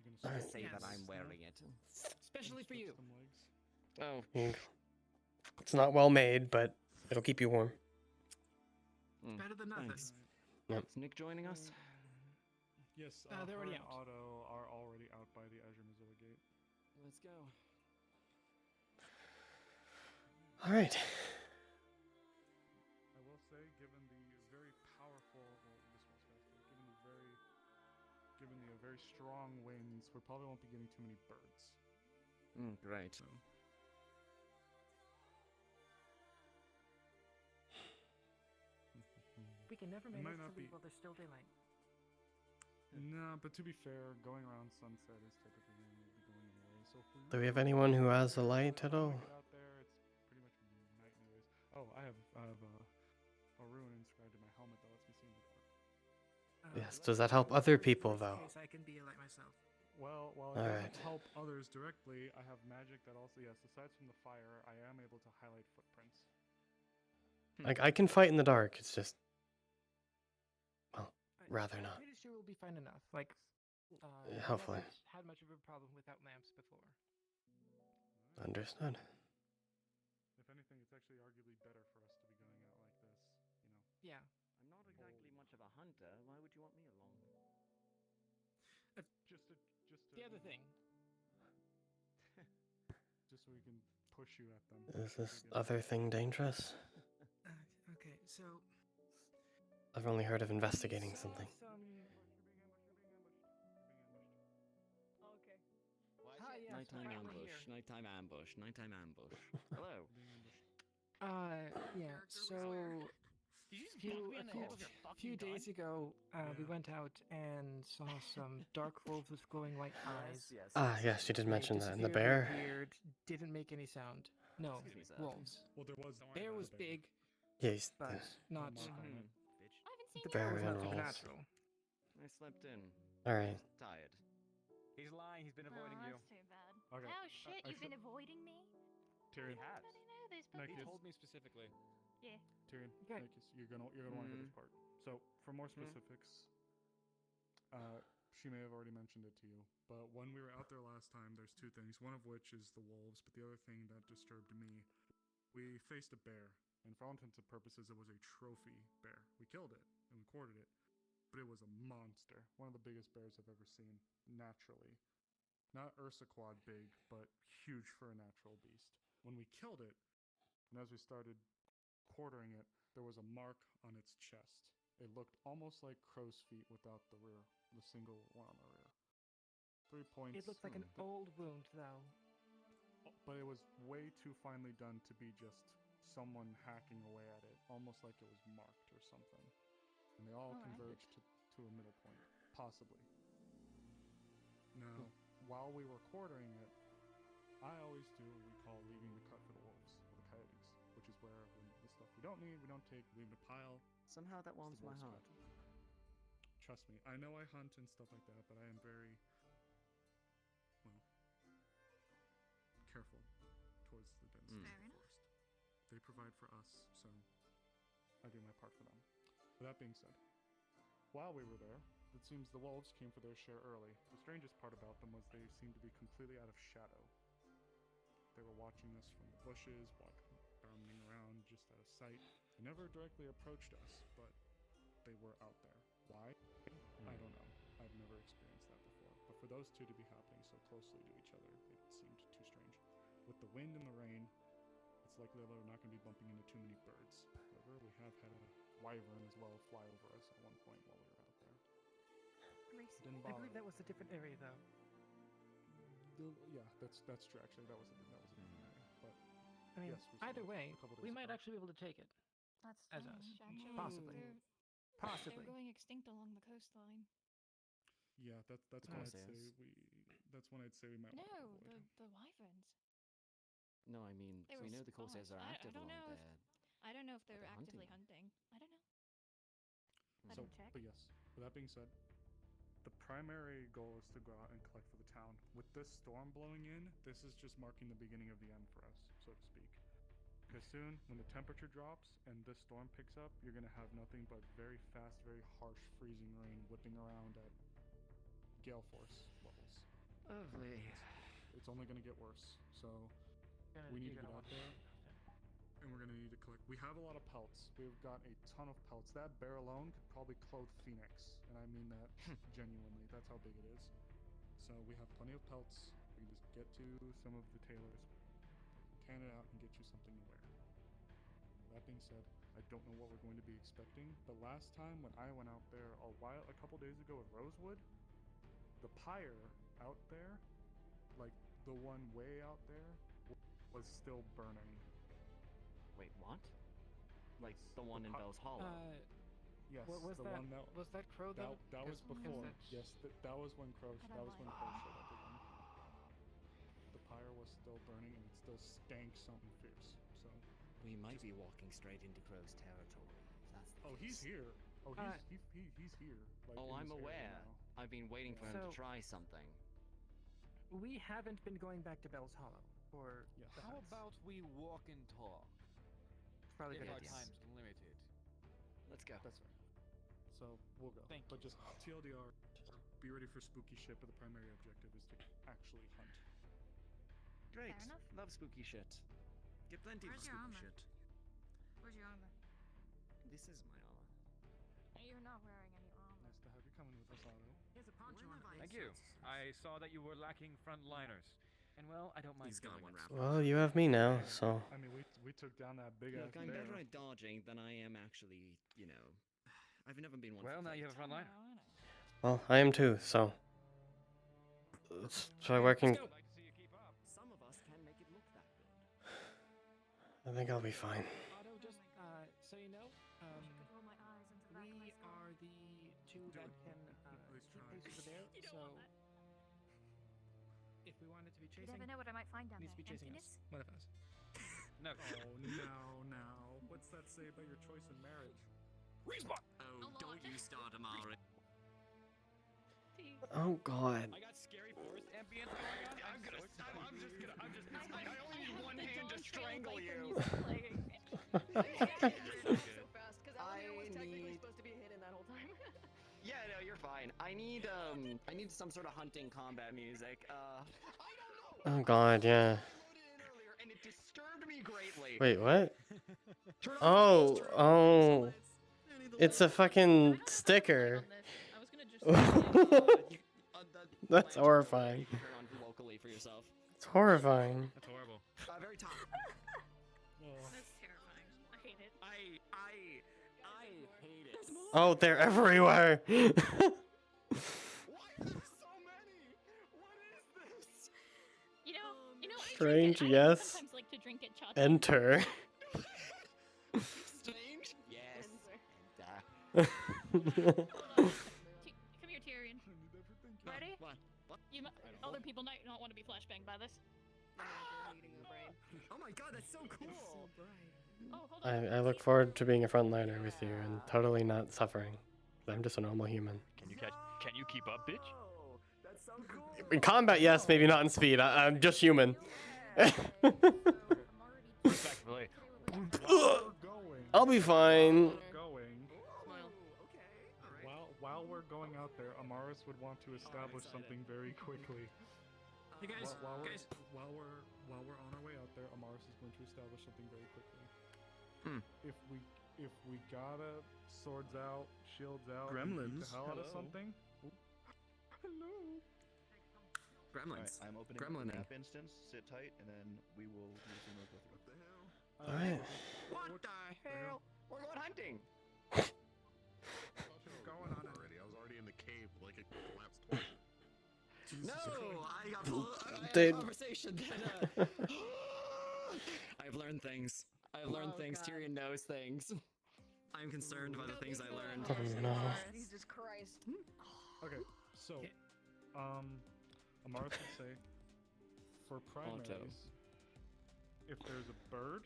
You're Just say that I'm wearing it. Especially for you. Oh. It's not well made, but it'll keep you warm. Better than nothing. Thanks. Yep. Is Nick joining us? Yes, they're already her and out. Otto are already out by the Azure Missoula gate. Let's go. All right. I will say, given the very powerful, well, this one's faster. Given the very strong winds, we probably won't be getting too many birds. Great. So. We can never It manage might to not leave be- while there's still daylight. No, but to be fair, going around sunset is typically when we'll be going away. So if Do we have anyone who has a light at all? get out there, it's pretty much night anyways. Oh, I have a rune inscribed in my helmet that lets me see in the dark. Yes. Does that help other people though? In case I can be a light myself. Well, while it All doesn't right. help others directly, I have magic that also, yes, aside from the fire, I am able to highlight footprints. Like I can fight in the dark. It's just, well, rather I'm not. pretty sure we'll be fine enough. Like, Yeah, hopefully. I've never had much of a problem without lamps before. Understood. If anything, it's actually arguably better for us to be going out like this, you know. Yeah. I'm not exactly much of a hunter. Why would you want me along? Just to The other thing. just so we can push you at them. Is this other thing dangerous? Okay, so I've only heard of investigating something. Okay. Nighttime ambush. Nighttime ambush. Nighttime ambush. Hello. Yeah. So a few days ago, we went out and saw some dark wolves with glowing white eyes. Yes, you did They mention that. And the disappeared, bear? reappeared, didn't make any sound. No, wolves. Well, there was Bear was big, Yeah, he's but not. The Bear bear was not and wolves. supernatural. I slept in. All right. Tired. He's lying. He's been avoiding you. That's too bad. Okay. Oh shit, you've been avoiding me? Tyrion. He has. I didn't know this, Like He this. told me specifically. Yeah. Tyrion, Okay. like you're gonna want to hear this part. So, for more specifics, she may have already mentioned it to you, but when we were out there last time, there's two things. One of which is the wolves, but the other thing that disturbed me, we faced a bear, and for all intents and purposes, it was a trophy bear. We killed it and we quartered it, but it was a monster, one of the biggest bears I've ever seen, naturally. Not Ursaquad big, but huge for a natural beast. When we killed it, and as we started quartering it, there was a mark on its chest. It looked almost like crow's feet without the rear, the single one on the rear. 3 points. It looked like an old wound, though. But it was way too finely done to be just someone hacking away at it, almost like it was marked or something. And they all converged to a middle point, possibly. Now, while we were quartering it, I always do what we call leaving the cut for the wolves, or the coyotes, which is where when the stuff we don't need, we don't take, leave in a pile. Somehow that warms my heart. Trust me, I know I hunt and stuff like that, but I am very, well, careful towards the density of the forest. They provide for us, so I do my part for them. With that being said, while we were there, it seems the wolves came for their share early. The strangest part about them was they seemed to be completely out of shadow. They were watching us from the bushes, bounding around just out of sight. They never directly approached us, but they were out there. Why? I don't know. I've never experienced that before. But for those two to be happening so closely to each other, it seemed too strange. With the wind and the rain, it's likely that we're not going to be bumping into too many birds. However, we have had a wyvern as well fly over us at one point while we were out there. Didn't I bother believe that was a different area, though. Yeah, that's true. Actually, that was a different area. But I mean, yes, either saw way, a couple we days might ago. actually be able to take it. That's as us. strange, actually. Possibly. Possibly. They're going extinct along the coastline. Yeah, that's when I'd say we might No, want to avoid. the wyverns. No, I mean, They we were know the Corsairs are spots. active I don't along know there. I don't know if they're they're actively hunting. hunting. I don't know. I So, didn't check. but yes. With that being said, the primary goal is to go out and collect for the town. With this storm blowing in, this is just marking the beginning of the end for us, so to speak. Because soon, when the temperature drops and this storm picks up, you're going to have nothing but very fast, very harsh, freezing rain whipping around at gale force levels. Lovely. It's only going to get worse, so we need to get out there, and we're going to need to collect. We have a lot of pelts. We've got a ton of pelts. That bear alone could probably clothe Phoenix, and I mean that genuinely. That's how big it is. So we have plenty of pelts. We can just get to some of the tailors, can it out, and get you something to wear. That being said, I don't know what we're going to be expecting, but last time when I went out there a couple days ago with Rosewood, the pyre out there, like the one way out there, was still burning. Wait, what? Like the one in Bell's Hollow? Yes, was the that, one that was that Crow then? that was before. Yes, that was when Crow showed up again. The pyre was still burning and it still stank something fierce. So we might be walking straight into Crow's territory. If that's the case. He's here. He's here. Like, oh, I'm aware. I've been waiting for him to try something. We haven't been going back to Bell's Hollow for. How about we walk and talk? Probably if good our idea. time's limited. Let's go. That's right. So we'll go. Thank but just TLDR, be ready for spooky shit. But the primary objective is to actually hunt. Great. Fair enough. Love spooky shit. Get plenty Where's of your spooky armor? shit. Where's your armor? This is my armor. You're not wearing any armor. Nice to have you coming with us, Otto. Here's a poncho on the Thank you. I saw that you were lacking frontliners. And well, I don't mind. He's got one wrapped. Well, you have me now, so. I mean, we took down that big ass Look, I'm bear. better at dodging than I am actually, you know. I've never been one. Well, for now you fight. have a frontliner. Well, I am too, so. Let's try working. Some of us can make it look that good. I think I'll be fine. Otto, just so you know, we are the two that can keep pace over there. So if we wanted to be You chasing, never know what I might find down needs to be there. chasing Emptiness? us. One of us. No. Oh, now. What's that say about your choice in marriage? Respawn! Oh, don't you start, Amari. Oh god. I got scary forest ambience going on. I only need one hand to strangle you. So fast, because Alamir was technically supposed to be hidden that whole time. Yeah, no, you're fine. I need some sort of hunting combat music. Oh god, yeah. And it disturbed me greatly. Wait, what? Oh. It's a fucking sticker. That's horrifying. Turn on locally for yourself. It's horrifying. That's horrible. Very top. That's terrifying. I hate it. I hate it. Oh, they're everywhere. Why are there so many? What is this? You know, I Strange, drink it. I yes. sometimes like to drink it cha-cha. Enter. Strange? Yes. Come here, Tyrion. Ready? What? Other people might not want to be flashbanged by this. Oh my god, that's so cool. Oh, hold on. I look forward to being a frontliner with you and totally not suffering. I'm just a normal human. Can you keep up, bitch? Oh, that's so cool. In combat, yes, maybe not in speed. I'm just human. Respectfully. I'll be fine. While we're going out there, Amaris would want to establish something very quickly. Hey guys, while we're on our way out there, Amaris is going to establish something very quickly. If we gotta swords out, shields out, and beat the Gremlins. hell out of Hello. something. Hello. Gremlins. I'm opening Gremlining. the map instance. Sit tight, and then we will do some work with you. What the hell? Alright. What the hell? We're going hunting. Going on already. I was already in the cave like it collapsed twice. No, I got I had a Dude. conversation that I've learned things. I've learned things. God. Tyrion knows things. I'm concerned by the things I learned. Oh no. Jesus Christ. Okay, so, Amaris would say, for primaries, if there's a bird,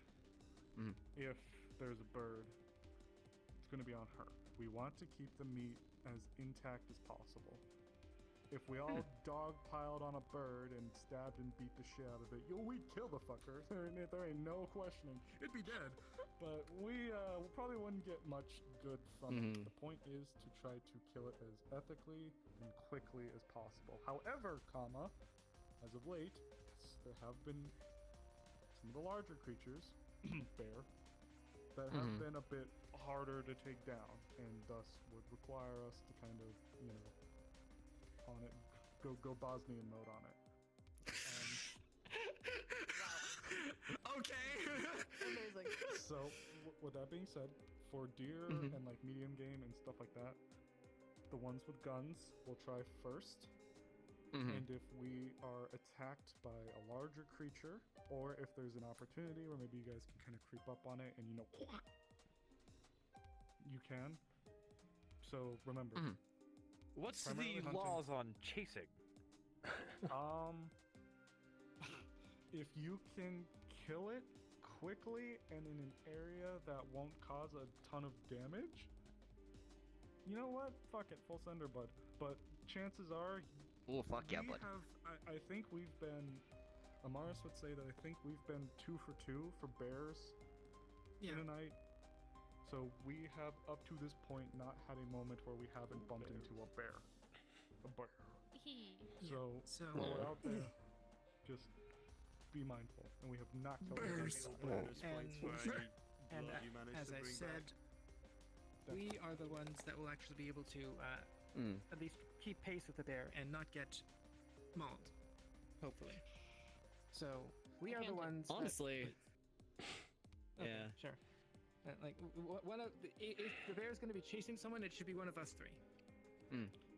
it's going to be on her. We want to keep the meat as intact as possible. if we all dogpiled on a bird and stabbed and beat the shit out of it, we'd kill the fucker. There ain't no questioning. It'd be dead. But we probably wouldn't get much good from it. The point is to try to kill it as ethically and quickly as possible. However, as of late, there have been some of the larger creatures, bear, that have been a bit harder to take down, and thus would require us to kind of, on it, go Bosnian mode on it. Okay. Amazing. So, with that being said, for deer and like medium game and stuff like that, the ones with guns will try first. And if we are attacked by a larger creature, or if there's an opportunity where maybe you guys can kind of creep up on it and you can. So remember, What's primarily the hunting. laws on chasing? If you can kill it quickly and in an area that won't cause a ton of damage, you know what? Fuck it, full sender, bud. But chances are, oh fuck yeah, bud. I think we've been. Amaris would say that I think we've been 2 for 2 for bears in a night. So we have up to this point not had a moment where we haven't bumped into a bear. So when we're out there, just be mindful, and we have not killed Bears. And as I said, we are the ones that will actually be able to at least keep pace with the bear and not get mauled, hopefully. So we are the ones. Honestly, Okay, yeah. sure. Like if the bear is going to be chasing someone, it should be one of us three.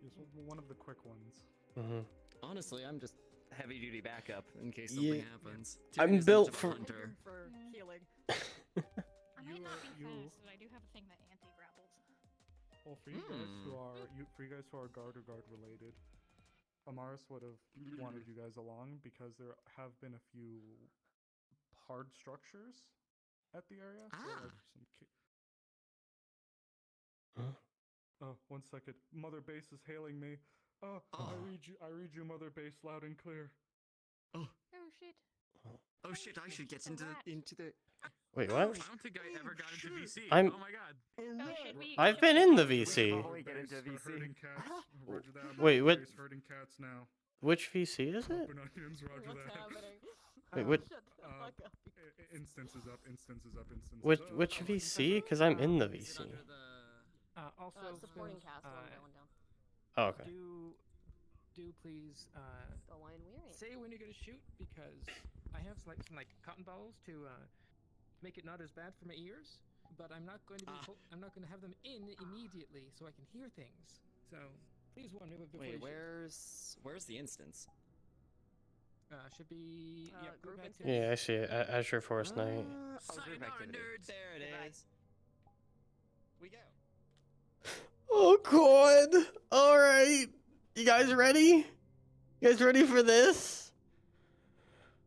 Just one of the quick ones. Honestly, I'm just heavy duty backup in case something happens. I'm built for for. hunter. For healing. I might not be fast, but I do have a thing that anti-grapples. Well, for you guys who are guard or guard related, Amaris would have wanted you guys along because there have been a few hard structures at the area. Oh, 1 second. Mother Base is hailing me. I read you, Mother Base, loud and clear. Oh shit. Oh shit! I should get into the. Wait, what? I don't think I ever got into VC. I'm- Oh my god. Oh shit, I've been in the VC. Get into herding cats. Roger that. Wait, Mother what? Base herding cats now. Which VC is it? Open onions, roger What's that. happening? Wait, what? Shut the fuck up. Instances up, instances up, instances Which up. VC? Because I'm in the VC. Also, supporting Phil, cast while I'm going down. Oh, okay. Do please Go line weary. say when you're gonna shoot, because I have some cotton balls to make it not as bad for my ears, but I'm not going to be I'm not going to have them in immediately so I can hear things. So please warn me before you Wait, shoot. where's the instance? Should be group back to- Yeah, I see it. Azure Forest Knight. Sayonara, nerds. There it is. We go. Oh god! Alright! You guys ready? You guys ready for this?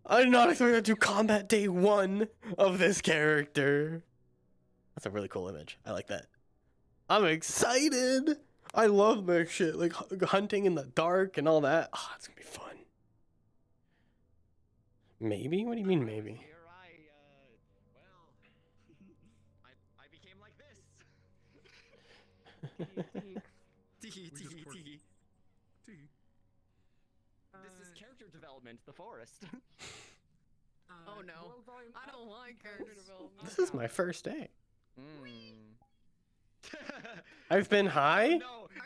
I did not expect to do combat day 1 of this character. That's a really cool image. I like that. I'm excited! I love that shit, like hunting in the dark and all that. Oh, it's gonna be fun. Maybe? What do you mean maybe? Here I became like this. Tee. This is character development, the forest. Oh no. I don't like character development. This is my first day. I've been high?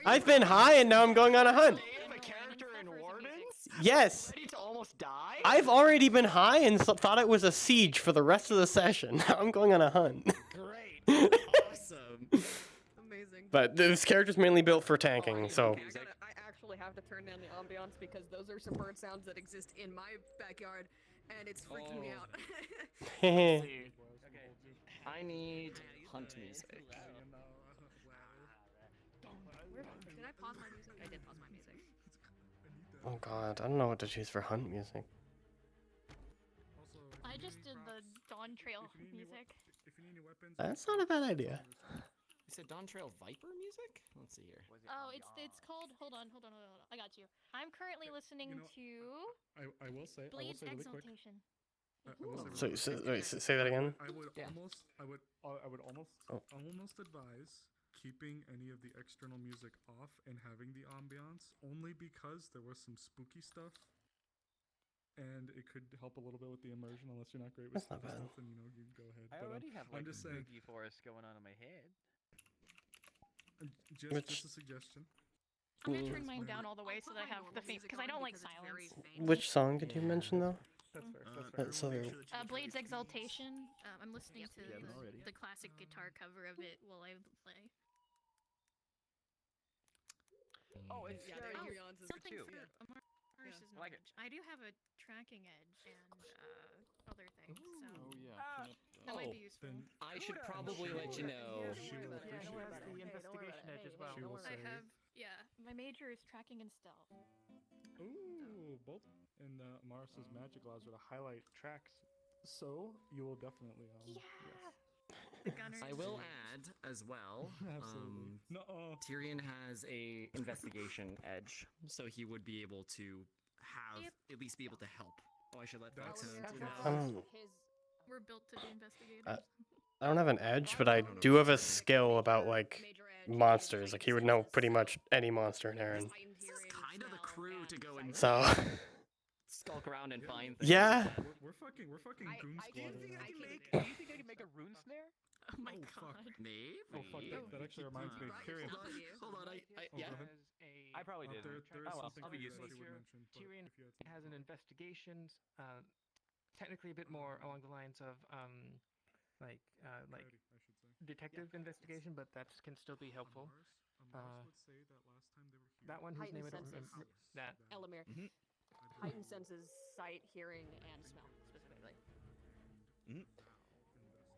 I've been high and now I'm going on a hunt. Have a character in Wardens? Yes. Ready to almost die? I've already been high and thought it was a siege for the rest of the session. Now I'm going on a hunt. Great. Awesome. Amazing. But this character's mainly built for tanking, so. I actually have to turn down the ambiance because those are some bird sounds that exist in my backyard, and it's freaking me out. Okay. I need hunt music. Did I pause my music? I did pause my music. Oh god, I don't know what to choose for hunt music. I just did the Dawn Trail music. That's not a bad idea. You said Dawn Trail Viper music? Let's see here. Oh, it's called. Hold on. I got you. I'm currently listening to I will say Bleed's really quick. Exaltation. I will say So, really so quick. wait, say that again. I would Yeah. almost advise keeping any of the external music off and having the ambiance only because there was some spooky stuff. And it could help a little bit with the immersion, unless you're not great with That's not bad. stuff, then you can go ahead. I already have like I'm just a saying, spooky forest going on in my head. just a suggestion. I'm gonna turn mine down all the way so that I have the faint, because I don't like silence. Which song did you mention though? That's fair. So Blade's Exaltation. I'm listening to we have it already. the classic guitar cover of it while I play. Oh, it's Something too. for Amaris's I like it. knowledge. I do have a tracking edge and other things, so Oh yeah. that might be useful. Then I should probably let you know. she will appreciate Who has that. the investigation edge as well? She will I say, have, my major is tracking and stealth. ooh, both in Amaris's magic allows her to highlight tracks, so you will definitely yes. The gunners. I will add as well. Absolutely. Tyrion has a investigation edge, so he would be able to have at least be able to help. Oh, I should let Fox know. We're built to be investigators. I don't have an edge, but I do have a skill about like monsters. Like he would know pretty much any monster in Aaron. This is kind of the crew to go and So skulk around and find things. yeah. We're fucking goon Do you squad. think I right can now. make? Do you think I can make a rune snare? Oh my fuck. god. Maybe. Oh fuck! That actually reminds me. Tyrion. Hold on. Yeah. I probably did. There is Oh well, something I'll be for you that useless. she would mention, but Tyrion if you had something has an else. investigations, technically a bit more along the lines of like Clarity, I should say. detective investigation, but that can still be helpful. Amaris would say that last time they were here. That one, whose name I don't Heightened remember. senses. That. Elamir. Heightened senses, sight, hearing, and smell, specifically.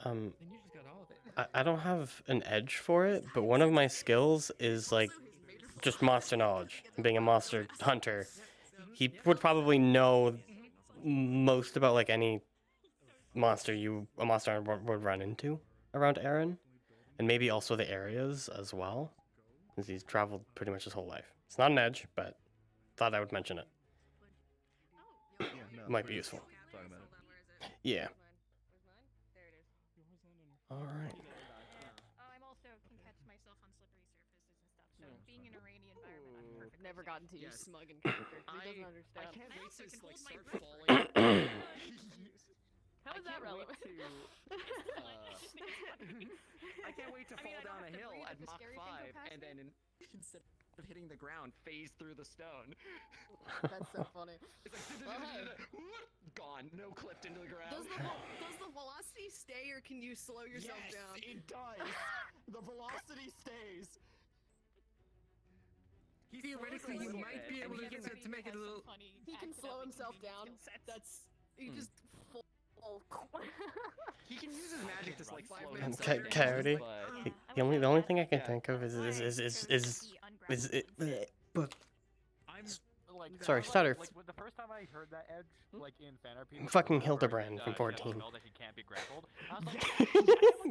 And you just got all of it. I don't have an edge for it, but one of my skills is like just monster knowledge. Being a monster hunter, he would probably know most about like any monster a monster would run into around Aaron, and maybe also the areas as well, since he's traveled pretty much his whole life. It's not an edge, but thought I would mention it. Might be useful. Talking about it. Yeah. There it is. All right. I'm also can catch myself on slippery surfaces and stuff. So being in a rainy environment, I'm perfect. Never gotten to use smug and character. He doesn't understand. I can't I wait also to can like hold my start breath. falling. How is that relevant? I can't wait to I mean, fall I don't down have a to hill breathe at if the Mach scary thing 5 go past and me. then instead of hitting the ground, phase through the stone. That's so funny. It's like, gone, no clipped into the ground. Does the velocity stay, or can you slow yourself Yes, down? it does. The velocity stays. Theoretically, you might be able to get that to make it a little. He can slow himself down. That's you just full. He can use his magic to like slow And himself down. Coyote. but- The only thing I can think of is but I'm like. Sorry, stutter. Like the first time I heard that edge, like in fan RP. Fucking Hildebrand from 14. Spell that he can't be grappled. I was like,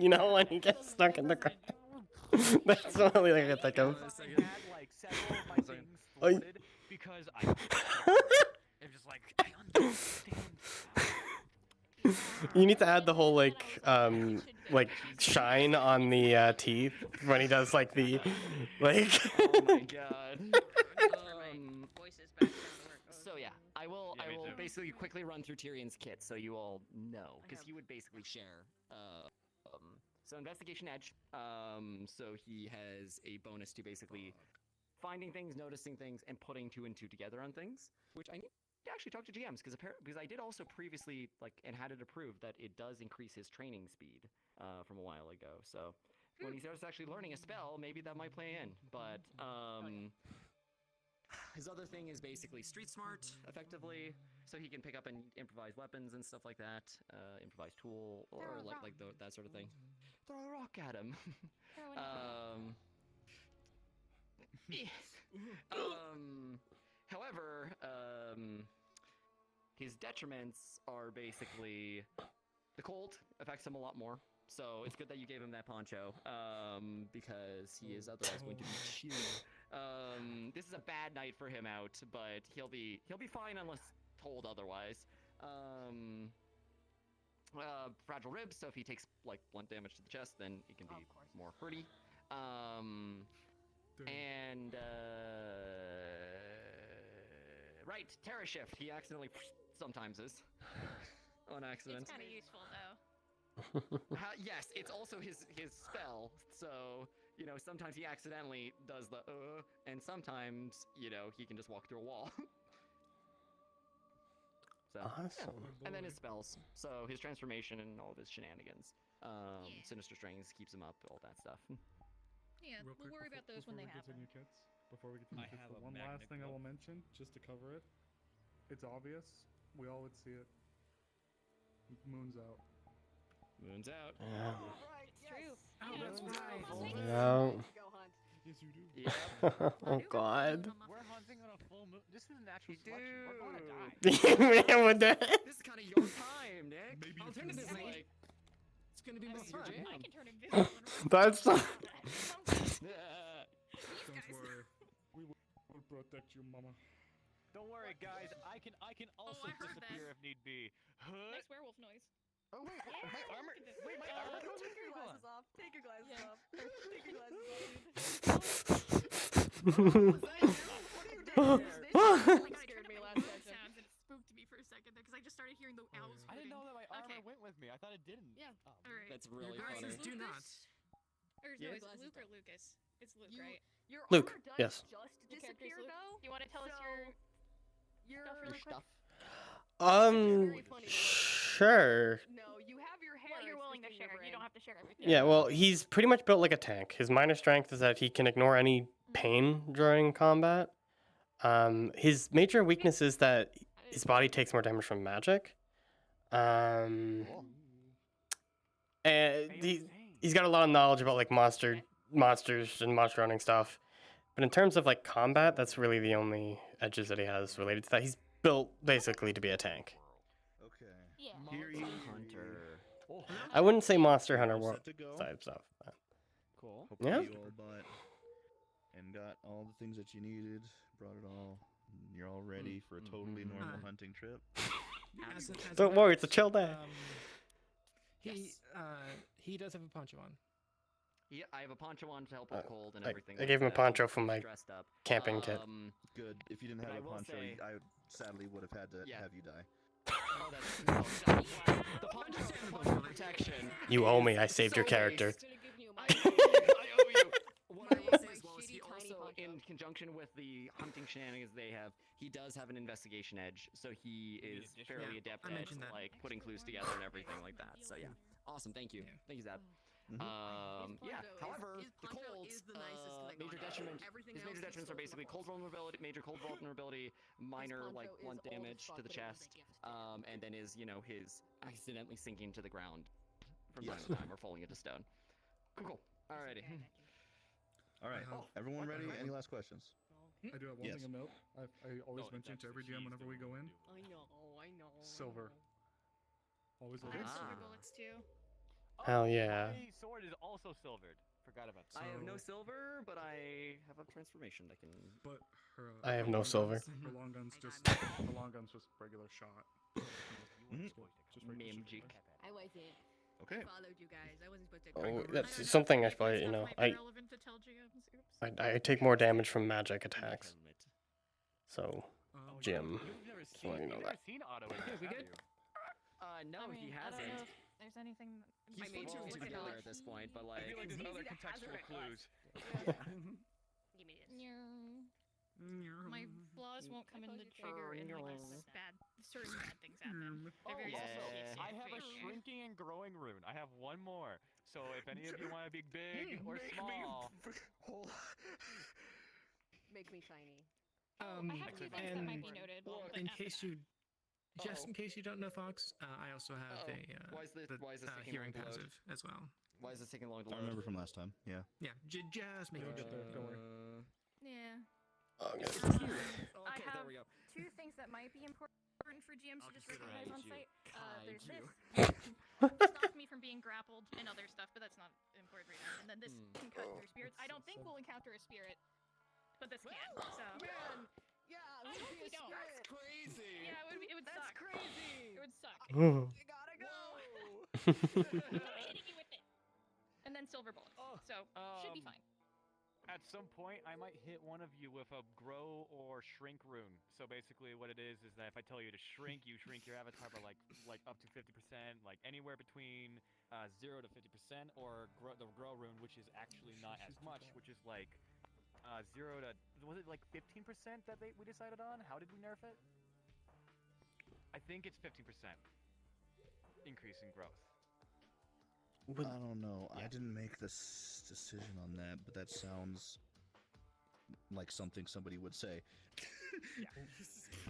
You know when he gets stuck in the ground. That's the only thing I can think of. I had like several of my things Oi. flooded because I. It was just like I understand. You need to add the whole like shine on the teeth when he does like the like. Oh my god. So yeah, I will too. basically quickly run through Tyrion's kit so you all know, because he would basically share. So investigation edge. So he has a bonus to basically finding things, noticing things, and putting two and two together on things, which I need to actually talk to GMs because I did also previously and had it approved that it does increase his training speed from a while ago. So when he starts actually learning a spell, maybe that might play in. But his other thing is basically street smart, effectively, so he can pick up and improvise weapons and stuff like that, improvise tool or that sort of thing. Throw a rock at him. However, his detriments are basically the cold affects him a lot more. So it's good that you gave him that poncho, because he is otherwise going to be chilly. This is a bad night for him out, but he'll be fine unless told otherwise. Fragile ribs, so if he takes like blunt damage to the chest, then it can be more hurty. Right, Terra Shift. He accidentally sometimes is on accident. It's kind of useful though. Yes, it's also his spell. So sometimes he accidentally does the and sometimes he can just walk through a wall. So, awesome. Yeah. And then his spells. So his transformation and all of his shenanigans. Sinister Strings keeps him up, all that stuff. Yeah, Real we'll quick, worry about those when they happen. Before we continue, kids, the one last thing I will mention, just to cover it, it's obvious. We all would see it. Moon's out. Moon's out. Yeah. It's true. Oh, that's right. Yeah. Yes, you do. Yeah. Oh God. We're hunting on a full moon. This is a natural selection. We're gonna die. Man, what the? This is kind of your time, Nick. Maybe Alternatively, it's gonna be more fun. I can turn invisible. That's. Don't worry. We will protect you, Mama. Don't worry, guys. I can also I heard disappear that. if need be. Nice werewolf noise. Oh wait, Yeah, my armor. Wait, my armor goes with Take your you. glasses off. Take your glasses off. Take your glasses off, dude. Scared me last session. Sounds and it spooked me for a second there because I just started hearing the owls. I didn't know that my armor went with me. I thought it didn't. Yeah. Oh, All right. That's really Your funny. glasses do not. Or no, Yes. is it Luke or Lucas? It's Luke, right? Your Luke, armor does yes. just Your character's disappear Luke? though. You want to tell us your stuff really quick? Sure. No, you have your hair. What you're it's willing to just in your share. You brain. don't have to share everything. Yeah, well, he's pretty much built like a tank. His minor strength is that he can ignore any pain during combat. His major weakness is that his body takes more damage from magic. And he's got a lot of knowledge about like monsters and monster hunting stuff. But in terms of like combat, that's really the only edges that he has related to that. He's built basically to be a tank. Okay. Yeah. Here you Hunter. I wouldn't say Monster Hunter All world set to go? type stuff. but- Cool. Hopefully Yeah. you all bought and got all the things that you needed. Brought it all. And you're all ready for a totally normal hunting trip. Don't worry, it's a chill day. He does have a poncho on. Yeah, I have a poncho on to help with cold and I everything. gave him a like that. poncho He's from my dressed up. camping kit. Good. If you didn't but have I a will poncho, say- I sadly would have had to Yeah. have you die. Oh, that's no, the poncho is poncho protection. You owe me. I saved your character. I owe you. What I will say as well is he also, in conjunction with the hunting shenanigans they have, he does have an investigation edge, so he is fairly adept I at mentioned that. like putting clues together and everything like that. So yeah, awesome. Thank you, thank you, Zab. Yeah. However, the cold major detriment. His major detriments are basically cold vulnerability, major cold vulnerability, minor like blunt damage to the chest, and then his his accidentally sinking to the ground from time to time or falling into stone. Cool. Alrighty. All right. Everyone ready? Any last questions? I do have one thing to note. I always mention to every DM whenever we go in. I know. Silver. Always I look have at silver silver. bullets too. Hell yeah. My sword is also silvered. Forgot about that. I have no silver, but I have a transformation that can. But her. I have no silver. Her long gun's just regular shot. Just regular Magic. I wasn't. Okay. I followed you guys. I wasn't supposed to. Oh, that's something I probably, Relevant to tell GMs. Oops. I take more damage from magic attacks. So, Jim, You've never just seen, letting you know you've that. never seen auto attack, we have good? you? No, I mean, he I don't hasn't. know if there's anything. He's I mean, well just look together at at this point, but I like. feel like there's other contextual clues. Give me this. My flaws won't come in the trigger in like bad, certain bad things happen. They're very specific. I have a situation. shrinking and growing rune. I have one more. So if any of you want to be big or small, Make me tiny. I have two things that might be noted. Well, but in after case that. just in case you don't know, Fox, I also have Why is this taking hearing long to load? passive as well. Why is this taking long to I load? remember from last time. Yeah. Yeah, just making sure. Don't worry. Yeah. Oh, I Okay, have there we go. two things that might be important important for GMs to just consider recognize on Kaiju. site. There's Kaiju. this stop me from being grappled and other stuff, but that's not important right now. And then this can cut through spirits. I don't think we'll encounter a spirit, but this can. So. Man, yeah, I hope we don't. That's crazy. Yeah, it would That's suck. crazy. It would suck. Ooh. You gotta go. I'm not hitting you with it. And then silver bullet. So should be fine. At some point, I might hit one of you with a grow or shrink rune. So basically, what it is that if I tell you to shrink, you shrink your avatar by like up to 50%, like anywhere between 0 to 50%, or the grow rune, which is actually not as much, which is like 0 to was it like 15% that we decided on? How did we nerf it? I think it's 15% increase in growth. I don't know. I didn't make this decision on that, but that sounds like something somebody would say.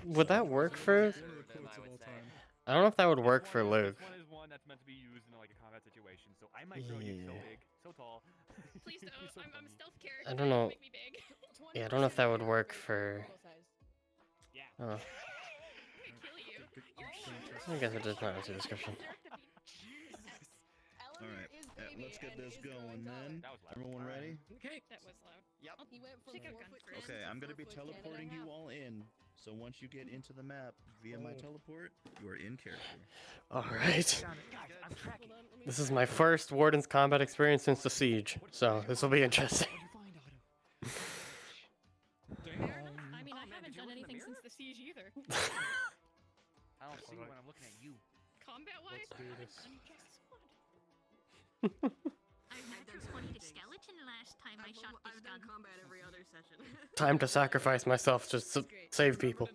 Would that work for? I don't know if that would work for Luke. This one is one that's meant to be used in like a combat situation, so I might grow you so big, so tall. Please don't. So I'm a stealth character. I don't know. Make me big. Yeah, I don't know if that would work for. Yeah. Oh. I guess it does not answer the description. Alright, let's get this going then. Everyone ready? Okay. That was loud. Yep. He went from Take out 4 gun foot first. 10 Okay, to I'm gonna 4 be foot 10 and a teleporting you half. all in. So once you get into the map via my teleport, you are in character. Alright. This is my first Wardens combat experience since the siege, so this will be interesting. I mean, I haven't done anything since the siege either. I don't see when I'm looking at you. Combat-wise, Let's do this. I went from 20 to skeleton last time I shot this I've gun. done combat every other session. Time to sacrifice myself just to save people.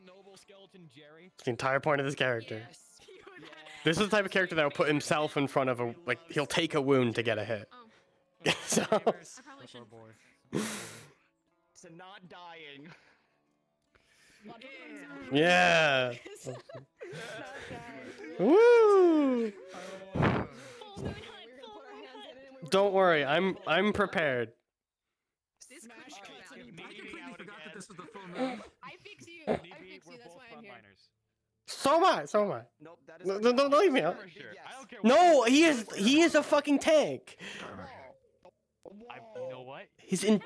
It's the entire point of this character. This is the type of character that will put himself in front of a, like, he'll take a wound to get a hit. So. I probably should. To not dying. Yeah. Woo! Don't worry, I'm prepared. This could I completely forgot that this was the full moon. moon. I fix you. I fix you. That's why I'm here. So am I. So am I. Nope, that is No, don't leave me out. Yes. No, he is a fucking tank. You know what? He's in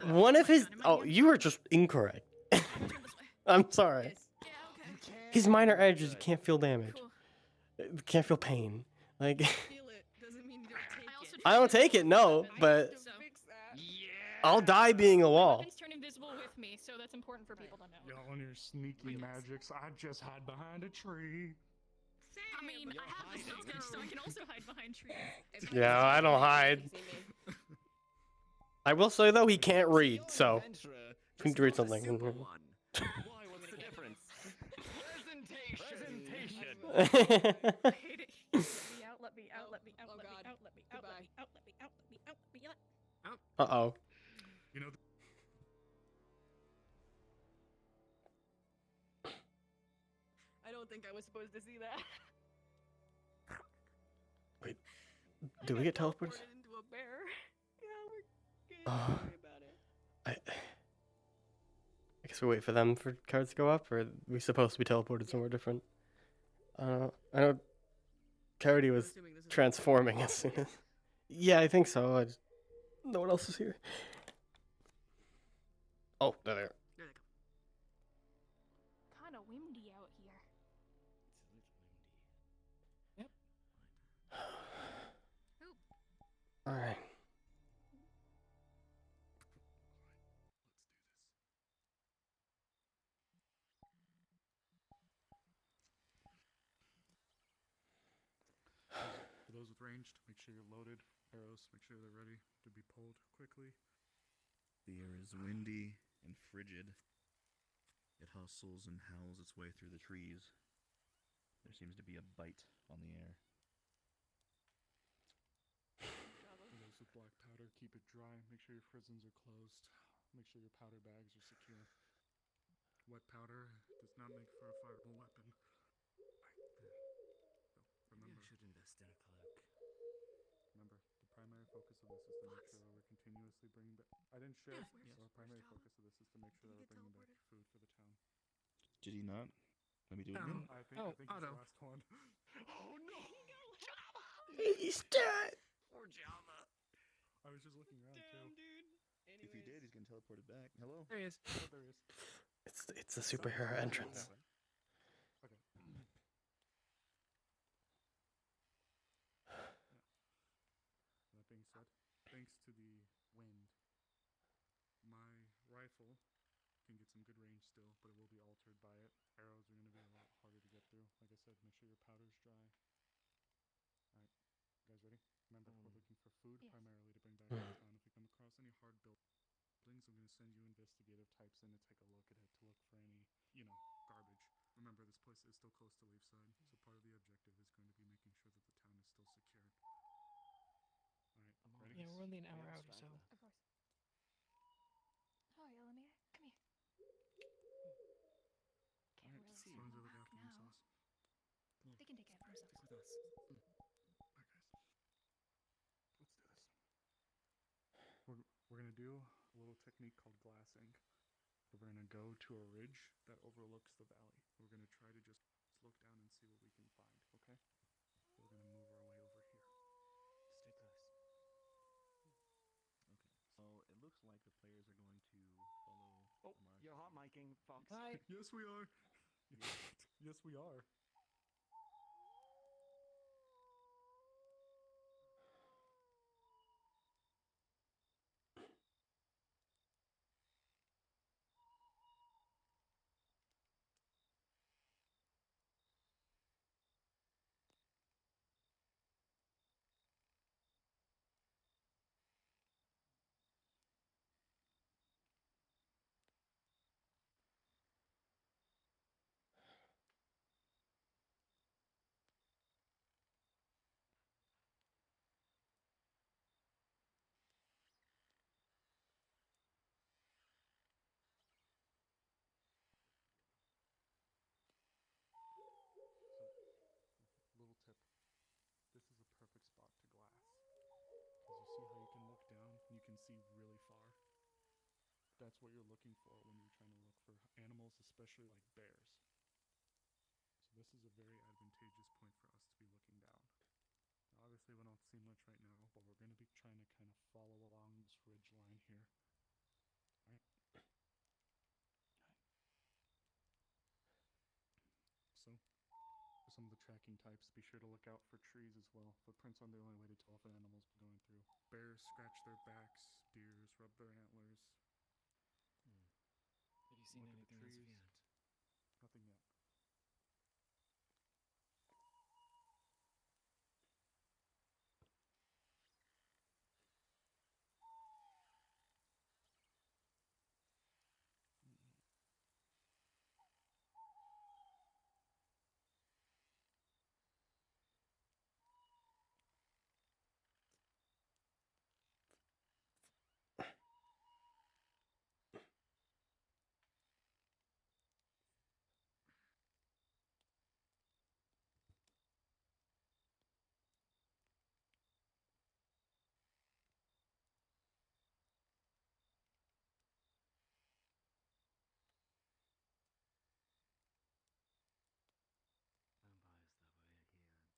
one of his. Oh, you were just incorrect. I'm sorry. His minor edge is you can't feel damage. You can't feel pain. Like. Feel it doesn't mean you don't take it. I don't take it, no, but I'll die being a wall. Weapons turn invisible with me, so that's important for people to know. Y'all and your sneaky magics. I just hide behind a tree. I mean, I have the stealth edge, so I can also hide behind trees. Yeah, I don't hide. I will say though, he can't read, so he can read something. Why? What's the difference? Presentation. I hate it. Let me out, let me out, let me out, let me out, let me out, let me out, let me out, let me out. Uh-oh. You know. I don't think I was supposed to see that. Wait, do we get teleported? Into a bear. Yeah, we're good. Don't worry about it. I guess we wait for them for cards to go up, or are we supposed to be teleported somewhere different? I know Cody was transforming as soon as... Yeah, I think so. No one else is here. Oh, there they are. Kind of windy out here. Alright. For those with ranged, make sure you're loaded. Arrows, make sure they're ready to be pulled quickly. The air is windy and frigid. It hustles and howls its way through the trees. There seems to be a bite on the air. For those with black powder, keep it dry. Make sure your prisons are closed. Make sure your powder bags are secure. Wet powder does not make for a fireable weapon. Remember, should invest in a cloak. Remember, the primary focus of this is to make sure that we're continuously bringing back. I didn't share. So our primary focus of this is to make sure that we're bringing back food for the town. Did he not? Let me do it again. I think it's the last one. Oh no! He's dead. Poor Java. I was just looking around too. Dude. If he did, he's getting teleported back. Hello? There he is. Oh, there he is. It's a superhero entrance. Okay. That being said, thanks to the wind, my rifle can get some good range still, but it will be altered by it. Arrows are going to be a lot harder to get through. Like I said, make sure your powder's dry. Alright, you guys ready? Remember, we're looking for food primarily to bring back to town. If we come across any hard buildings, I'm going to send you investigative types in to take a look at it to look for any, garbage. Remember, this place is still close to Leafside, so part of the objective is going to be making sure that the town is still secured. Alright, ready? Yeah, we're only an hour out or so. Of course. Oh, yeah, let me come here. Can't Alright, really as see long as they them look back after now. themselves. They can take care of themselves. Stick with us. Alright, guys. Let's do this. We're going to do a little technique called glassing. We're going to go to a ridge that overlooks the valley. We're going to try to just look down and see what we can find, okay? So we're going to move our way over here. Stay close. Okay, so it looks like the players are going to follow. Oh, you're hot micing, Fox. Hi. Yes, we are. Yes, we are. Little tip. This is a perfect spot to glass. Because you see how you can look down and you can see really far? That's what you're looking for when you're trying to look for animals, especially like bears. So this is a very advantageous point for us to be looking down. Now, obviously we don't see much right now, but we're going to be trying to kind of follow along this ridge line here. Alright. So, for some of the tracking types, be sure to look out for trees as well. Footprints aren't the only way to tell if an animal's been going through. Bears scratch their backs, deers rub their antlers. Have you seen Look at the anything as of trees. yet? Nothing yet. Vampires that were here prefer to attack from above.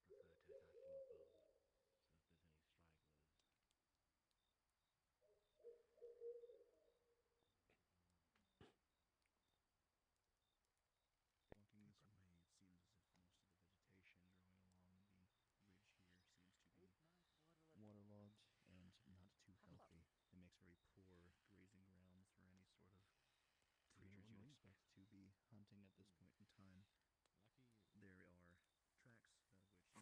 So if there's any stragglers. Walking this way, it seems as if most of the vegetation growing along the ridge here seems to be waterlogged and not too healthy. It makes very poor grazing grounds for any sort of creatures you'd expect to be hunting at this point in time. Lucky you. There are tracks that which you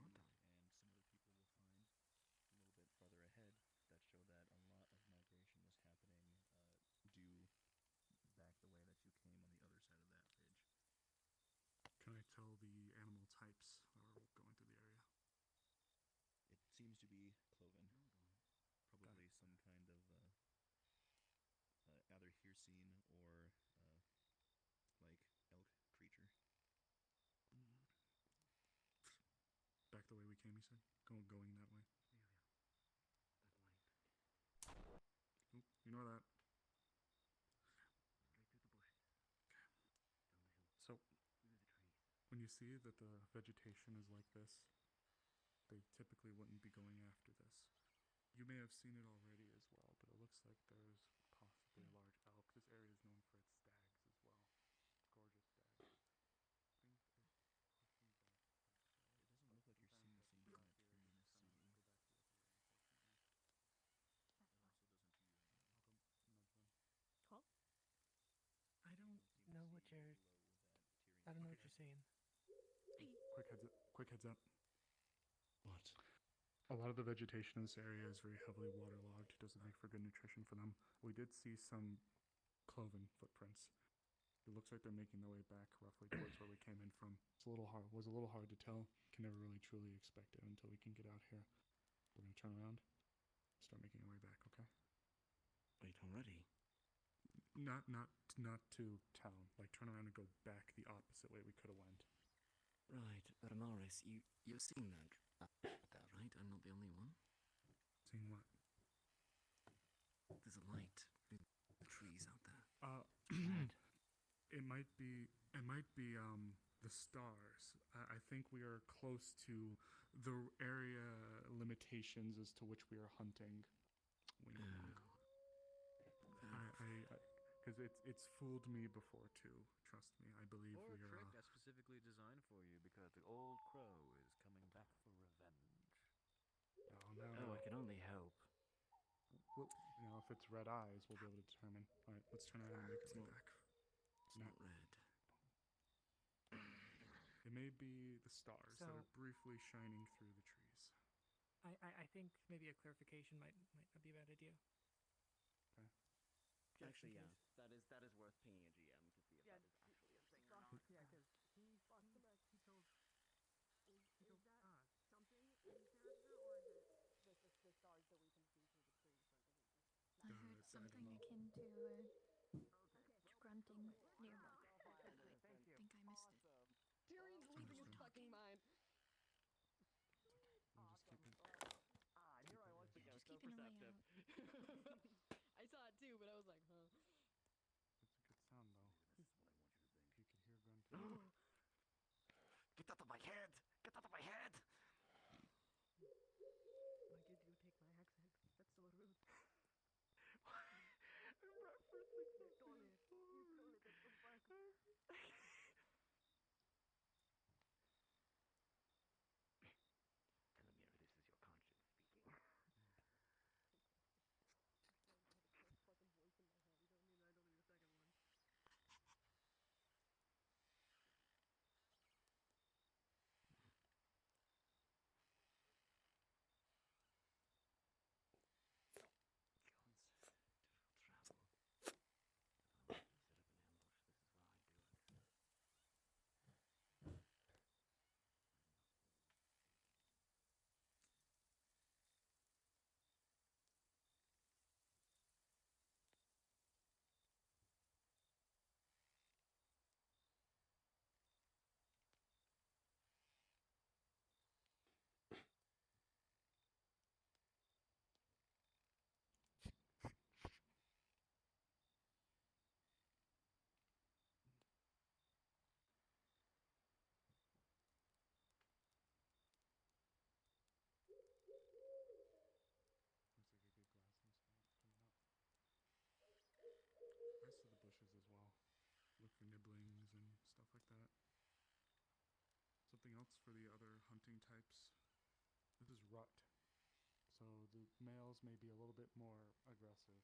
and some other people will find a little bit farther ahead that show that a lot of migration is happening due back the way that you came on the other side of that ridge. Can I tell the animal types that are going through the area? It seems to be cloven. Probably some kind of either hircine or like elk creature. Back the way we came, you said? Going that way. Yeah. That light. Oop, ignore that. Straight through the bushes. Okay. Down the hill. So, Through the trees. see that the vegetation is like this, they typically wouldn't be going after this. You may have seen it already as well, but it looks like there's possibly a large elk. This area is known for its stags as well. Gorgeous stags. I think it pushed me back quite a bit. It doesn't look like you're seeing the same criterion as Go seeing. back the other way, unfortunately. It also doesn't to you, Henry. I'll go nudge them. Huh? I don't seem to know what see you're. below that I don't know what you're saying. Quick heads up. What? A lot of the vegetation in this area is very heavily waterlogged. It doesn't make for good nutrition for them. We did see some cloven footprints. It looks like they're making their way back roughly towards where we came in from. Was a little hard to tell. Can never really truly expect it until we can get out here. We're gonna turn around, start making our way back. Okay? Wait already? Not to town. Like turn around and go back the opposite way we could have went. Right, but Amaris, you've seen that, right? I'm not the only one. Seeing what? There's a light through the trees out there. It might be the stars. I think we are close to the area limitations as to which we are hunting. Wink, wink. Because it's fooled me before too. Trust me, I believe Or a we are. trick that's specifically designed for you because the old crow is coming back for revenge. Oh no! Oh, I can only hope. Well, if it's red eyes, we'll be able to determine. All right, let's turn around and make our way back. It's not red. It may be the stars that are So- briefly shining through the trees. I think maybe a clarification might not be a bad idea. Okay. Just in Actually, yeah, case. that is worth pinging a GM to see if that is actually a thing or not. Yeah, because he told is that something in character, or is it just the stars that we can see through the trees? I heard something akin to grunting nearby. Thank you. I think I missed it. Tyrion's losing his fucking mind. We'll just keep it. I knew I was Just keeping an eye out. I saw it too, but I was like, huh. It's a good sound though. If you could hear grunting. Get out of my head! Get out of my head! Why did you take my accent? That's so rude. I'm referencing something. You stole it. That's so fucking. Telemir, this is your conscience speaking. I had a first fucking voice in my head. You don't need. I don't need a second one. Travel. If I want to set up an ambush, this is where I do it. Looks like a good glassing spot coming up. Rest of the bushes as well. Look for nibblings and stuff like that. Something else for the other hunting types. This is rut. So the males may be a little bit more aggressive.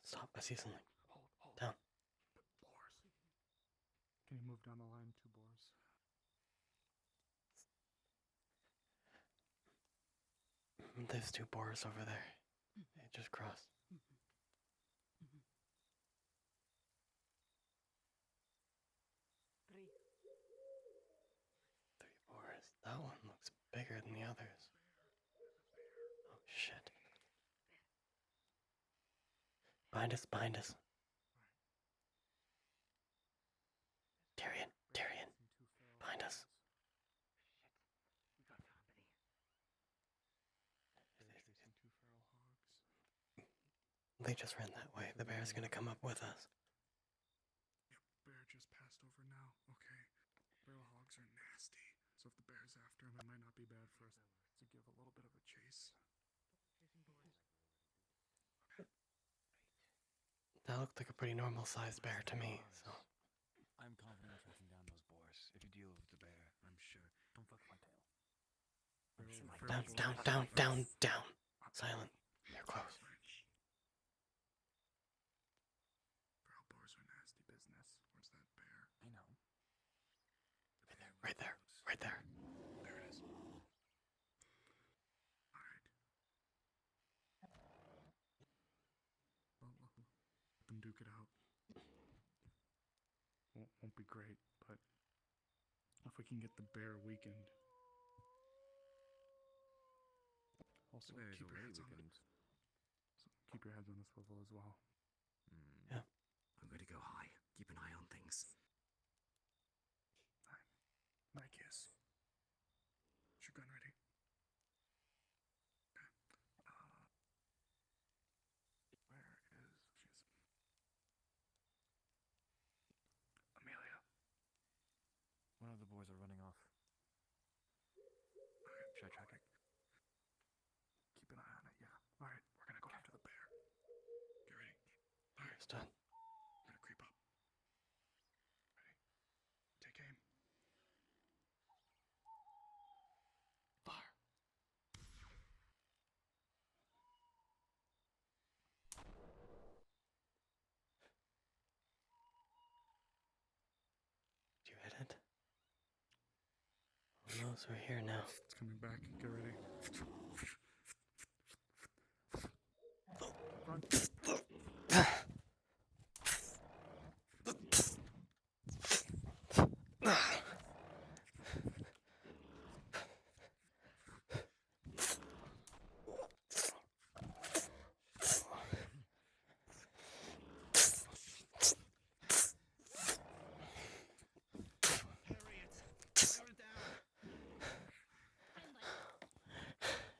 Stop, I see something. Hold. Down. Boars. Can you move down the line 2 boars? There's 2 boars over there. They just crossed. 3. 3 boars. That one looks bigger than the others. Oh shit. Behind us, behind us. Tyrion, behind us. We got company. They're chasing 2 feral hogs. They just ran that way. The bear's gonna come up with us. Yep, bear just passed over now. Okay. Feral hogs are nasty. So if the bear's after him, it might not be bad for us to give a little bit of a chase. Chasing boars. That looked like a pretty normal sized bear to me, so. I'm confident in tracking down those boars. If you deal with the bear, I'm sure. Don't fuck my tail. Down. Silent. They're close. Feral boars are nasty business. Where's that bear? I know. Right there. There it is. Alright. Well, let them duke it out. Won't be great, but if we can get the bear weakened. Also, The bear is keep your already heads on weakened. keep your heads on the swivel as well. Yeah. I'm going to go high. Keep an eye on things. My kiss. Is your gun ready? Okay. Where is she's Amelia? One of the boys are running off. Okay, should I track it? Keep an eye on it, yeah. Alright, we're gonna go after the bear. Get ready. Alright. Understood. I'm gonna creep up. Ready? Take aim. Fire. Did you hit it? Oh no, so we're here now. It's coming back. Get ready. Run.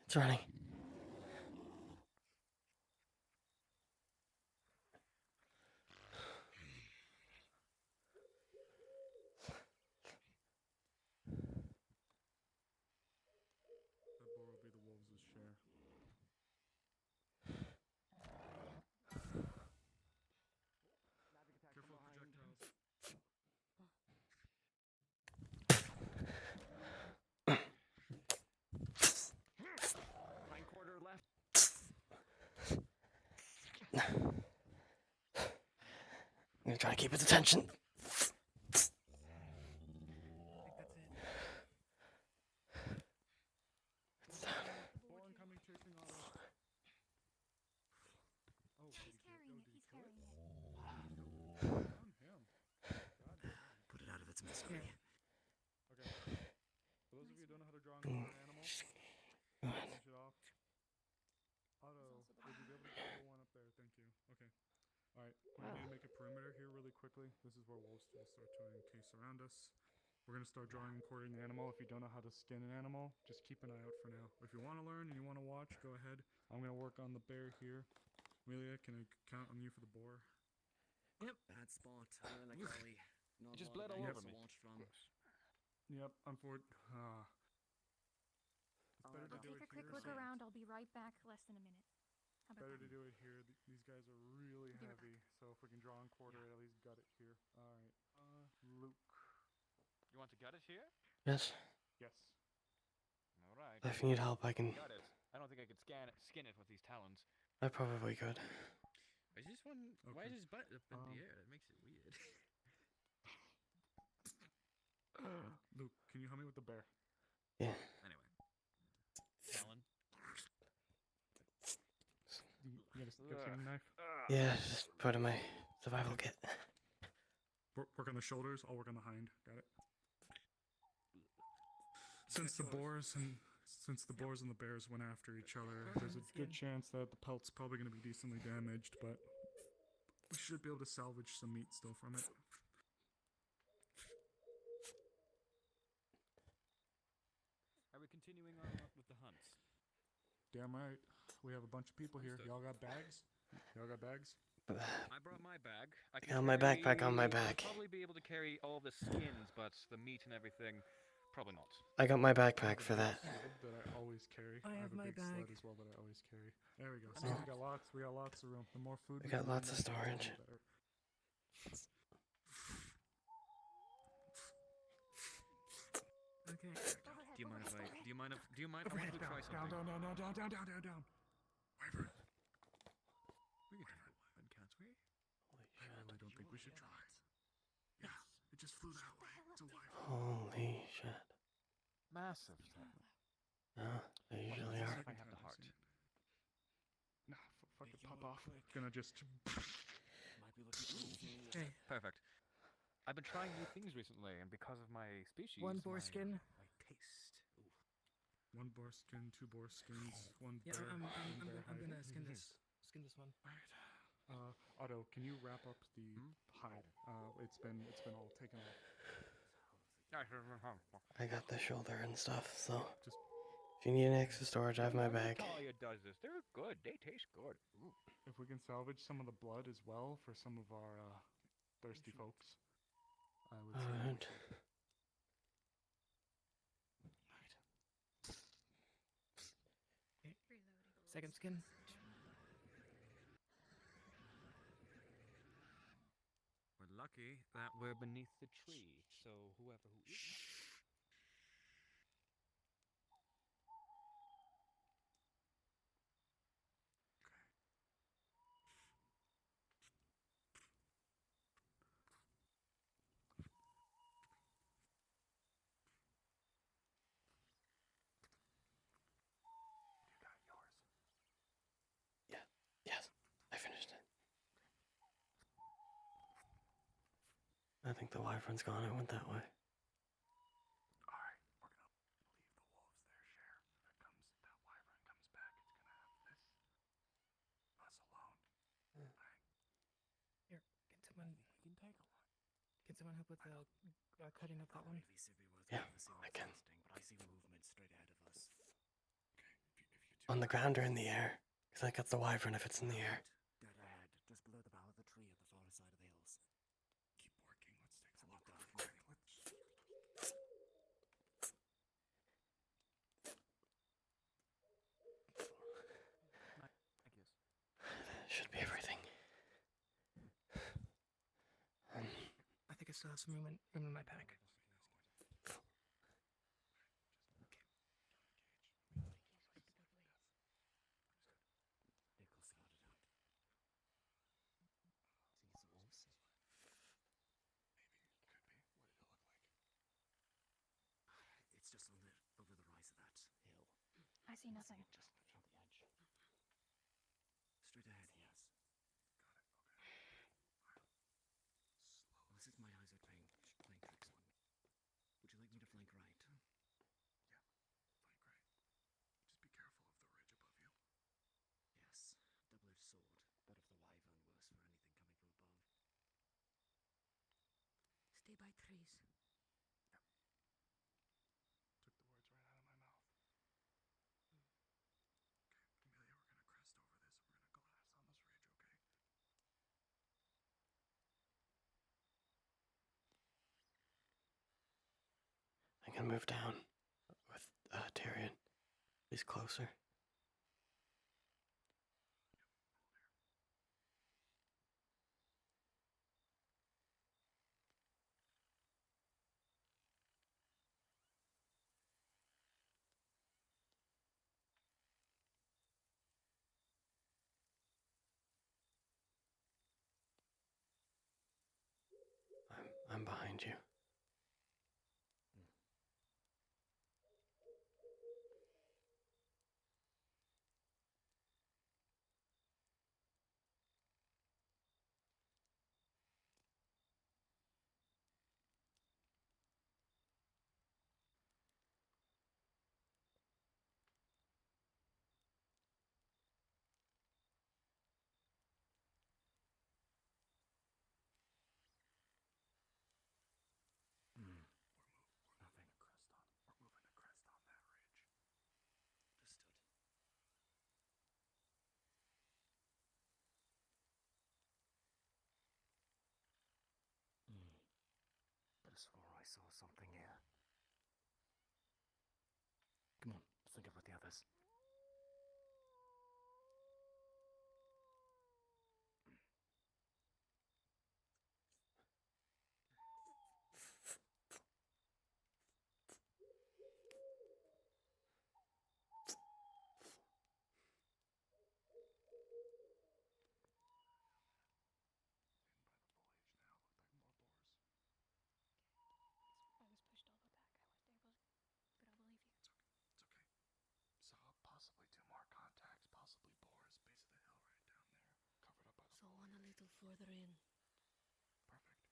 It's running. That boar will be the wolves' share. Careful of projectiles. Quarter left. I'm gonna try to keep its attention. It's down. Boar incoming, chasing all of us. Oh, He's carrying it. He's carrying it. On him. God damn. Put it out of its misery. Okay. For those of you who don't know how to draw and color an animal, finish it off. Otto, would you be able to get the one up there? Thank you. Okay. Alright, we're going to make a perimeter here really quickly. This is where wolves will start to encase around us. We're going to start drawing and quartering the animal. If you don't know how to skin an animal, just keep an eye out for now. If you want to learn and you want to watch, go ahead. I'm going to work on the bear here. Amelia, can I count on you for the boar? Yep. Bad spot. Like Ollie. Not It just a lot bled of all angles over to me. watch from. Yep, it's better to I'll do take it a quick here. look around. I'll be right back. Less than a minute. How about Better that? to do it here. These guys are really Be right heavy, so if we can draw and quarter it, at least gut it here. Alright, Luke. You want to gut it here? Yes. Yes. All right. If you need help, I can. Gut it. I don't think I could skin it with these talons. I probably could. I just one. Why Okay. is his butt up in the air? That makes it weird. Luke, can you help me with the bear? Yeah. Anyway, Talon. You got a tuning knife? Yeah, just put in my survival kit. Work on the shoulders. I'll work on the hind. Got it. Since the boars and the bears went after each other, there's a good chance that the pelt's probably going to be decently damaged, but we should be able to salvage some meat still from it. Are we continuing on with the hunts? Damn right. We have a bunch of people here. Y'all got bags? Y'all got bags? I brought my bag. I got my backpack on my back. I'll probably be able to carry all the skins, but the meat and everything, probably not. I got my backpack for that. Sled that I always carry. I have a my big bag. sled as well that I always carry. There we go. So we got lots of room. The more food We got can lots of bring, storage. the better. Okay. Do you mind if I? Do you mind if? Do you mind? I want to try something. Down. Wyvern. We can try one, can't we? I really don't think we should try. Yeah, it just flew that way. It's a wyvern. Holy shit. Massive thing. No, they usually are. I have the heart. Nah, fuck it, pop off. Gonna just. Hey. Perfect. I've been trying new things recently, and because of my species, One boar skin. my taste. Ooh. One boar skin, two boar skins, one Yeah, bear. I'm bear hide. gonna skin this. Skin this one. Alright. Otto, can you wrap up the hide? It's been all taken off. I got the shoulder and stuff, so Just if you need any extra storage, I have my bag. Talia does this. They're good. They taste good. Ooh. if we can salvage some of the blood as well for some of our thirsty folks, I would say. Alright. Second skin. We're lucky that we're beneath the tree, so whoever who is. Yes, I finished it. I think the wyvern's gone. It went that way. Alright, we're gonna leave the wolves their share. If that wyvern comes back, it's gonna have us alone. Alright. Here, can someone? We can take a one. Can someone help with cutting up that one? Yeah, I can. But I see movement straight ahead of us. On the ground or in the air? Because I got the wyvern if it's in the air. Dead ahead, just below the bough of the tree at the far side of the hills. Keep working. Let's take a look. Should be everything. I think I still have some room in my pack. It's just over the rise of that hill. I see nothing. Just on the edge. Straight ahead, yes. Got it, okay. This is my eyes are playing tricks on me. Would you like me to flank right? Yeah, flank right. Just be careful of the ridge above you. Yes, double-edged sword. But if the wyvern worse for anything coming from above. Stay by trees. Took the words right out of my mouth. Okay, Amelia, we're gonna crest over this. We're gonna glass on this ridge, okay? I can move down with Tyrion. He's closer. behind you. Could have swore I saw something here. Come on, let's think about the others. I was pushed all the way back. I wasn't able to, but I'll believe you. It's okay. Saw possibly 2 more contacts, possibly boars, base of the hill right down there, covered up by the So one a little further in.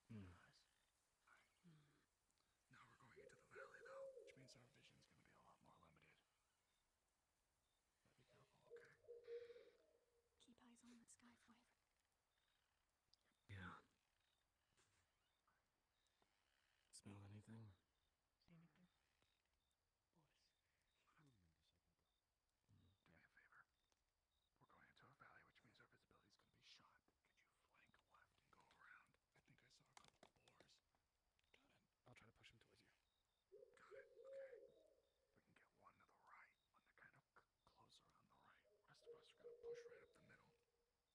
Perfect. Nice. Now we're going into the valley though, which means our vision's gonna be a lot more limited. Gotta be careful, okay? Keep eyes on the sky forever. Yeah. Smell anything? See anything? Do me a favor. We're going into a valley, which means our visibility is gonna be shot. Could you flank left and go around? I think I saw a couple of boars. Got it. I'll try to push them towards you. Got it. Okay. We can get one to the right, one to kind of close around the right. Rest of us are gonna push right up the middle.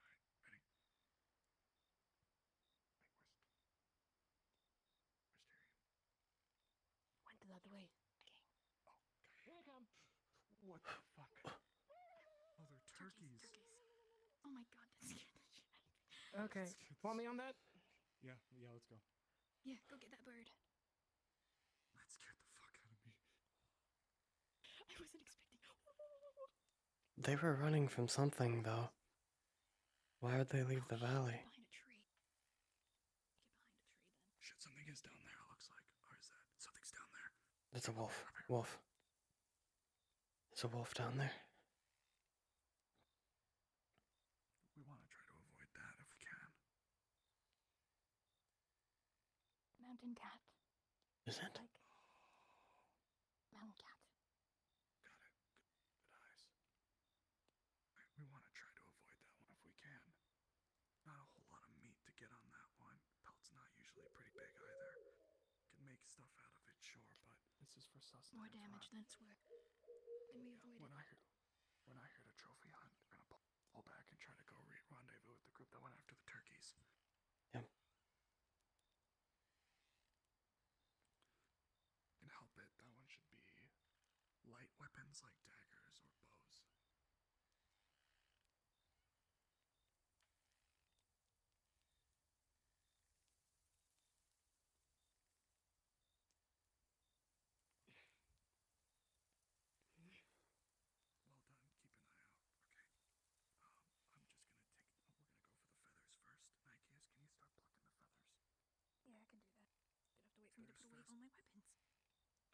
All right. Ready? Wait, where's Tyrion? Went the other way. Here I come. What the fuck? Oh, they're turkeys. Oh my god, that scared the shit out of me. Okay, want me on that? Yeah, let's go. Yeah, go get that bird. That scared the fuck out of me. I wasn't expecting. They were running from something, though. Why would they leave the valley? Behind a tree. Get behind a tree then. Shit, something is down there, it looks like. Or is that? Something's down there. It's a wolf. Wolf. There's a wolf down there. We want to try to avoid that if we can. Mountain cat. Is it? Like mountain cat. Got it. Good eyes. We want to try to avoid that one if we can. Not a whole lot of meat to get on that one. Pelt's not usually pretty big either. Can make stuff out of it, sure, but this is for sustenance. More damage than it's worth. Can we avoid We're it? not here to trophy hunt. We're gonna pull back and try to go rendezvous with the group that went after the turkeys. Yep. Can help it. That one should be light weapons like daggers or bows. Well done. Keep an eye out.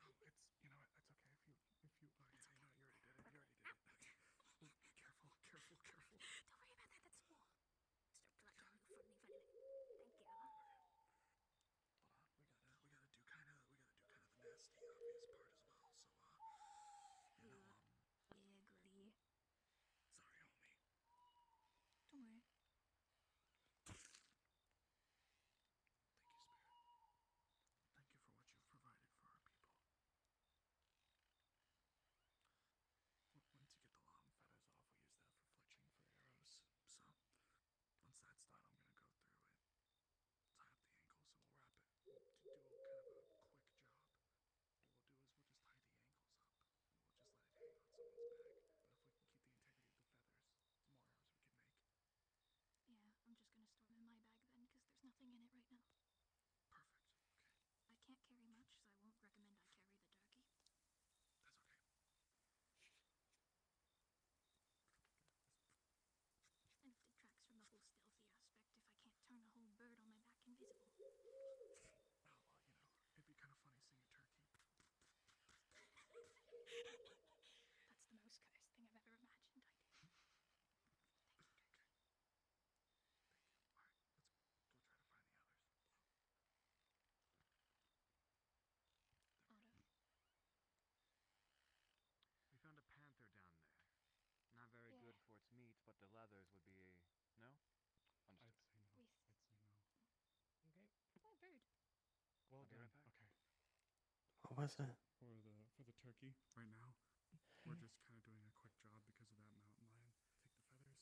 Okay. I'm just gonna take. We're gonna go for the feathers first. Nikeas, can you start plucking the feathers? Yeah, I can do that. Gonna have to wait for me to put away all my weapons. Oh, it's you know what? That's okay if you. Oh yeah, you know you already did it. You already did it. Okay. Careful. Don't worry about that. That's small. Start collecting the funny. Thank you. Hold on. We gotta do kind of the nasty, obvious part as well. So Yeah, Gritty. sorry, homie. Don't worry. Thank you, Spirit. Thank you for what you've provided for meat, but the leathers would be no. Understood. I'd say no. I'd say no. Okay. Oh, bird. Well I'll be done. right back. Okay. What was it? For the turkey right now, we're just kind of doing a quick job because of that mountain lion. Take the feathers.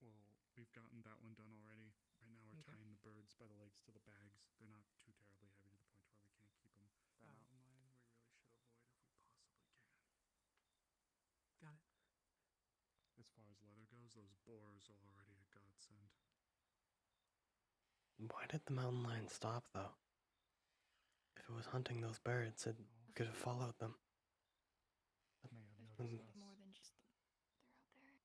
Well, we've gotten that one done already. Right now we're tying the birds by the legs to the bags. They're not too terribly heavy to the point where we can't keep them. That mountain lion we really should avoid if we possibly can. Got it. As far as leather goes, those boars are already a godsend. Why did the mountain lion stop, though? If it was hunting those birds, it could have followed them. May have There's noticed probably us. more than just they're out there.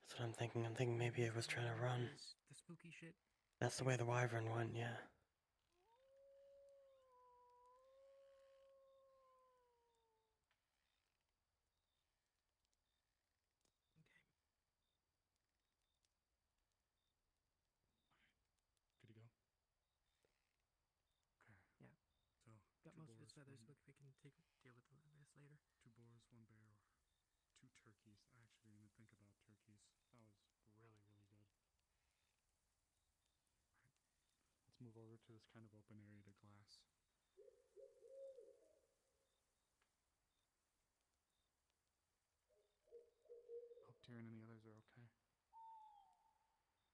That's what I'm thinking. I'm thinking maybe it was trying to run. The spooky shit. That's the way the wyvern went, yeah. Good to go? Okay. Yeah. So, Got two most of its boars, feathers. one- Look, we can deal with the rest later. 2 boars, 1 bear, 2 turkeys. I actually didn't even think about turkeys. That was really, really good. Alright. Let's move over to this kind of open area to glass. Hope Tyrion and the others are okay.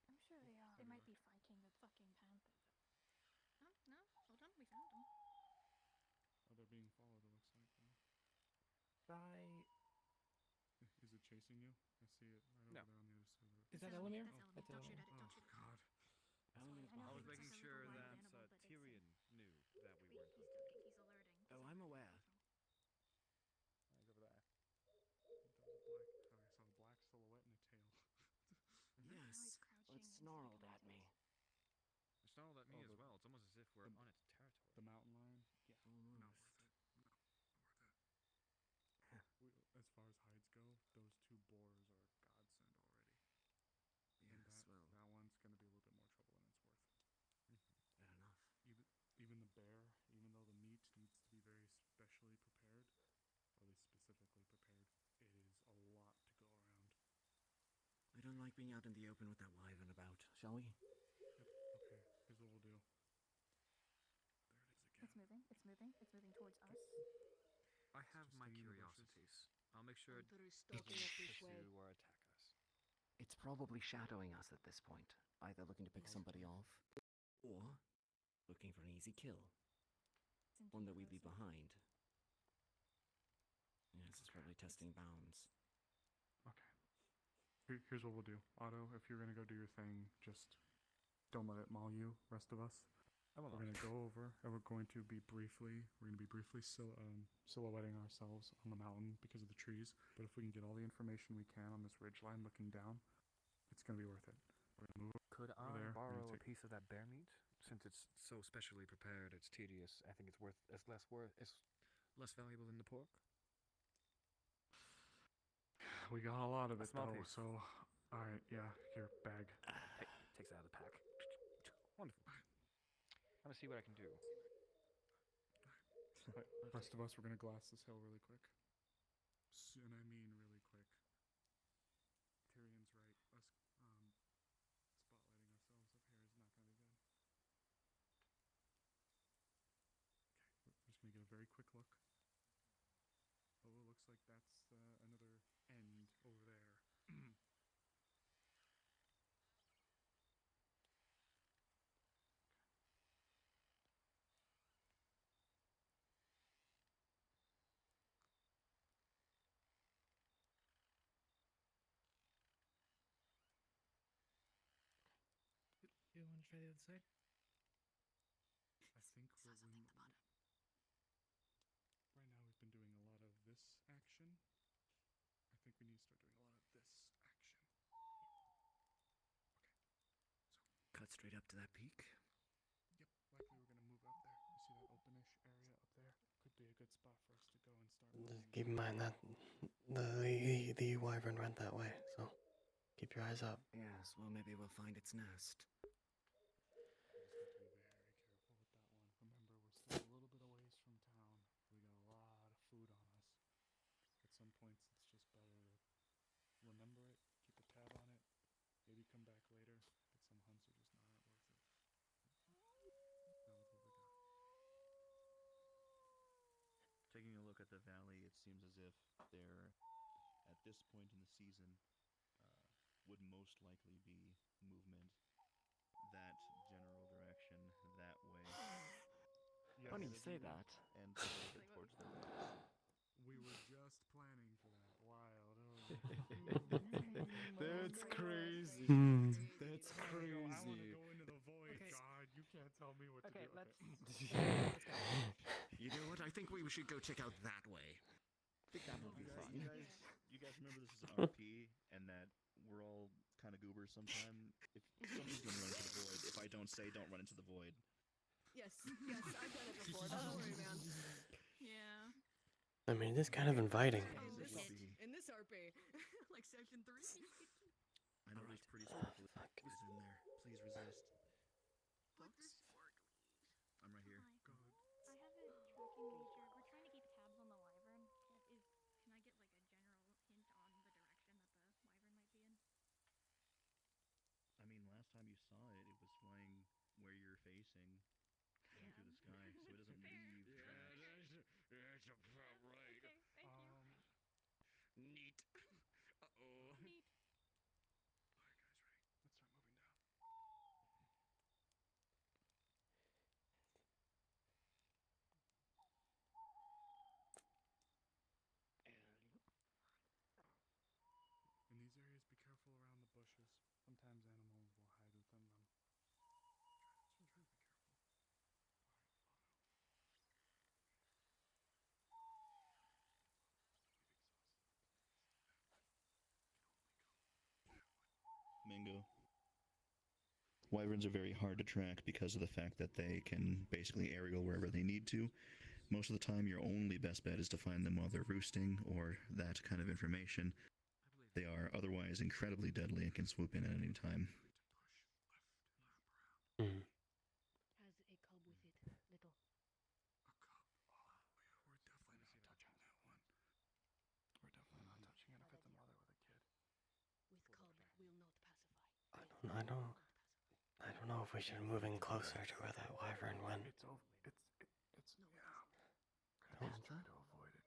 I'm sure they are. They might be fighting the fucking panther. Oh, no. Hold on. We found them. Oh, they're being followed, it looks like, though. By... Is it chasing you? I see it right over there on the other side of the road. Is that Elamir? That's Elamir. Don't shoot at it. Oh, Don't shoot at it. God. I was making It's sure like a that wild animal, but it's Tyrion knew that we weren't. He's looking. He's alerting. Oh, I'm aware. He's over there. I saw a black silhouette and a tail. Yes. It snarled at me. It snarled at me as well. It's almost as if we're on its territory. The mountain lion? Yeah. Almost. Not worth it. No, not worth it. As far as hides go, those 2 boars are a godsend already. And Yes, that one's going to be a little bit more trouble than it's worth. Fair enough. Even the bear, even though the meat needs to be very specially prepared, or at least specifically prepared, it is a lot to go around. I don't like being out in the open with that wyvern about, shall we? Yep, okay, here's what we'll do. There it is again. It's moving. It's moving. It's moving towards us. I have Just my stay in the bushes. curiosities. I'll make sure it Hunter is doesn't stalking us this way. pursue or attack us. It's probably shadowing us at this point, either looking to pick somebody off, or looking for an easy kill. One that we leave behind. Yes, it's probably testing bounds. Okay. Here's what we'll do. Otto, if you're going to go do your thing, just don't let it maul you, rest of us. We're going to go over, and we're going to be briefly silhouetting ourselves on the mountain because of the trees. But if we can get all the information we can on this ridgeline looking down, it's going to be worth it. We're going to move Could over there. I borrow a piece of that bear meat? Since it's so specially prepared, it's tedious. I think it's less valuable than the pork. We got a lot of A it, small though, piece. so... Alright, yeah, here, bag. Hey, takes it out of the pack. Wonderful. I'm gonna see what I can do. But rest of us, we're going to glass this hill really quick. And I mean really quick. Tyrion's right. Us spotlighting ourselves up here is not going to be good. Okay, we're just going to get a very quick look. Oh, it looks like that's another end over there. You want to try the other side? I think what we... Right now we've been doing a lot of this action. I think we need to start doing a lot of this action. Cut straight up to that peak. Yep, likely we're going to move up there. You see that openish area up there? Could be a good spot for us to go and start. Just keep in mind that the wyvern went that way, so keep your eyes up. Yes, well, maybe we'll find its nest. We just have to be very careful with that one. Remember, we're still a little bit away from town. We got a lot of food on us. At some points, it's just better to remember it the valley, it seems as if there, at this point in the season, would most likely be movement that general direction, that way. Funny you ahead of say that. And a little bit towards the right. We were just planning for that. Wild. That's crazy. That's I want to crazy. go into the void, Okay. God. You can't tell me what Okay, to do. let's. You know what? I think we should go check out that way. I think that would be You fun. guys remember this is an RP and that we're all kind of goobers sometime? If somebody's gonna run into the void, if I don't say don't run into the void. Yes, yes, I've done it before. Don't worry, man. Yeah. I mean, it is kind of inviting. In this RP. Like section 3. I know there's pretty sparkly is in there. Please resist. I'm right here. Hi. I have a tracking feature. We're trying to keep tabs on the wyvern. Can I get like a general hint on the direction that the wyvern might be in? I mean, last time you saw it, it was flying where you're facing, going through the sky, so it doesn't leave tracks. That's about right. Okay, thank you. Neat. Uh-oh. Neat. Alright, guys, ready? Let's start moving down. In these areas, be careful around the bushes. Sometimes animals will hide within them. Try to be careful. Mingo. Wyverns are very hard to track because of the fact that they can basically aerial wherever they need to. Most of the time, your only best bet is to find them while they're roosting or that kind of information. They are otherwise incredibly deadly and can swoop in at any time. Mm. Has a cub with it, little. A cup. Oh, yeah, we're definitely not touching that one. We're definitely not touching it if it's a mother with a kid. With cub will not pacify. I don't know if we should move in closer to where that wyvern went. It's yeah. Don't Just try to avoid it.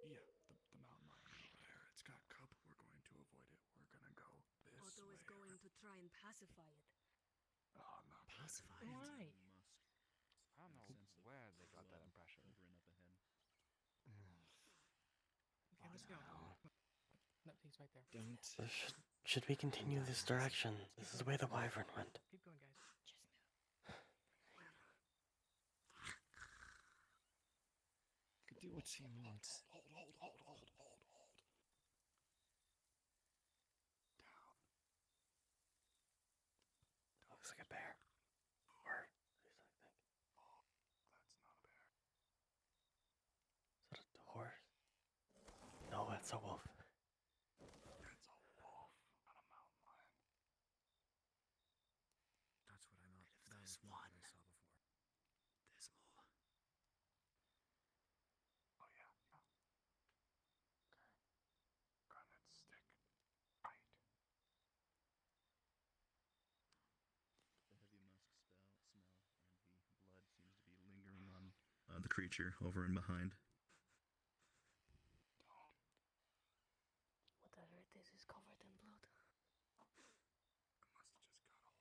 Yeah, the mountain lion over there. It's got cub. We're going to avoid it. We're gonna go this Otto way. is going to try and pacify it. Oh, I'm not Pacify ready. it. Why? Musk. I don't know where they got that impression. Over and up ahead. Okay, let's go. No, he's right there. Don't. Should we continue this direction? This is where the wyvern went. Keep going, guys. Just move. Could do what she wants. Hold. Down. Looks like a bear. Or at least I think. Oh, that's not a bear. Is that a horse? No, that's a wolf. It's a wolf, not a mountain lion. That's what I not. That is one I saw before. There's more. Oh yeah. Okay. Gonna stick right. The heavy musk smell and the blood seems to be lingering on the creature over and behind. Whatever it is covered in blood. I must have just got a hold of something. Let's take a look. Front. The big one.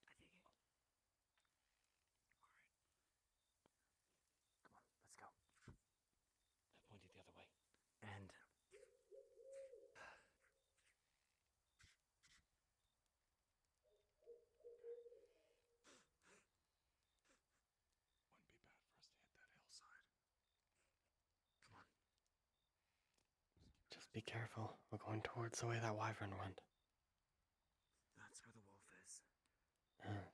I should have clarified. I figured. Alright. Come on, let's go. I pointed the other way. And. Wouldn't be bad for us to hit that hillside. Come on. Just be careful. We're going towards the way that wyvern went. That's where the wolf is. Yeah.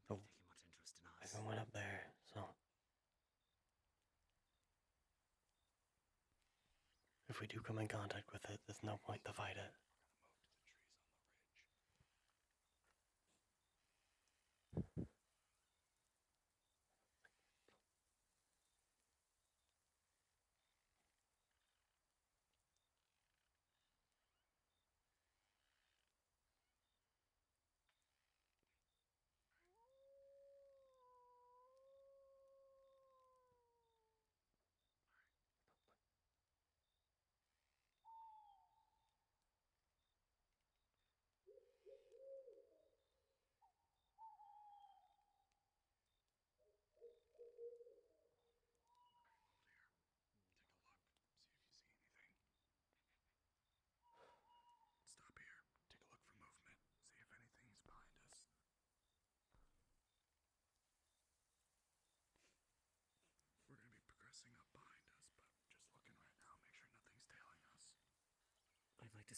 Don't think he's taking much interest in us. Wyvern went up there, so. If we do come in contact with it, there's no point to fight it. We're gonna move to the trees on the ridge.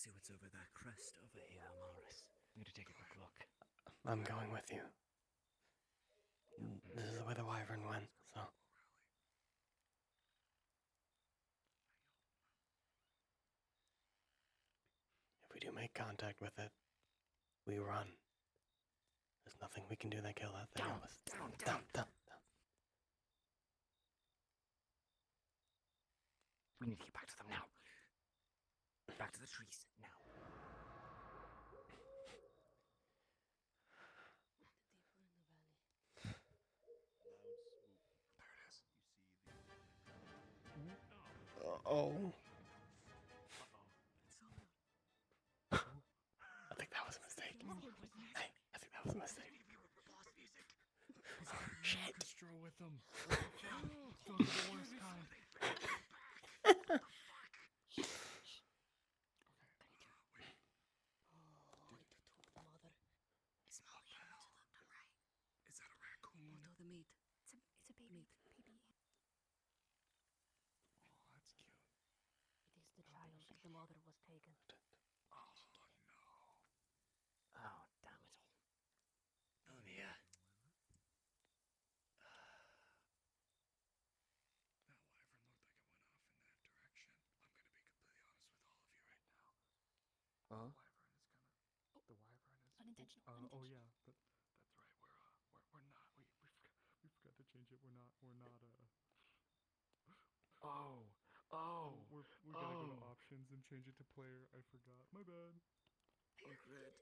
see what's over that crest over here, Morris. I'm gonna take a quick look. I'm going with you. This is where the wyvern went, so. If we do make contact with it, we run. There's nothing we can do that kill that thing. Down. We need to get back to them now. Back to the trees now. Oh. I think that was a mistake. Hey, I think that was a mistake. Shit. Orchestra with them. Those are the worst kind. Is that a raccoon? No, the meat. It's a baby. Baby. Oh, that's cute. It is the child. The mother was taken. Oh, no. Oh, damn it all. Elamia. That wyvern looked like it went off in that direction. I'm gonna be completely honest with all of you right now. Huh? The wyvern is gonna. The wyvern is. Unintentional. Oh yeah, that's right. We're not. We forgot to change it. We're not. Oh. We gotta go to options and change it to player. I forgot. My bad. Oh, good.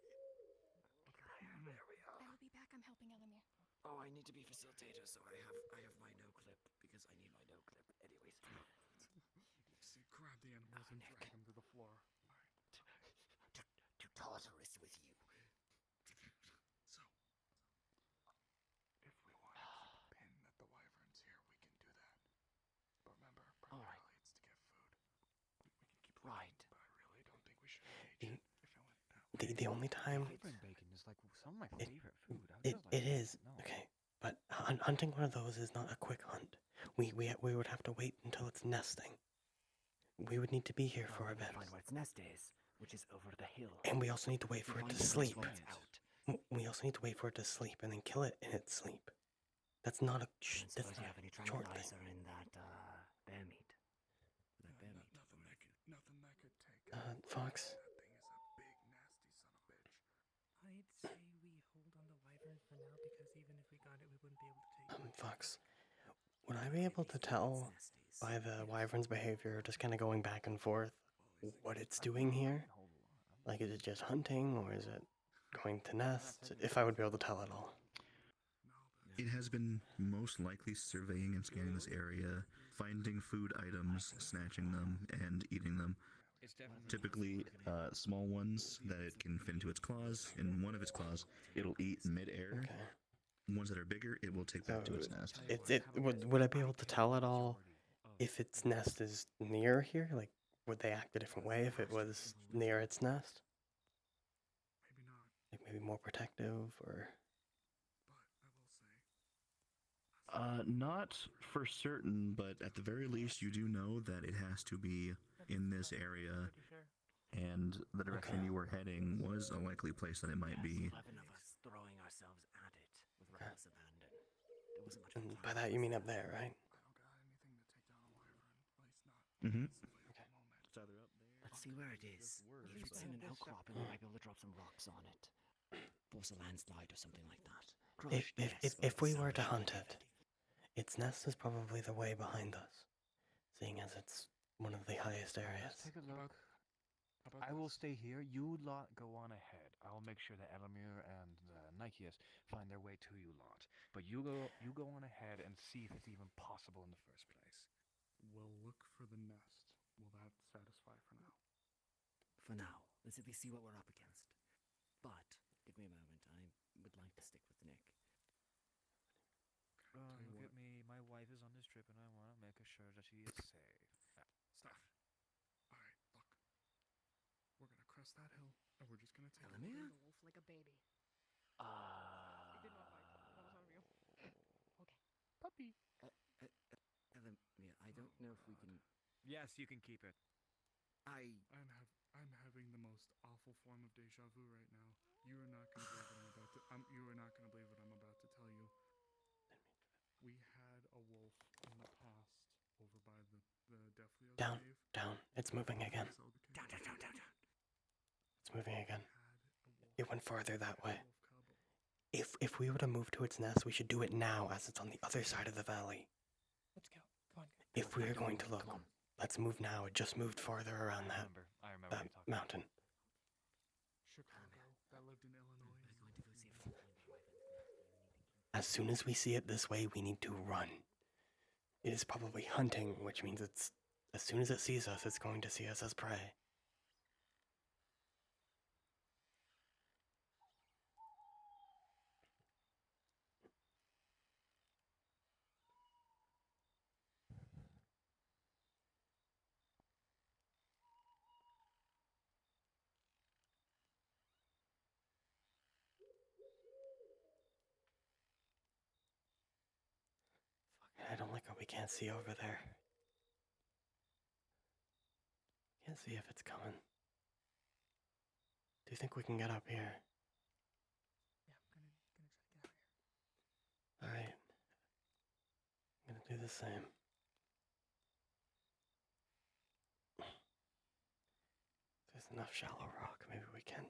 There we are. I will be back. I'm helping Elamir. Oh, I need to be facilitator, so I have my no clip because I need my no clip. Anyways. See, grab the animals and drag them to the floor. To Tartarus with you. So, if we want to keep a pin that the wyvern's here, we can do that. But remember, primarily it's to get food. We can keep looking, but I really don't think we should engage it if it went that way. The only time Wyvern bacon is like some of my favorite food. it is okay, but hunting one of those is not a quick hunt. We would have to wait until it's nesting. We would need to be here for a bit. Find where its nest is, which is over the hill. And we also need to wait for it to sleep. Out. We also need to wait for it to sleep and then kill it in its sleep. That's not a Suppose that's you not have any a short thing. tranquilizer in that bear meat. That bear meat. Nothing that could take. Fox. That thing is a big, nasty son of a bitch. I'd say we hold on the wyvern for now because even if we got it, we wouldn't be able to take it. Fox. Would I be able to tell by the wyvern's behavior, just kind of going back and forth, what it's doing here? Like, is it just hunting, or is it going to nest? If I would be able to tell at all. It has been most likely surveying and scanning this area, finding food items, snatching them, and eating them. Typically, small ones that it can fit into its claws. In one of its claws, it'll eat mid-air. Ones that are bigger, it will take back to its nest. Would I be able to tell at all if its nest is near here? Like, would they act a different way if it was near its nest? Maybe not. Like, maybe more protective, or... Not for certain, but at the very least, you do know that it has to be in this area, and the direction you were heading was a likely place that it might be. 11 of us throwing ourselves at it with reckless abandon. There wasn't much. And by that you mean up there, right? Mm-hmm. It's either up there. Let's see where it is. If it's in an outcropping, we might be able to drop some rocks on it. Force a landslide or something like that. If we were to hunt it, its nest is probably the way behind us, seeing as it's one of the highest areas. Let's take a look. I will stay here. You lot go on ahead. I'll make sure that Elamir and Nikeus find their way to you lot. But you go on ahead and see if it's even possible in the first place. We'll look for the nest. Will that satisfy for now? For now, let's at least see what we're up against. But give me a moment. I would like to stick with Nick. Look at me. My wife is on this trip, and I want to make sure that she is safe. Stop. Alright, look. We're gonna crest that hill, and we're just gonna take Elamir? The wolf like a baby. You did not bite. That was on you. Okay. Puppy. Elamir, I don't know if we can... Yes, you can keep it. I'm having the most awful form of deja vu right now. You are not gonna believe what I'm about to. You are not gonna believe what I'm about to tell you. We had a wolf in the past over by the Deflio's Down, cave. down. It's moving again. Down, down, down, down, down. It's moving again. It went farther that way. If we were to move to its nest, we should do it now, as it's on the other side of the valley. Let's go. Come on. If we are going to look, let's move now. It just moved farther around that mountain. Chicago that lived in Illinois. As soon as we see it this way, we need to run. It is probably hunting, which means it's as soon as it sees us, it's going to see us as prey. I don't like how we can't see over there. Can't see if it's coming. Do you think we can get up here? Yeah, I'm gonna try to get out of here. Alright. I'm gonna do the same. There's enough shallow rock, maybe we can.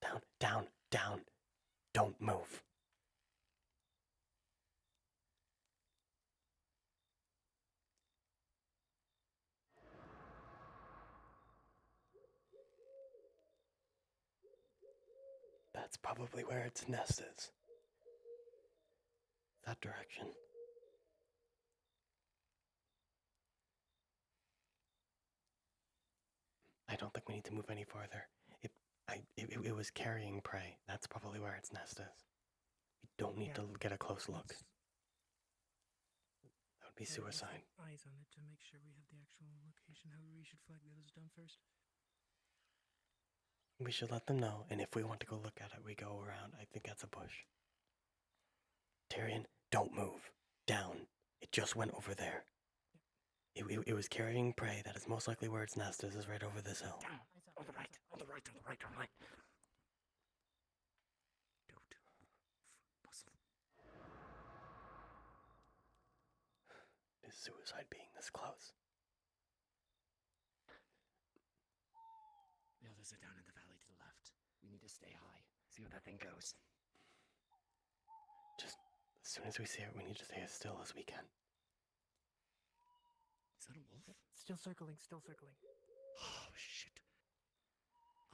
Down, down, down. Don't move. That's probably where its nest is. That direction. I don't think we need to move any farther. It was carrying prey. That's probably where its nest is. We don't need to get a close look. That would be suicide. Eyes on it to make sure we have the actual location. However, we should flag the others down first. We should let them know, and if we want to go look at it, we go around. I think that's a bush. Tyrion, don't move. Down. It just went over there. It was carrying prey. That is most likely where its nest is right over this hill. Down. On the right, on the right, on the right, on the right. Don't bustle. Is suicide being this close? The others are down in the valley to the left. We need to stay high. See where that thing goes. Just as soon as we see it, we need to stay as still as we can. Is that a wolf? Still circling, still circling. Oh, shit.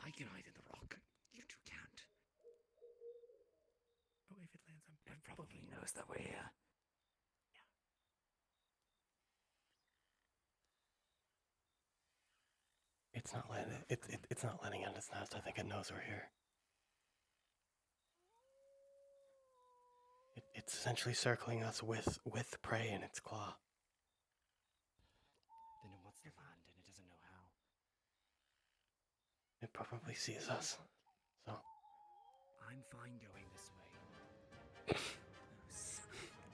I can hide in the rock. You two can't. Oh, if it lands, I'm It probably knows that we're here. It's not letting it's not letting out its nest. I think it knows we're here. It's essentially circling us with prey in its claw. Then it wants to land and it doesn't know how. It probably sees us. So I'm fine going this way.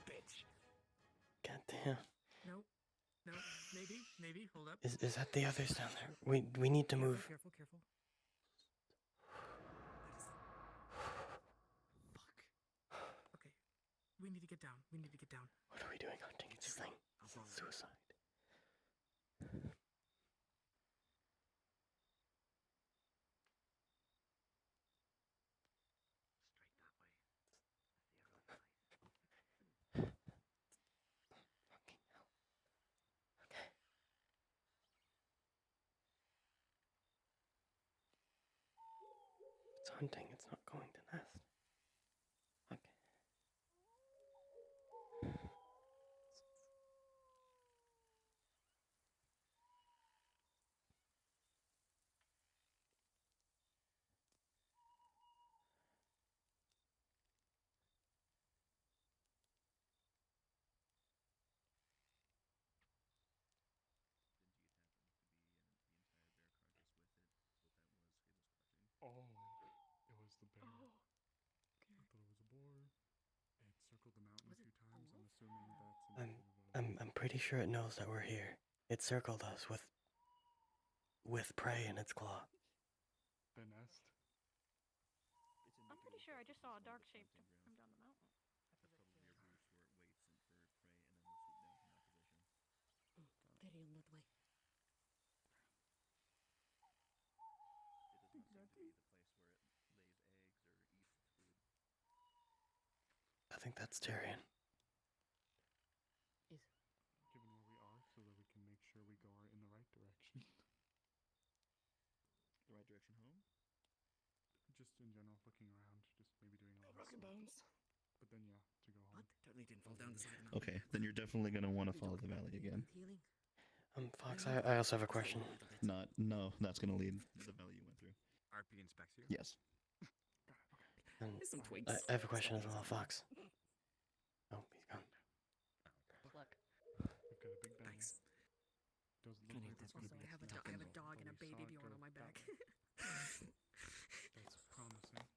Bitch. God damn. No, no, maybe. Hold up. Is that the others down there? We need to move. Careful. Okay, we need to get down. What are we doing hunting? It's this thing. Suicide. pretty sure it knows that we're here. It circled us with prey in its claw. The nest. I'm pretty sure I just saw a dark shape come down the mountain. Very on that way. I think that's Tyrion. Given where we are, so that we can make sure we go in the right direction. The right direction home? Just in general, looking around, just maybe doing a lot of Broken stuff. bones. But then, yeah, to go home. Totally didn't fall down the side of the mountain. Okay, then you're definitely gonna want to follow the valley again. Fox, I also have a question. No, that's gonna lead the valley you went through. RP inspects you? Yes. Some twigs. I have a question as well, Fox. Oh, he's gone. Pluck. We've got a big bounty. Thanks. Does look like it's Also, gonna be I have a dog and a baby Bjorn on my back. That's promising.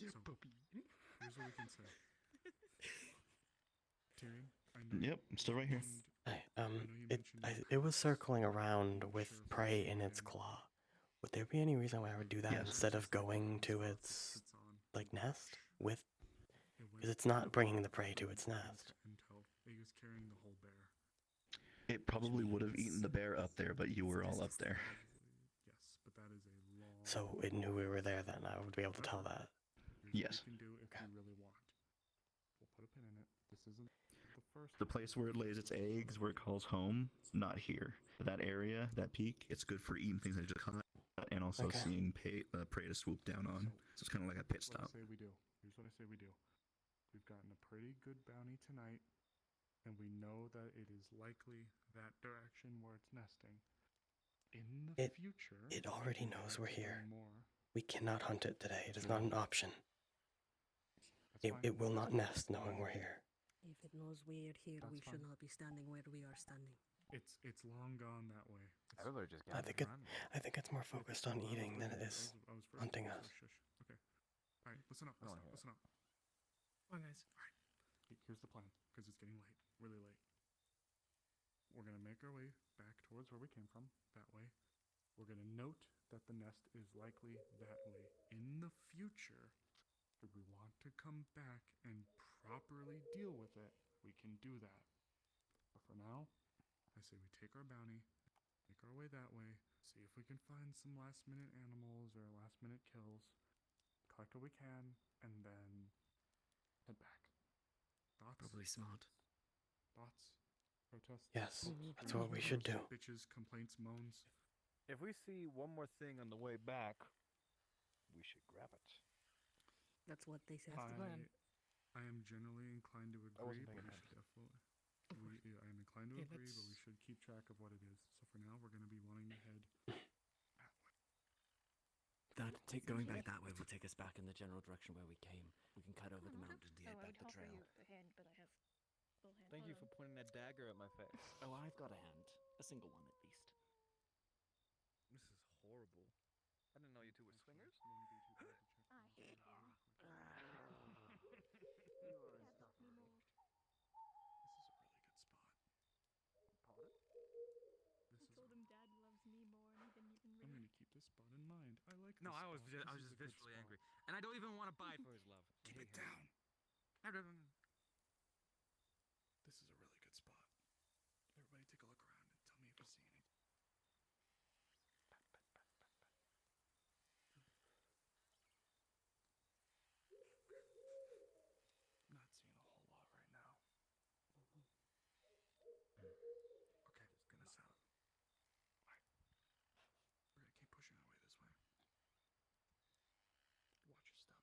Your puppy. Here's what we can say. Tyrion, I know. Yep, I'm still right here. It was circling around with prey in its claw. Would there be any reason why I would do that Yes. instead of going to its nest with? Because it's not bringing the prey to its nest. Until it was carrying the whole bear. It probably would have eaten the bear up there, but you were all up there. Yes, but that is a long. So it knew we were there. Then I would be able to tell that. Yes. We can do if you really want. We'll put a pin in it. This isn't the first. The place where it lays its eggs, where it calls home, not here. That area, that peak, it's good for eating things that just caught, and also seeing prey to swoop down on. So it's kind of like a pit stop. Here's what I say we do. Here's what I say we do. We've gotten a pretty good bounty tonight, and we know that it is likely that direction where it's nesting. In the future, It already knows we're here. More. We cannot hunt it today. It is not an option. It will not nest knowing we're here. If it knows we're here, That's we should fine. not be standing where we are standing. It's long gone that way. Everybody just I think it's more focused on eating than it is hunting us. Okay. All right, listen up. Listen up. Come on, guys. All right. Here's the plan, because it's getting late, really late. We're gonna make our way back towards where we came from, that way. We're gonna note that the nest is likely that way. In the future, if we want to come back and properly deal with it, we can do that. But for now, I say we take our bounty, make our way that way, see if we can find some last minute animals or last minute kills, collect what we can, and then head back. Thoughts? Probably smart. Thoughts? Protests? Yes, that's what we should do. Bitches, complaints, moans. If we see one more thing on the way back, we should grab it. That's what they said. I am generally inclined to agree, but we should definitely. I am inclined to agree, but we should keep track of what it is. So for now, we're going to be wanting to head. Going back that way will take us back in the general direction where we came. We can cut over the mountain to head back the trail. Thank you for pointing that dagger at my face. Oh, I've got a hand. A single one at least. This is horrible. I didn't know you two were swingers. I hate him. This is a really good spot. I told him Dad loves me more, and he didn't even I'm really. going to keep this spot in mind. I like this No, I was spot. I was This just is a good viscerally spot. angry, and I don't even want to buy it for his love. Keep it down. This is a really good spot. Everybody take a look around and tell me if you see anything. Not seeing a whole lot right now. Okay, gonna sound. Alright. We're gonna keep pushing our way this way. Watch your step.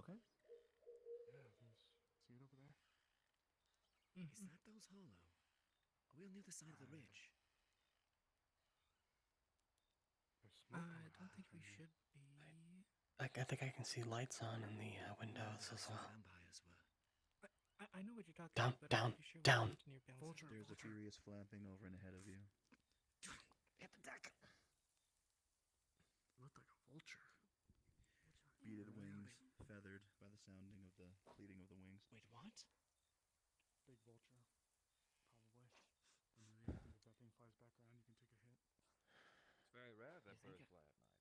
Okay. Yeah, see it over there? Is that Bell's Hollow? Are we on the other side of the ridge? There's smoke I coming don't from think we here. should be. I think I can see lights on in the windows as well. Vampires were. I know what you're talking Down, about, but down, I'm pretty sure down. we're not near Bell's Hollow. There's a furious flapping over and ahead of you. Hit the deck. Looked like a vulture. Beaded wings, feathered by the sounding of the fleeting of the wings. Wait, what? Big vulture. Probably. When you're if that thing flies back around, you can take a hit. It's very rare that birds fly at night.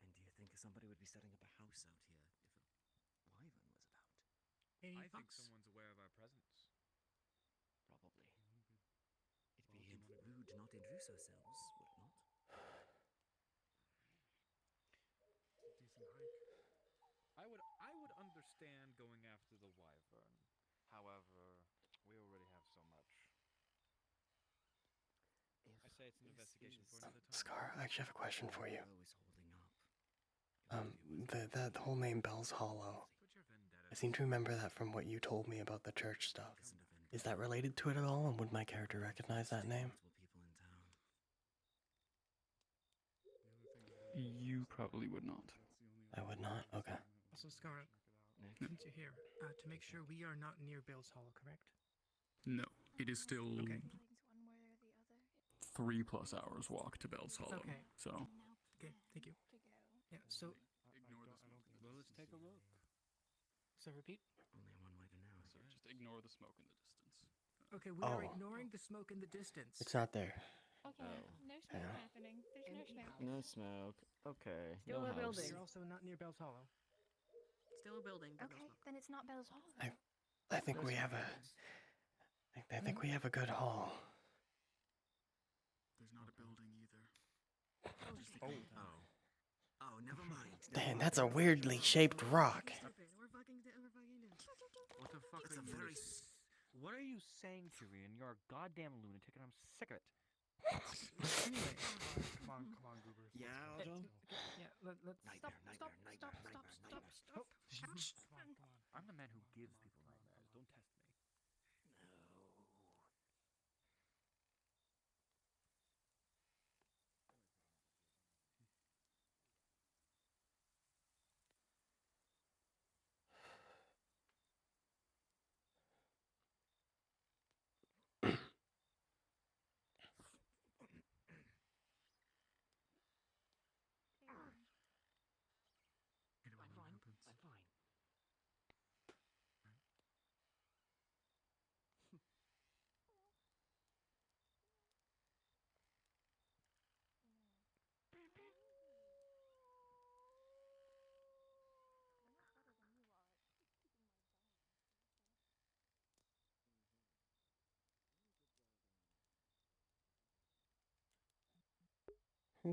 And do you think somebody would be setting up a house out here if a wyvern was about? I think someone's aware of our presence. Probably. It'd be rude to not introduce ourselves, would it not? It's a decent hike. I would understand going after the wyvern. However, we already have so much. I say it's an investigation for another time. Scar, I actually have a question for you. Always holding up. The whole name Bell's Hollow. I seem to remember that from what you told me about the church stuff. Is that related to it at all, and would my character recognize that name? You probably would not. I would not? Okay. Also, Scar, since you're here, to make sure we are not near Bill's Hollow, correct? No, it is still Okay. 3+ hours walk to Bell's Hollow. Okay. So Okay, thank you. Yeah, so, ignore the smoke. Well, let's take a look. so repeat. Only one way to know. So just ignore the smoke in the distance. Okay, we are Oh. ignoring the smoke in the distance. It's not there. Okay, no smoke Yeah. happening. There's no smoke. No smoke. Okay. Still no a house. building. You're also not near Bell's Hollow. Still a building. but no Okay, smoke. then it's not Bell's Hall. I think we have a. I think we have a good haul. There's not a building either. Oh, never mind. Damn, that's a weirdly shaped rock. We're fucking dead. What the fuck It's are a you? very What are you saying, Tyrion? You're a goddamn lunatic, and I'm sick of it. Anyway, Come on, goobers. Yeah, Let's go. Otto? yeah, let's Stop. I'm the man who gives people nightmares. Don't test me. I'm fine. I'm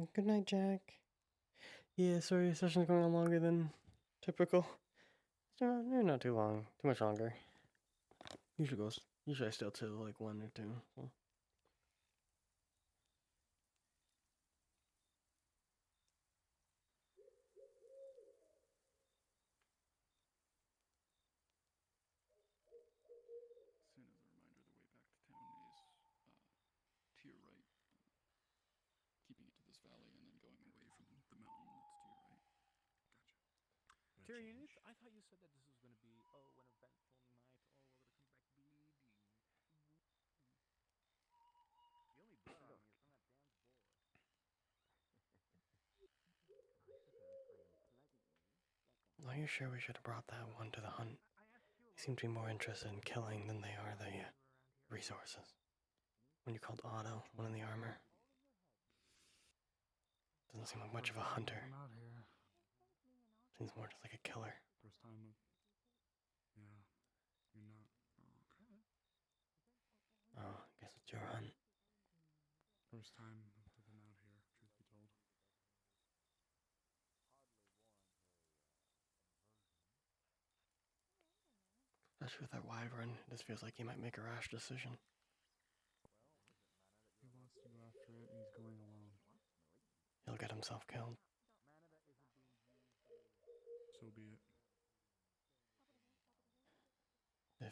fine. Good night, Jack. Yeah, sorry, session's going on longer than typical. Not too long. Too much longer. Usually I stay till like 1 or 2. So. Soon as a reminder, the way back to town is to your right, keeping it to this valley and then going away from the mountain that's to your right. Gotcha. Tyrion, I thought you said that this was going to be, an eventful night. Oh, we're going to come back bleeding. The only blood on me is from that damn boar. Are you sure we should have brought that one to the hunt? They seem to be more interested in killing than they are the resources. When you called Otto, one in the armor, doesn't seem like much of a hunter. I'm out here. Seems more just like a killer. First time of... Yeah. You're not... Oh, okay. Oh, I guess it's your hunt. First time of them out here, truth be told. Especially with that wyvern, it just feels like he might make a rash decision. He wants to go after it, and he's going alone. He'll get himself killed. So be it.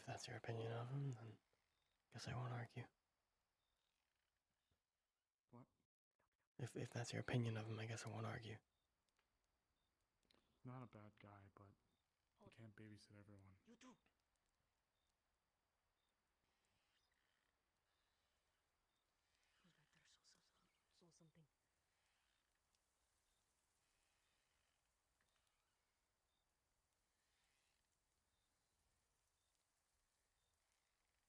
if that's your opinion of him, then guess I won't argue. What? If that's your opinion of him, I guess I won't argue. Not a bad guy, but he can't babysit everyone. You too. Who's back there? Saw something. But I don't see it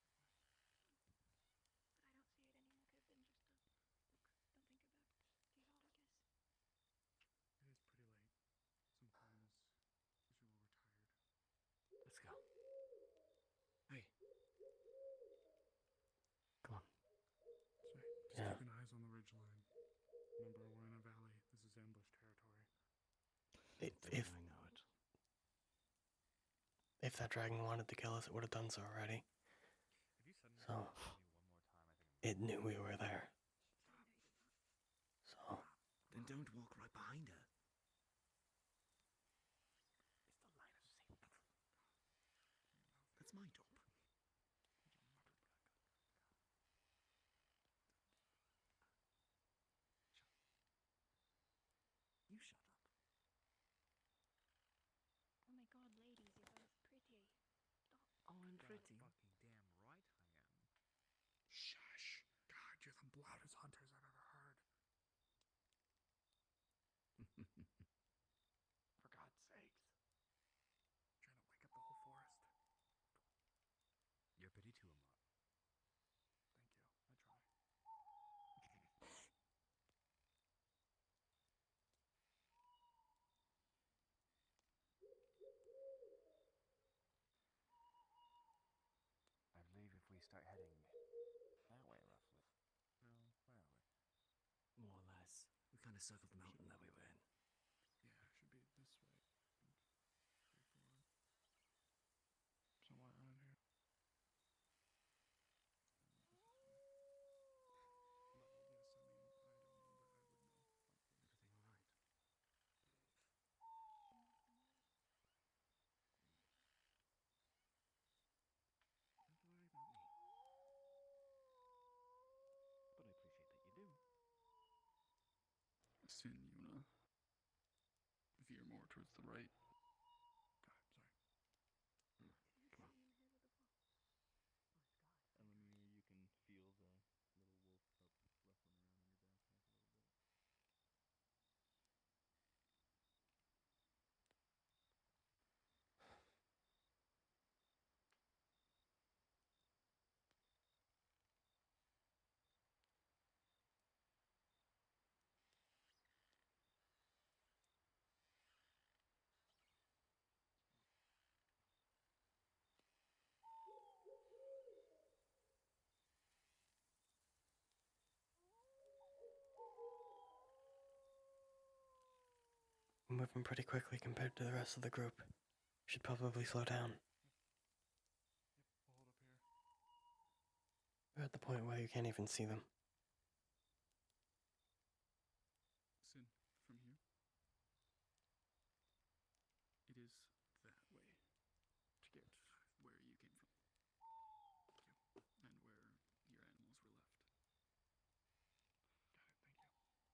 anymore. Could have been just a look. Don't think about it. Do you all, I guess? It is pretty late. Some clowns usually were tired. Let's go. Hey. Come on. That's right. Just Yeah. keeping eyes on the ridge line. Remember, we're in a valley. This is ambush territory. If that dragon wanted to kill us, it would have done so already. So it knew we were there. So Then don't walk right behind her. That's my job. You shut up. Oh my god, ladies, you're both pretty. Stop. Oh, I'm pretty. Fucking damn right I am. Shush. God, you're the loudest hunters I've ever heard. For God's sakes. Trying to wake up the whole forest. You're pretty too, Amar. Thank you. I try. I believe if we start heading that way, roughly. No, where are we? More or less. We kind of circled the mountain that we were in. Yeah, it should be this way. I think. Straightforward. Somewhere around here. But yes, I mean, I don't know, but I would know. Everything all right? Don't worry about me. But I appreciate that you do. Sin, Yuna. Veer more towards the right. God, sorry. Come on. Elamir, you can feel the little wolf pup ruffling around on your backpack a little bit. we're moving pretty quickly compared to the rest of the group. Should probably slow down. We'll hold up here. We're at the point where you can't even see them. Sin, from here. It is that way. To get where you came from. And where your animals were left. Got it, thank you.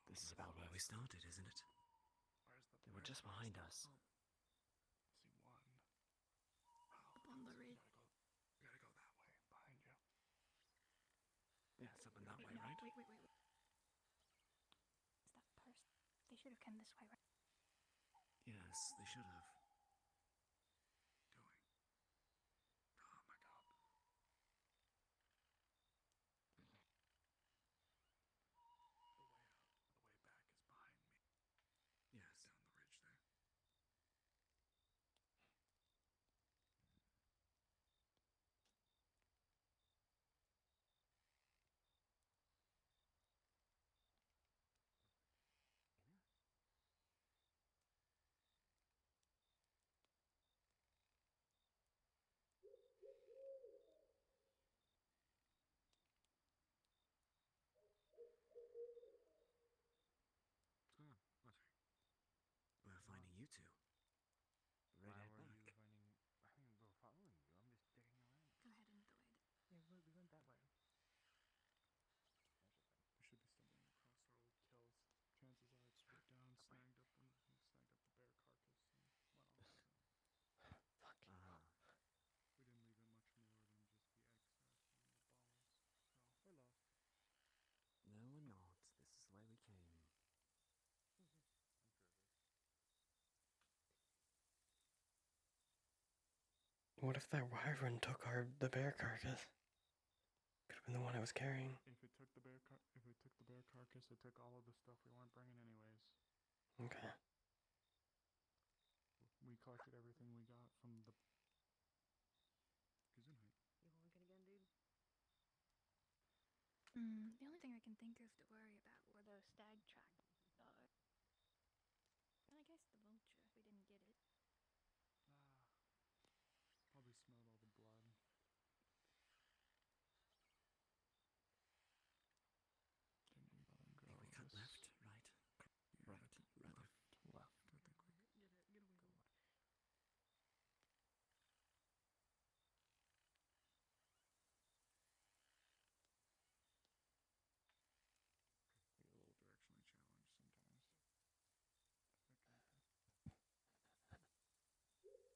This is about where we started, isn't it? Where's the They were just behind us. See one. Up on the ridge. You gotta go that way, behind you. Yeah, it's up and that way, no, right? wait. Is that person? They should have come this way, right? Yes, they should have. Doing. Oh my god. The way out, the way back is behind me. Yes. Down the ridge there. What if that wyvern took the bear carcass? Could have been the one I was carrying. If it took the bear carcass, it took all of the stuff we weren't bringing anyways. Okay. We collected everything we got from the Gesundheit. You honking again, dude? The only thing I can think of to worry about were those stag tracks. And I guess the vulture, if we didn't get it. Probably smelled all the blood. Didn't we let him go? We cut left, right, Yeah, right, rather. left. I think we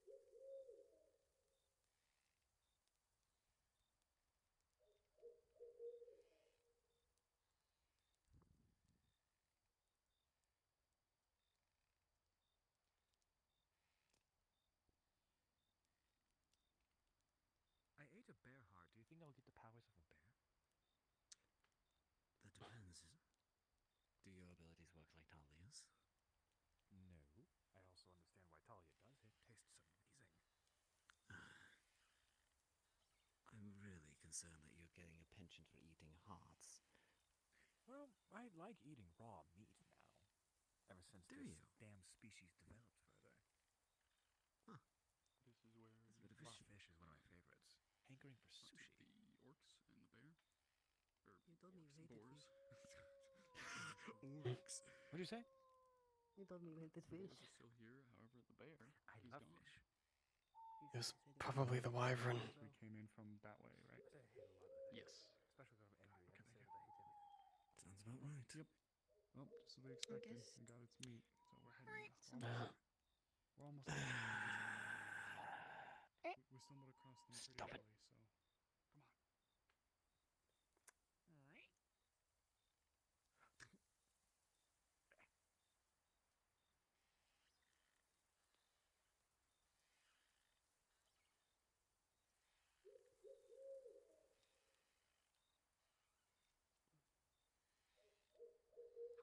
Get away. get a little directionally challenged sometimes. I ate a bear heart. Do you think I'll get the powers of a bear? That depends. Do your abilities work like Talia's? No. I also understand why Talia does. It tastes amazing. I'm really concerned that you're getting a penchant for eating hearts. Well, I like eating raw meat now. Ever since Do this you? damn species developed further. Huh. This is where It's a bit of Raw issue. fish is one of my favorites. Hankering for Lots of sushi. the orcs and the bear. Or You told me you orcs, hated boars. Orcs. What'd you say? You told me you hated fish. Boars is still here, however, the bear I is love gone. fish. It was probably the wyvern. we came in from that way, right? I hate a lot of things. Yes. Especially when I'm angry. I say that I hate everything. Sounds about right. Yep. Well, just as we expected. guess- We got its meat, so we're heading. Alright, so- We're almost there. We stumbled across them pretty Stop it. early, so come on. Alright. What are you hiding from me? I had a conversation with your dad. You can't hide anything from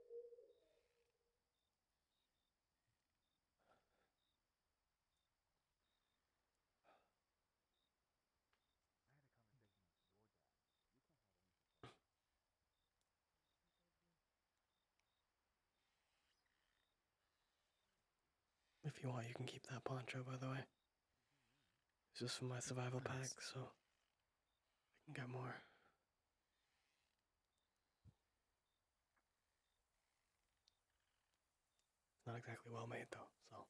me. If you want, you can keep that poncho, by the way. It's just for my survival pack, so I can get more. Not exactly well made, though, so.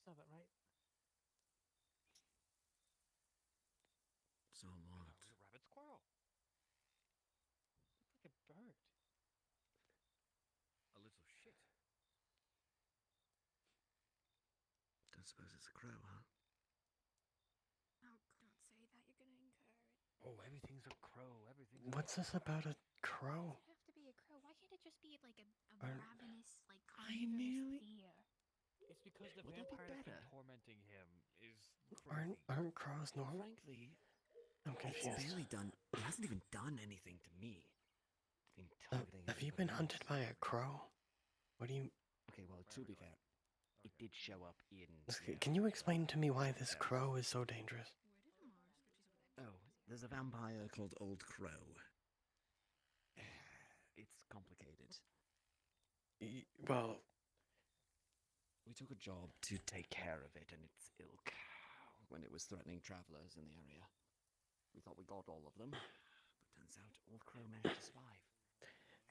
Sounds about right. So That locked. was a rabbit squirrel. Looks like a bird. A little shit. Don't suppose it's a crow, huh? Oh, don't say that. You're gonna incur it. Oh, everything's a crow. Everything's What's this about a crow? Does it have to be a crow? Why can't it just be like a Aren't- ravenous, like I carnivorous merely- deer? It's because the Would that be vampire that's been better? tormenting him is Aren't crazy. aren't crows normal? Frankly, I'm it's confused. barely done. It hasn't even done anything to me. It's been Uh, targeting. have you been everybody hunted else. by a crow? What do you? Okay, well, to be fair, it did show up in. Can you explain to me why this crow is so dangerous? Where did Amara scooch his over there? Oh, there's a vampire called Old Crow. It's complicated. Well, We took a job to take care of it and its ilk when it was threatening travelers in the area. We thought we got all of them, but turns out Old Crow managed to survive.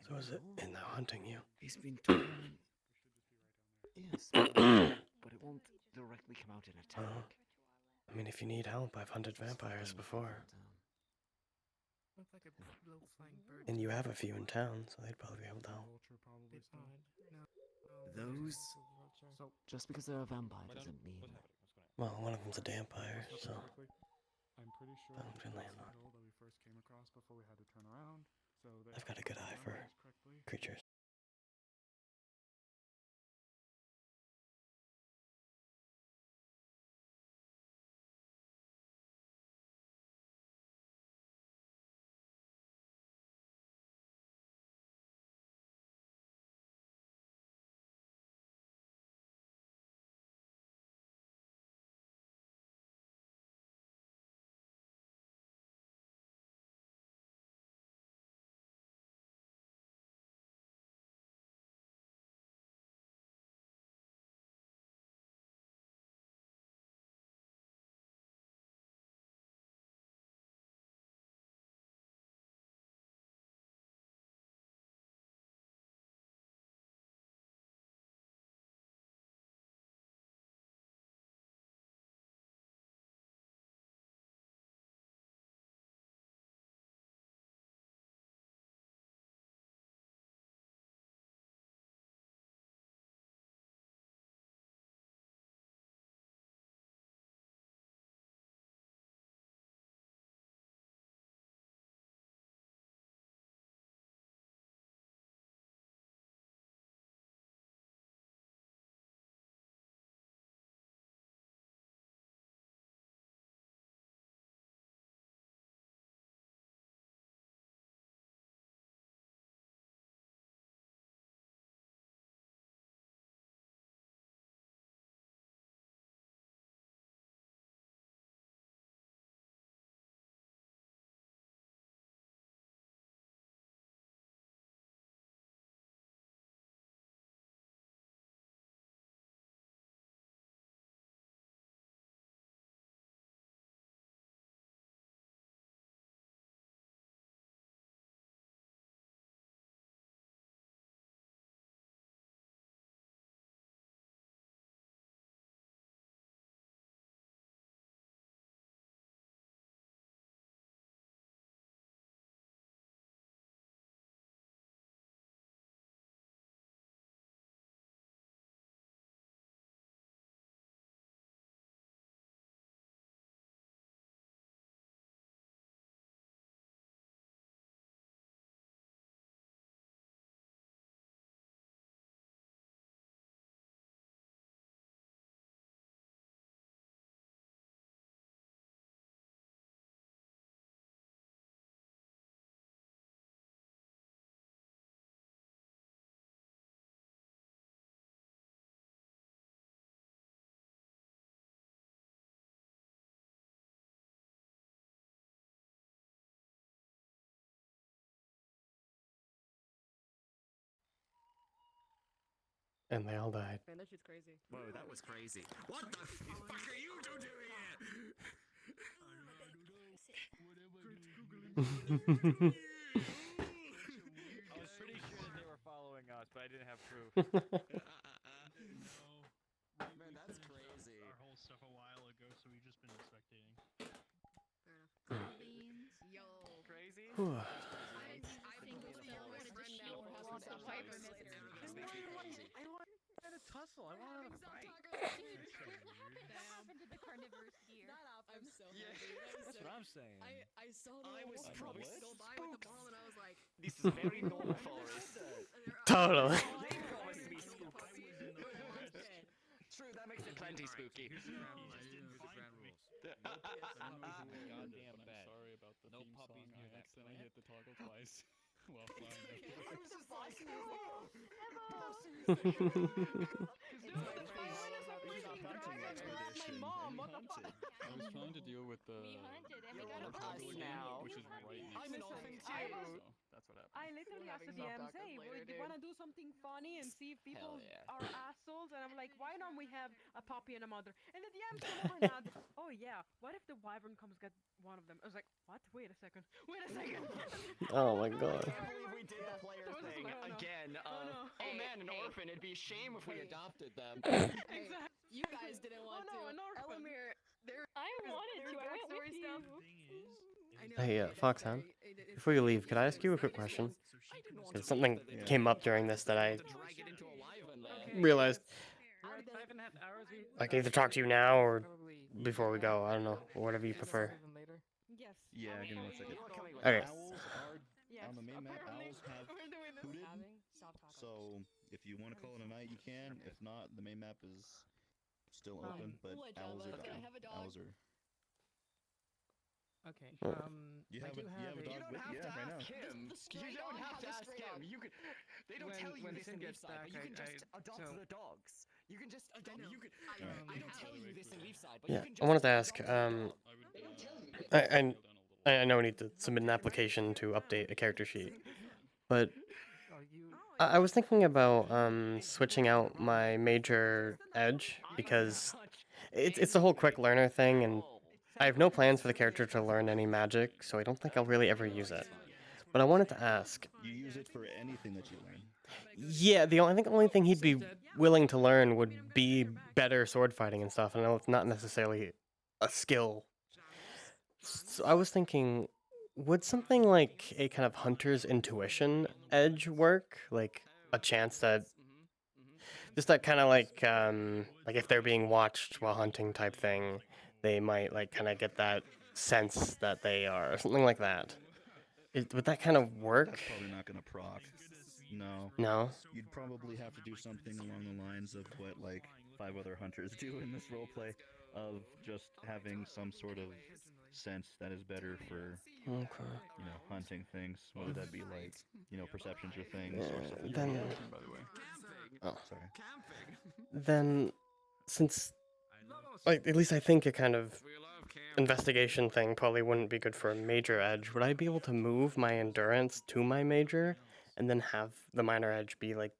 so is it? And now hunting you? He's been torn. Yes, but it won't directly come out in attack. I mean, if you need help, I've hunted vampires before. Look like a little flying bird. And you have a few in town, so they'd probably be able to help. They pod. No. Those. So Just because they're a vampire doesn't mean. Well, one of them's a vampire, so. I'm pretty sure That one's that been was laying the on. hill that we first came across before we had to turn around. So they I've got a good eye for creatures. And they all died. Man, that shit's crazy. Whoa, that was crazy. What the fuck are you two doing here? I was pretty sure that they were following us, but I didn't have proof. Man, that's crazy. Our whole stuff a while ago, so we've just been spectating. Beans. Yo. Crazy? I think we'll be able to friend now for us to fight later. I want to tussle. I want to fight. What happened to the carnivorous deer? I'm so Yeah. happy. That's what I'm saying. I saw the I was wolf probably go by with the ball, and I was like, This is very normal forest. Totally. They promised to be spooky. True, that makes it plenty spooky. Here's the grand rules. Goddamn I'm bad. sorry about the No theme puppies song. near I that accidentally plant. hit the toggle twice while flying over. I was just like, My mom hunted. I was trying to deal with the. We hunted and we You're got one a of us puppy. now. Which is right next I'm an to the orphan house, too. so that's what happened. I literally asked the DMs, hey, do you want to do something funny and see if people are assholes? And I'm like, why don't we have a puppy and a mother? And the DMs came over and had, oh yeah, what if the wyvern comes get one of them? I was like, what? Wait a second. Wait a second. Oh my god. I can't believe we did the player thing again. Oh man, an orphan. It'd be a shame if we adopted them. Exactly. You guys didn't want to. an orphan. Elamir, I wanted to. I went with you. Hey, Foxhound, before you leave, could I ask you a quick question? Because something came up during this that I realized We're at 5.5 hours. I can either talk to you now or before we go. I don't know, whatever you prefer. Yes. Yeah, give me 1 second. Okay. Owls are on the main map. Owls have hooted. So if you want to call it a night, you can. If not, the main map is still open, but owls are gone. Owls are. Okay. You I have do a have dog with you? Yeah, right now. You don't have to ask him. You can. They don't tell you this in Leafside, but you can just adopt the dogs. You can just adopt. You can. I don't tell you this in Leafside, but Yeah, you can just. I wanted to ask. I know we need to submit an application to update a character sheet, but I was thinking about switching out my major edge because it's the whole quick learner thing, and I have no plans for the character to learn any magic, so I don't think I'll really ever use it. But I wanted to ask. You use it for anything that you learn. Yeah, I think the only thing he'd be willing to learn would be better sword fighting and stuff. I know it's not necessarily a skill. So I was thinking, would something like a kind of hunter's intuition edge work? Like a chance that just that kind of like if they're being watched while hunting type thing, they might like kind of get that sense that they are, or something like that. Would that kind of work? That's probably not gonna proc. No. No? You'd probably have to do something along the lines of what like 5 other hunters do in this roleplay, of just having some sort of sense that is better for hunting things, whether that be like perceptions or things or stuff. Then, by the way. Oh, sorry. Then, since like at least I think a kind of investigation thing probably wouldn't be good for a major edge, would I be able to move my endurance to my major and then have the minor edge be like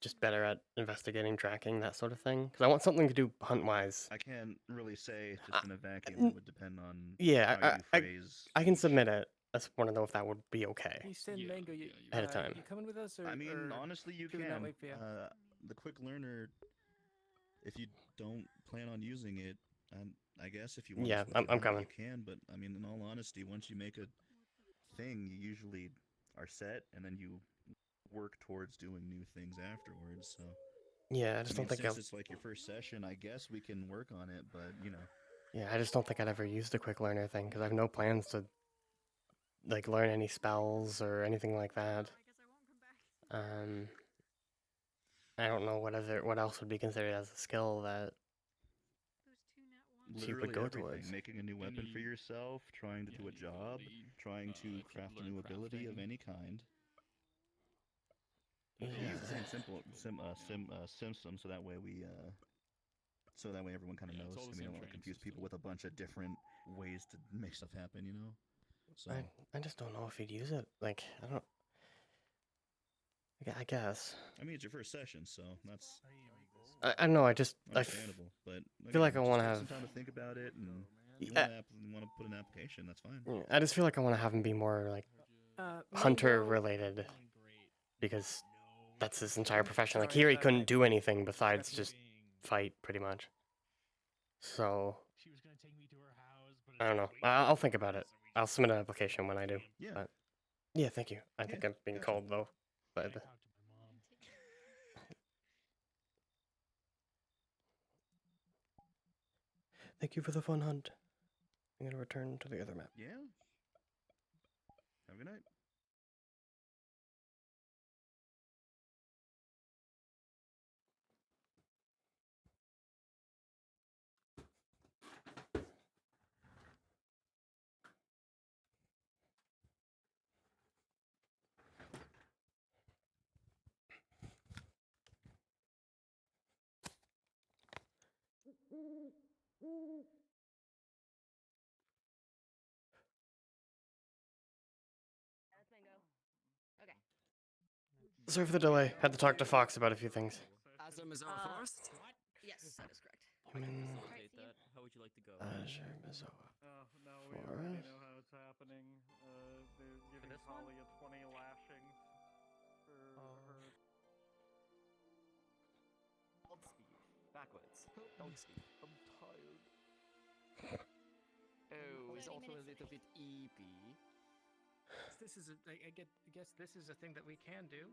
just better at investigating, tracking, that sort of thing? Because I want something to do hunt wise. I can't really say just in a vacuum. It would depend on Yeah, how you phrase. I can submit it. I just want to know if that would be okay He said, Mango, ahead of time. You coming with us, or? I mean, honestly, you should we can. not wait for you? The quick learner, if you don't plan on using it, I guess if you want Yeah, to switch it I'm out, coming. you can. But I mean, in all honesty, once you make a thing, you usually are set, and then you work towards doing new things afterwards. So yeah, I just don't think since it's like your first session, I guess we can work on it. But yeah, I just don't think I'd ever use the quick learner thing because I have no plans to like learn any spells or anything like that. I don't know what else would be considered as a skill that he literally would go everything. towards. Making a new weapon for yourself, trying to do a job, trying to craft a new ability of any kind. Yeah. We use the same system, so that way everyone kind of knows. it's all the We same don't want to training confuse people with a bunch of different ways to make stuff happen, So I just don't know if he'd use it. Like I guess. I mean, it's your first session, so that's. I know. I understandable, but feel like I just want to take have some time to think about it, and you Yeah. want to put an application. That's fine. Yeah, I just feel like I want to have him be more like hunter related, because that's his entire profession. Like here, he couldn't do anything besides just fight, pretty much. So I don't know. I'll think about it. I'll submit an application when I do. Yeah. But, yeah. Thank you. I think I'm being called though. But thank you for the fun hunt. I'm gonna return to the other map. Yeah. Have a good night. Sorry for the delay. Had to talk to Fox about a few things. Azure Missouri Forest? Yes, that is correct. I can Human. facilitate that. How would you like to go? Azure Missouri. No, we already Forest. know how it's happening. They're giving this one? Holly a 20 lashings for her. Dog speed. Backwards. Dog speed. I'm tired. Oh, it's 30 also a minutes little bit eepy. This is I guess this is a thing that we can do.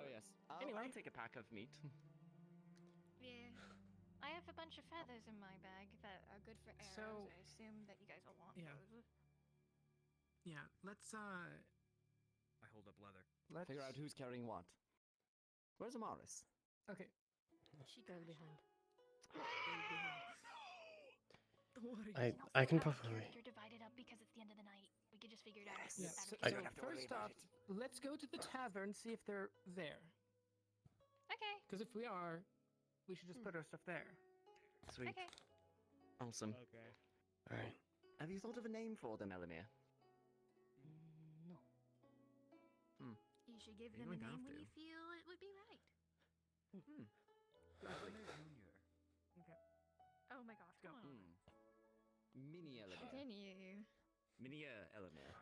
Oh yes. Anyway. I'll take a pack of meat. Yeah. I have a bunch of feathers in my bag that are good for arrows. So- I assume that you guys will want Yeah. those. Yeah, let's I hold up leather. Figure out who's carrying what. Where's Amaris? okay. She goes behind. Don't worry. I can have probably. You're divided up because it's the end of the night. We could just figure it out. Yeah, out of so, I- so pure- have to worry first about off, let's go to the tavern, see if they're there. Okay. Because if we are, we should just put our stuff there. Sweet. Okay. Awesome. Okay. All right. Have you thought of a name for them, Elamir? No. You should give You them a don't have name when to. you feel it would be right. Oh my gosh, come on. Mini Elamir. Continue. Mini Elamir.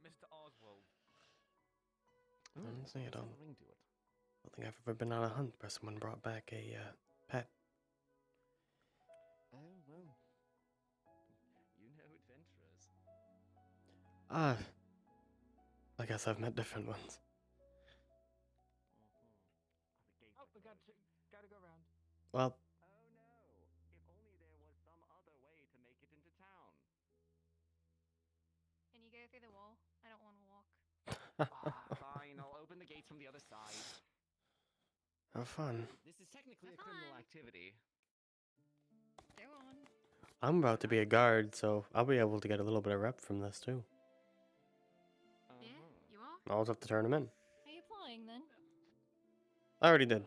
Mr. Oswald. Honestly, I What's got don't a ring to it? think I've ever been on a hunt where someone brought back a pet. Oh, well. You know adventurers. Ah. I guess I've met different ones. Oh, we gotta go around. Well, Oh no! If only there was some other way to make it into town. Can you go through the wall? I don't want to walk. Fine, I'll open the gates from the other side. have fun. This is technically Have a criminal fun. activity. Go on. I'm about to be a guard, so I'll be able to get a little bit of rep from this too. Yeah, Uh-huh. you are? I'll just have to turn him in. Are you applying then? I already did.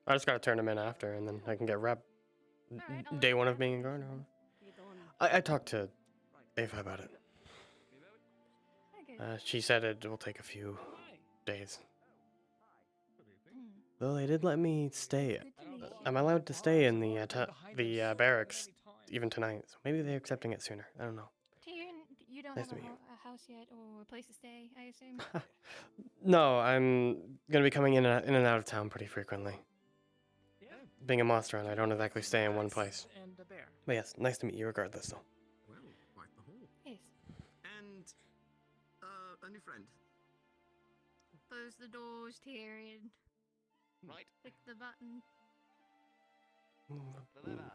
I just gotta turn him in after, and then I can get rep. Alright, I'll Day let one you of being a guard. You don't. I talked to Ava about it. Okay. She said it will take a few days. Hmm. Though they did let me stay. Good to meet you. I'm allowed to stay in the barracks even tonight, so maybe they're accepting it sooner. I don't know. You don't Nice have to meet you. a house yet or a place to stay, I assume? No, I'm gonna be coming in and out of town pretty frequently. Yeah. Being a monster, and I don't exactly stay in one place. And a bear. But yes, nice to meet you regardless, though. Well, quite the whole. Yes. And, a new friend. Close the doors, Tyrion. Right. Click the button. The lever.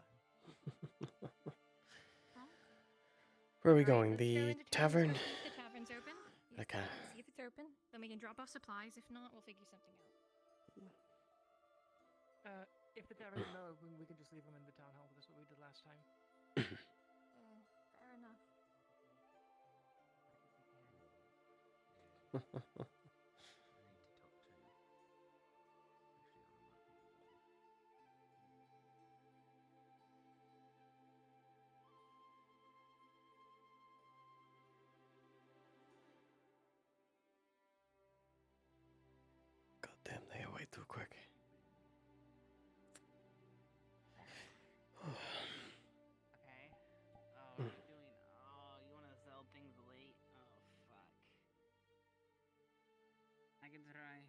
Where are we Alright, going? let's go The into town. tavern? See if the tavern's open. Yes, Okay. See if it's open. Then we can drop off supplies. If not, we'll figure something out. If the tavern's not open, we can just leave them in the town hall. That's what we did last time. Fair enough. God damn, they got way too quick. Okay. Oh, what are you doing? Oh, you want to sell things late? Oh, fuck. I can try.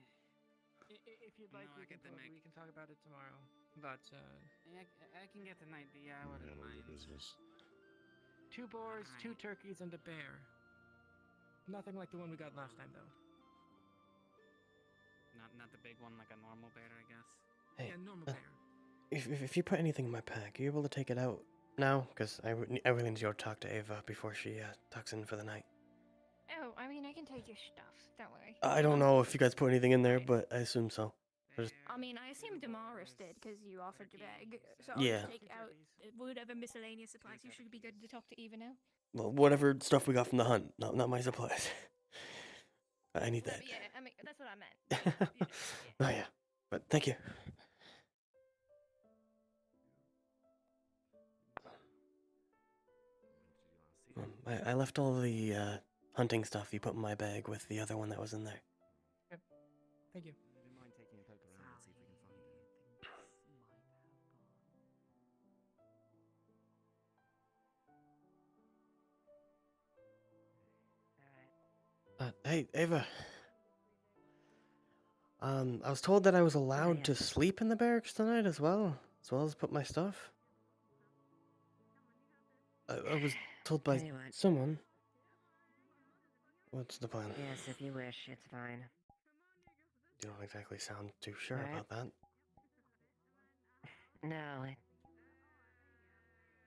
If you'd like, No, I get the we can talk about it tomorrow. But I can get tonight. Yeah, I wouldn't mind. 2 boars, 2 turkeys, and a bear. Nothing like the one we got last time, though. Not the big one, like a normal bear, I guess. Hey, Yeah, normal bear. if you put anything in my pack, are you able to take it out now? Because I really need to go talk to Ava before she tucks in for the night. Oh, I mean, I can take your stuff. Don't worry. I don't know if you guys put anything in there, but I assume so. I mean, I assume Damaris did because you offered your bag. So I'll Yeah. just take out whatever miscellaneous supplies. You should be good to talk to Eva now. Well, whatever stuff we got from the hunt, not my supplies. I need that. But yeah, I mean, that's what I meant. Oh yeah, but thank you. I left all the hunting stuff you put in my bag with the other one that was in there. Thank you. I didn't mind taking a poke around and see if we can find anything. Hey, Ava. I was told that I was allowed to sleep in the barracks tonight as well as put my stuff. I was told by Tell you what. someone. What's the plan? Yes, if you wish, it's fine. You don't exactly sound too sure Alright. about that. No,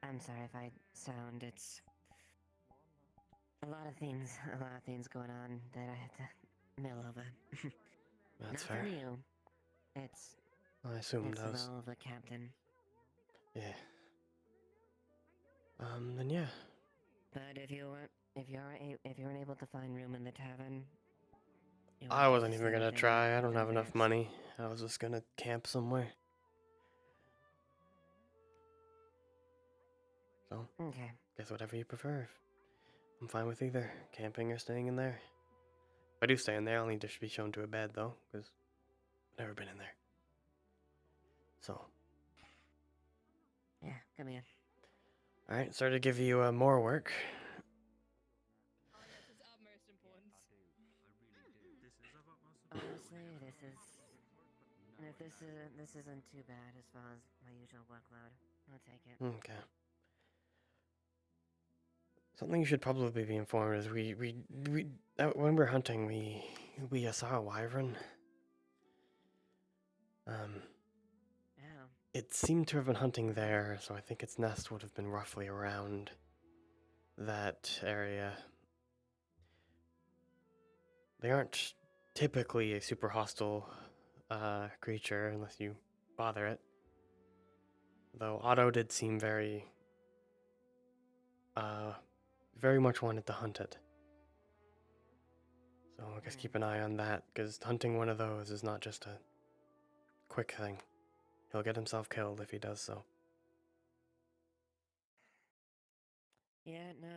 I'm sorry if I sound, it's a lot of things going on that I have to mill over. That's Not fair. from you. It's I assumed it's I the was. will of the captain. Yeah. Then yeah. But if you weren't able to find room in the tavern, you I won't get wasn't to even see gonna anything try. I don't from have the enough barracks. money. I was just gonna camp somewhere. So, Okay. guess whatever you prefer. I'm fine with either camping or staying in there. If I do stay in there, I'll need to be shown to a bed though, because I've never been in there. So, Yeah, come here. all right. Sorry to give you more work. Honestly, this isn't too bad as far as my usual workload. I'll take it. Okay. Something you should probably be informed is we when we're hunting we saw a wyvern. Oh. It seemed to have been hunting there, so I think its nest would have been roughly around that area. They aren't typically a super hostile creature unless you bother it. Though Otto did seem very much wanted to hunt it. So I guess keep an eye on that, because hunting one of those is not just a quick thing. He'll get himself killed if he does so. Yeah, no,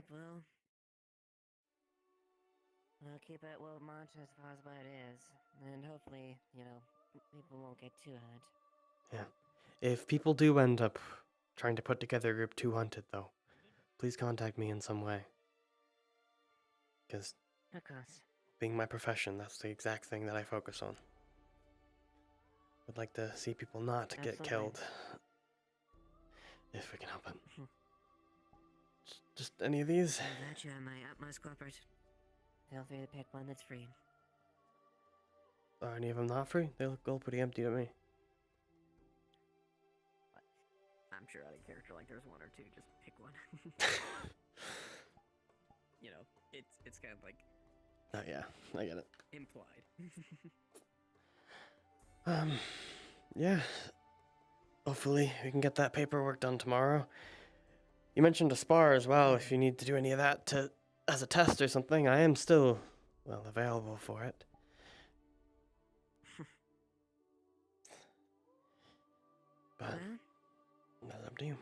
we'll keep it, we'll monitor as far as what it is, and hopefully, people won't get too hurt. Yeah. If people do end up trying to put together a group to hunt it, though, please contact me in some way. Because, Of course. being my profession, that's the exact thing that I focus on. I'd like to see people not get Absolutely. killed. If we can help it. Just any of these? I got you on my utmost corporate. Feel free to pick one that's free. Are any of them not free? They look all pretty empty to me. I'm sure out of character, like there's one or two. Just pick one. It's kind of like. Oh yeah, I get it. Implied. Yeah. Hopefully we can get that paperwork done tomorrow. You mentioned a spar as well. If you need to do any of that as a test or something, I am still, available for it. But that's up to you.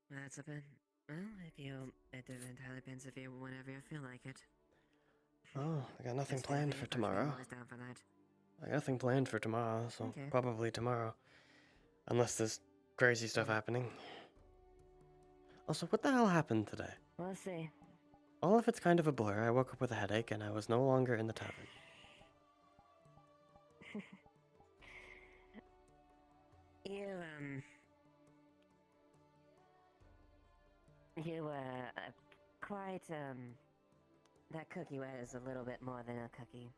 That's a bit. Well, it entirely depends if you, whenever you feel like it. Oh, I got nothing Just planned whenever for you push me, I'm tomorrow. always down for that. I got nothing planned for tomorrow, so Okay. probably tomorrow. Unless there's crazy stuff happening. Also, what the hell happened today? We'll see. All of it's kind of a blur. I woke up with a headache and I was no longer in the tavern. Quite, that cookie was a little bit more than a cookie.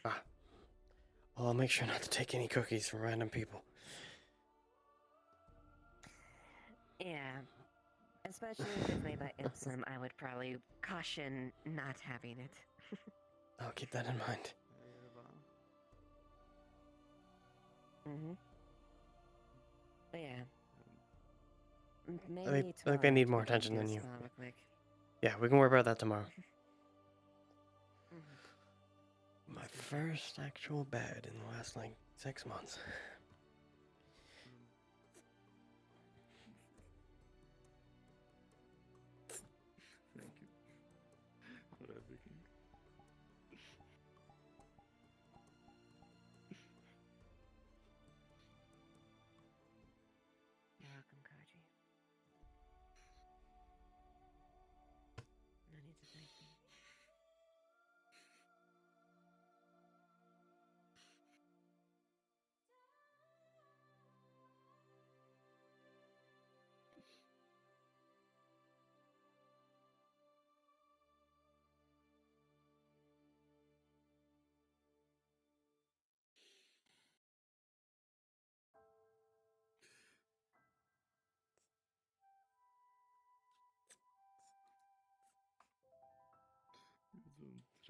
Well, I'll make sure not to take any cookies from random people. Yeah. Especially if it's made by Ipsum, I would probably caution not having it. I'll keep that in mind. Mm-hmm. But yeah. Maybe I think they need more attention than you. Real quick. Yeah, we can worry about that tomorrow. My first actual bed in the last, 6 months. Thank you.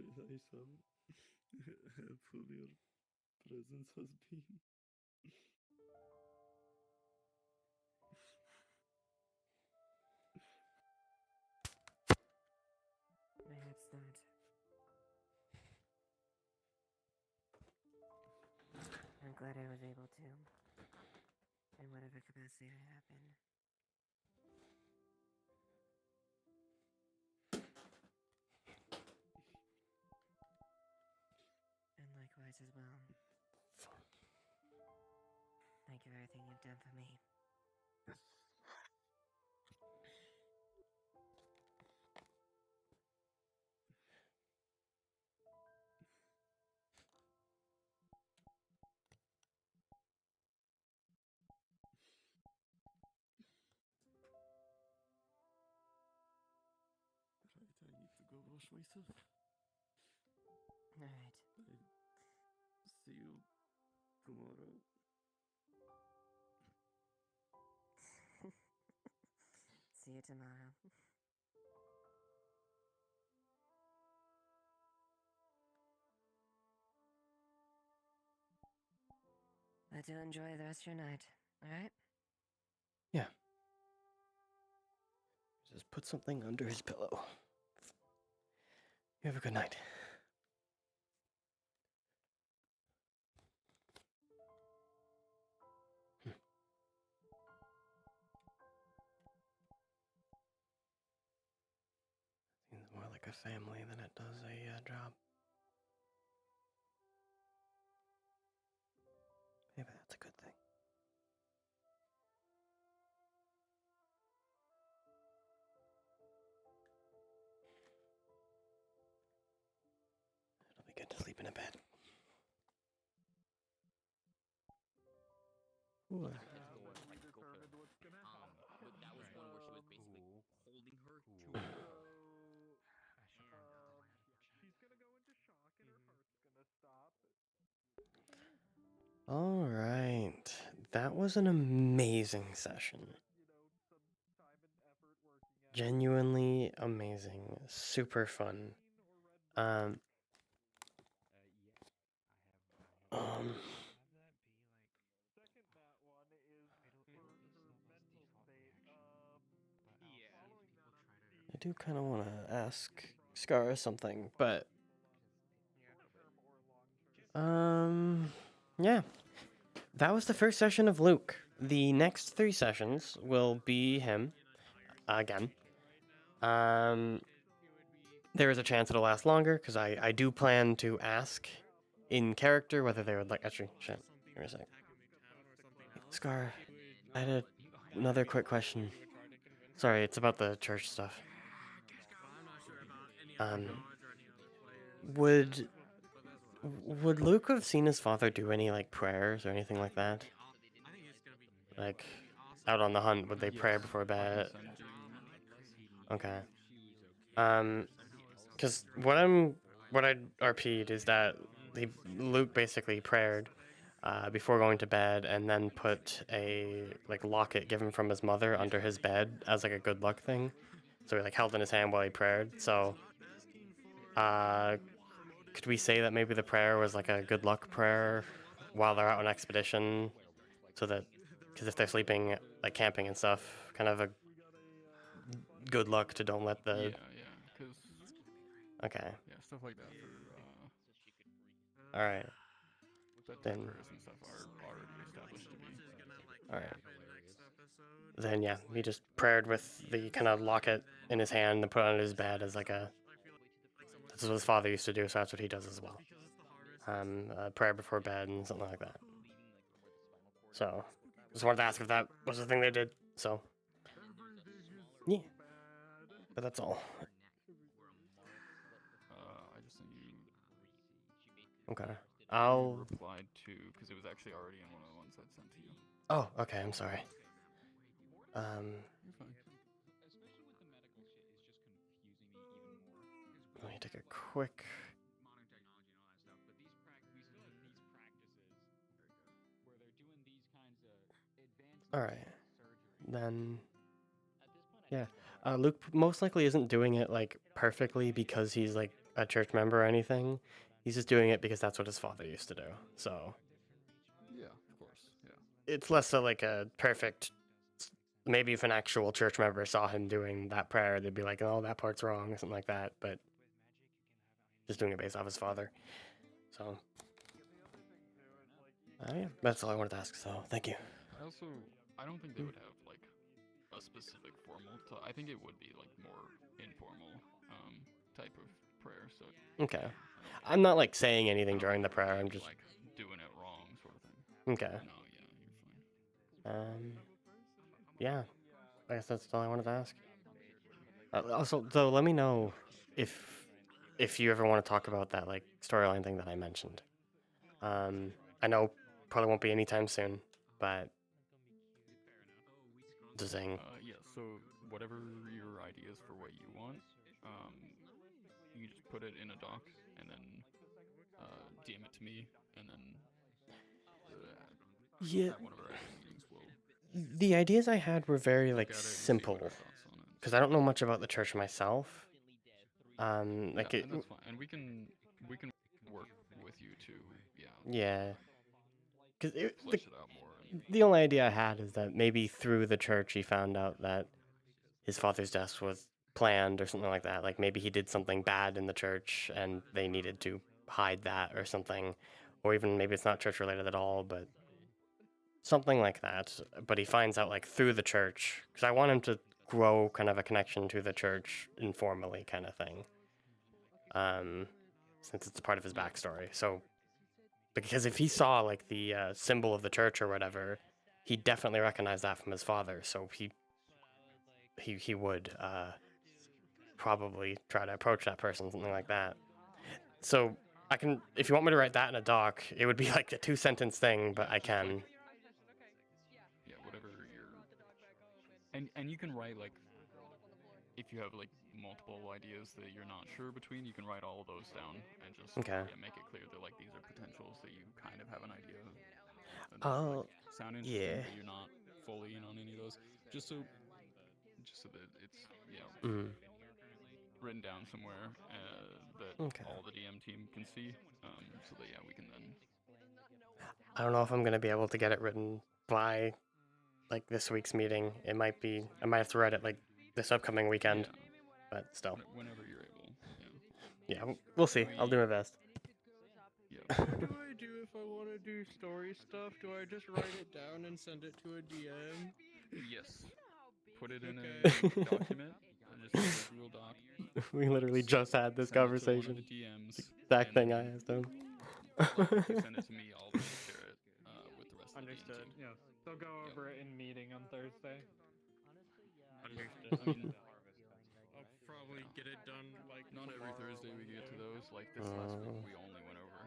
realize how helpful your presence has been. Perhaps not. I'm glad I was able to, in whatever capacity that happened. And likewise as well. Thank you for everything you've done for me. Right, I need to go wash myself. Alright. See you tomorrow. See you tomorrow. But do enjoy the rest of your night, alright? Yeah. Just put something under his pillow. You have a good night. Seems more like a family than it does a job. Maybe that's a good thing. It'll be good to sleep in a bed. Ooh. But that was one where she was basically holding her to her. She's gonna go into shock and her heart's gonna stop. All right. That was an amazing session. Genuinely amazing. Super fun. Um, I do kind of want to ask Scar something, but yeah. That was the first session of Luke. The next 3 sessions will be him again. There is a chance it'll last longer because I do plan to ask in character whether they would like. Actually, shit. Give me a sec. Scar, I had another quick question. Sorry, it's about the church stuff. Would Luke have seen his father do any like prayers or anything like that? Like out on the hunt, would they pray before bed? Okay. Because what I RP'd is that Luke basically prayed before going to bed, and then put a like locket given from his mother under his bed as like a good luck thing. So he like held in his hand while he prayed. So, could we say that maybe the prayer was like a good luck prayer while they're out on expedition, so that because if they're sleeping like camping and stuff, kind of a good luck to don't let the because okay. Yeah, stuff like that for All right. bedtime prayers and stuff are already established to be. All right. Then yeah, he just prayed with the kind of locket in his hand and put it on his bed as like a. This is what his father used to do, so that's what he does as well. Prayer before bed and something like that. So, just wanted to ask if that was the thing they did. So, yeah. But that's all. I just sent you. Okay. I'll. Replied to because it was actually already in one of the ones I'd sent to you. Oh, okay. I'm sorry. You're fine. Let me take a quick. All right. Then. Yeah. Luke most likely isn't doing it like perfectly because he's like a church member or anything. He's just doing it because that's what his father used to do. So Yeah, of course. Yeah. it's less so like a perfect. Maybe if an actual church member saw him doing that prayer, they'd be like, "Oh, that part's wrong," or something like that. But just doing it based off his father. So yeah, that's all I wanted to ask. So thank you. I don't think they would have like a specific formal. I think it would be like more informal type of prayer. So Okay. I'm not like saying anything during the prayer. I'm just like doing it wrong, sort of thing. okay. No, yeah, you're fine. Yeah. I guess that's all I wanted to ask. Also, though, let me know if you ever want to talk about that like storyline thing that I mentioned. I know probably won't be anytime soon, but just saying. Yeah. So whatever your ideas for what you want, you just put it in a doc and then DM it to me, and then Yeah. at one of our admin meetings we'll The ideas I had were very like simple, because I don't know much about the church myself. Like yeah, it. and that's fine, and we can work with you to Yeah. Because flesh it out more. the only idea I had is that maybe through the church he found out that his father's death was planned or something like that. Like maybe he did something bad in the church and they needed to hide that or something. Or even maybe it's not church related at all, but something like that. But he finds out like through the church, because I want him to grow kind of a connection to the church informally kind of thing. Since it's a part of his backstory. So because if he saw like the symbol of the church or whatever, he definitely recognized that from his father. So he would probably try to approach that person, something like that. So I can, if you want me to write that in a doc, it would be like a 2-sentence thing, but I can. Yeah, whatever your and you can write like if you have like multiple ideas that you're not sure between, you can write all of those down and just make it clear that like these are potentials that you kind of have an idea of. Oh, Sound interesting, yeah. but you're not fully in on any of those. Just so that it's written down somewhere that all the DM team can see, so that we can then. I don't know if I'm gonna be able to get it written by like this week's meeting. It might be. I might have to write it like this upcoming weekend, but still. Whenever you're able. Yeah, we'll see. I'll do my best. What do I do if I want to do story stuff? Do I just write it down and send it to a DM? Yes. Put it in a document. Just a Google Doc. We literally just had this conversation. Exact thing I asked him. Send it to me. I'll share it with the rest Understood. of the team. Yes. They'll go over it in meeting on Thursday. Understood. I mean, I'll probably get it done like not every Thursday we get to those. Like this last week, we only went over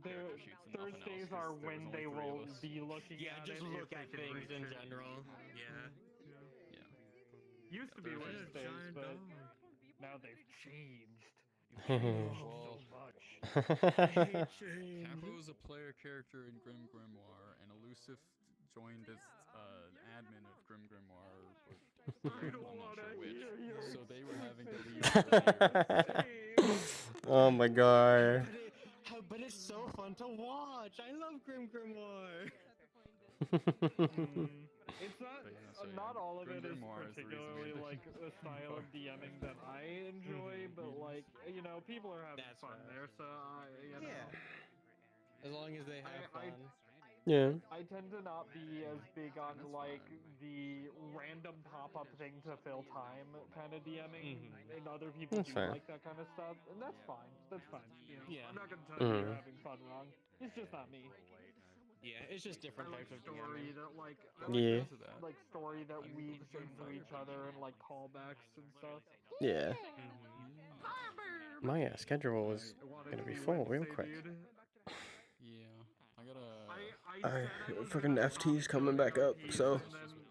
character sheets and nothing Thursdays else, are 'cause there when was they only 3 will of us. be looking at just it. look if at they can things in research general. it. Yeah. Used to be Thursdays. Wednesdays, but now they've changed. Well, So much. Capo is a player character in Grim Grimoire, and Elusive joined as admin of Grim Grimoire. I'm not sure which. So they were having to leave earlier. Oh my god. But it's so fun to watch. I love Grim Grimoire. It's not all of it is particularly like a style of DMing that I enjoy, but like people are having fun there, so As long as they have fun. Yeah. I tend to not be as big on like the random pop-up thing to fill time kind of DMing, and other people That's do fair. like that kind of stuff, and that's fine. That's fine. Yeah. I'm not gonna tell you you're having fun wrong. It's just not me. Yeah, it's just different types of story DMing. that like Yeah. like story that weaves into each other and like callbacks and stuff. Yeah. My schedule is gonna be full real quick. Yeah, I gotta. Fucking FT's coming back up, so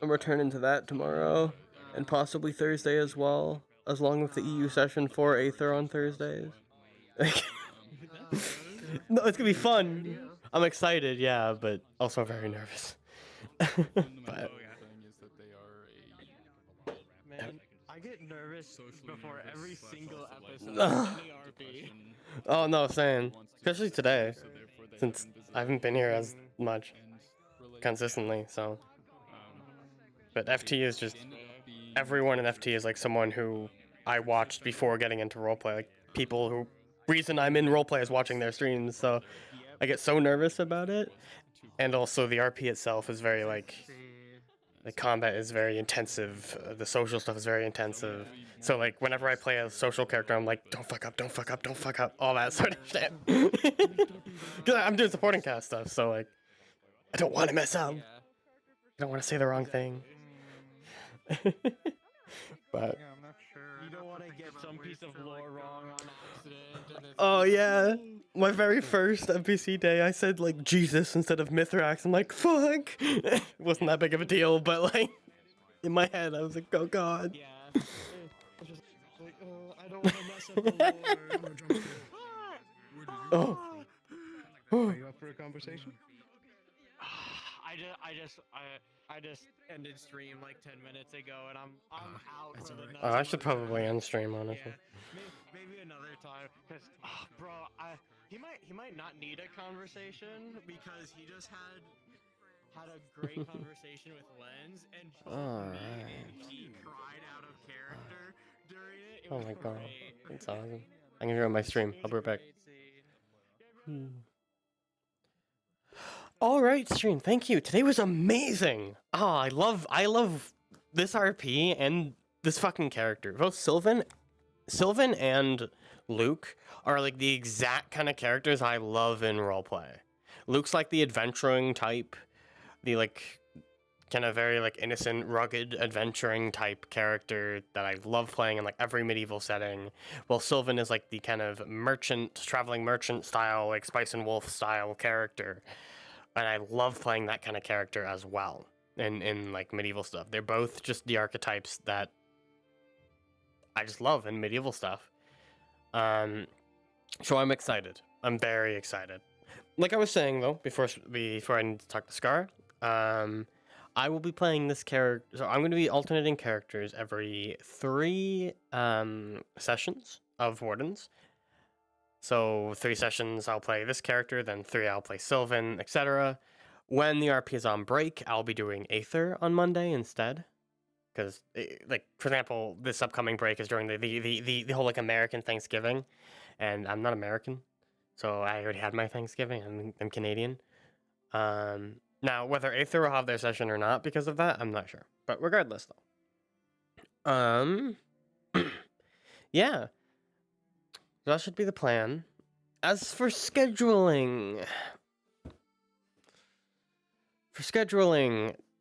I'm returning to that tomorrow, and possibly Thursday as well, as long with the EU session for Aether on Thursdays. No, it's gonna be fun. I'm excited, yeah, but also very nervous. But Man, I get nervous Socially before nervous every slash single also, like, episode of any RP. depression. Oh no, same. Especially today, So therefore they since haven't visited I haven't been here as Mm-hmm. much and relate. consistently. So, Um, but FT is just it ended up being everyone in FT is like someone who I watched before getting into roleplay. Like people who reason I'm in roleplay is watching their streams. So I get so nervous about it. And also the RP itself is very like the combat is very intensive. The social stuff is very intensive. So like whenever I play a social character, I'm like, don't fuck up, don't fuck up, don't fuck up, all that sort of shit. Because I'm doing supporting cast stuff, so like I don't want to mess up. I don't want to say the wrong thing. But Yeah, I'm not sure. You don't want to get some piece of lore wrong on accident. And it's oh like, yeah, my very first NPC day, I said like Jesus instead of Mithrax. I'm like, fuck. It wasn't that big of a deal, but like in my head, I was like, oh god. Yeah. I'm just like, I don't want to mess up the lore. Oh. Are you up for a conversation? I just ended stream like 10 minutes ago, and I'm out for the night. Oh, I should probably end stream, honestly. Maybe another time, cause bro, he might not need a conversation because he just had a great conversation with Lens, and both me and he cried out of character during it. It Oh was my god, great. that's awesome. I'm gonna run my stream. I'll be right back. All right, stream. Thank you. Today was amazing. Oh, I love this RP and this fucking character. Both Sylvan and Luke are like the exact kind of characters I love in roleplay. Luke's like the adventuring type, the like kind of very like innocent, rugged, adventuring type character that I love playing in like every medieval setting. While Sylvan is like the kind of merchant, traveling merchant style, like Spice and Wolf style character. And I love playing that kind of character as well in like medieval stuff. They're both just the archetypes that I just love in medieval stuff. So I'm excited. I'm very excited. Like I was saying though, before I need to talk to Scar, I will be playing this character. So I'm going to be alternating characters every 3 sessions of Wardens. So 3 sessions I'll play this character, then 3 I'll play Sylvan, etc. When the RP is on break, I'll be doing Aether on Monday instead. Because, like, for example, this upcoming break is during the whole, like, American Thanksgiving. And I'm not American, so I already had my Thanksgiving. I'm Canadian. Now, whether Aether will have their session or not because of that, I'm not sure. But regardless, though. Yeah. That should be the plan. As for scheduling...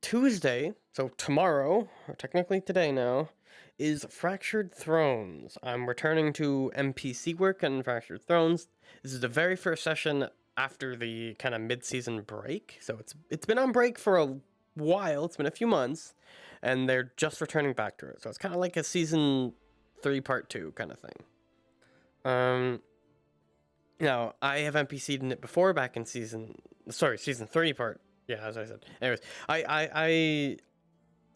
Tuesday, so tomorrow, or technically today now, is Fractured Thrones. I'm returning to NPC work on Fractured Thrones. This is the very first session after the kind of mid-season break. So it's been on break for a while. It's been a few months, and they're just returning back to it. So it's kind of like a season 3 part 2 kind of thing. Now I have NPC'd in it before back in season 3 part. Yeah, as I said. Anyways,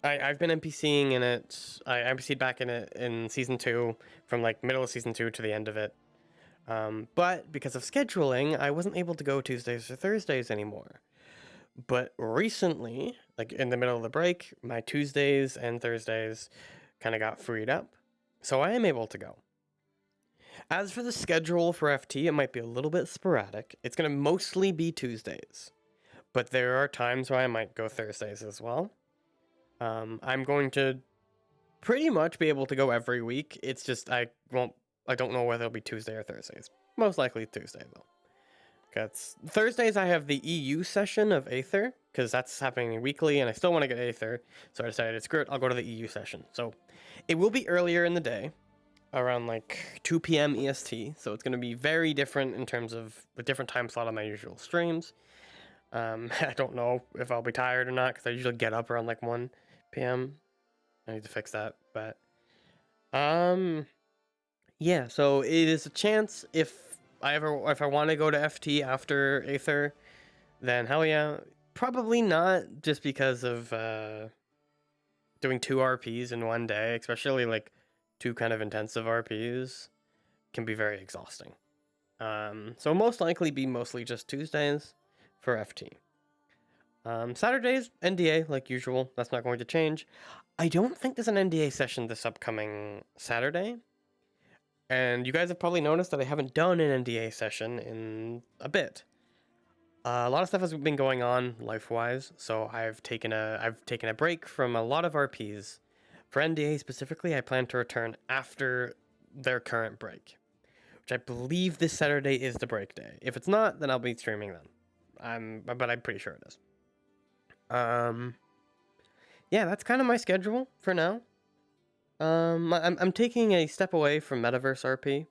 I've been NPCing in it. I NPC'd back in it in season 2, from like middle of season 2 to the end of it. But because of scheduling, I wasn't able to go Tuesdays or Thursdays anymore. But recently, like in the middle of the break, my Tuesdays and Thursdays kind of got freed up. So I am able to go. As for the schedule for FT, it might be a little bit sporadic. It's going to mostly be Tuesdays. But there are times where I might go Thursdays as well. I'm going to pretty much be able to go every week. It's just I don't know whether it'll be Tuesday or Thursdays. Most likely Tuesday though. Because Thursdays I have the EU session of Aether, because that's happening weekly and I still want to get Aether. So I decided, screw it, I'll go to the EU session. So it will be earlier in the day, around like 2 p.m. EST. So it's going to be very different in terms of a different time slot on my usual streams. I don't know if I'll be tired or not, because I usually get up around like 1 p.m. I need to fix that, but yeah, so it is a chance if I want to go to FT after Aether, then hell yeah. Probably not, just because of doing 2 RPs in one day, especially like two kind of intensive RPs can be very exhausting. So most likely be mostly just Tuesdays for FT. Saturdays, NDA, like usual. That's not going to change. I don't think there's an NDA session this upcoming Saturday. And you guys have probably noticed that I haven't done an NDA session in a bit. A lot of stuff has been going on life-wise, so I've taken a break from a lot of RPs. For NDA specifically, I plan to return after their current break, which I believe this Saturday is the break day. If it's not, then I'll be streaming then. But I'm pretty sure it is. Yeah, that's kind of my schedule for now. I'm taking a step away from Metaverse RP,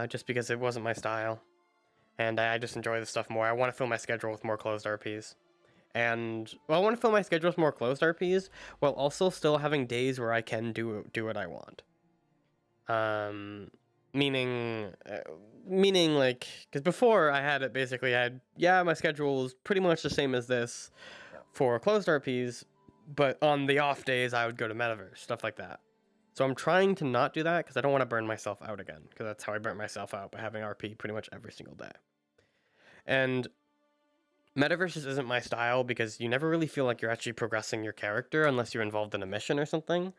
just because it wasn't my style, and I just enjoy this stuff more. I want to fill my schedule with more closed RPs, and well, I want to fill my schedule with more closed RPs while also still having days where I can do what I want. Meaning like, because before I had it basically, my schedule was pretty much the same as this for closed RPs, but on the off days I would go to Metaverse, stuff like that. So I'm trying to not do that because I don't want to burn myself out again, because that's how I burnt myself out, by having RP pretty much every single day. And Metaverse just isn't my style because you never really feel like you're actually progressing your character unless you're involved in a mission or something.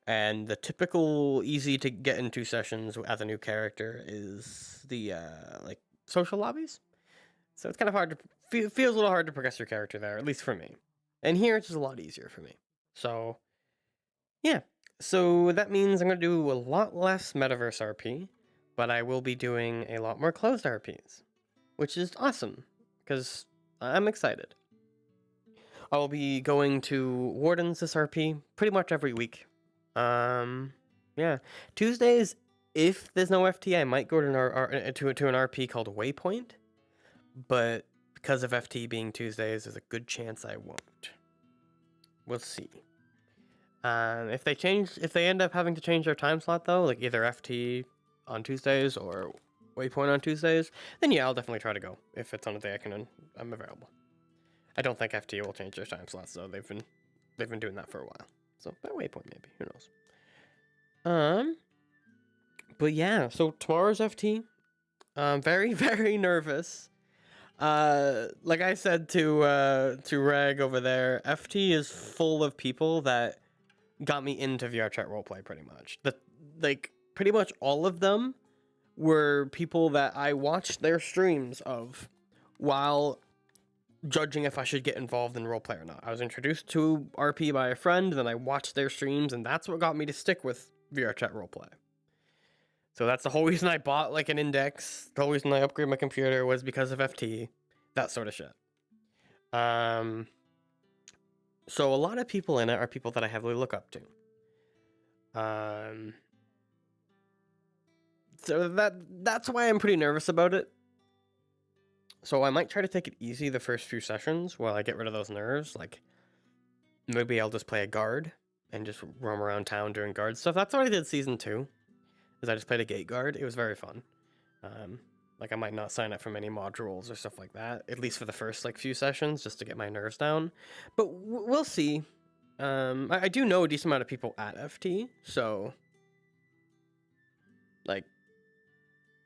And the typical easy to get into sessions as a new character is the like social lobbies. So it's kind of hard to feels a little hard to progress your character there, at least for me. And here it's just a lot easier for me. So yeah, so that means I'm gonna do a lot less Metaverse RP, but I will be doing a lot more closed RPs, which is awesome because I'm excited. I'll be going to Wardens this RP pretty much every week. Yeah, Tuesdays, if there's no FT, I might go to an RP called Waypoint, but because of FT being Tuesdays, there's a good chance I won't. We'll see. If they end up having to change their time slot though, like either FT on Tuesdays or Waypoint on Tuesdays, then yeah, I'll definitely try to go if it's on a day I'm available. I don't think FT will change their time slots though. They've been doing that for a while. So, but Waypoint maybe, who knows. But yeah, so tomorrow's FT. Very, very nervous. Like I said to Reg over there, FT is full of people that got me into VR chat roleplay pretty much. Pretty much all of them were people that I watched their streams of while judging if I should get involved in roleplay or not. I was introduced to RP by a friend, then I watched their streams, and that's what got me to stick with VR chat roleplay. So that's the whole reason I bought like an index. The whole reason I upgraded my computer was because of FT, that sort of shit. So a lot of people in it are people that I heavily look up to. So that's why I'm pretty nervous about it. So I might try to take it easy the first few sessions while I get rid of those nerves. Like, maybe I'll just play a guard and just roam around town doing guard stuff. That's what I did season 2, is I just played a gate guard. It was very fun. Like, I might not sign up for many modules or stuff like that, at least for the first like few sessions, just to get my nerves down. But we'll see. I do know a decent amount of people at FT, so like,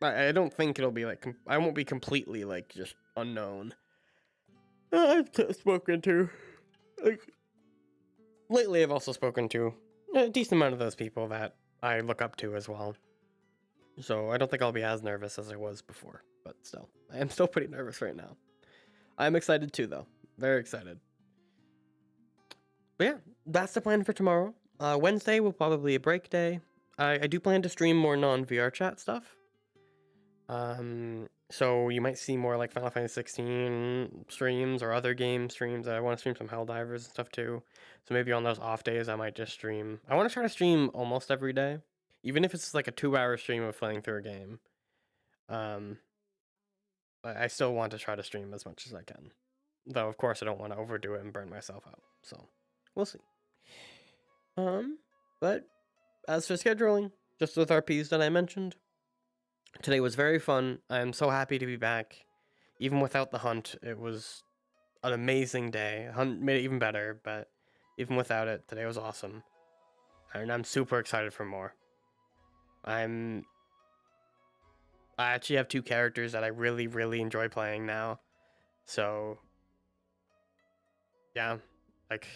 I don't think it'll be like I won't be completely like just unknown. I've spoken to, like, lately I've also spoken to a decent amount of those people that I look up to as well. So I don't think I'll be as nervous as I was before, but still, I am still pretty nervous right now. I'm excited too, though. Very excited. But yeah, that's the plan for tomorrow. Wednesday will probably be a break day. I do plan to stream more non-VR chat stuff. So you might see more like Final Fantasy 16 streams or other game streams. I want to stream some Helldivers and stuff too. So maybe on those off days I might just stream. I want to try to stream almost every day, even if it's like a 2-hour stream of playing through a game. I still want to try to stream as much as I can, though of course I don't want to overdo it and burn myself out. So we'll see. But as for scheduling, just with RPs that I mentioned, today was very fun. I am so happy to be back. Even without the hunt, it was an amazing day. Hunt made it even better, but even without it, today was awesome. And I'm super excited for more. I actually have two characters that I really, really enjoy playing now. So, yeah, like,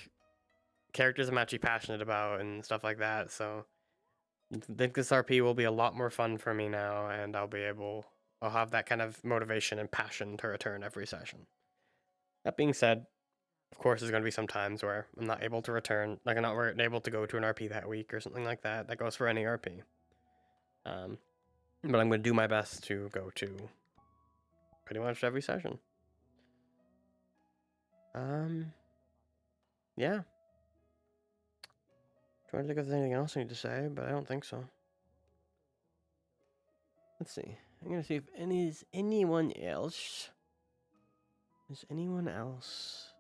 characters I'm actually passionate about and stuff like that. So, I think this RP will be a lot more fun for me now, and I'll have that kind of motivation and passion to return every session. That being said, of course, there's going to be some times where I'm not able to return, like I'm not able to go to an RP that week or something like that. That goes for any RP. But I'm going to do my best to go to pretty much every session. Yeah. Trying to think if there's anything else I need to say, but I don't think so. Let's see. I'm going to see if is anyone else. Is anyone else?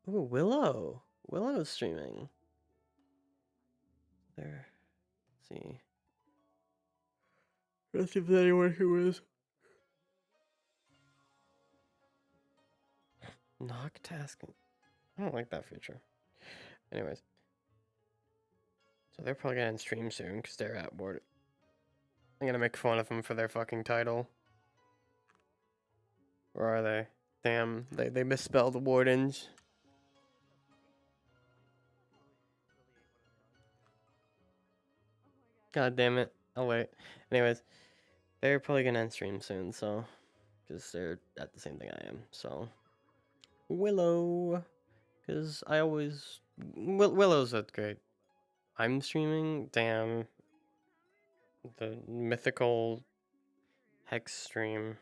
Ooh, Willow. Willow's streaming. There. Let's see. Let's see if there's anyone who is. Knock tasking. I don't like that feature. Anyways. So they're probably gonna end stream soon because they're at Ward. I'm gonna make fun of them for their fucking title. Where are they? Damn, they misspelled Wardens. God damn it. I'll wait. Anyways, they're probably gonna end stream soon, so because they're at the same thing I am. So Willow, because I always Willow's a great. I'm streaming. Damn. The mythical hex stream.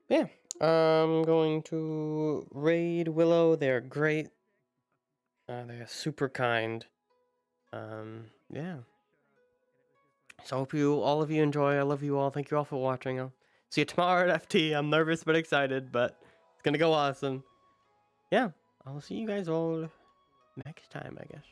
Yeah. I'm going to raid Willow. They're great. They're super kind. Yeah. So I hope all of you enjoy. I love you all. Thank you all for watching. I'll see you tomorrow at FT. I'm nervous but excited, but it's gonna go awesome. Yeah. I'll see you guys all next time, I guess.